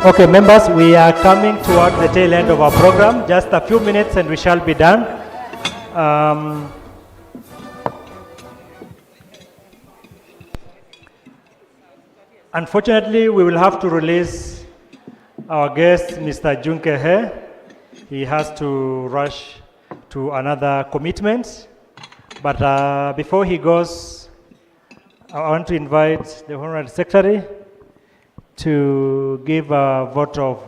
Okay, members, we are coming toward the tail end of our program. Just a few minutes and we shall be done. Unfortunately, we will have to release our guest, Mr. Junke He. He has to rush to another commitment. But before he goes, I want to invite the Honorary Secretary to give a vote of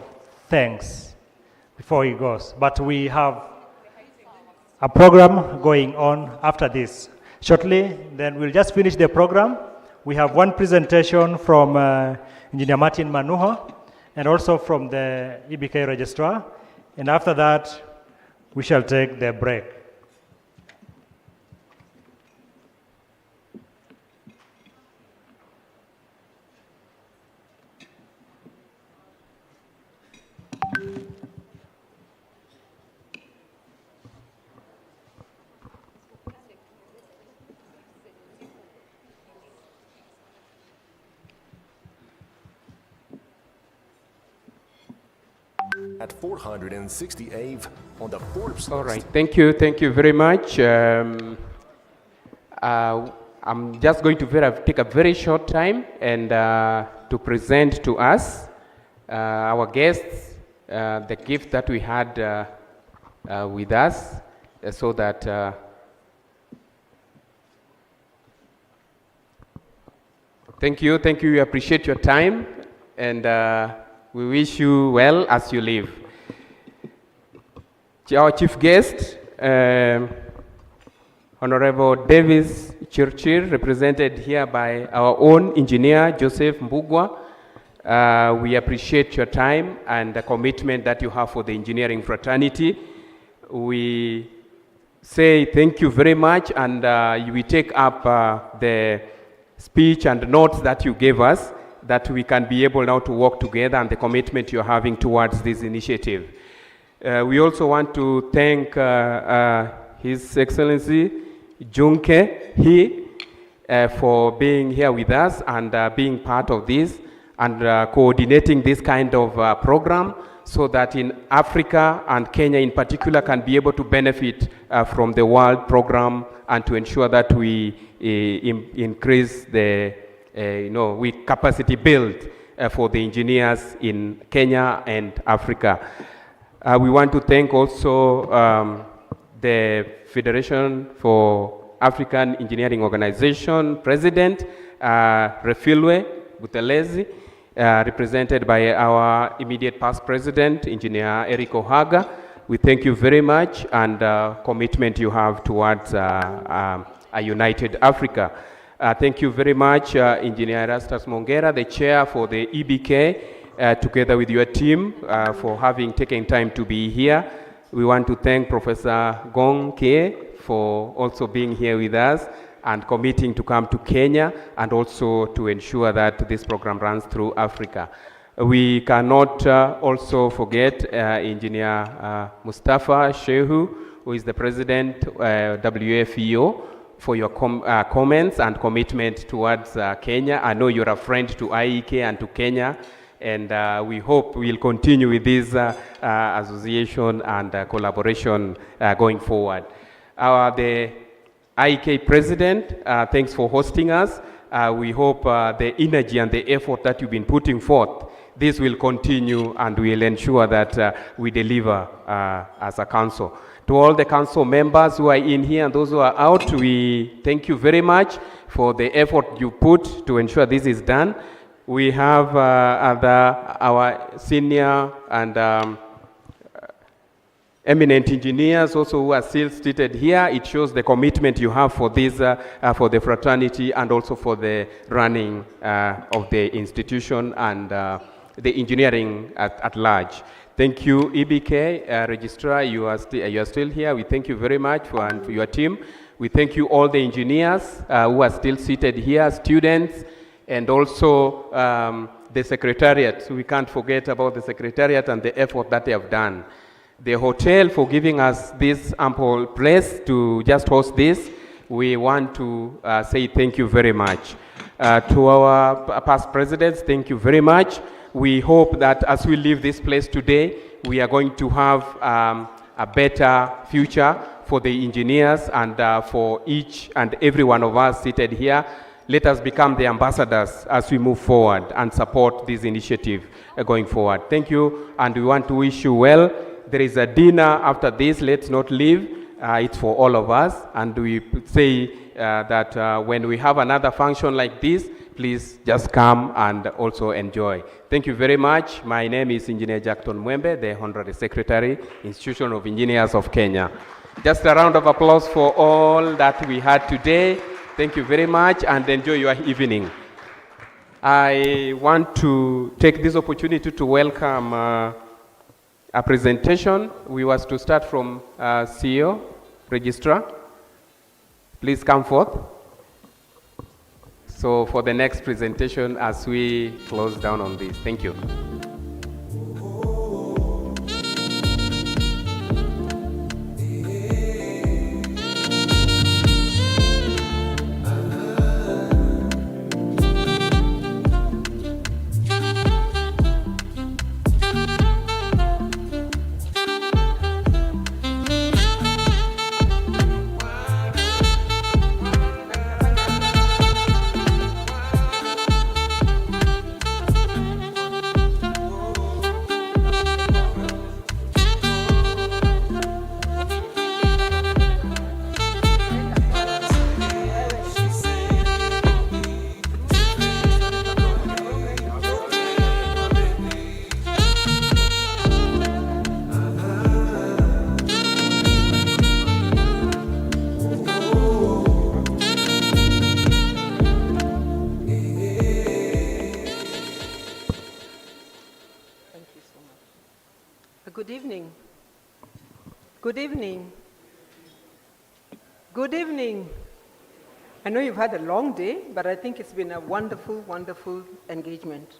thanks before he goes. But we have a program going on after this. Shortly, then we'll just finish the program. We have one presentation from Engineer Martin Manuha and also from the EBK Registrar. And after that, we shall take the break. At 460 Ave on the Forbes All right, thank you very much. I'm just going to take a very short time and to present to us our guests the gift that we had with us, so that thank you, we appreciate your time, and we wish you well as you leave. Our chief guest, Honorable Davis Churchill, represented here by our own engineer, Joseph Mbugwa. We appreciate your time and the commitment that you have for the engineering fraternity. We say thank you very much, and we take up the speech and notes that you gave us, that we can be able now to work together and the commitment you're having towards this initiative. We also want to thank His Excellency Junke He for being here with us and being part of this and coordinating this kind of program, so that in Africa and Kenya in particular can be able to benefit from the world program, and to ensure that we increase the we capacity build for the engineers in Kenya and Africa. We want to thank also the Federation for African Engineering Organization President, Refilwe Butelezi, represented by our immediate past president, Engineer Eric Ohaga. We thank you very much, and commitment you have towards a united Africa. Thank you very much, Engineer Erastus Mongera, the chair for the EBK, together with your team, for having taken time to be here. We want to thank Professor Gong Kie for also being here with us and committing to come to Kenya, and also to ensure that this program runs through Africa. We cannot also forget Engineer Mustafa Shehu, who is the president Wfeo, for your comments and commitment towards Kenya. I know you're a friend to IEK and to Kenya, and we hope we'll continue with this association and collaboration going forward. The IEK president, thanks for hosting us. We hope the energy and the effort that you've been putting forth, this will continue, and we'll ensure that we deliver as a council. To all the council members who are in here and those who are out, we thank you very much for the effort you put to ensure this is done. We have our senior and eminent engineers also who are still seated here. It shows the commitment you have for this, for the fraternity, and also for the running of the institution and the engineering at large. Thank you, EBK Registrar, you are still here. We thank you very much for your team. We thank you all the engineers who are still seated here, students, and also the secretariat. We can't forget about the secretariat and the effort that they have done. The hotel for giving us this ample place to just host this. We want to say thank you very much. To our past presidents, thank you very much. We hope that as we leave this place today, we are going to have a better future for the engineers and for each and every one of us seated here. let us become the ambassadors as we move forward and support this initiative going forward. Thank you, and we want to wish you well. There is a dinner after this. Let's not leave. It's for all of us, and we say that when we have another function like this, please just come and also enjoy. Thank you very much. My name is Engineer Jackton Mwembe, the Honorary Secretary, Institution of Engineers of Kenya. Just a round of applause for all that we had today. Thank you very much, and enjoy your evening. I want to take this opportunity to welcome a presentation. We was to start from CEO, Registrar. Please come forth. So for the next presentation, as we close down on this, thank you. Good evening. Good evening. Good evening. I know you've had a long day, but I think it's been a wonderful, wonderful engagement.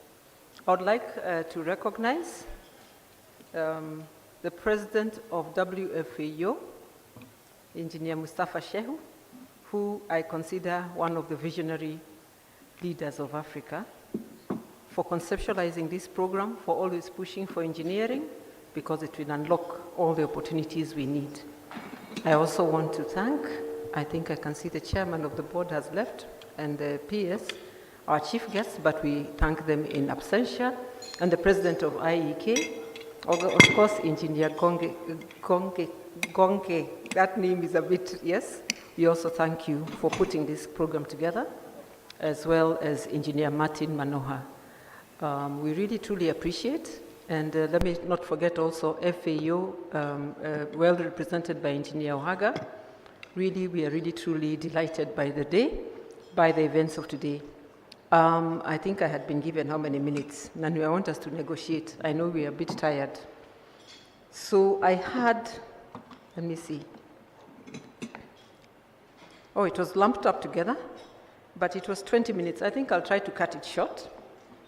I would like to recognize the president of Wfeo, Engineer Mustafa Shehu, who I consider one of the visionary leaders of Africa, for conceptualizing this program, for always pushing for engineering, because it will unlock all the opportunities we need. I also want to thank, I think I can see the chairman of the board has left, and the PS, our chief guests, but we thank them in absentia, and the president of IEK, of course, Engineer Gonke, that name is a bit, yes. We also thank you for putting this program together, as well as Engineer Martin Manoha. We really, truly appreciate. And let me not forget also FAO, well represented by Engineer Ohaga. Really, we are really, truly delighted by the day, by the events of today. I think I had been given how many minutes? Nanu, I want us to negotiate. I know we are a bit tired. So I had, let me see. Oh, it was lumped up together, but it was 20 minutes. I think I'll try to cut it short.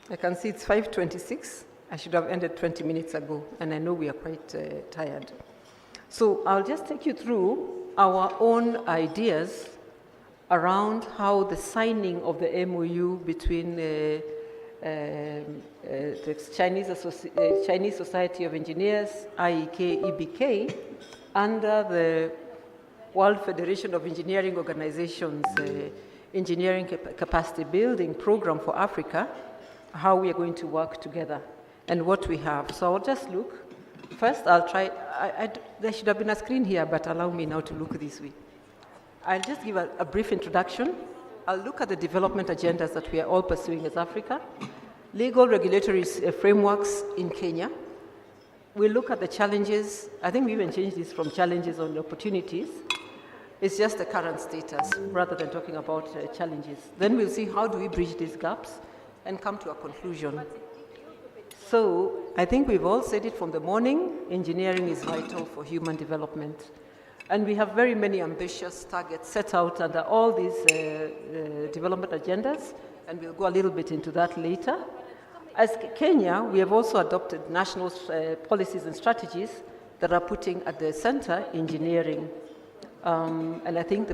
I can see it's 5:26. I should have ended 20 minutes ago, and I know we are quite tired. So I'll just take you through our own ideas around how the signing of the MOU between the Chinese Society of Engineers, IEK, EBK, under the World Federation of Engineering Organizations Engineering Capacity Building Program for Africa, how we are going to work together and what we have. So I'll just look. First, I'll try, there should have been a screen here, but allow me now to look this way. I'll just give a brief introduction. I'll look at the development agendas that we are all pursuing as Africa, legal regulatory frameworks in Kenya. We'll look at the challenges. I think we even changed this from challenges on opportunities. It's just the current status rather than talking about challenges. Then we'll see how do we bridge these gaps and come to a conclusion. So I think we've all said it from the morning, engineering is vital for human development. And we have very many ambitious targets set out under all these development agendas, and we'll go a little bit into that later. As Kenya, we have also adopted national policies and strategies that are putting at the center engineering. And I think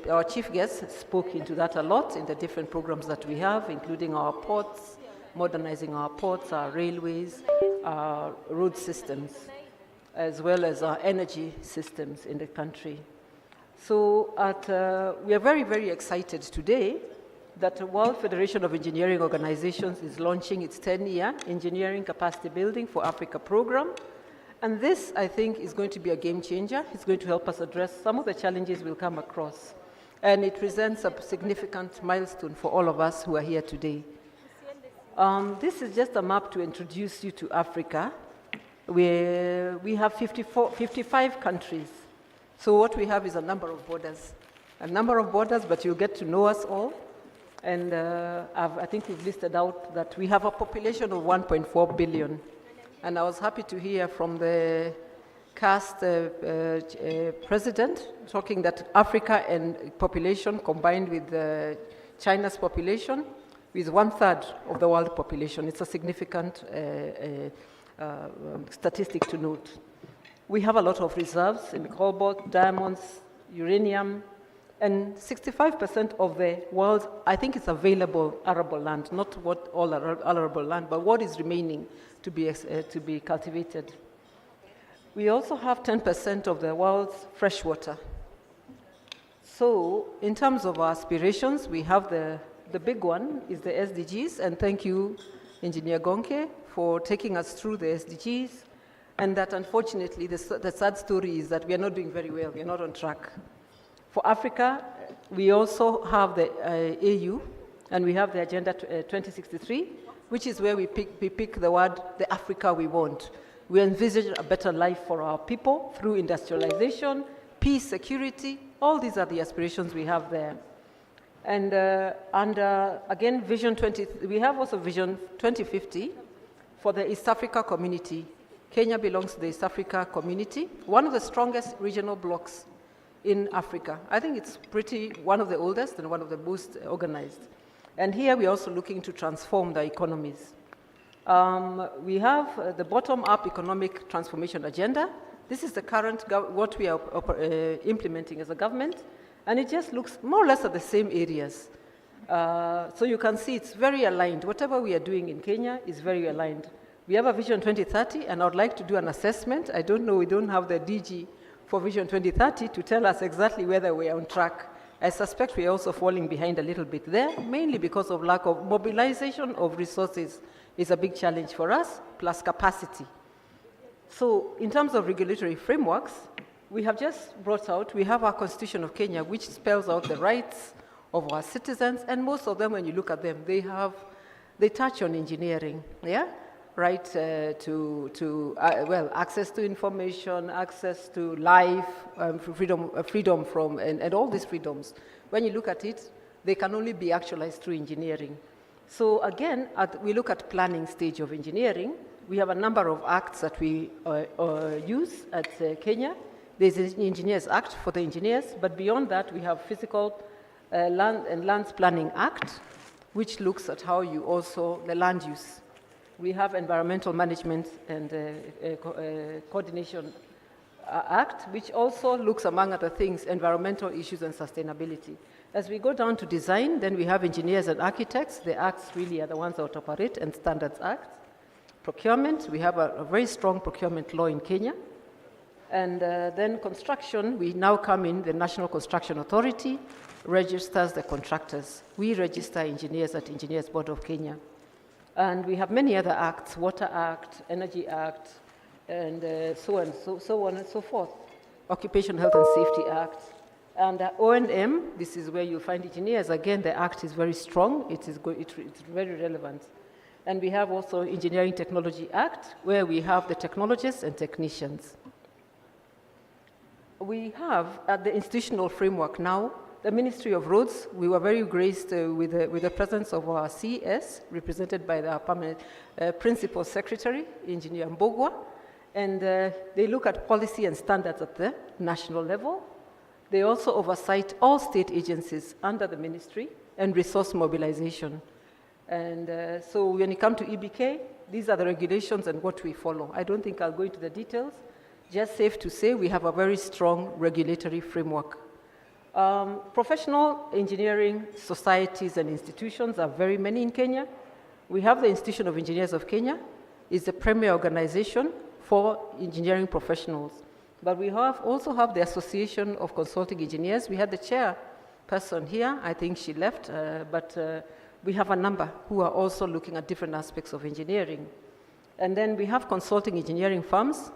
our chief guest spoke into that a lot in the different programs that we have, including our ports, modernizing our ports, our railways, our road systems, as well as our energy systems in the country. So we are very, very excited today that the World Federation of Engineering Organizations is launching its 10-year Engineering Capacity Building for Africa program. And this, I think, is going to be a game changer. It's going to help us address some of the challenges we'll come across. And it presents a significant milestone for all of us who are here today. This is just a map to introduce you to Africa. We have 55 countries. So what we have is a number of borders. But you'll get to know us all. And I think we've listed out that we have a population of 1.4 billion. And I was happy to hear from the CAST president talking that Africa and population combined with China's population is 1/3 of the world population. It's a significant statistic to note. We have a lot of reserves in cobalt, diamonds, uranium, and 65% of the world, I think it's available arable land, not what all arable land, but what is remaining to be cultivated. We also have 10% of the world's fresh water. So in terms of our aspirations, we have the big one is the SDGs, and thank you, Engineer Gonke, for taking us through the SDGs, and that unfortunately the sad story is that we are not doing very well, we are not on track. For Africa, we also have the AU, and we have the Agenda 2063, which is where we pick the word, the Africa we want. We envisage a better life for our people through industrialization, peace, security. All these are the aspirations we have there. And again, we have also Vision 2050 for the East Africa community. Kenya belongs to the East Africa community, one of the strongest regional blocs in Africa. I think it's one of the oldest and one of the most organized. And here we're also looking to transform the economies. We have the bottom-up economic transformation agenda. This is the current, what we are implementing as a government, and it just looks more or less at the same areas. So you can see it's very aligned. Whatever we are doing in Kenya is very aligned. We have a Vision 2030, and I would like to do an assessment. I don't know, we don't have the DG for Vision 2030 to tell us exactly whether we are on track. I suspect we are also falling behind a little bit there, mainly because of lack of mobilization of resources is a big challenge for us, plus capacity. So in terms of regulatory frameworks, we have just brought out, we have our Constitution of Kenya, which spells out the rights of our citizens, and most of them, when you look at them, they touch on engineering, yeah? Right access to information, access to life, freedom from, and all these freedoms. When you look at it, they can only be actualized through engineering. So again, we look at planning stage of engineering. We have a number of acts that we use at Kenya. There's an Engineers Act for the engineers, but beyond that, we have Physical Land and Lands Planning Act, which looks at how you also, the land use. We have Environmental Management and Coordination Act, which also looks, among other things, environmental issues and sustainability. As we go down to design, then we have engineers and architects. The acts really are the ones that operate, and Standards Act. Procurement, we have a very strong procurement law in Kenya. And then construction, we now come in, the National Construction Authority registers the contractors. We register engineers at Engineers Board of Kenya. And we have many other acts, Water Act, Energy Act, and so on and so forth. Occupational Health and Safety Act. And O&M, this is where you find engineers. Again, the act is very strong. It's very relevant. And we have also Engineering Technology Act, where we have the technologists and technicians. We have, at the institutional framework now, the Ministry of Roads. We were very graced with the presence of our CES, represented by the permanent Principal Secretary, Engineer Mbogwa. And they look at policy and standards at the national level. They also oversight all state agencies under the ministry and resource mobilization. And so when you come to EBK, these are the regulations and what we follow. I don't think I'll go into the details. Just safe to say we have a very strong regulatory framework. Professional engineering societies and institutions are very many in Kenya. We have the Institution of Engineers of Kenya. It's the premier organization for engineering professionals. But we also have the Association of Consulting Engineers. We had the chair person here. I think she left, but we have a number who are also looking at different aspects of engineering. And then we have consulting engineering firms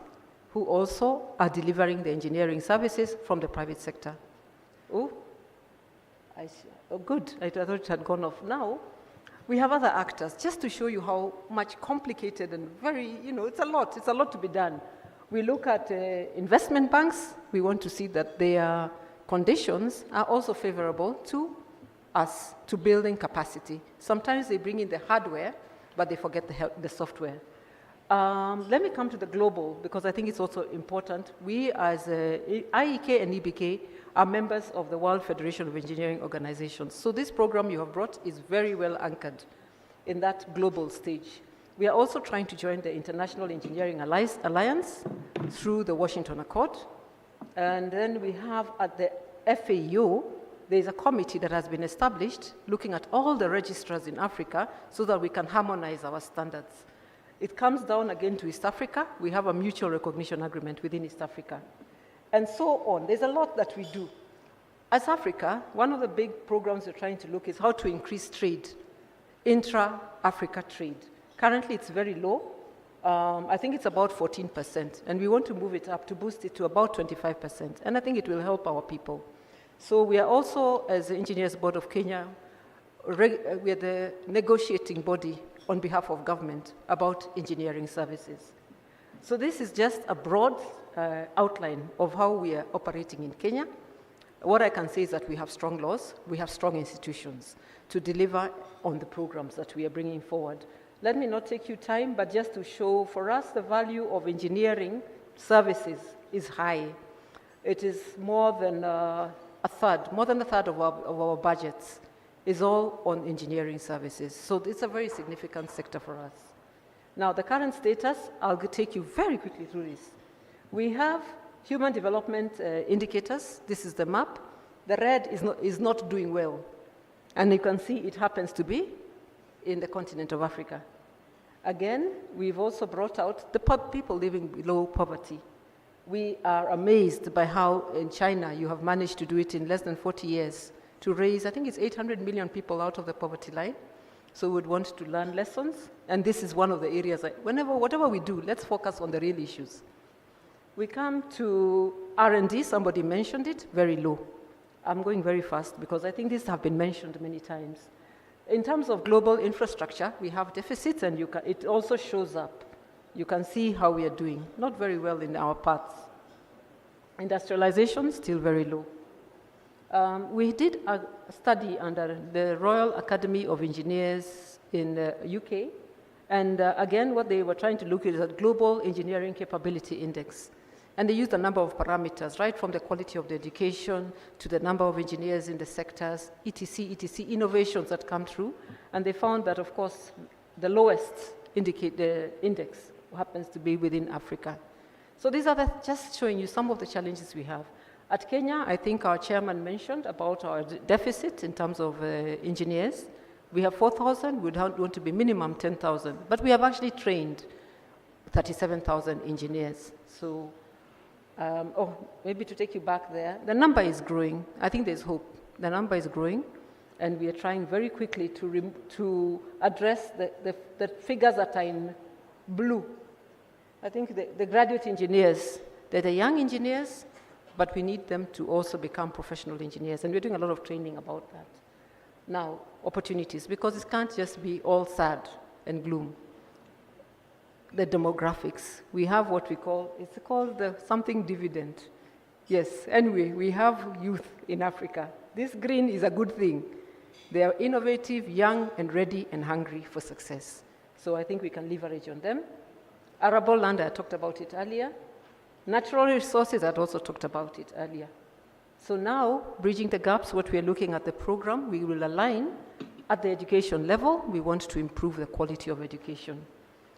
who also are delivering the engineering services from the private sector. Oh, I see. Oh, good. I thought it had gone off. Now, we have other actors, just to show you how much complicated and very, it's a lot to be done. We look at investment banks. We want to see that their conditions are also favorable to us, to building capacity. Sometimes they bring in the hardware, but they forget the software. Let me come to the global, because I think it's also important. We as IEK and EBK are members of the World Federation of Engineering Organizations. So this program you have brought is very well anchored in that global stage. We are also trying to join the International Engineering Alliance through the Washington Accord. And then we have at the FAO, there's a committee that has been established looking at all the registrars in Africa so that we can harmonize our standards. It comes down again to East Africa. We have a mutual recognition agreement within East Africa. And so on. There's a lot that we do. As Africa, one of the big programs we're trying to look is how to increase trade, intra-Africa trade. Currently, it's very low. I think it's about 14%, and we want to move it up to boost it to about 25%, and I think it will help our people. So we are also, as the Engineers Board of Kenya, we are the negotiating body on behalf of government about engineering services. So this is just a broad outline of how we are operating in Kenya. What I can say is that we have strong laws, we have strong institutions to deliver on the programs that we are bringing forward. Let me not take you time, but just to show, for us, the value of engineering services is high. It is more than a third of our budgets is all on engineering services. So it's a very significant sector for us. Now, the current status, I'll take you very quickly through this. We have human development indicators. This is the map. The red is not doing well. And you can see it happens to be in the continent of Africa. Again, we've also brought out the people living below poverty. We are amazed by how in China you have managed to do it in less than 40 years to raise, I think it's 800 million people out of the poverty line. So we would want to learn lessons. And this is one of the areas, whatever we do, let's focus on the real issues. We come to R&D, somebody mentioned it, very low. I'm going very fast because I think these have been mentioned many times. In terms of global infrastructure, we have deficits, and it also shows up. You can see how we are doing. Not very well in our parts. Industrialization, still very low. We did a study under the Royal Academy of Engineers in the UK. And again, what they were trying to look at is a Global Engineering Capability Index. And they used a number of parameters, right from the quality of the education to the number of engineers in the sectors, etc., innovations that come through. And they found that, of course, the lowest index happens to be within Africa. So these are just showing you some of the challenges we have. At Kenya, I think our chairman mentioned about our deficit in terms of engineers. We have 4,000, we want to be minimum 10,000, but we have actually trained 37,000 engineers. So, maybe to take you back there, the number is growing. I think there's hope. The number is growing, and we are trying very quickly to address the figures that are in blue. I think the graduate engineers, they're the young engineers, but we need them to also become professional engineers, and we're doing a lot of training about that. Now, opportunities, because it can't just be all sad and gloom. The demographics, we have what we call, it's called the something dividend. Yes, anyway, we have youth in Africa. This green is a good thing. They are innovative, young, and ready and hungry for success. So I think we can leverage on them. Arable land, I talked about it earlier. Natural resources, I also talked about it earlier. So now, bridging the gaps, what we are looking at the program, we will align at the education level. We want to improve the quality of education.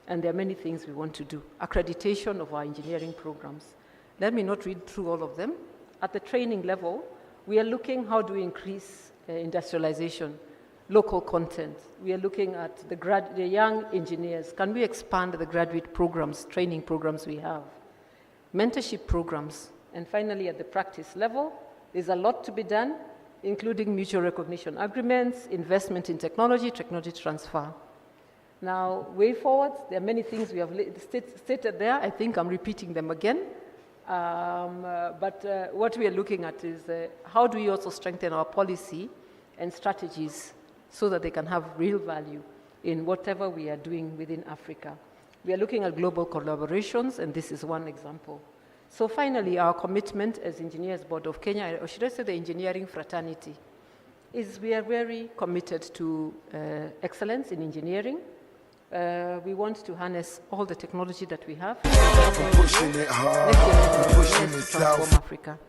And there are many things we want to do. Accreditation of our engineering programs. Let me not read through all of them. At the training level, we are looking how do we increase industrialization, local content. We are looking at the young engineers. Can we expand the graduate programs, training programs we have? Mentorship programs. And finally, at the practice level, there's a lot to be done including mutual recognition agreements, investment in technology, technology transfer. Now, way forward, there are many things we have stated there. I think I'm repeating them again. But what we are looking at is how do we also strengthen our policy and strategies so that they can have real value in whatever we are doing within Africa. We are looking at global collaborations, and this is one example. So finally, our commitment as Engineers Board of Kenya, or should I say the engineering fraternity, is we are very committed to excellence in engineering. We want to harness all the technology that we have. Pushing it hard, pushing it transform Africa.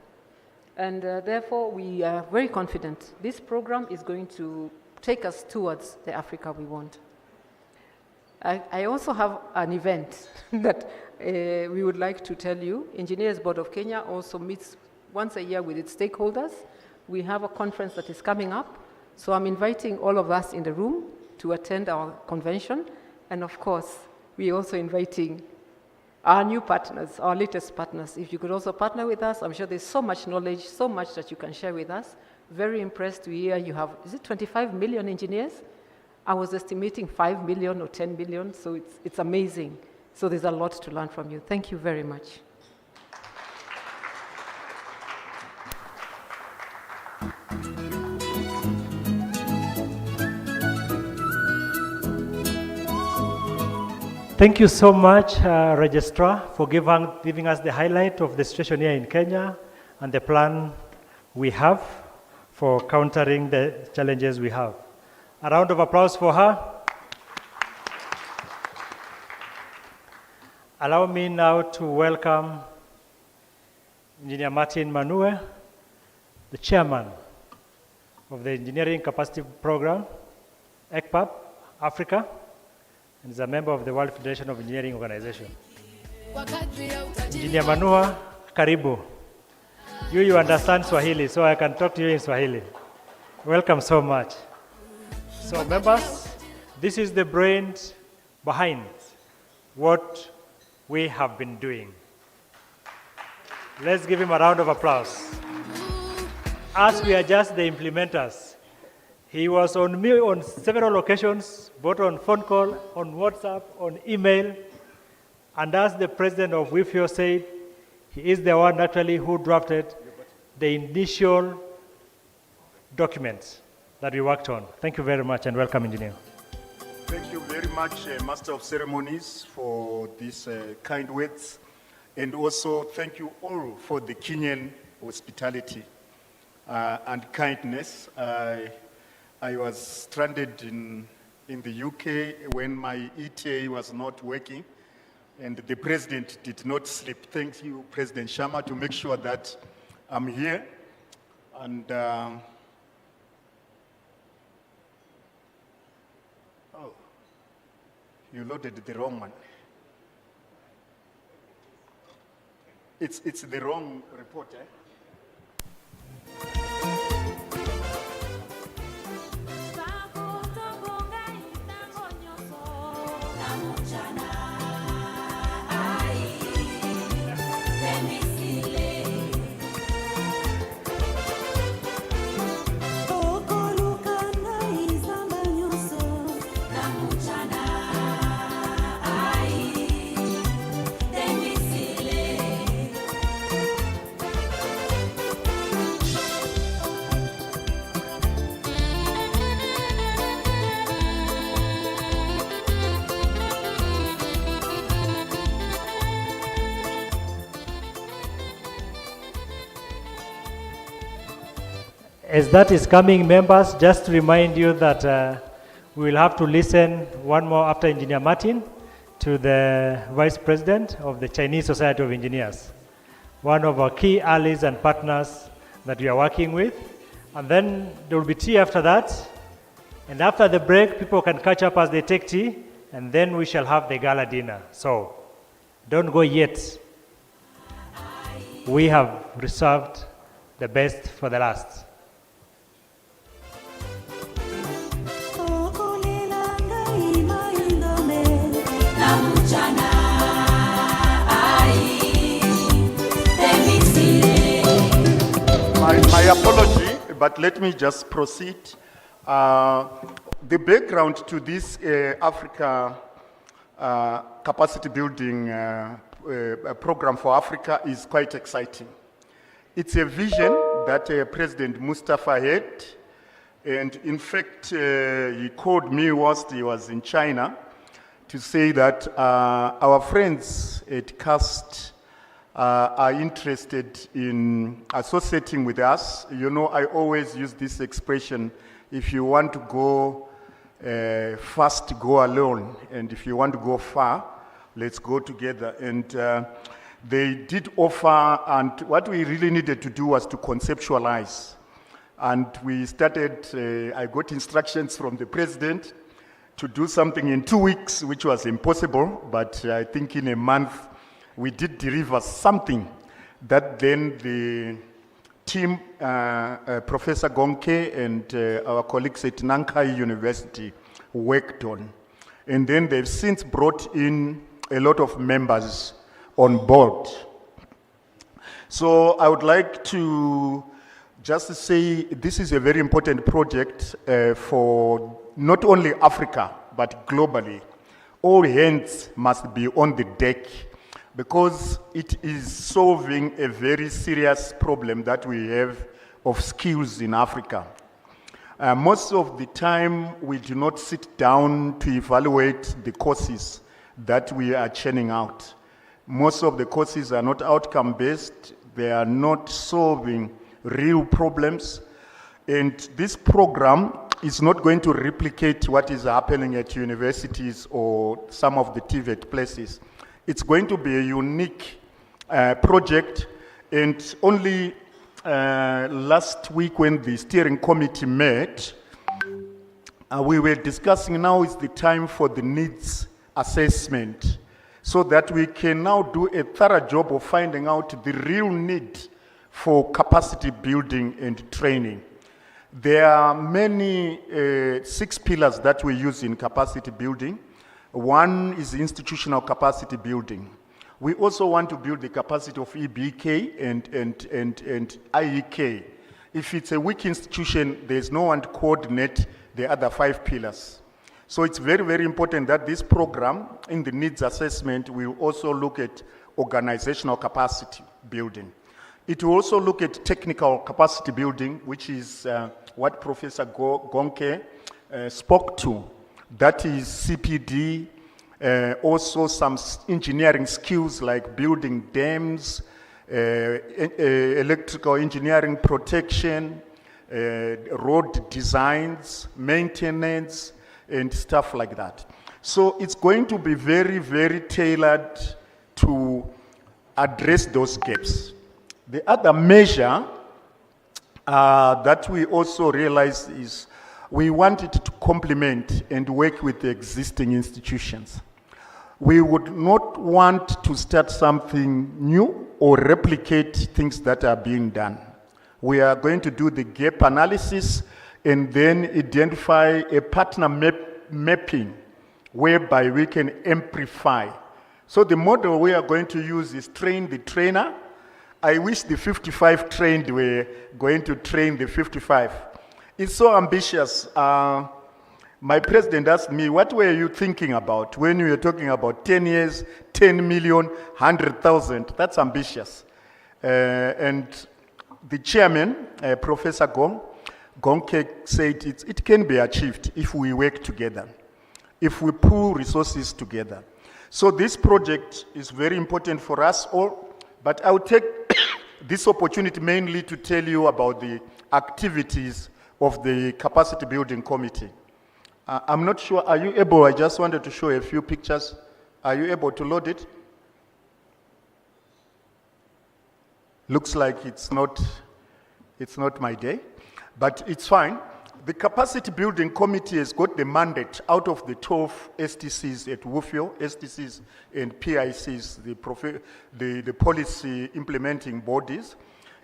And therefore, we are very confident this program is going to take us towards the Africa we want. I also have an event that we would like to tell you. Engineers Board of Kenya also meets once a year with its stakeholders. We have a conference that is coming up. So I'm inviting all of us in the room to attend our convention. And of course, we're also inviting our new partners, our latest partners. If you could also partner with us, I'm sure there's so much knowledge, so much that you can share with us. Very impressed to hear you have, is it 25 million engineers? I was estimating 5 million or 10 million, so it's amazing. So there's a lot to learn from you. Thank you very much. Thank you so much, Registrar, for giving us the highlight of the situation here in Kenya and the plan we have for countering the challenges we have. A round of applause for her. Allow me now to welcome Engineer Martin Manue, the chairman of the Engineering Capacity Program, Ecbap, Africa, and is a member of the World Federation of Engineering Organization. Engineer Manua, karibu. You understand Swahili, so I can talk to you in Swahili. Welcome so much. So members, this is the brain behind what we have been doing. Let's give him a round of applause. As we are just the implementers, he was on me on several occasions, both on phone call, on WhatsApp, on email, and as the president of Wfeo said, he is the one actually who drafted the initial documents that we worked on. Thank you very much and welcome, Engineer. Thank you very much, Master of Ceremonies, for these kind words. And also thank you all for the Kenyan hospitality and kindness. I was stranded in the UK when my ETA was not working, and the president did not sleep. Thank you, President Sharma, to make sure that I'm here. And oh, you loaded the wrong one. It's the wrong report, eh? As that is coming, members, just to remind you that we will have to listen one more after Engineer Martin to the Vice President of the Chinese Society of Engineers, one of our key allies and partners that we are working with. And then there will be tea after that. And after the break, people can catch up as they take tea, and then we shall have the gala dinner. So don't go yet. We have reserved the best for the last. My apology, but let me just proceed. The background to this Africa capacity building program for Africa is quite exciting. It's a vision that President Mustafa had, and in fact, he called me whilst he was in China to say that our friends at CAST are interested in associating with us. You know, I always use this expression, if you want to go fast, go alone, and if you want to go far, let's go together. And they did offer, and what we really needed to do was to conceptualize. And we started, I got instructions from the president to do something in 2 weeks, which was impossible, but I think in a month we did deliver something that then the team, Professor Gonke and our colleagues at Nankai University worked on. And then they've since brought in a lot of members on board. So I would like to just say this is a very important project for not only Africa, but globally. All hands must be on the deck because it is solving a very serious problem that we have of skills in Africa. Most of the time, we do not sit down to evaluate the courses that we are churning out. Most of the courses are not outcome-based. They are not solving real problems. And this program is not going to replicate what is happening at universities or some of the TVET places. It's going to be a unique project. And only last week when the steering committee met, we were discussing now is the time for the needs assessment so that we can now do a thorough job of finding out the real need for capacity building and training. There are many 6 pillars that we use in capacity building. One is institutional capacity building. We also want to build the capacity of EBK and IEK. If it's a weak institution, there's no one to coordinate the other 5 pillars. So it's very, very important that this program, in the needs assessment, will also look at organizational capacity building. It will also look at technical capacity building, which is what Professor Gonke spoke to. That is CPD, also some engineering skills like building dams, electrical engineering protection, road designs, maintenance, and stuff like that. So it's going to be very, very tailored to address those gaps. The other measure that we also realized is we wanted to complement and work with the existing institutions. We would not want to start something new or replicate things that are being done. We are going to do the gap analysis and then identify a partner mapping whereby we can amplify. So the model we are going to use is train the trainer. I wish the 55 trained were going to train the 55. It's so ambitious. My president asked me, what were you thinking about when you were talking about 10 years, 10 million, 100,000? That's ambitious. And the chairman, Professor Gonke, said it can be achieved if we work together, if we pool resources together. So this project is very important for us all, but I will take this opportunity mainly to tell you about the activities of the Capacity Building Committee. I'm not sure, are you able, I just wanted to show a few pictures. Are you able to load it? Looks like it's not my day, but it's fine. The Capacity Building Committee has got the mandate out of the 12 STCs at Wfeo, STCs and PICs, the policy implementing bodies.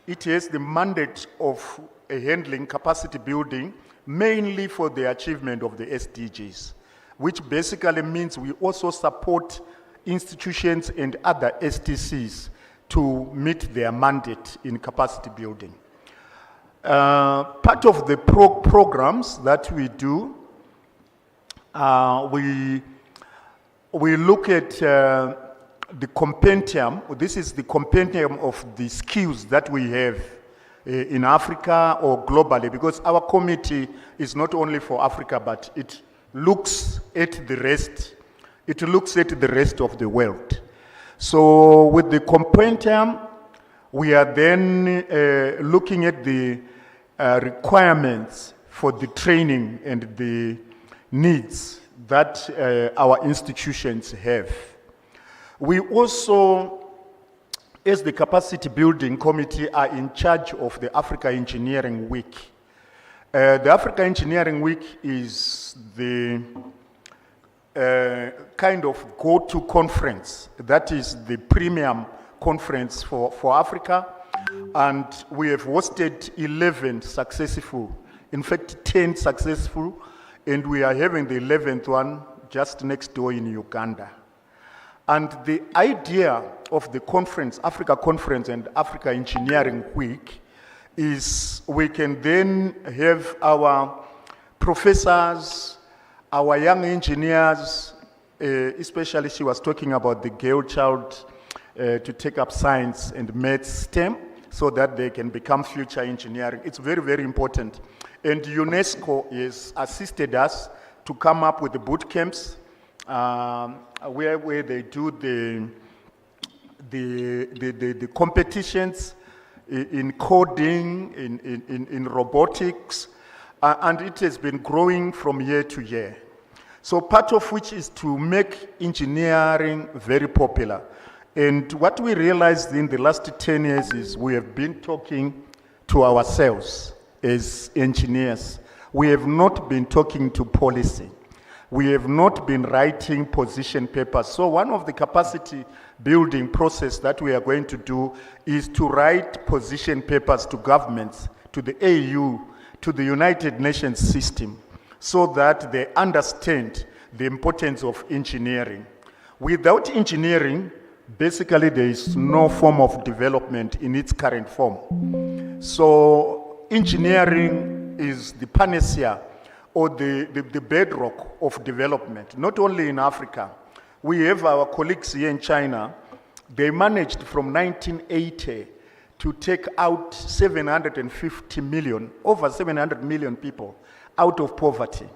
It has the mandate of handling capacity building mainly for the achievement of the SDGs, which basically means we also support institutions and other STCs to meet their mandate in capacity building. Part of the programs that we do, we look at the compendium. This is the compendium of the skills that we have in Africa or globally, because our committee is not only for Africa, but it looks at the rest. It looks at the rest of the world. So with the compendium, we are then looking at the requirements for the training and the needs that our institutions have. We also, as the Capacity Building Committee, are in charge of the Africa Engineering Week. The Africa Engineering Week is the kind of go-to conference. That is the premium conference for Africa. And we have hosted 11 successful, in fact 10 successful, and we are having the 11th one just next door in Uganda. And the idea of the conference, Africa Conference and Africa Engineering Week, is we can then have our professors, our young engineers, especially she was talking about the girl child, to take up science and maths STEM so that they can become future engineering. It's very, very important. And UNESCO has assisted us to come up with the boot camps where they do the competitions in coding, in robotics, and it has been growing from year to year. So part of which is to make engineering very popular. And what we realized in the last 10 years is we have been talking to ourselves as engineers. We have not been talking to policy. We have not been writing position papers. So one of the capacity building process that we are going to do is to write position papers to governments, to the AU, to the United Nations system, so that they understand the importance of engineering. Without engineering, basically there is no form of development in its current form. So engineering is the panacea or the bedrock of development, not only in Africa. We have our colleagues here in China. They managed from 1980 to take out 750 million, over 700 million people out of poverty.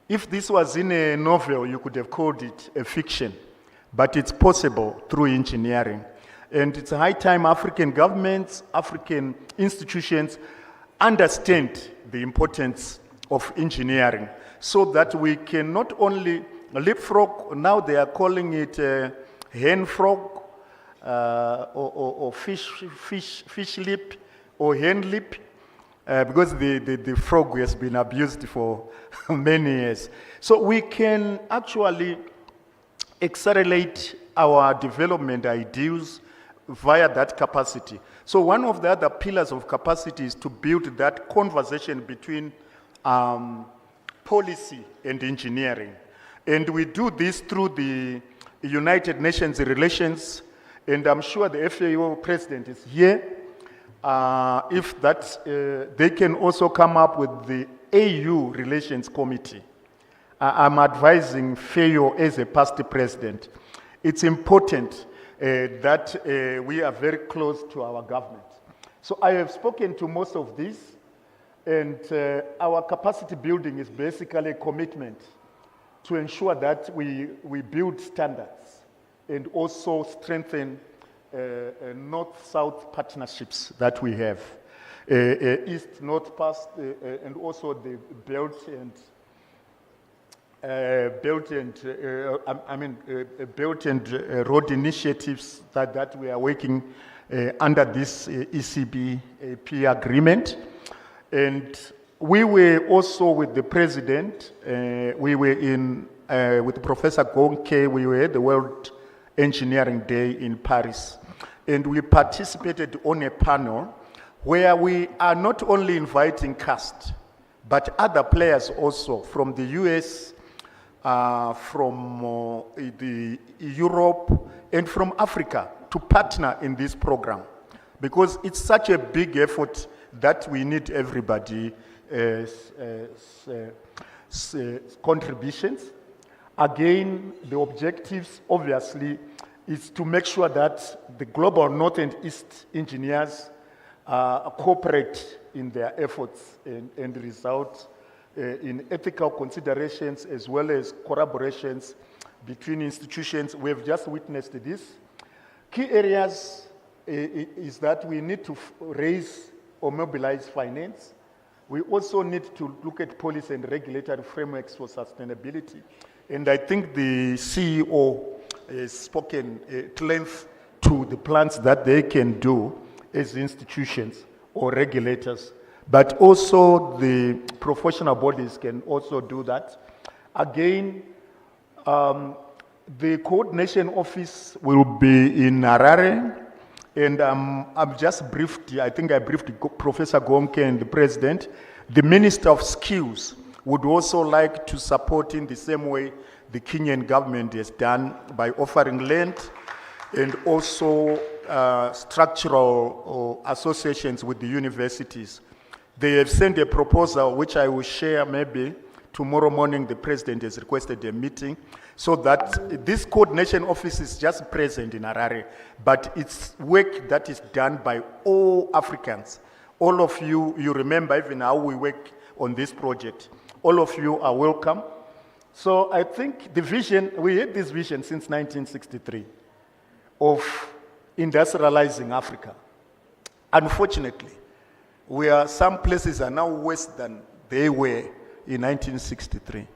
If this was in a novel, you could have called it a fiction, but it's possible through engineering. And it's a high time African governments, African institutions understand the importance of engineering so that we can not only leapfrog, now they are calling it hen frog or fish lip or hen lip, because the frog has been abused for many years. So we can actually accelerate our development ideals via that capacity. So one of the other pillars of capacity is to build that conversation between policy and engineering. And we do this through the United Nations relations, and I'm sure the FAO president is here. If that, they can also come up with the AU Relations Committee. I'm advising Wfeo as a past president. It's important that we are very close to our government. So I have spoken to most of these, and our capacity building is basically a commitment to ensure that we build standards and also strengthen North-South partnerships that we have. East-North and also the belt and road initiatives that we are working under this ECBP agreement. And we were also with the president, we were in, with Professor Gonke, we were at the World Engineering Day in Paris. And we participated on a panel where we are not only inviting CAST, but other players also from the US, from the Europe, and from Africa to partner in this program. Because it's such a big effort that we need everybody contributions. Again, the objectives, obviously, is to make sure that the global North and East engineers cooperate in their efforts and result in ethical considerations as well as collaborations between institutions. We have just witnessed this. Key areas is that we need to raise or mobilize finance. We also need to look at policy and regulatory frameworks for sustainability. And I think the CEO has spoken at length to the plans that they can do as institutions or regulators, but also the professional bodies can also do that. Again, the coordination office will be in Harare, and I've just briefed, I think I briefed Professor Gonke and the President. The Minister of Skills would also like to support in the same way the Kenyan government has done by offering land and also structural associations with the universities. They have sent a proposal which I will share maybe tomorrow morning. The President has requested a meeting so that this coordination office is just present in Harare, but it's work that is done by all Africans. All of you, you remember even how we work on this project. All of you are welcome. So I think the vision, we had this vision since 1963 of industrializing Africa. Unfortunately, some places are now worse than they were in 1963.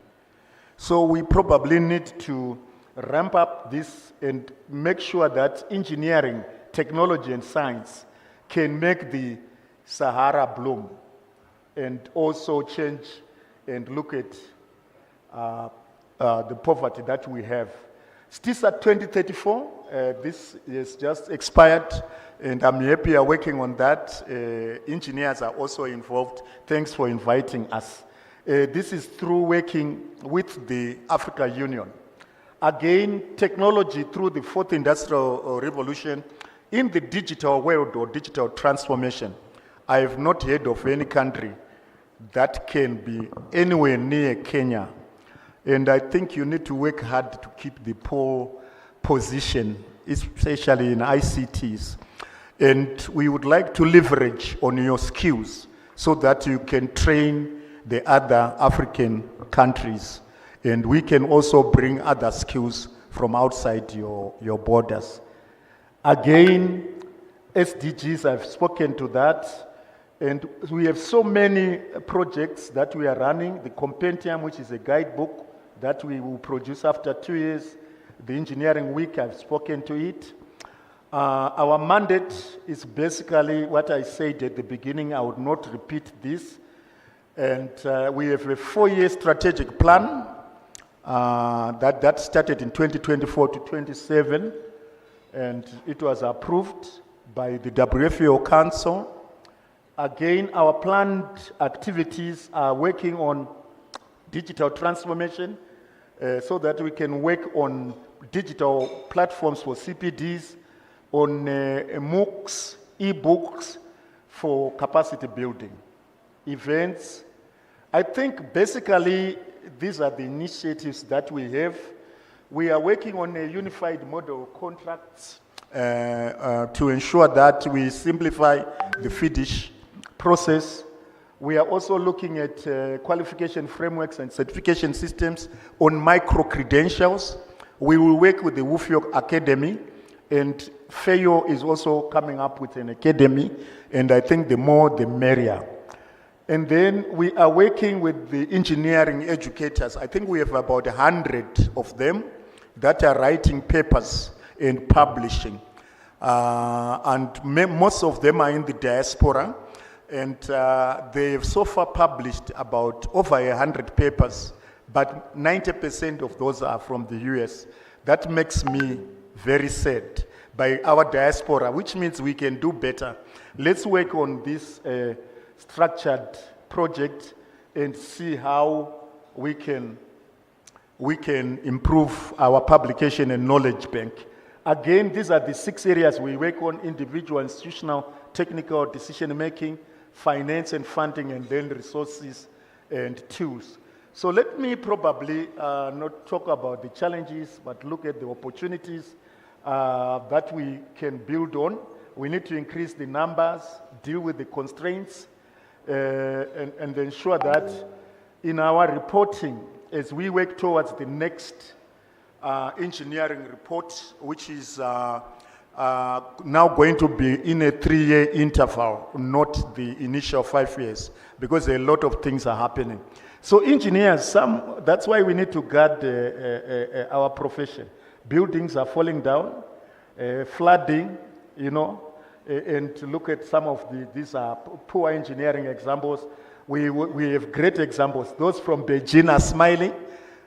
So we probably need to ramp up this and make sure that engineering, technology, and science can make the Sahara bloom and also change and look at the poverty that we have. STISA 2034, this is just expired, and I'm happy you're working on that. Engineers are also involved. Thanks for inviting us. This is through working with the Africa Union. Again, technology through the fourth industrial revolution in the digital world or digital transformation. I have not heard of any country that can be anywhere near Kenya. And I think you need to work hard to keep the pole position, especially in ICTs. And we would like to leverage on your skills so that you can train the other African countries. And we can also bring other skills from outside your borders. Again, SDGs, I've spoken to that. And we have so many projects that we are running. The Compendium, which is a guidebook that we will produce after 2 years. The Engineering Week, I've spoken to it. Our mandate is basically what I said at the beginning. I would not repeat this. And we have a 4-year strategic plan that started in 2024 to 27. And it was approved by the Wfeo Council. Again, our planned activities are working on digital transformation so that we can work on digital platforms for CPDs, on MOOCs, e-books for capacity building, events. I think basically these are the initiatives that we have. We are working on a unified model of contracts to ensure that we simplify the FIDISH process. We are also looking at qualification frameworks and certification systems on micro-credentials. We will work with the Wfeo Academy, and Wfeo is also coming up with an academy, and I think the more the merrier. And then we are working with the engineering educators. I think we have about 100 of them that are writing papers and publishing. And most of them are in the diaspora. And they have so far published about over 100 papers, but 90% of those are from the US. That makes me very sad by our diaspora, which means we can do better. Let's work on this structured project and see how we can improve our publication and knowledge bank. Again, these are the 6 areas we work on: individual, institutional, technical, decision-making, finance and funding, and then resources and tools. So let me probably not talk about the challenges, but look at the opportunities that we can build on. We need to increase the numbers, deal with the constraints, and ensure that in our reporting, as we work towards the next engineering report, which is now going to be in a 3-year interval, not the initial 5 years, because a lot of things are happening. So engineers, that's why we need to guard our profession. Buildings are falling down, flooding, and to look at some of these are poor engineering examples. We have great examples. Those from Beijing are smiling.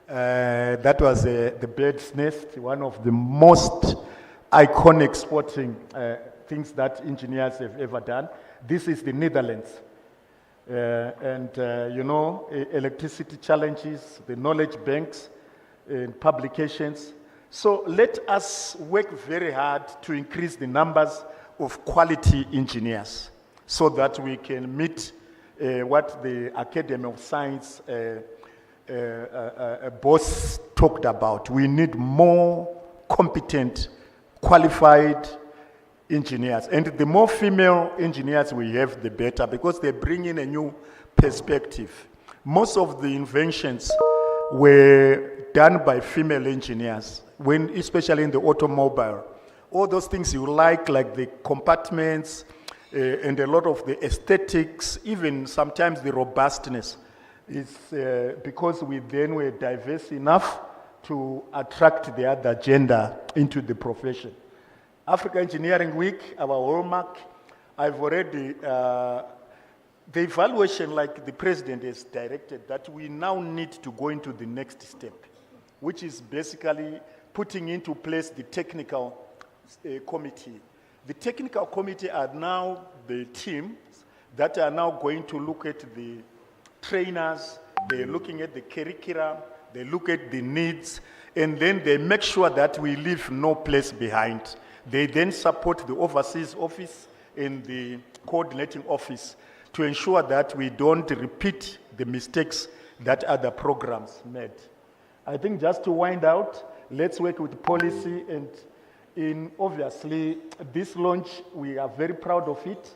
That was the bird's nest, one of the most iconic sporting things that engineers have ever done. This is the Netherlands. Electricity challenges, the knowledge banks, and publications. So let us work very hard to increase the numbers of quality engineers so that we can meet what the Academy of Science boss talked about. We need more competent, qualified engineers. And the more female engineers we have, the better, because they bring in a new perspective. Most of the inventions were done by female engineers, especially in the automobile. All those things you like the compartments and a lot of the aesthetics, even sometimes the robustness, is because we then were diverse enough to attract the other gender into the profession. Africa Engineering Week, our hallmark, I've already, the evaluation like the president has directed that we now need to go into the next step, which is basically putting into place the technical committee. The technical committee are now the teams that are now going to look at the trainers, they're looking at the curriculum, they look at the needs, and then they make sure that we leave no place behind. They then support the overseas office and the coordinating office to ensure that we don't repeat the mistakes that other programs made. I think just to wind out, let's work with policy, and obviously this launch, we are very proud of it,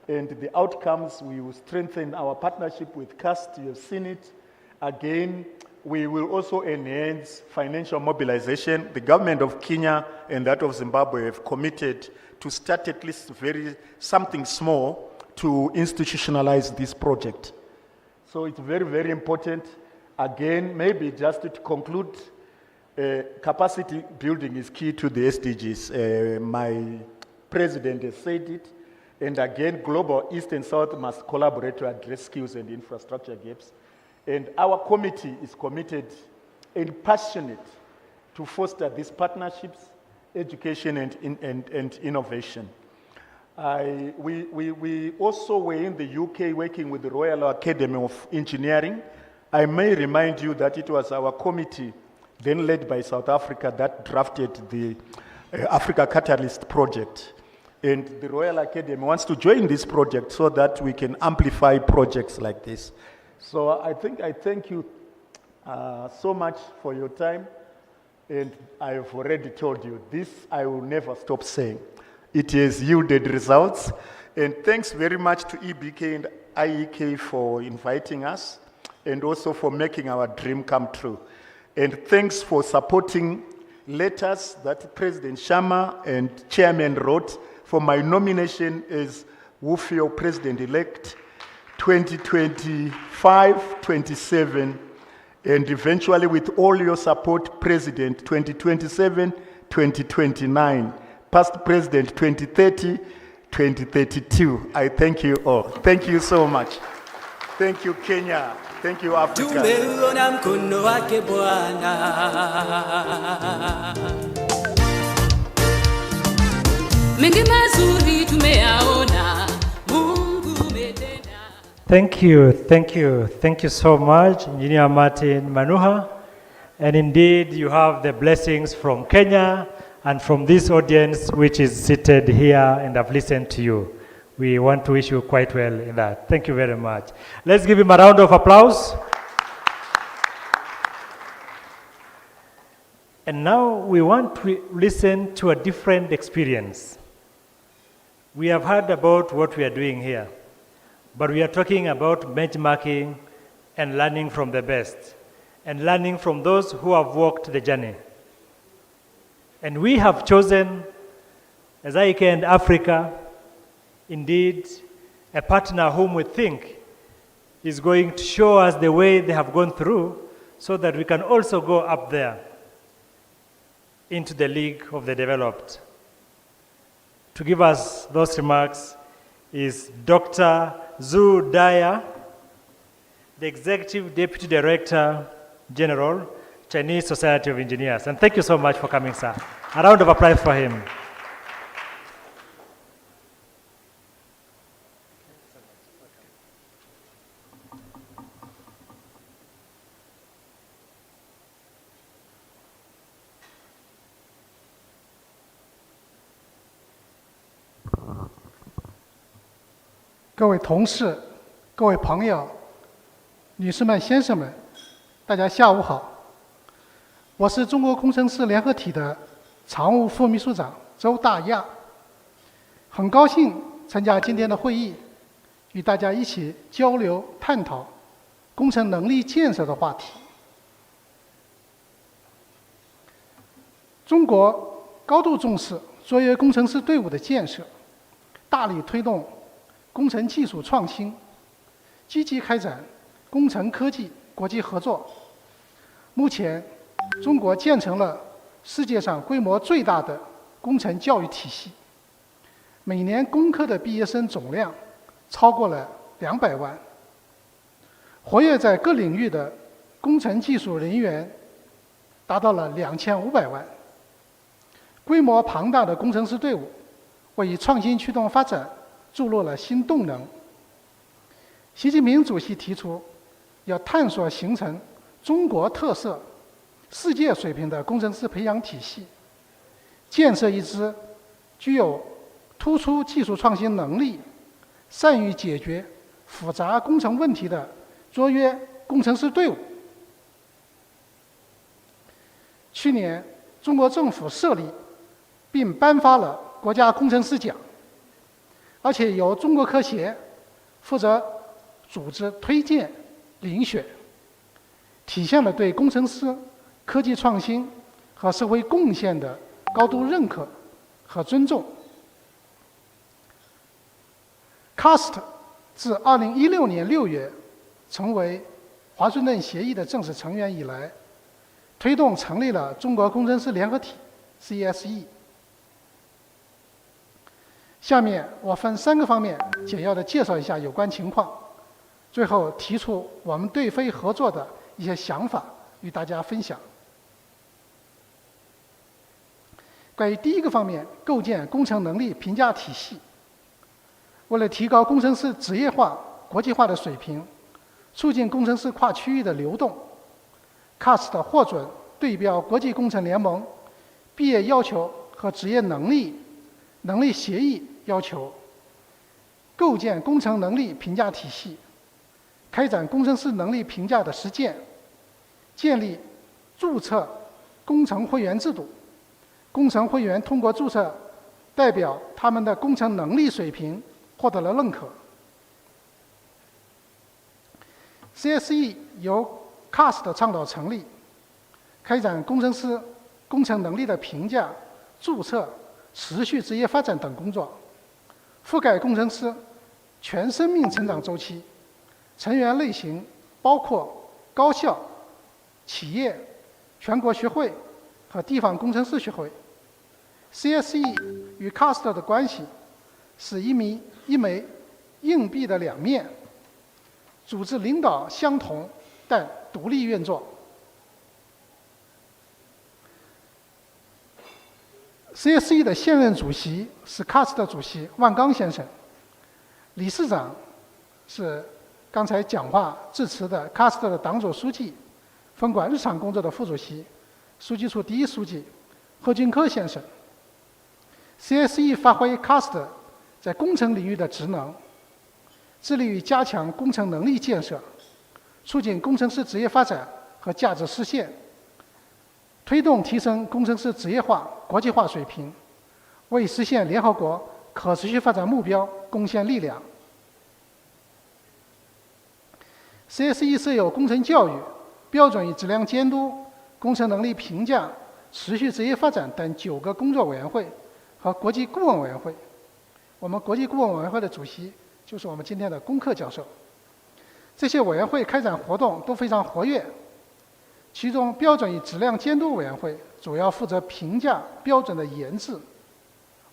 and the outcomes, we will strengthen our partnership with CAST, you have seen it. Again, we will also enhance financial mobilization. The government of Kenya and that of Zimbabwe have committed to start at least something small to institutionalize this project. So it's very, very important. Again, maybe just to conclude, capacity building is key to the SDGs. My president has said it. And again, global East and South must collaborate to address skills and infrastructure gaps. And our committee is committed and passionate to foster these partnerships, education, and innovation. We also were in the UK working with the Royal Academy of Engineering. I may remind you that it was our committee, then led by South Africa, that drafted the Africa Catalyst project. And the Royal Academy wants to join this project so that we can amplify projects like this. So I thank you so much for your time. And I've already told you, this I will never stop saying. It has yielded results. And thanks very much to EBK and IEK for inviting us and also for making our dream come true. And thanks for supporting letters that President Sharma and Chairman wrote for my nomination as Wfeo President-elect 2025-27, and eventually with all your support, President 2027-2029, past President 2030-2032. I thank you all. Thank you so much. Thank you, Kenya. Thank you, Africa. Tumeuona mkono wake Bwana. Mengi mazuri tumeyaona. Mungu umetenda. Thank you so much, Engineer Martin Manuha. And indeed, you have the blessings from Kenya and from this audience which is seated here and have listened to you. we want to wish you quite well in that. Thank you very much. Let's give him a round of applause. And now we want to listen to a different experience. We have heard about what we are doing here, but we are talking about benchmarking and learning from the best, and learning from those who have walked the journey. And we have chosen, as IK and Africa, indeed, a partner whom we think is going to show us the way they have gone through so that we can also go up there into the League of the Developed. To give us those remarks is Dr. Zhu Daya, the Executive Deputy Director General, Chinese Society of Engineers. And thank you so much for coming, sir. A round of applause for him. 各位同事、各位朋友、女士们、先生们，大家下午好。我是中国工程师联合体的常务副秘书长周大亚，很高兴参加今天的会议，与大家一起交流探讨工程能力建设的话题。中国高度重视卓越工程师队伍的建设，大力推动工程技术创新，积极开展工程科技国际合作。目前，中国建成了世界上规模最大的工程教育体系，每年工科的毕业生总量超过了200万，活跃在各领域的工程技术人员达到了2500万。规模庞大的工程师队伍，为创新驱动发展注入了新动能。习近平主席提出，要探索形成中国特色、世界水平的工程师培养体系，建设一支具有突出技术创新能力、善于解决复杂工程问题的卓越工程师队伍。去年，中国政府设立并颁发了国家工程师奖，而且由中国科协负责组织推荐、遴选，体现了对工程师科技创新和社会贡献的高度认可和尊重。CAST 自2016年6月成为华盛顿协议的正式成员以来，推动成立了中国工程师联合体 CSE。下面我分3个方面简要地介绍一下有关情况，最后提出我们对非合作的一些想法与大家分享。关于第一个方面，构建工程能力评价体系。为了提高工程师职业化、国际化的水平，促进工程师跨区域的流动 ，CAST 获准对标国际工程联盟毕业要求和职业能力协议要求，构建工程能力评价体系，开展工程师能力评价的实践，建立注册工程会员制度。工程会员通过注册，代表他们的工程能力水平获得了认可。CSE 由 CAST 倡导成立，开展工程师工程能力的评价、注册、持续职业发展等工作，覆盖工程师全生命成长周期，成员类型包括高校、企业、全国学会和地方工程师学会。CSE 与 CAST 的关系是一枚硬币的2面，组织领导相同，但独立运作。CSE 的现任主席是 CAST 主席万钢先生，理事长是刚才讲话致辞的 CAST 的党组书记，分管日常工作的副主席、书记处第1书记贺俊科先生。CSE 发挥 CAST 在工程领域的职能，致力于加强工程能力建设，促进工程师职业发展和价值实现，推动提升工程师职业化、国际化水平，为实现联合国可持续发展目标贡献力量。CSE 设有工程教育、标准与质量监督、工程能力评价、持续职业发展等9个工作委员会和国际顾问委员会。我们国际顾问委员会的主席就是我们今天的龚克教授。这些委员会开展活动都非常活跃，其中标准与质量监督委员会主要负责评价标准的研制，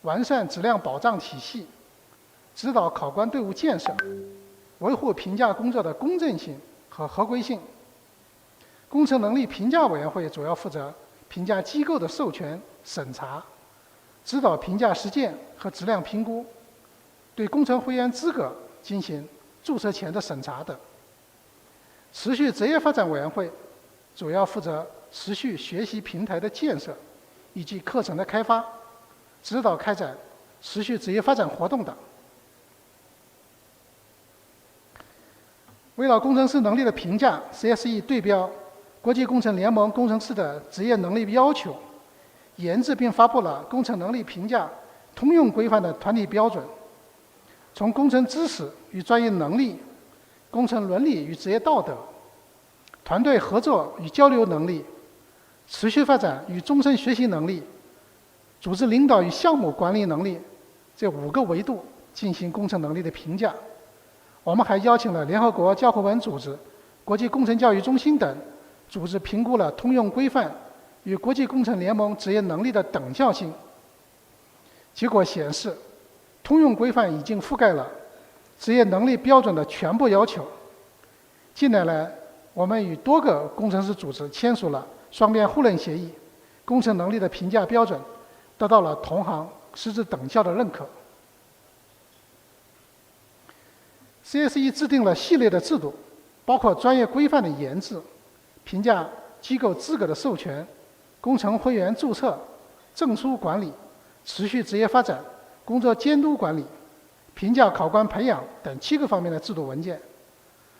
完善质量保障体系，指导考官队伍建设，维护评价工作的公正性和合规性。工程能力评价委员会主要负责评价机构的授权审查，指导评价实践和质量评估，对工程会员资格进行注册前的审查等。持续职业发展委员会主要负责持续学习平台的建设以及课程的开发，指导开展持续职业发展活动等。为了工程师能力的评价 ，CSE 对标国际工程联盟工程师的职业能力要求，研制并发布了工程能力评价通用规范的团体标准，从工程知识与专业能力、工程伦理与职业道德、团队合作与交流能力、持续发展与终身学习能力、组织领导与项目管理能力这5个维度进行工程能力的评价。我们还邀请了联合国教科文组织、国际工程教育中心等组织评估了通用规范与国际工程联盟职业能力的等效性。结果显示，通用规范已经覆盖了职业能力标准的全部要求。近年来，我们与多个工程师组织签署了双边互认协议，工程能力的评价标准得到了同行实质等效的认可。CSE 制定了系列的制度，包括专业规范的研制、评价机构资格的授权、工程会员注册、证书管理、持续职业发展、工作监督管理、评价考官培养等7个方面的制度文件，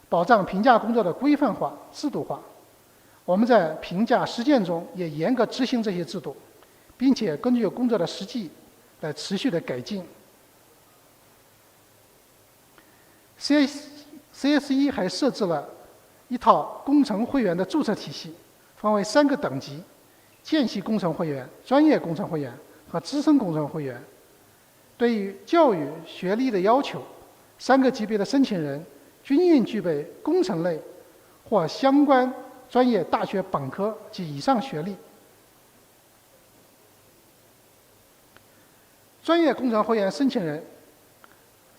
保障评价工作的规范化、制度化。我们在评价实践中也严格执行这些制度，并且根据工作的实际来持续的改进。CSE 还设置了一套工程会员的注册体系，分为3个等级：见习工程会员、专业工程会员和资深工程会员。对于教育学历的要求，3个级别的申请人均应具备工程类或相关专业大学本科及以上学历。专业工程会员申请人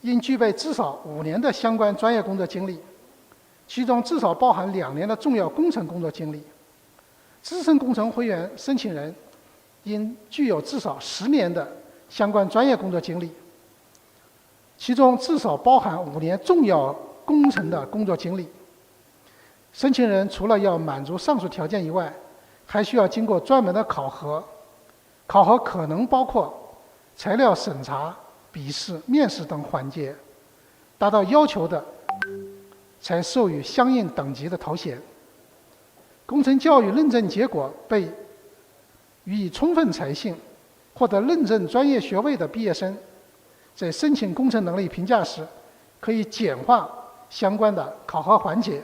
应具备至少5年的相关专业工作经历，其中至少包含2年的重要工程工作经历。资深工程会员申请人应具有至少10年的相关专业工作经历，其中至少包含5年重要工程的工作经历。申请人除了要满足上述条件以外，还需要经过专门的考核，考核可能包括材料审查、笔试、面试等环节，达到要求的才授予相应等级的头衔。工程教育认证结果被予以充分采信、获得认证专业学位的毕业生，在申请工程能力评价时，可以简化相关的考核环节。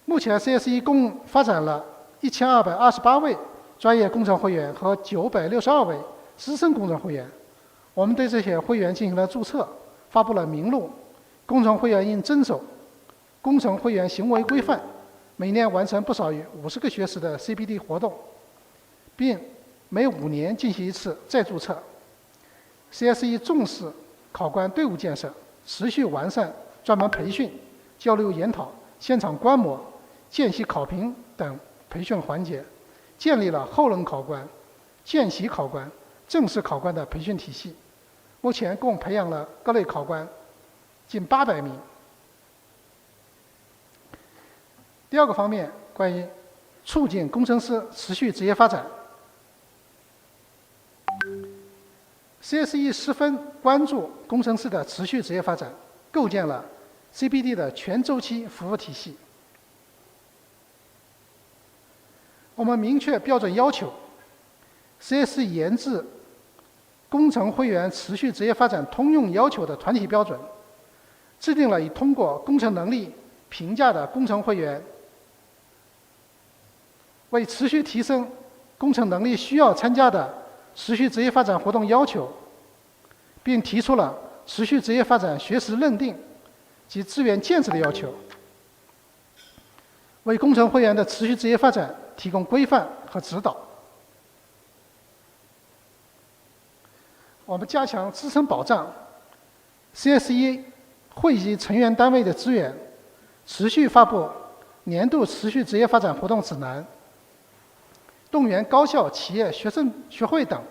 目前 CSE 共发展了1228位专业工程会员和962位资深工程会员。我们对这些会员进行了注册，发布了名录。工程会员应遵守工程会员行为规范，每年完成不少于50个学时的 CPD 活动，并每5年进行1次再注册。CSE 重视考官队伍建设，持续完善专门培训、交流研讨、现场观摩、见习考评等培训环节，建立了后任考官、见习考官、正式考官的培训体系。目前共培养了各类考官近800名。第2个方面，关于促进工程师持续职业发展。CSE 十分关注工程师的持续职业发展，构建了 CBD 的全周期服务体系。我们明确标准要求 ，CSE 研制工程会员持续职业发展通用要求的团体标准，制定了以通过工程能力评价的工程会员为持续提升工程能力需要参加的持续职业发展活动要求，并提出了持续职业发展学时认定及资源建设的要求，为工程会员的持续职业发展提供规范和指导。我们加强支撑保障 CSE 会籍成员单位的资源，持续发布年度持续职业发展活动指南，动员高校、企业、学生学会等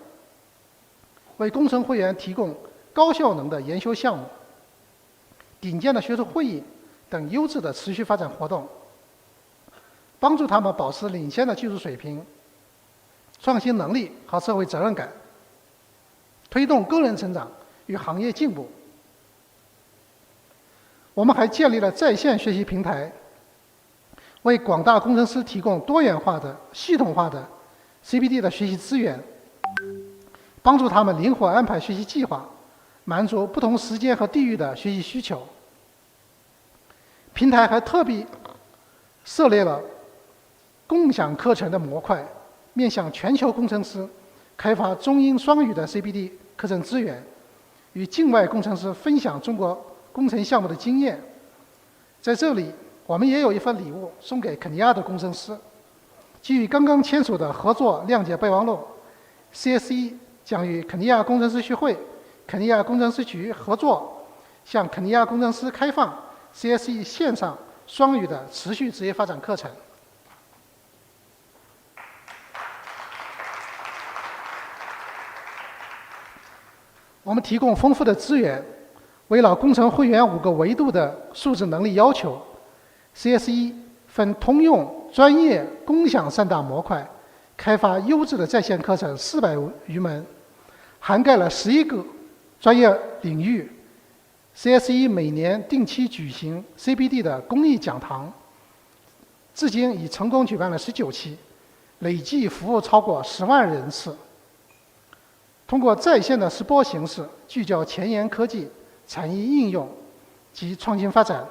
为工程会员提供高效能的研修项目、顶尖的学术会议等优质的持续发展活动，帮助他们保持领先的技术水平、创新能力和社会责任感，推动个人成长与行业进步。我们还建立了在线学习平台，为广大工程师提供多元化的、系统化的 CBD 的学习资源，帮助他们灵活安排学习计划，满足不同时间和地域的学习需求。平台还特别设立了共享课程的模块，面向全球工程师开发中英双语的 CBD 课程资源，与境外工程师分享中国工程项目的经验。在这里，我们也有一份礼物送给肯尼亚的工程师。基于刚刚签署的合作谅解备忘录 ，CSE 将与肯尼亚工程师学会、肯尼亚工程师局合作，向肯尼亚工程师开放 CSE 线上双语的持续职业发展课程。我们提供丰富的资源，围绕工程会员5个维度的素质能力要求 ，CSE 分通用、专业、共享3大模块，开发优质的在线课程400余门，涵盖了11个专业领域。CSE 每年定期举行 CBD 的公益讲堂，至今已成功举办了19期，累计服务超过10万人次。通过在线的直播形式，聚焦前沿科技、产业应用及创新发展，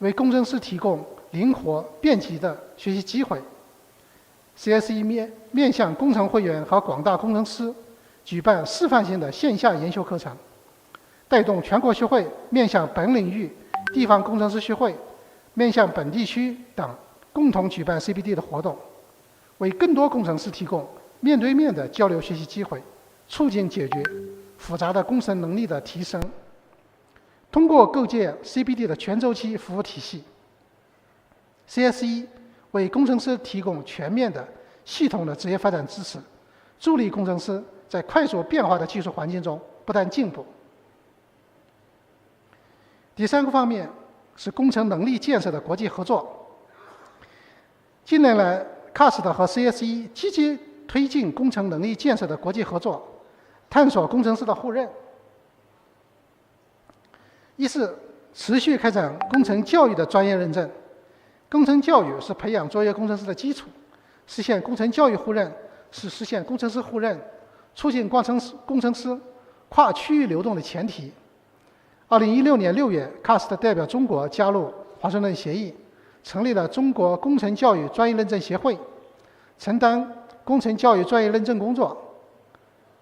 为工程师提供灵活便捷的学习机会。CSE 面向工程会员和广大工程师举办示范性的线下研修课程，带动全国学会面向本领域、地方工程师学会面向本地区等共同举办 CBD 的活动，为更多工程师提供面对面的交流学习机会，促进解决复杂的工程能力的提升。通过构建 CBD 的全周期服务体系 ，CSE 为工程师提供全面的、系统的职业发展支持，助力工程师在快速变化的技术环境中不断进步。第3个方面是工程能力建设的国际合作。近年来 ，CAST 和 CSE 积极推进工程能力建设的国际合作，探索工程师的互认。一是持续开展工程教育的专业认证。工程教育是培养卓越工程师的基础，实现工程教育互认是实现工程师互认、促进工程师跨区域流动的前提。2016年6月 ，CAST 代表中国加入华盛顿协议，成立了中国工程教育专业认证协会，承担工程教育专业认证工作。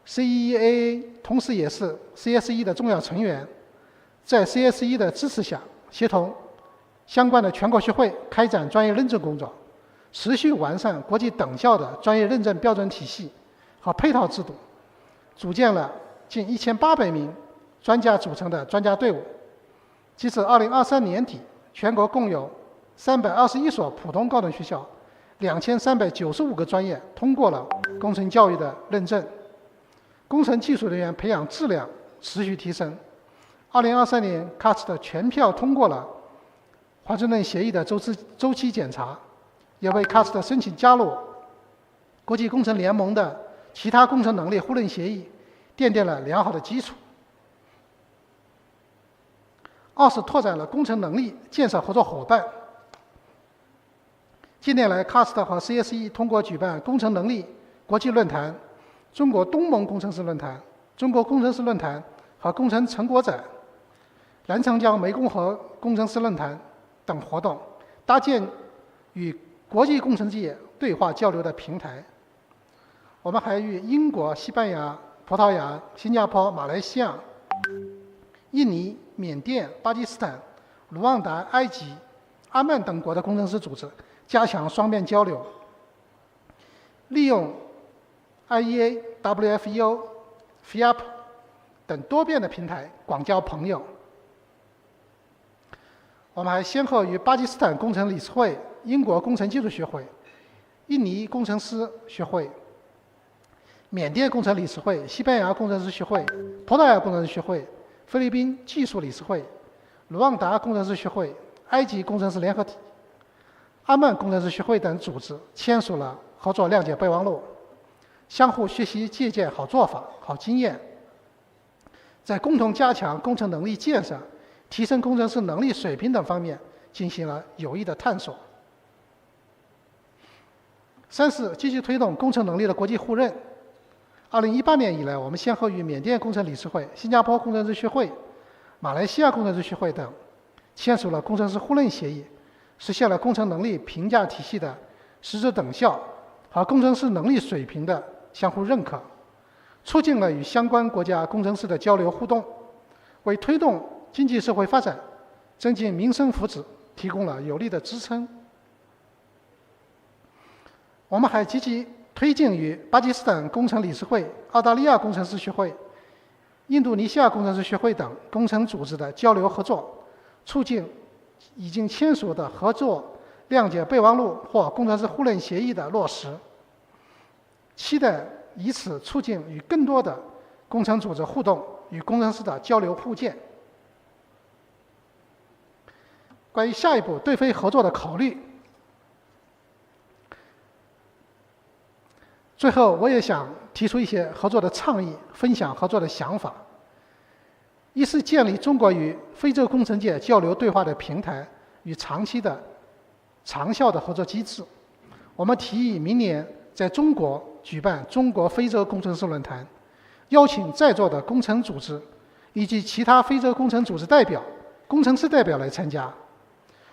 CEAA 同时也是 CSE 的重要成员，在 CSE 的支持下，协同相关的全国学会开展专业认证工作，持续完善国际等效的专业认证标准体系和配套制度，组建了近1800名专家组成的专家队伍。截至2023年底，全国共有321所普通高等学校，2395个专业通过了工程教育的认证，工程技术人员培养质量持续提升。2023年 ，CAST 全票通过了华盛顿协议的周期检查，也为 CAST 申请加入国际工程联盟的其他工程能力互认协议奠定了良好的基础。二是拓展了工程能力建设合作伙伴。近年来 ，CAST 和 CSE 通过举办工程能力国际论坛、中国东盟工程师论坛、中国工程师论坛和工程成果展、南长江湄公河工程师论坛等活动，搭建与国际工程界对话交流的平台。我们还与英国、西班牙、葡萄牙、新加坡、马来西亚、印尼、缅甸、巴基斯坦、卢旺达、埃及、阿曼等国的工程师组织加强双边交流，利用 IEA、Wfeo、Ecbap 等多变的平台广交朋友。我们还先后与巴基斯坦工程理事会、英国工程技术学会、印尼工程师学会、缅甸工程理事会、西班牙工程师学会、葡萄牙工程师学会、菲律宾技术理事会、卢旺达工程师学会、埃及工程师联合体、阿曼工程师学会等组织签署了合作谅解备忘录，相互学习借鉴好做法、好经验，在共同加强工程能力建设、提升工程师能力水平等方面进行了有益的探索。三是积极推动工程能力的国际互认。2018年以来，我们先后与缅甸工程理事会、新加坡工程师学会、马来西亚工程师学会等签署了工程师互认协议，实现了工程能力评价体系的实质等效和工程师能力水平的相互认可，促进了与相关国家工程师的交流互动，为推动经济社会发展、增进民生福祉提供了有力的支撑。我们还积极推进与巴基斯坦工程理事会、澳大利亚工程师学会、印度尼西亚工程师学会等工程组织的交流合作，促进已经签署的合作谅解备忘录或工程师互认协议的落实，期待以此促进与更多的工程组织互动，与工程师的交流互鉴。关于下一步对非合作的考虑，最后我也想提出一些合作的倡议，分享合作的想法。一是建立中国与非洲工程界交流对话的平台与长期的长效的合作机制。我们提议明年在中国举办中国非洲工程师论坛，邀请在座的工程组织以及其他非洲工程组织代表、工程师代表来参加，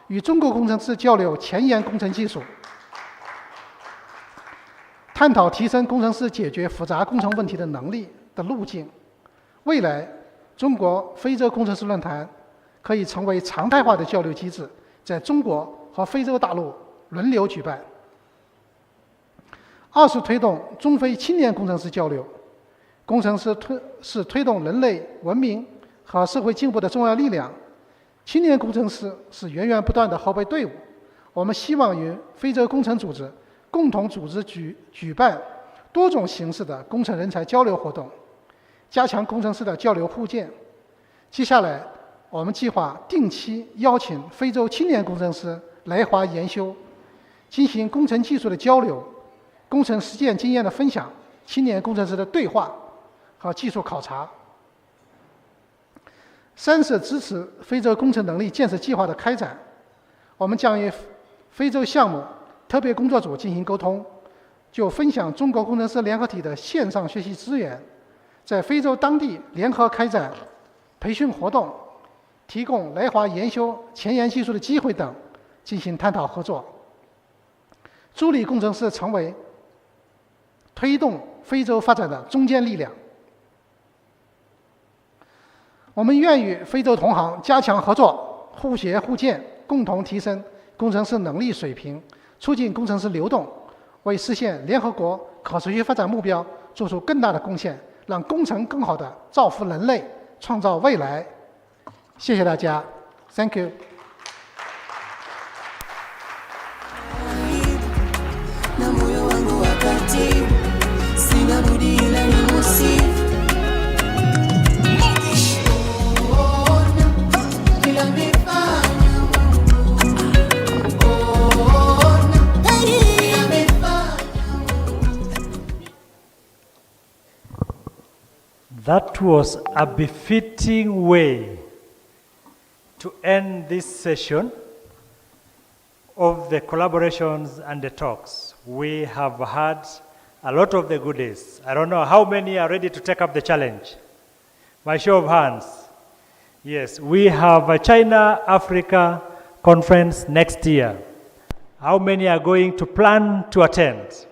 与中国工程师交流前沿工程技术，探讨提升工程师解决复杂工程问题的能力的路径。未来，中国非洲工程师论坛可以成为常态化的交流机制，在中国和非洲大陆轮流举办。二是推动中非青年工程师交流。工程师是推动人类文明和社会进步的重要力量，青年工程师是源源不断的后备队伍。我们希望与非洲工程组织共同组织举办多种形式的工程人才交流活动，加强工程师的交流互鉴。接下来，我们计划定期邀请非洲青年工程师来华研修，进行工程技术的交流、工程实践经验的分享、青年工程师的对话和技术考察。三是支持非洲工程能力建设计划的开展，我们将与非洲项目特别工作组进行沟通，就分享中国工程师联合体的线上学习资源，在非洲当地联合开展培训活动，提供来华研修前沿技术的机会等，进行探讨合作，助力工程师成为推动非洲发展的中坚力量。我们愿与非洲同行加强合作，互学互鉴，共同提升工程师能力水平，促进工程师流动，为实现联合国可持续发展目标做出更大的贡献，让工程更好地造福人类，创造未来。谢谢大家 ，Thank you。Na moyo wangu wakati sina budi ila nimusifu That was a befitting way to end this session of the collaborations and the talks. We have had a lot of the goodies. I don't know how many are ready to take up the challenge. By show of hands. Yes, we have a China-Africa conference next year. How many are going to plan to attend?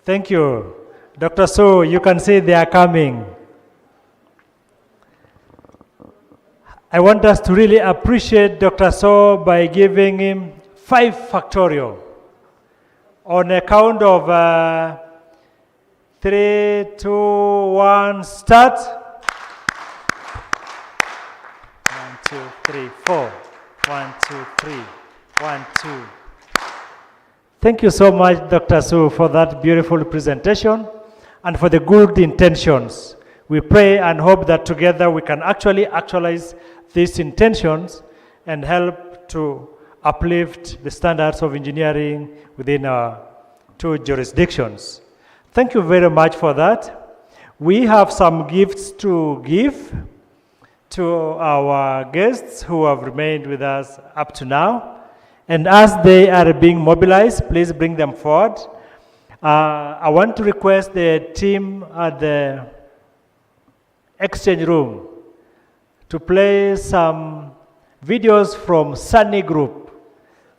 Thank you. Dr. So, you can see they are coming. I want us to really appreciate Dr. So by giving him 5 factorial. On a count of 3, 2, 1, start. 1, 2, 3, 4. 1, 2, 3. 1, 2. Thank you so much, Dr. Su, for that beautiful presentation and for the good intentions. We pray and hope that together we can actually actualize these intentions and help to uplift the standards of engineering within our 2 jurisdictions. Thank you very much for that. We have some gifts to give to our guests who have remained with us up to now. And as they are being mobilized, please bring them forward. I want to request the team at the exchange room to play some videos from Sunny Group.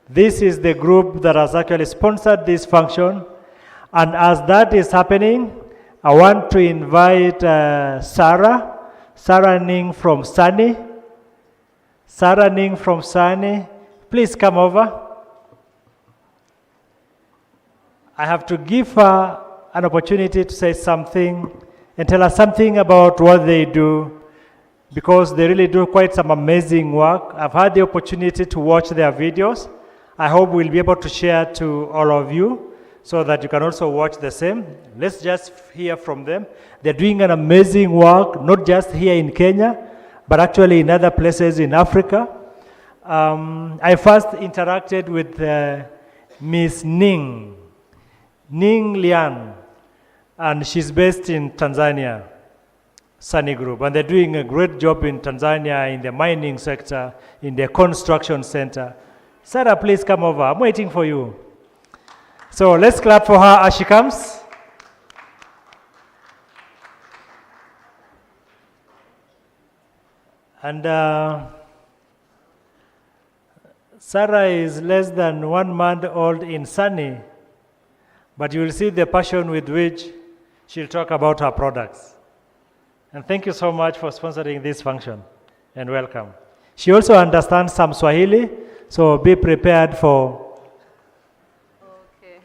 This is the group that has actually sponsored this function. And as that is happening, I want to invite Sarah Ning from Sunny. Sarah Ning from Sunny, please come over. I have to give her an opportunity to say something and tell us something about what they do, because they really do quite some amazing work. I've had the opportunity to watch their videos. I hope we'll be able to share to all of you so that you can also watch the same. Let's just hear from them. They're doing an amazing work, not just here in Kenya, but actually in other places in Africa. I first interacted with Miss Ning Lian, and she's based in Tanzania, Sunny Group, and they're doing a great job in Tanzania in the mining sector, in the construction center. Sarah, please come over. I'm waiting for you. So let's clap for her as she comes. And Sarah is less than 1 month old in Sunny, but you will see the passion with which she'll talk about her products. And thank you so much for sponsoring this function, and welcome. She also understands some Swahili, so be prepared for. Okay.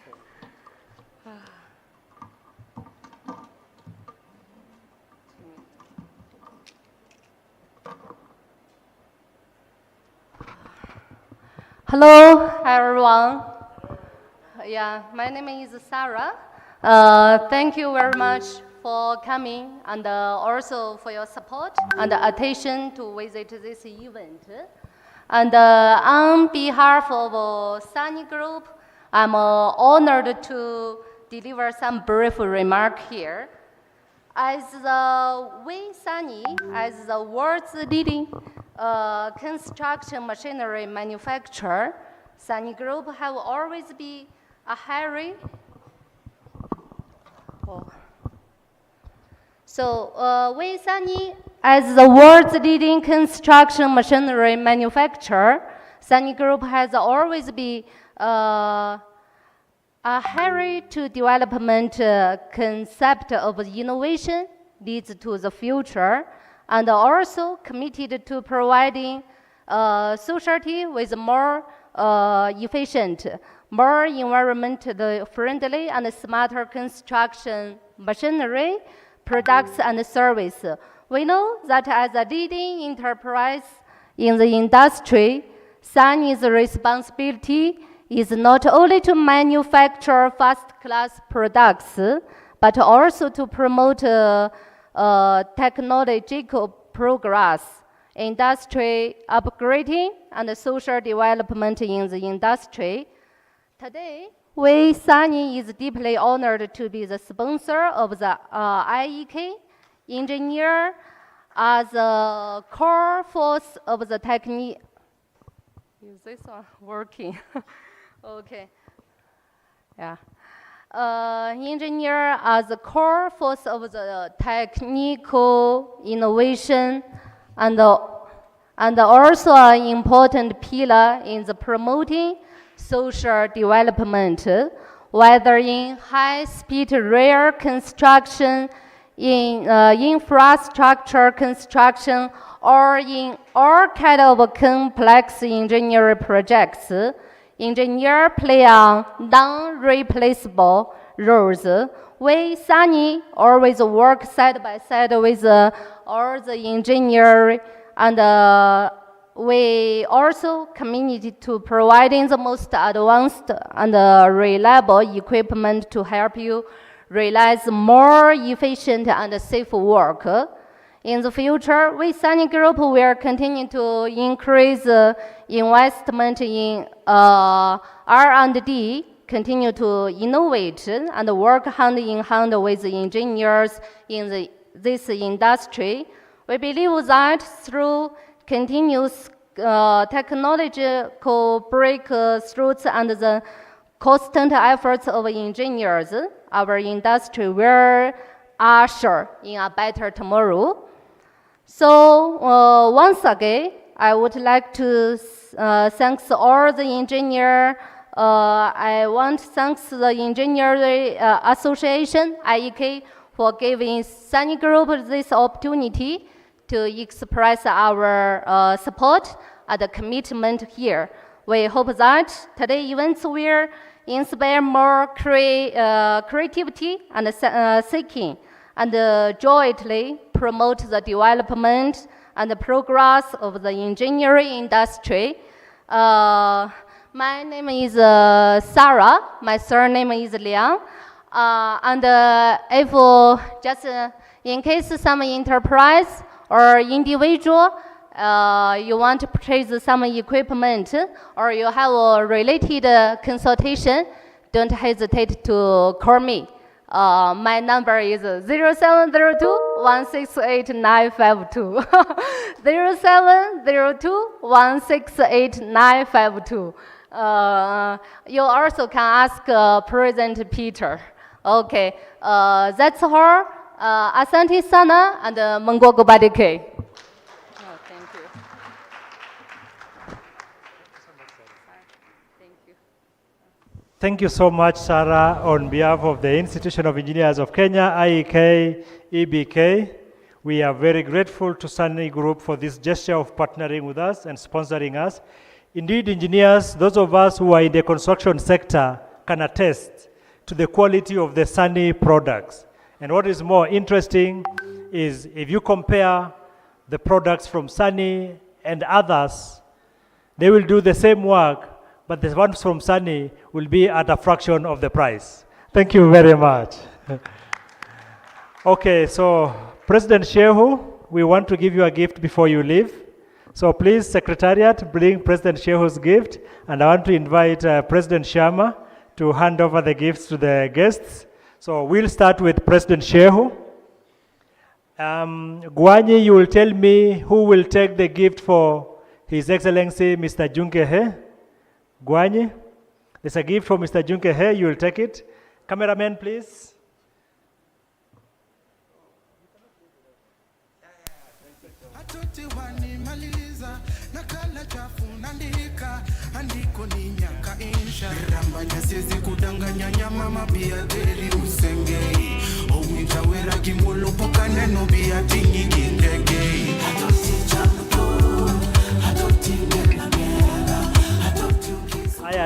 Hello, everyone. Yeah, my name is Sarah. Thank you very much for coming, and also for your support and attention to visit this event. And on behalf of Sunny Group, I'm honored to deliver some brief remark here. As we Sunny, as the world's leading construction machinery manufacturer, Sunny Group have always been a hairy. So we Sunny, as the world's leading construction machinery manufacturer, Sunny Group has always been a hurry to development concept of innovation leads to the future, and also committed to providing society with more efficient, more environmentally friendly and smarter construction machinery, products and service. We know that as a leading enterprise in the industry, Sunny's responsibility is not only to manufacture first-class products, but also to promote technological progress, industry upgrading, and social development in the industry. Today, Sunny is deeply honored to be the sponsor of the IEK engineer as a core force of the technique. Is this one working? Okay. Yeah. Engineer as a core force of the technical innovation and also an important pillar in the promoting social development, whether in high-speed rail construction, in infrastructure construction, or in all kind of complex engineering projects. Engineers play a non-replaceable roles. We Sunny always work side by side with all the engineers, and we also committed to providing the most advanced and reliable equipment to help you realize more efficient and safe work. In the future, we Sunny Group will continue to increase investment in R&D, continue to innovate, and work hand in hand with engineers in this industry. We believe that through continuous technological breakthroughs and the constant efforts of engineers, our industry will usher in a better tomorrow. So once again, I would like to thank all the engineers. I want to thank the Engineering Association, IEK, for giving Sunny Group this opportunity to express our support and commitment here. We hope that today's events will inspire more creativity and seeking, and jointly promote the development and the progress of the engineering industry. My name is Sarah. My surname is Liang. And if just in case some enterprise or individual you want to purchase some equipment or you have a related consultation, don't hesitate to call me. My number is 0702-168-952. 0702-168-952. You also can ask President Peter. Okay, that's all. Asante sana and Mungu akubariki. Thank you so much, Sarah, on behalf of the Institution of Engineers of Kenya, IEK, EBK. We are very grateful to Sunny Group for this gesture of partnering with us and sponsoring us. Indeed, engineers, those of us who are in the construction sector can attest to the quality of the Sunny products. And what is more interesting is if you compare the products from Sunny and others, they will do the same work, but the ones from Sunny will be at a fraction of the price. Thank you very much. Okay, so President Shehu, we want to give you a gift before you leave. So please, Secretariat, bring President Shehu's gift, and I want to invite President Sharma to hand over the gifts to the guests. So we'll start with President Shehu. Gwanyi, you will tell me who will take the gift for His Excellency Mr. Junkehe. Gwanyi, there's a gift from Mr. Junkehe, you will take it. Cameraman, please.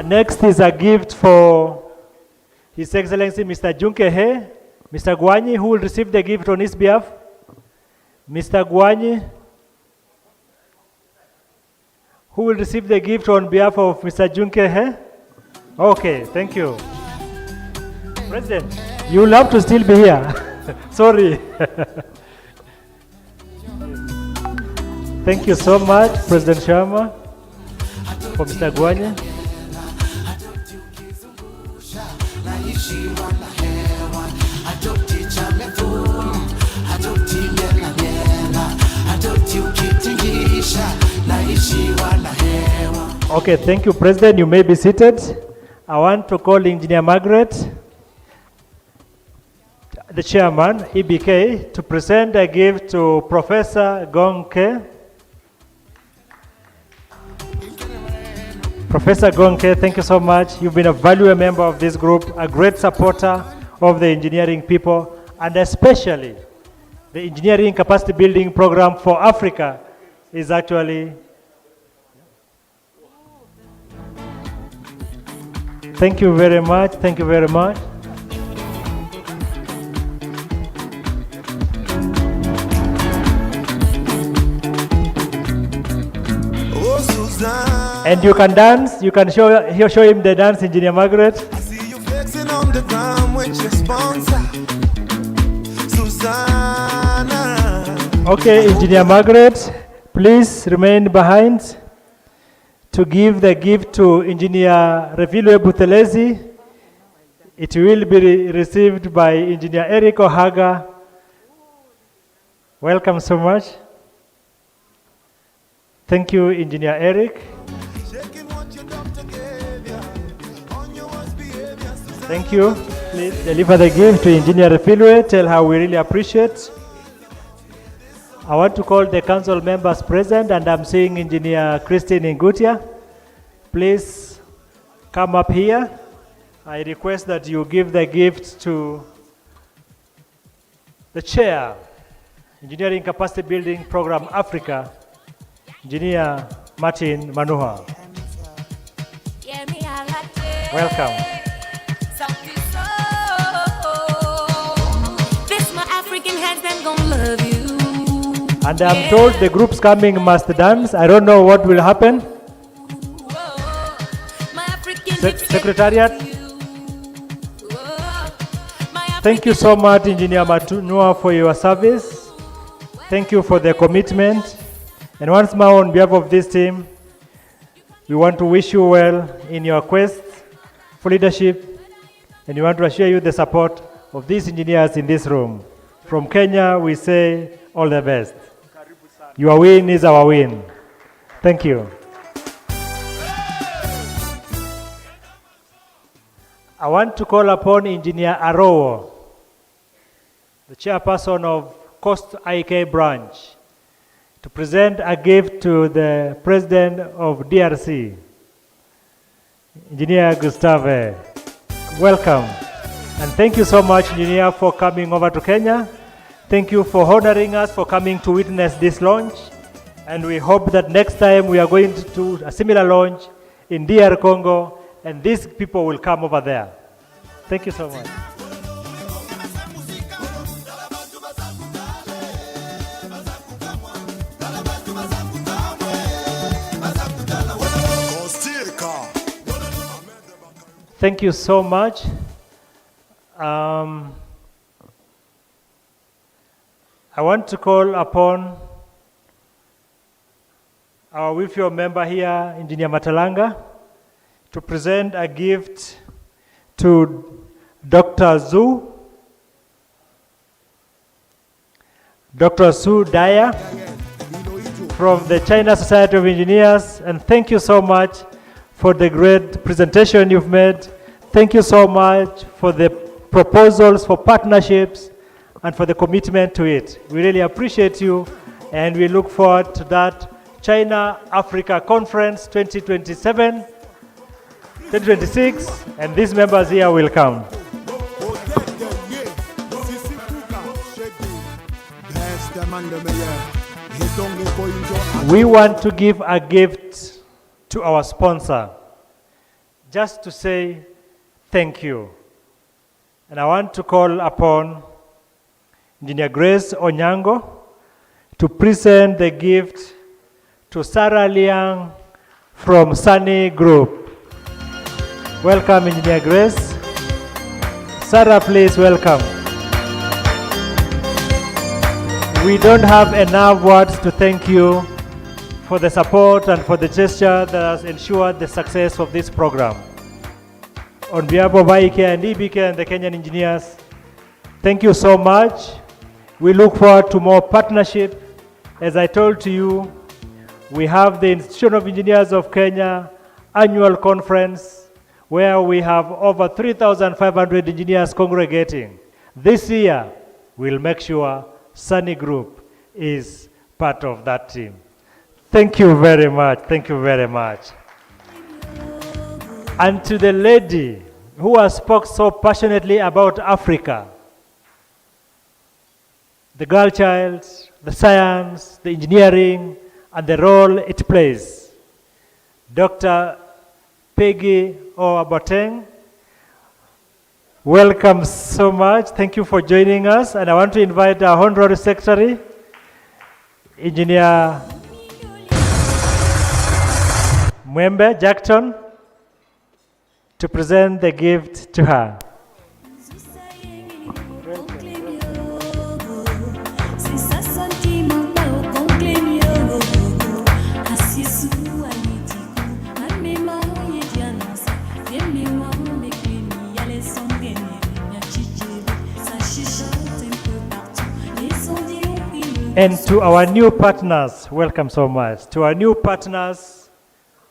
Next is a gift for His Excellency Mr. Junkehe. Mr. Gwanyi, who will receive the gift on his behalf? Mr. Gwanyi, who will receive the gift on behalf of Mr. Junkehe? Okay, thank you. President, you will have to still be here. Sorry. Thank you so much, President Sharma, for Mr. Gwanyi. Okay, thank you, President. You may be seated. I want to call Engineer Margaret, the chairman, EBK, to present a gift to Professor Gonke. Professor Gonke, thank you so much. You've been a valuable member of this group, a great supporter of the engineering people, and especially the engineering capacity building program for Africa is actually. Thank you very much. Thank you very much. And you can dance. You can show him the dance, Engineer Margaret. Flexing on the ground with your sponsor, Susanna. Okay, Engineer Margaret, please remain behind to give the gift to Engineer Wfeo Ecbap. It will be received by Engineer Eric Ohaga. Welcome so much. Thank you, Engineer Eric. Thank you. Please deliver the gift to Engineer Wfeo. Tell her we really appreciate. I want to call the council members present, and I'm seeing Engineer Christine Ngutia. Please come up here. I request that you give the gift to the chair, Engineering Capacity Building Program Africa, Engineer Martin Manuha. Welcome. And I'm told the groups coming must dance. I don't know what will happen. Secretariat. Thank you so much, Engineer Matunua, for your service. Thank you for the commitment. And once more, on behalf of this team, we want to wish you well in your quest for leadership, and we want to assure you the support of these engineers in this room. From Kenya, we say all the best. Your win is our win. Thank you. I want to call upon Engineer Arowo, the chairperson of Coast IK branch, to present a gift to the president of DRC, Engineer Gustave. Welcome. And thank you so much, Engineer, for coming over to Kenya. Thank you for honoring us, for coming to witness this launch. And we hope that next time we are going to do a similar launch in DR Congo, and these people will come over there. Thank you so much. Thank you so much. I want to call upon our Wfeo member here, Engineer Matalanga, to present a gift to Dr. Zhu Daya from the China Society of Engineers. And thank you so much for the great presentation you've made. Thank you so much for the proposals, for partnerships, and for the commitment to it. We really appreciate you, and we look forward to that China-Africa Conference 2027, 2026, and these members here will come. We want to give a gift to our sponsor, just to say thank you. And I want to call upon Engineer Grace Onyango to present the gift to Sarah Liang from Sunny Group. Welcome, Engineer Grace. Sarah, please welcome. We don't have enough words to thank you for the support and for the gesture that has ensured the success of this program. on behalf of IEK and EBK and the Kenyan engineers, thank you so much. We look forward to more partnership. As I told to you, we have the Institution of Engineers of Kenya annual conference where we have over 3,500 engineers congregating. This year, we'll make sure Sunny Group is part of that team. Thank you very much. Thank you very much. And to the lady who has spoke so passionately about Africa, the girl child, the science, the engineering, and the role it plays. Dr. Peggy Oaboteng, welcome so much. Thank you for joining us. And I want to invite our Honorary Secretary, Engineer Mwembe Jackson, to present the gift to her. And to our new partners, welcome so much. To our new partners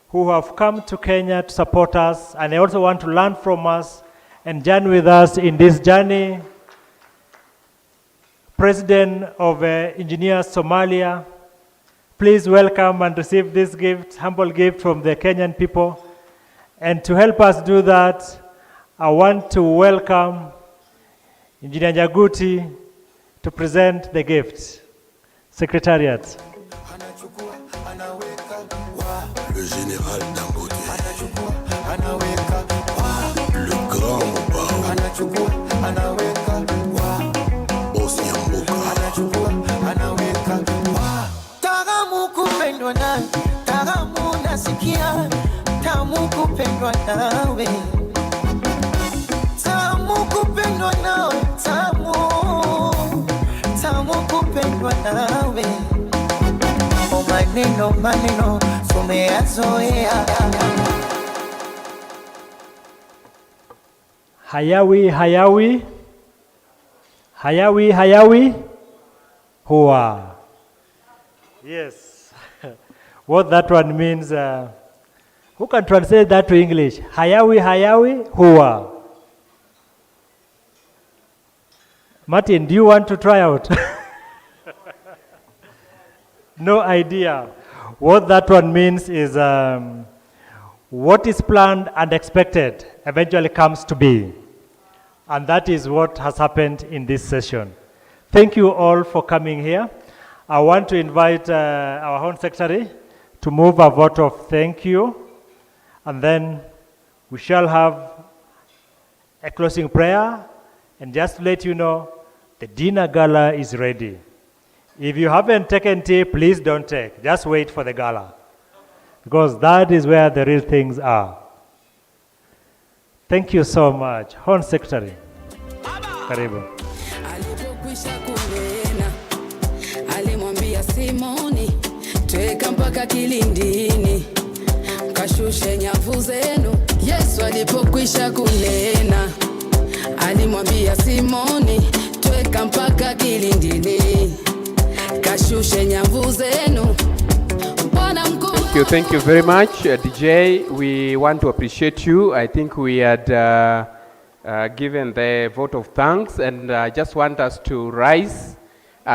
who have come to Kenya to support us, and they also want to learn from us and journey with us in this journey. President of Engineers Somalia, please welcome and receive this gift, humble gift from the Kenyan people. And to help us do that, I want to welcome Engineer Nyaguti to present the gift. Secretariat. Le général Dangote, le grand Boss Yamboka, Taramu kupendwa nawe, taramu nasikia, tamu kupendwa nawe, tamu kupendwa nawe, tamu kupendwa nawe. O maneno tumeyazoea. Hayawi Hua. Yes. What that one means, who can translate that to English? Hayawi Hua. Martin, do you want to try out? No idea. What that one means is what is planned and expected eventually comes to be. And that is what has happened in this session. Thank you all for coming here. I want to invite our Home Secretary to move a vote of thank you. And then we shall have a closing prayer. And just to let you know, the dinner gala is ready. If you haven't taken tea, please don't take. Just wait for the gala. Because that is where the real things are. Thank you so much. Home Secretary. Karibu. Alimwambia Simoni, tweka mpaka kilindini, kashushe nyavu zenu. Yesu alipokwisha kunena, alimwambia Simoni, tweka mpaka kilindini, kashushe nyavu zenu. Thank you very much, DJ. We want to appreciate you. I think we had given the vote of thanks, and I just want us to rise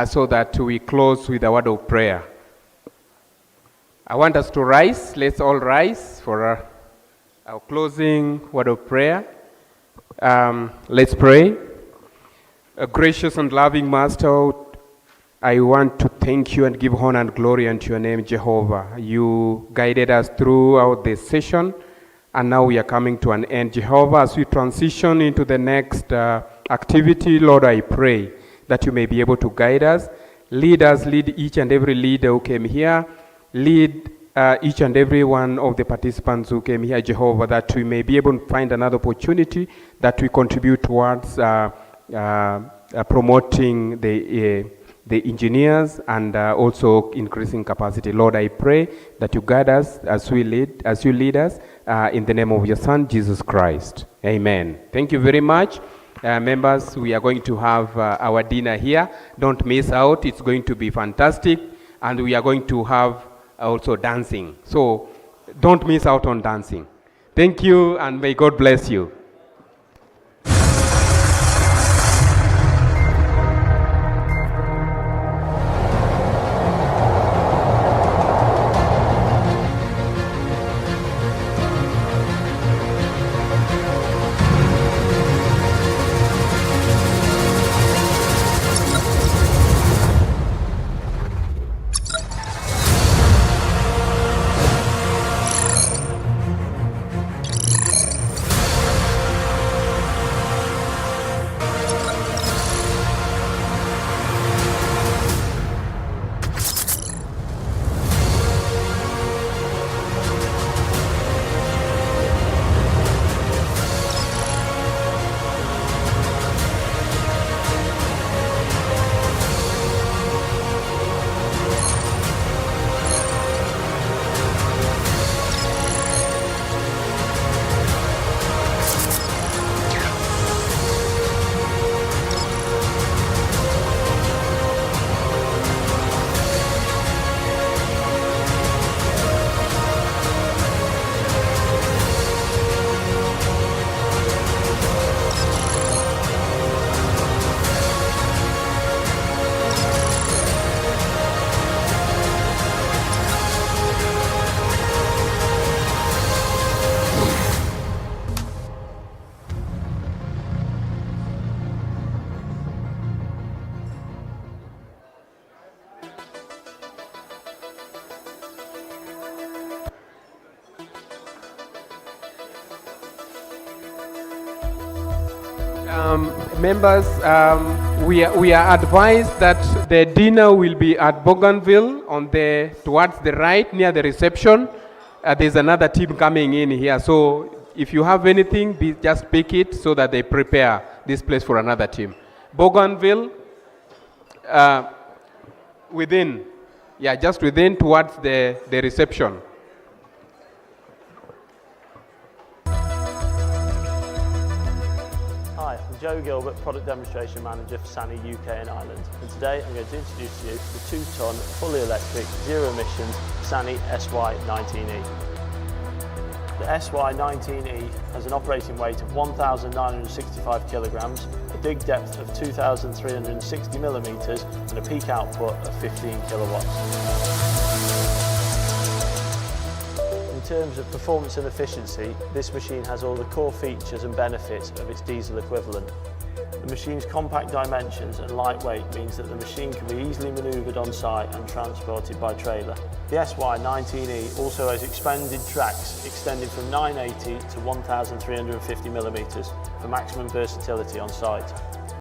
so that we close with a word of prayer. I want us to rise. Let's all rise for our closing word of prayer. Let's pray. A gracious and loving Master, I want to thank you and give honor and glory unto your name, Jehovah. You guided us throughout this session, and now we are coming to an end. Jehovah, as we transition into the next activity, Lord, I pray that you may be able to guide us, lead each and every leader who came here, lead each and every one of the participants who came here, Jehovah, that we may be able to find another opportunity that we contribute towards promoting the engineers and also increasing capacity. Lord, I pray that you guide us as you lead us, in the name of your Son, Jesus Christ. Amen. Thank you very much. Members, we are going to have our dinner here. Don't miss out. It's going to be fantastic. And we are going to have also dancing. So don't miss out on dancing. Thank you, and may God bless you. Members, we are advised that the dinner will be at Bougainville towards the right near the reception. There's another team coming in here, so if you have anything, just pick it so that they prepare this place for another team. Bougainville, just within towards the reception. Hi, I'm Joe Gilbert, Product Demonstration Manager for SANY UK and Ireland, and today I'm going to introduce you to the 2-ton, fully electric, zero-emissions SANY SY19E. The SY19E has an operating weight of 1,965 kilograms, a dig depth of 2,360 millimeters, and a peak output of 15 kilowatts. In terms of performance and efficiency, this machine has all the core features and benefits of its diesel equivalent. The machine's compact dimensions and lightweight means that the machine can be easily manoeuvred on site and transported by trailer. The SY19E also has expanded tracks extending from 980 to 1,350 millimeters for maximum versatility on site.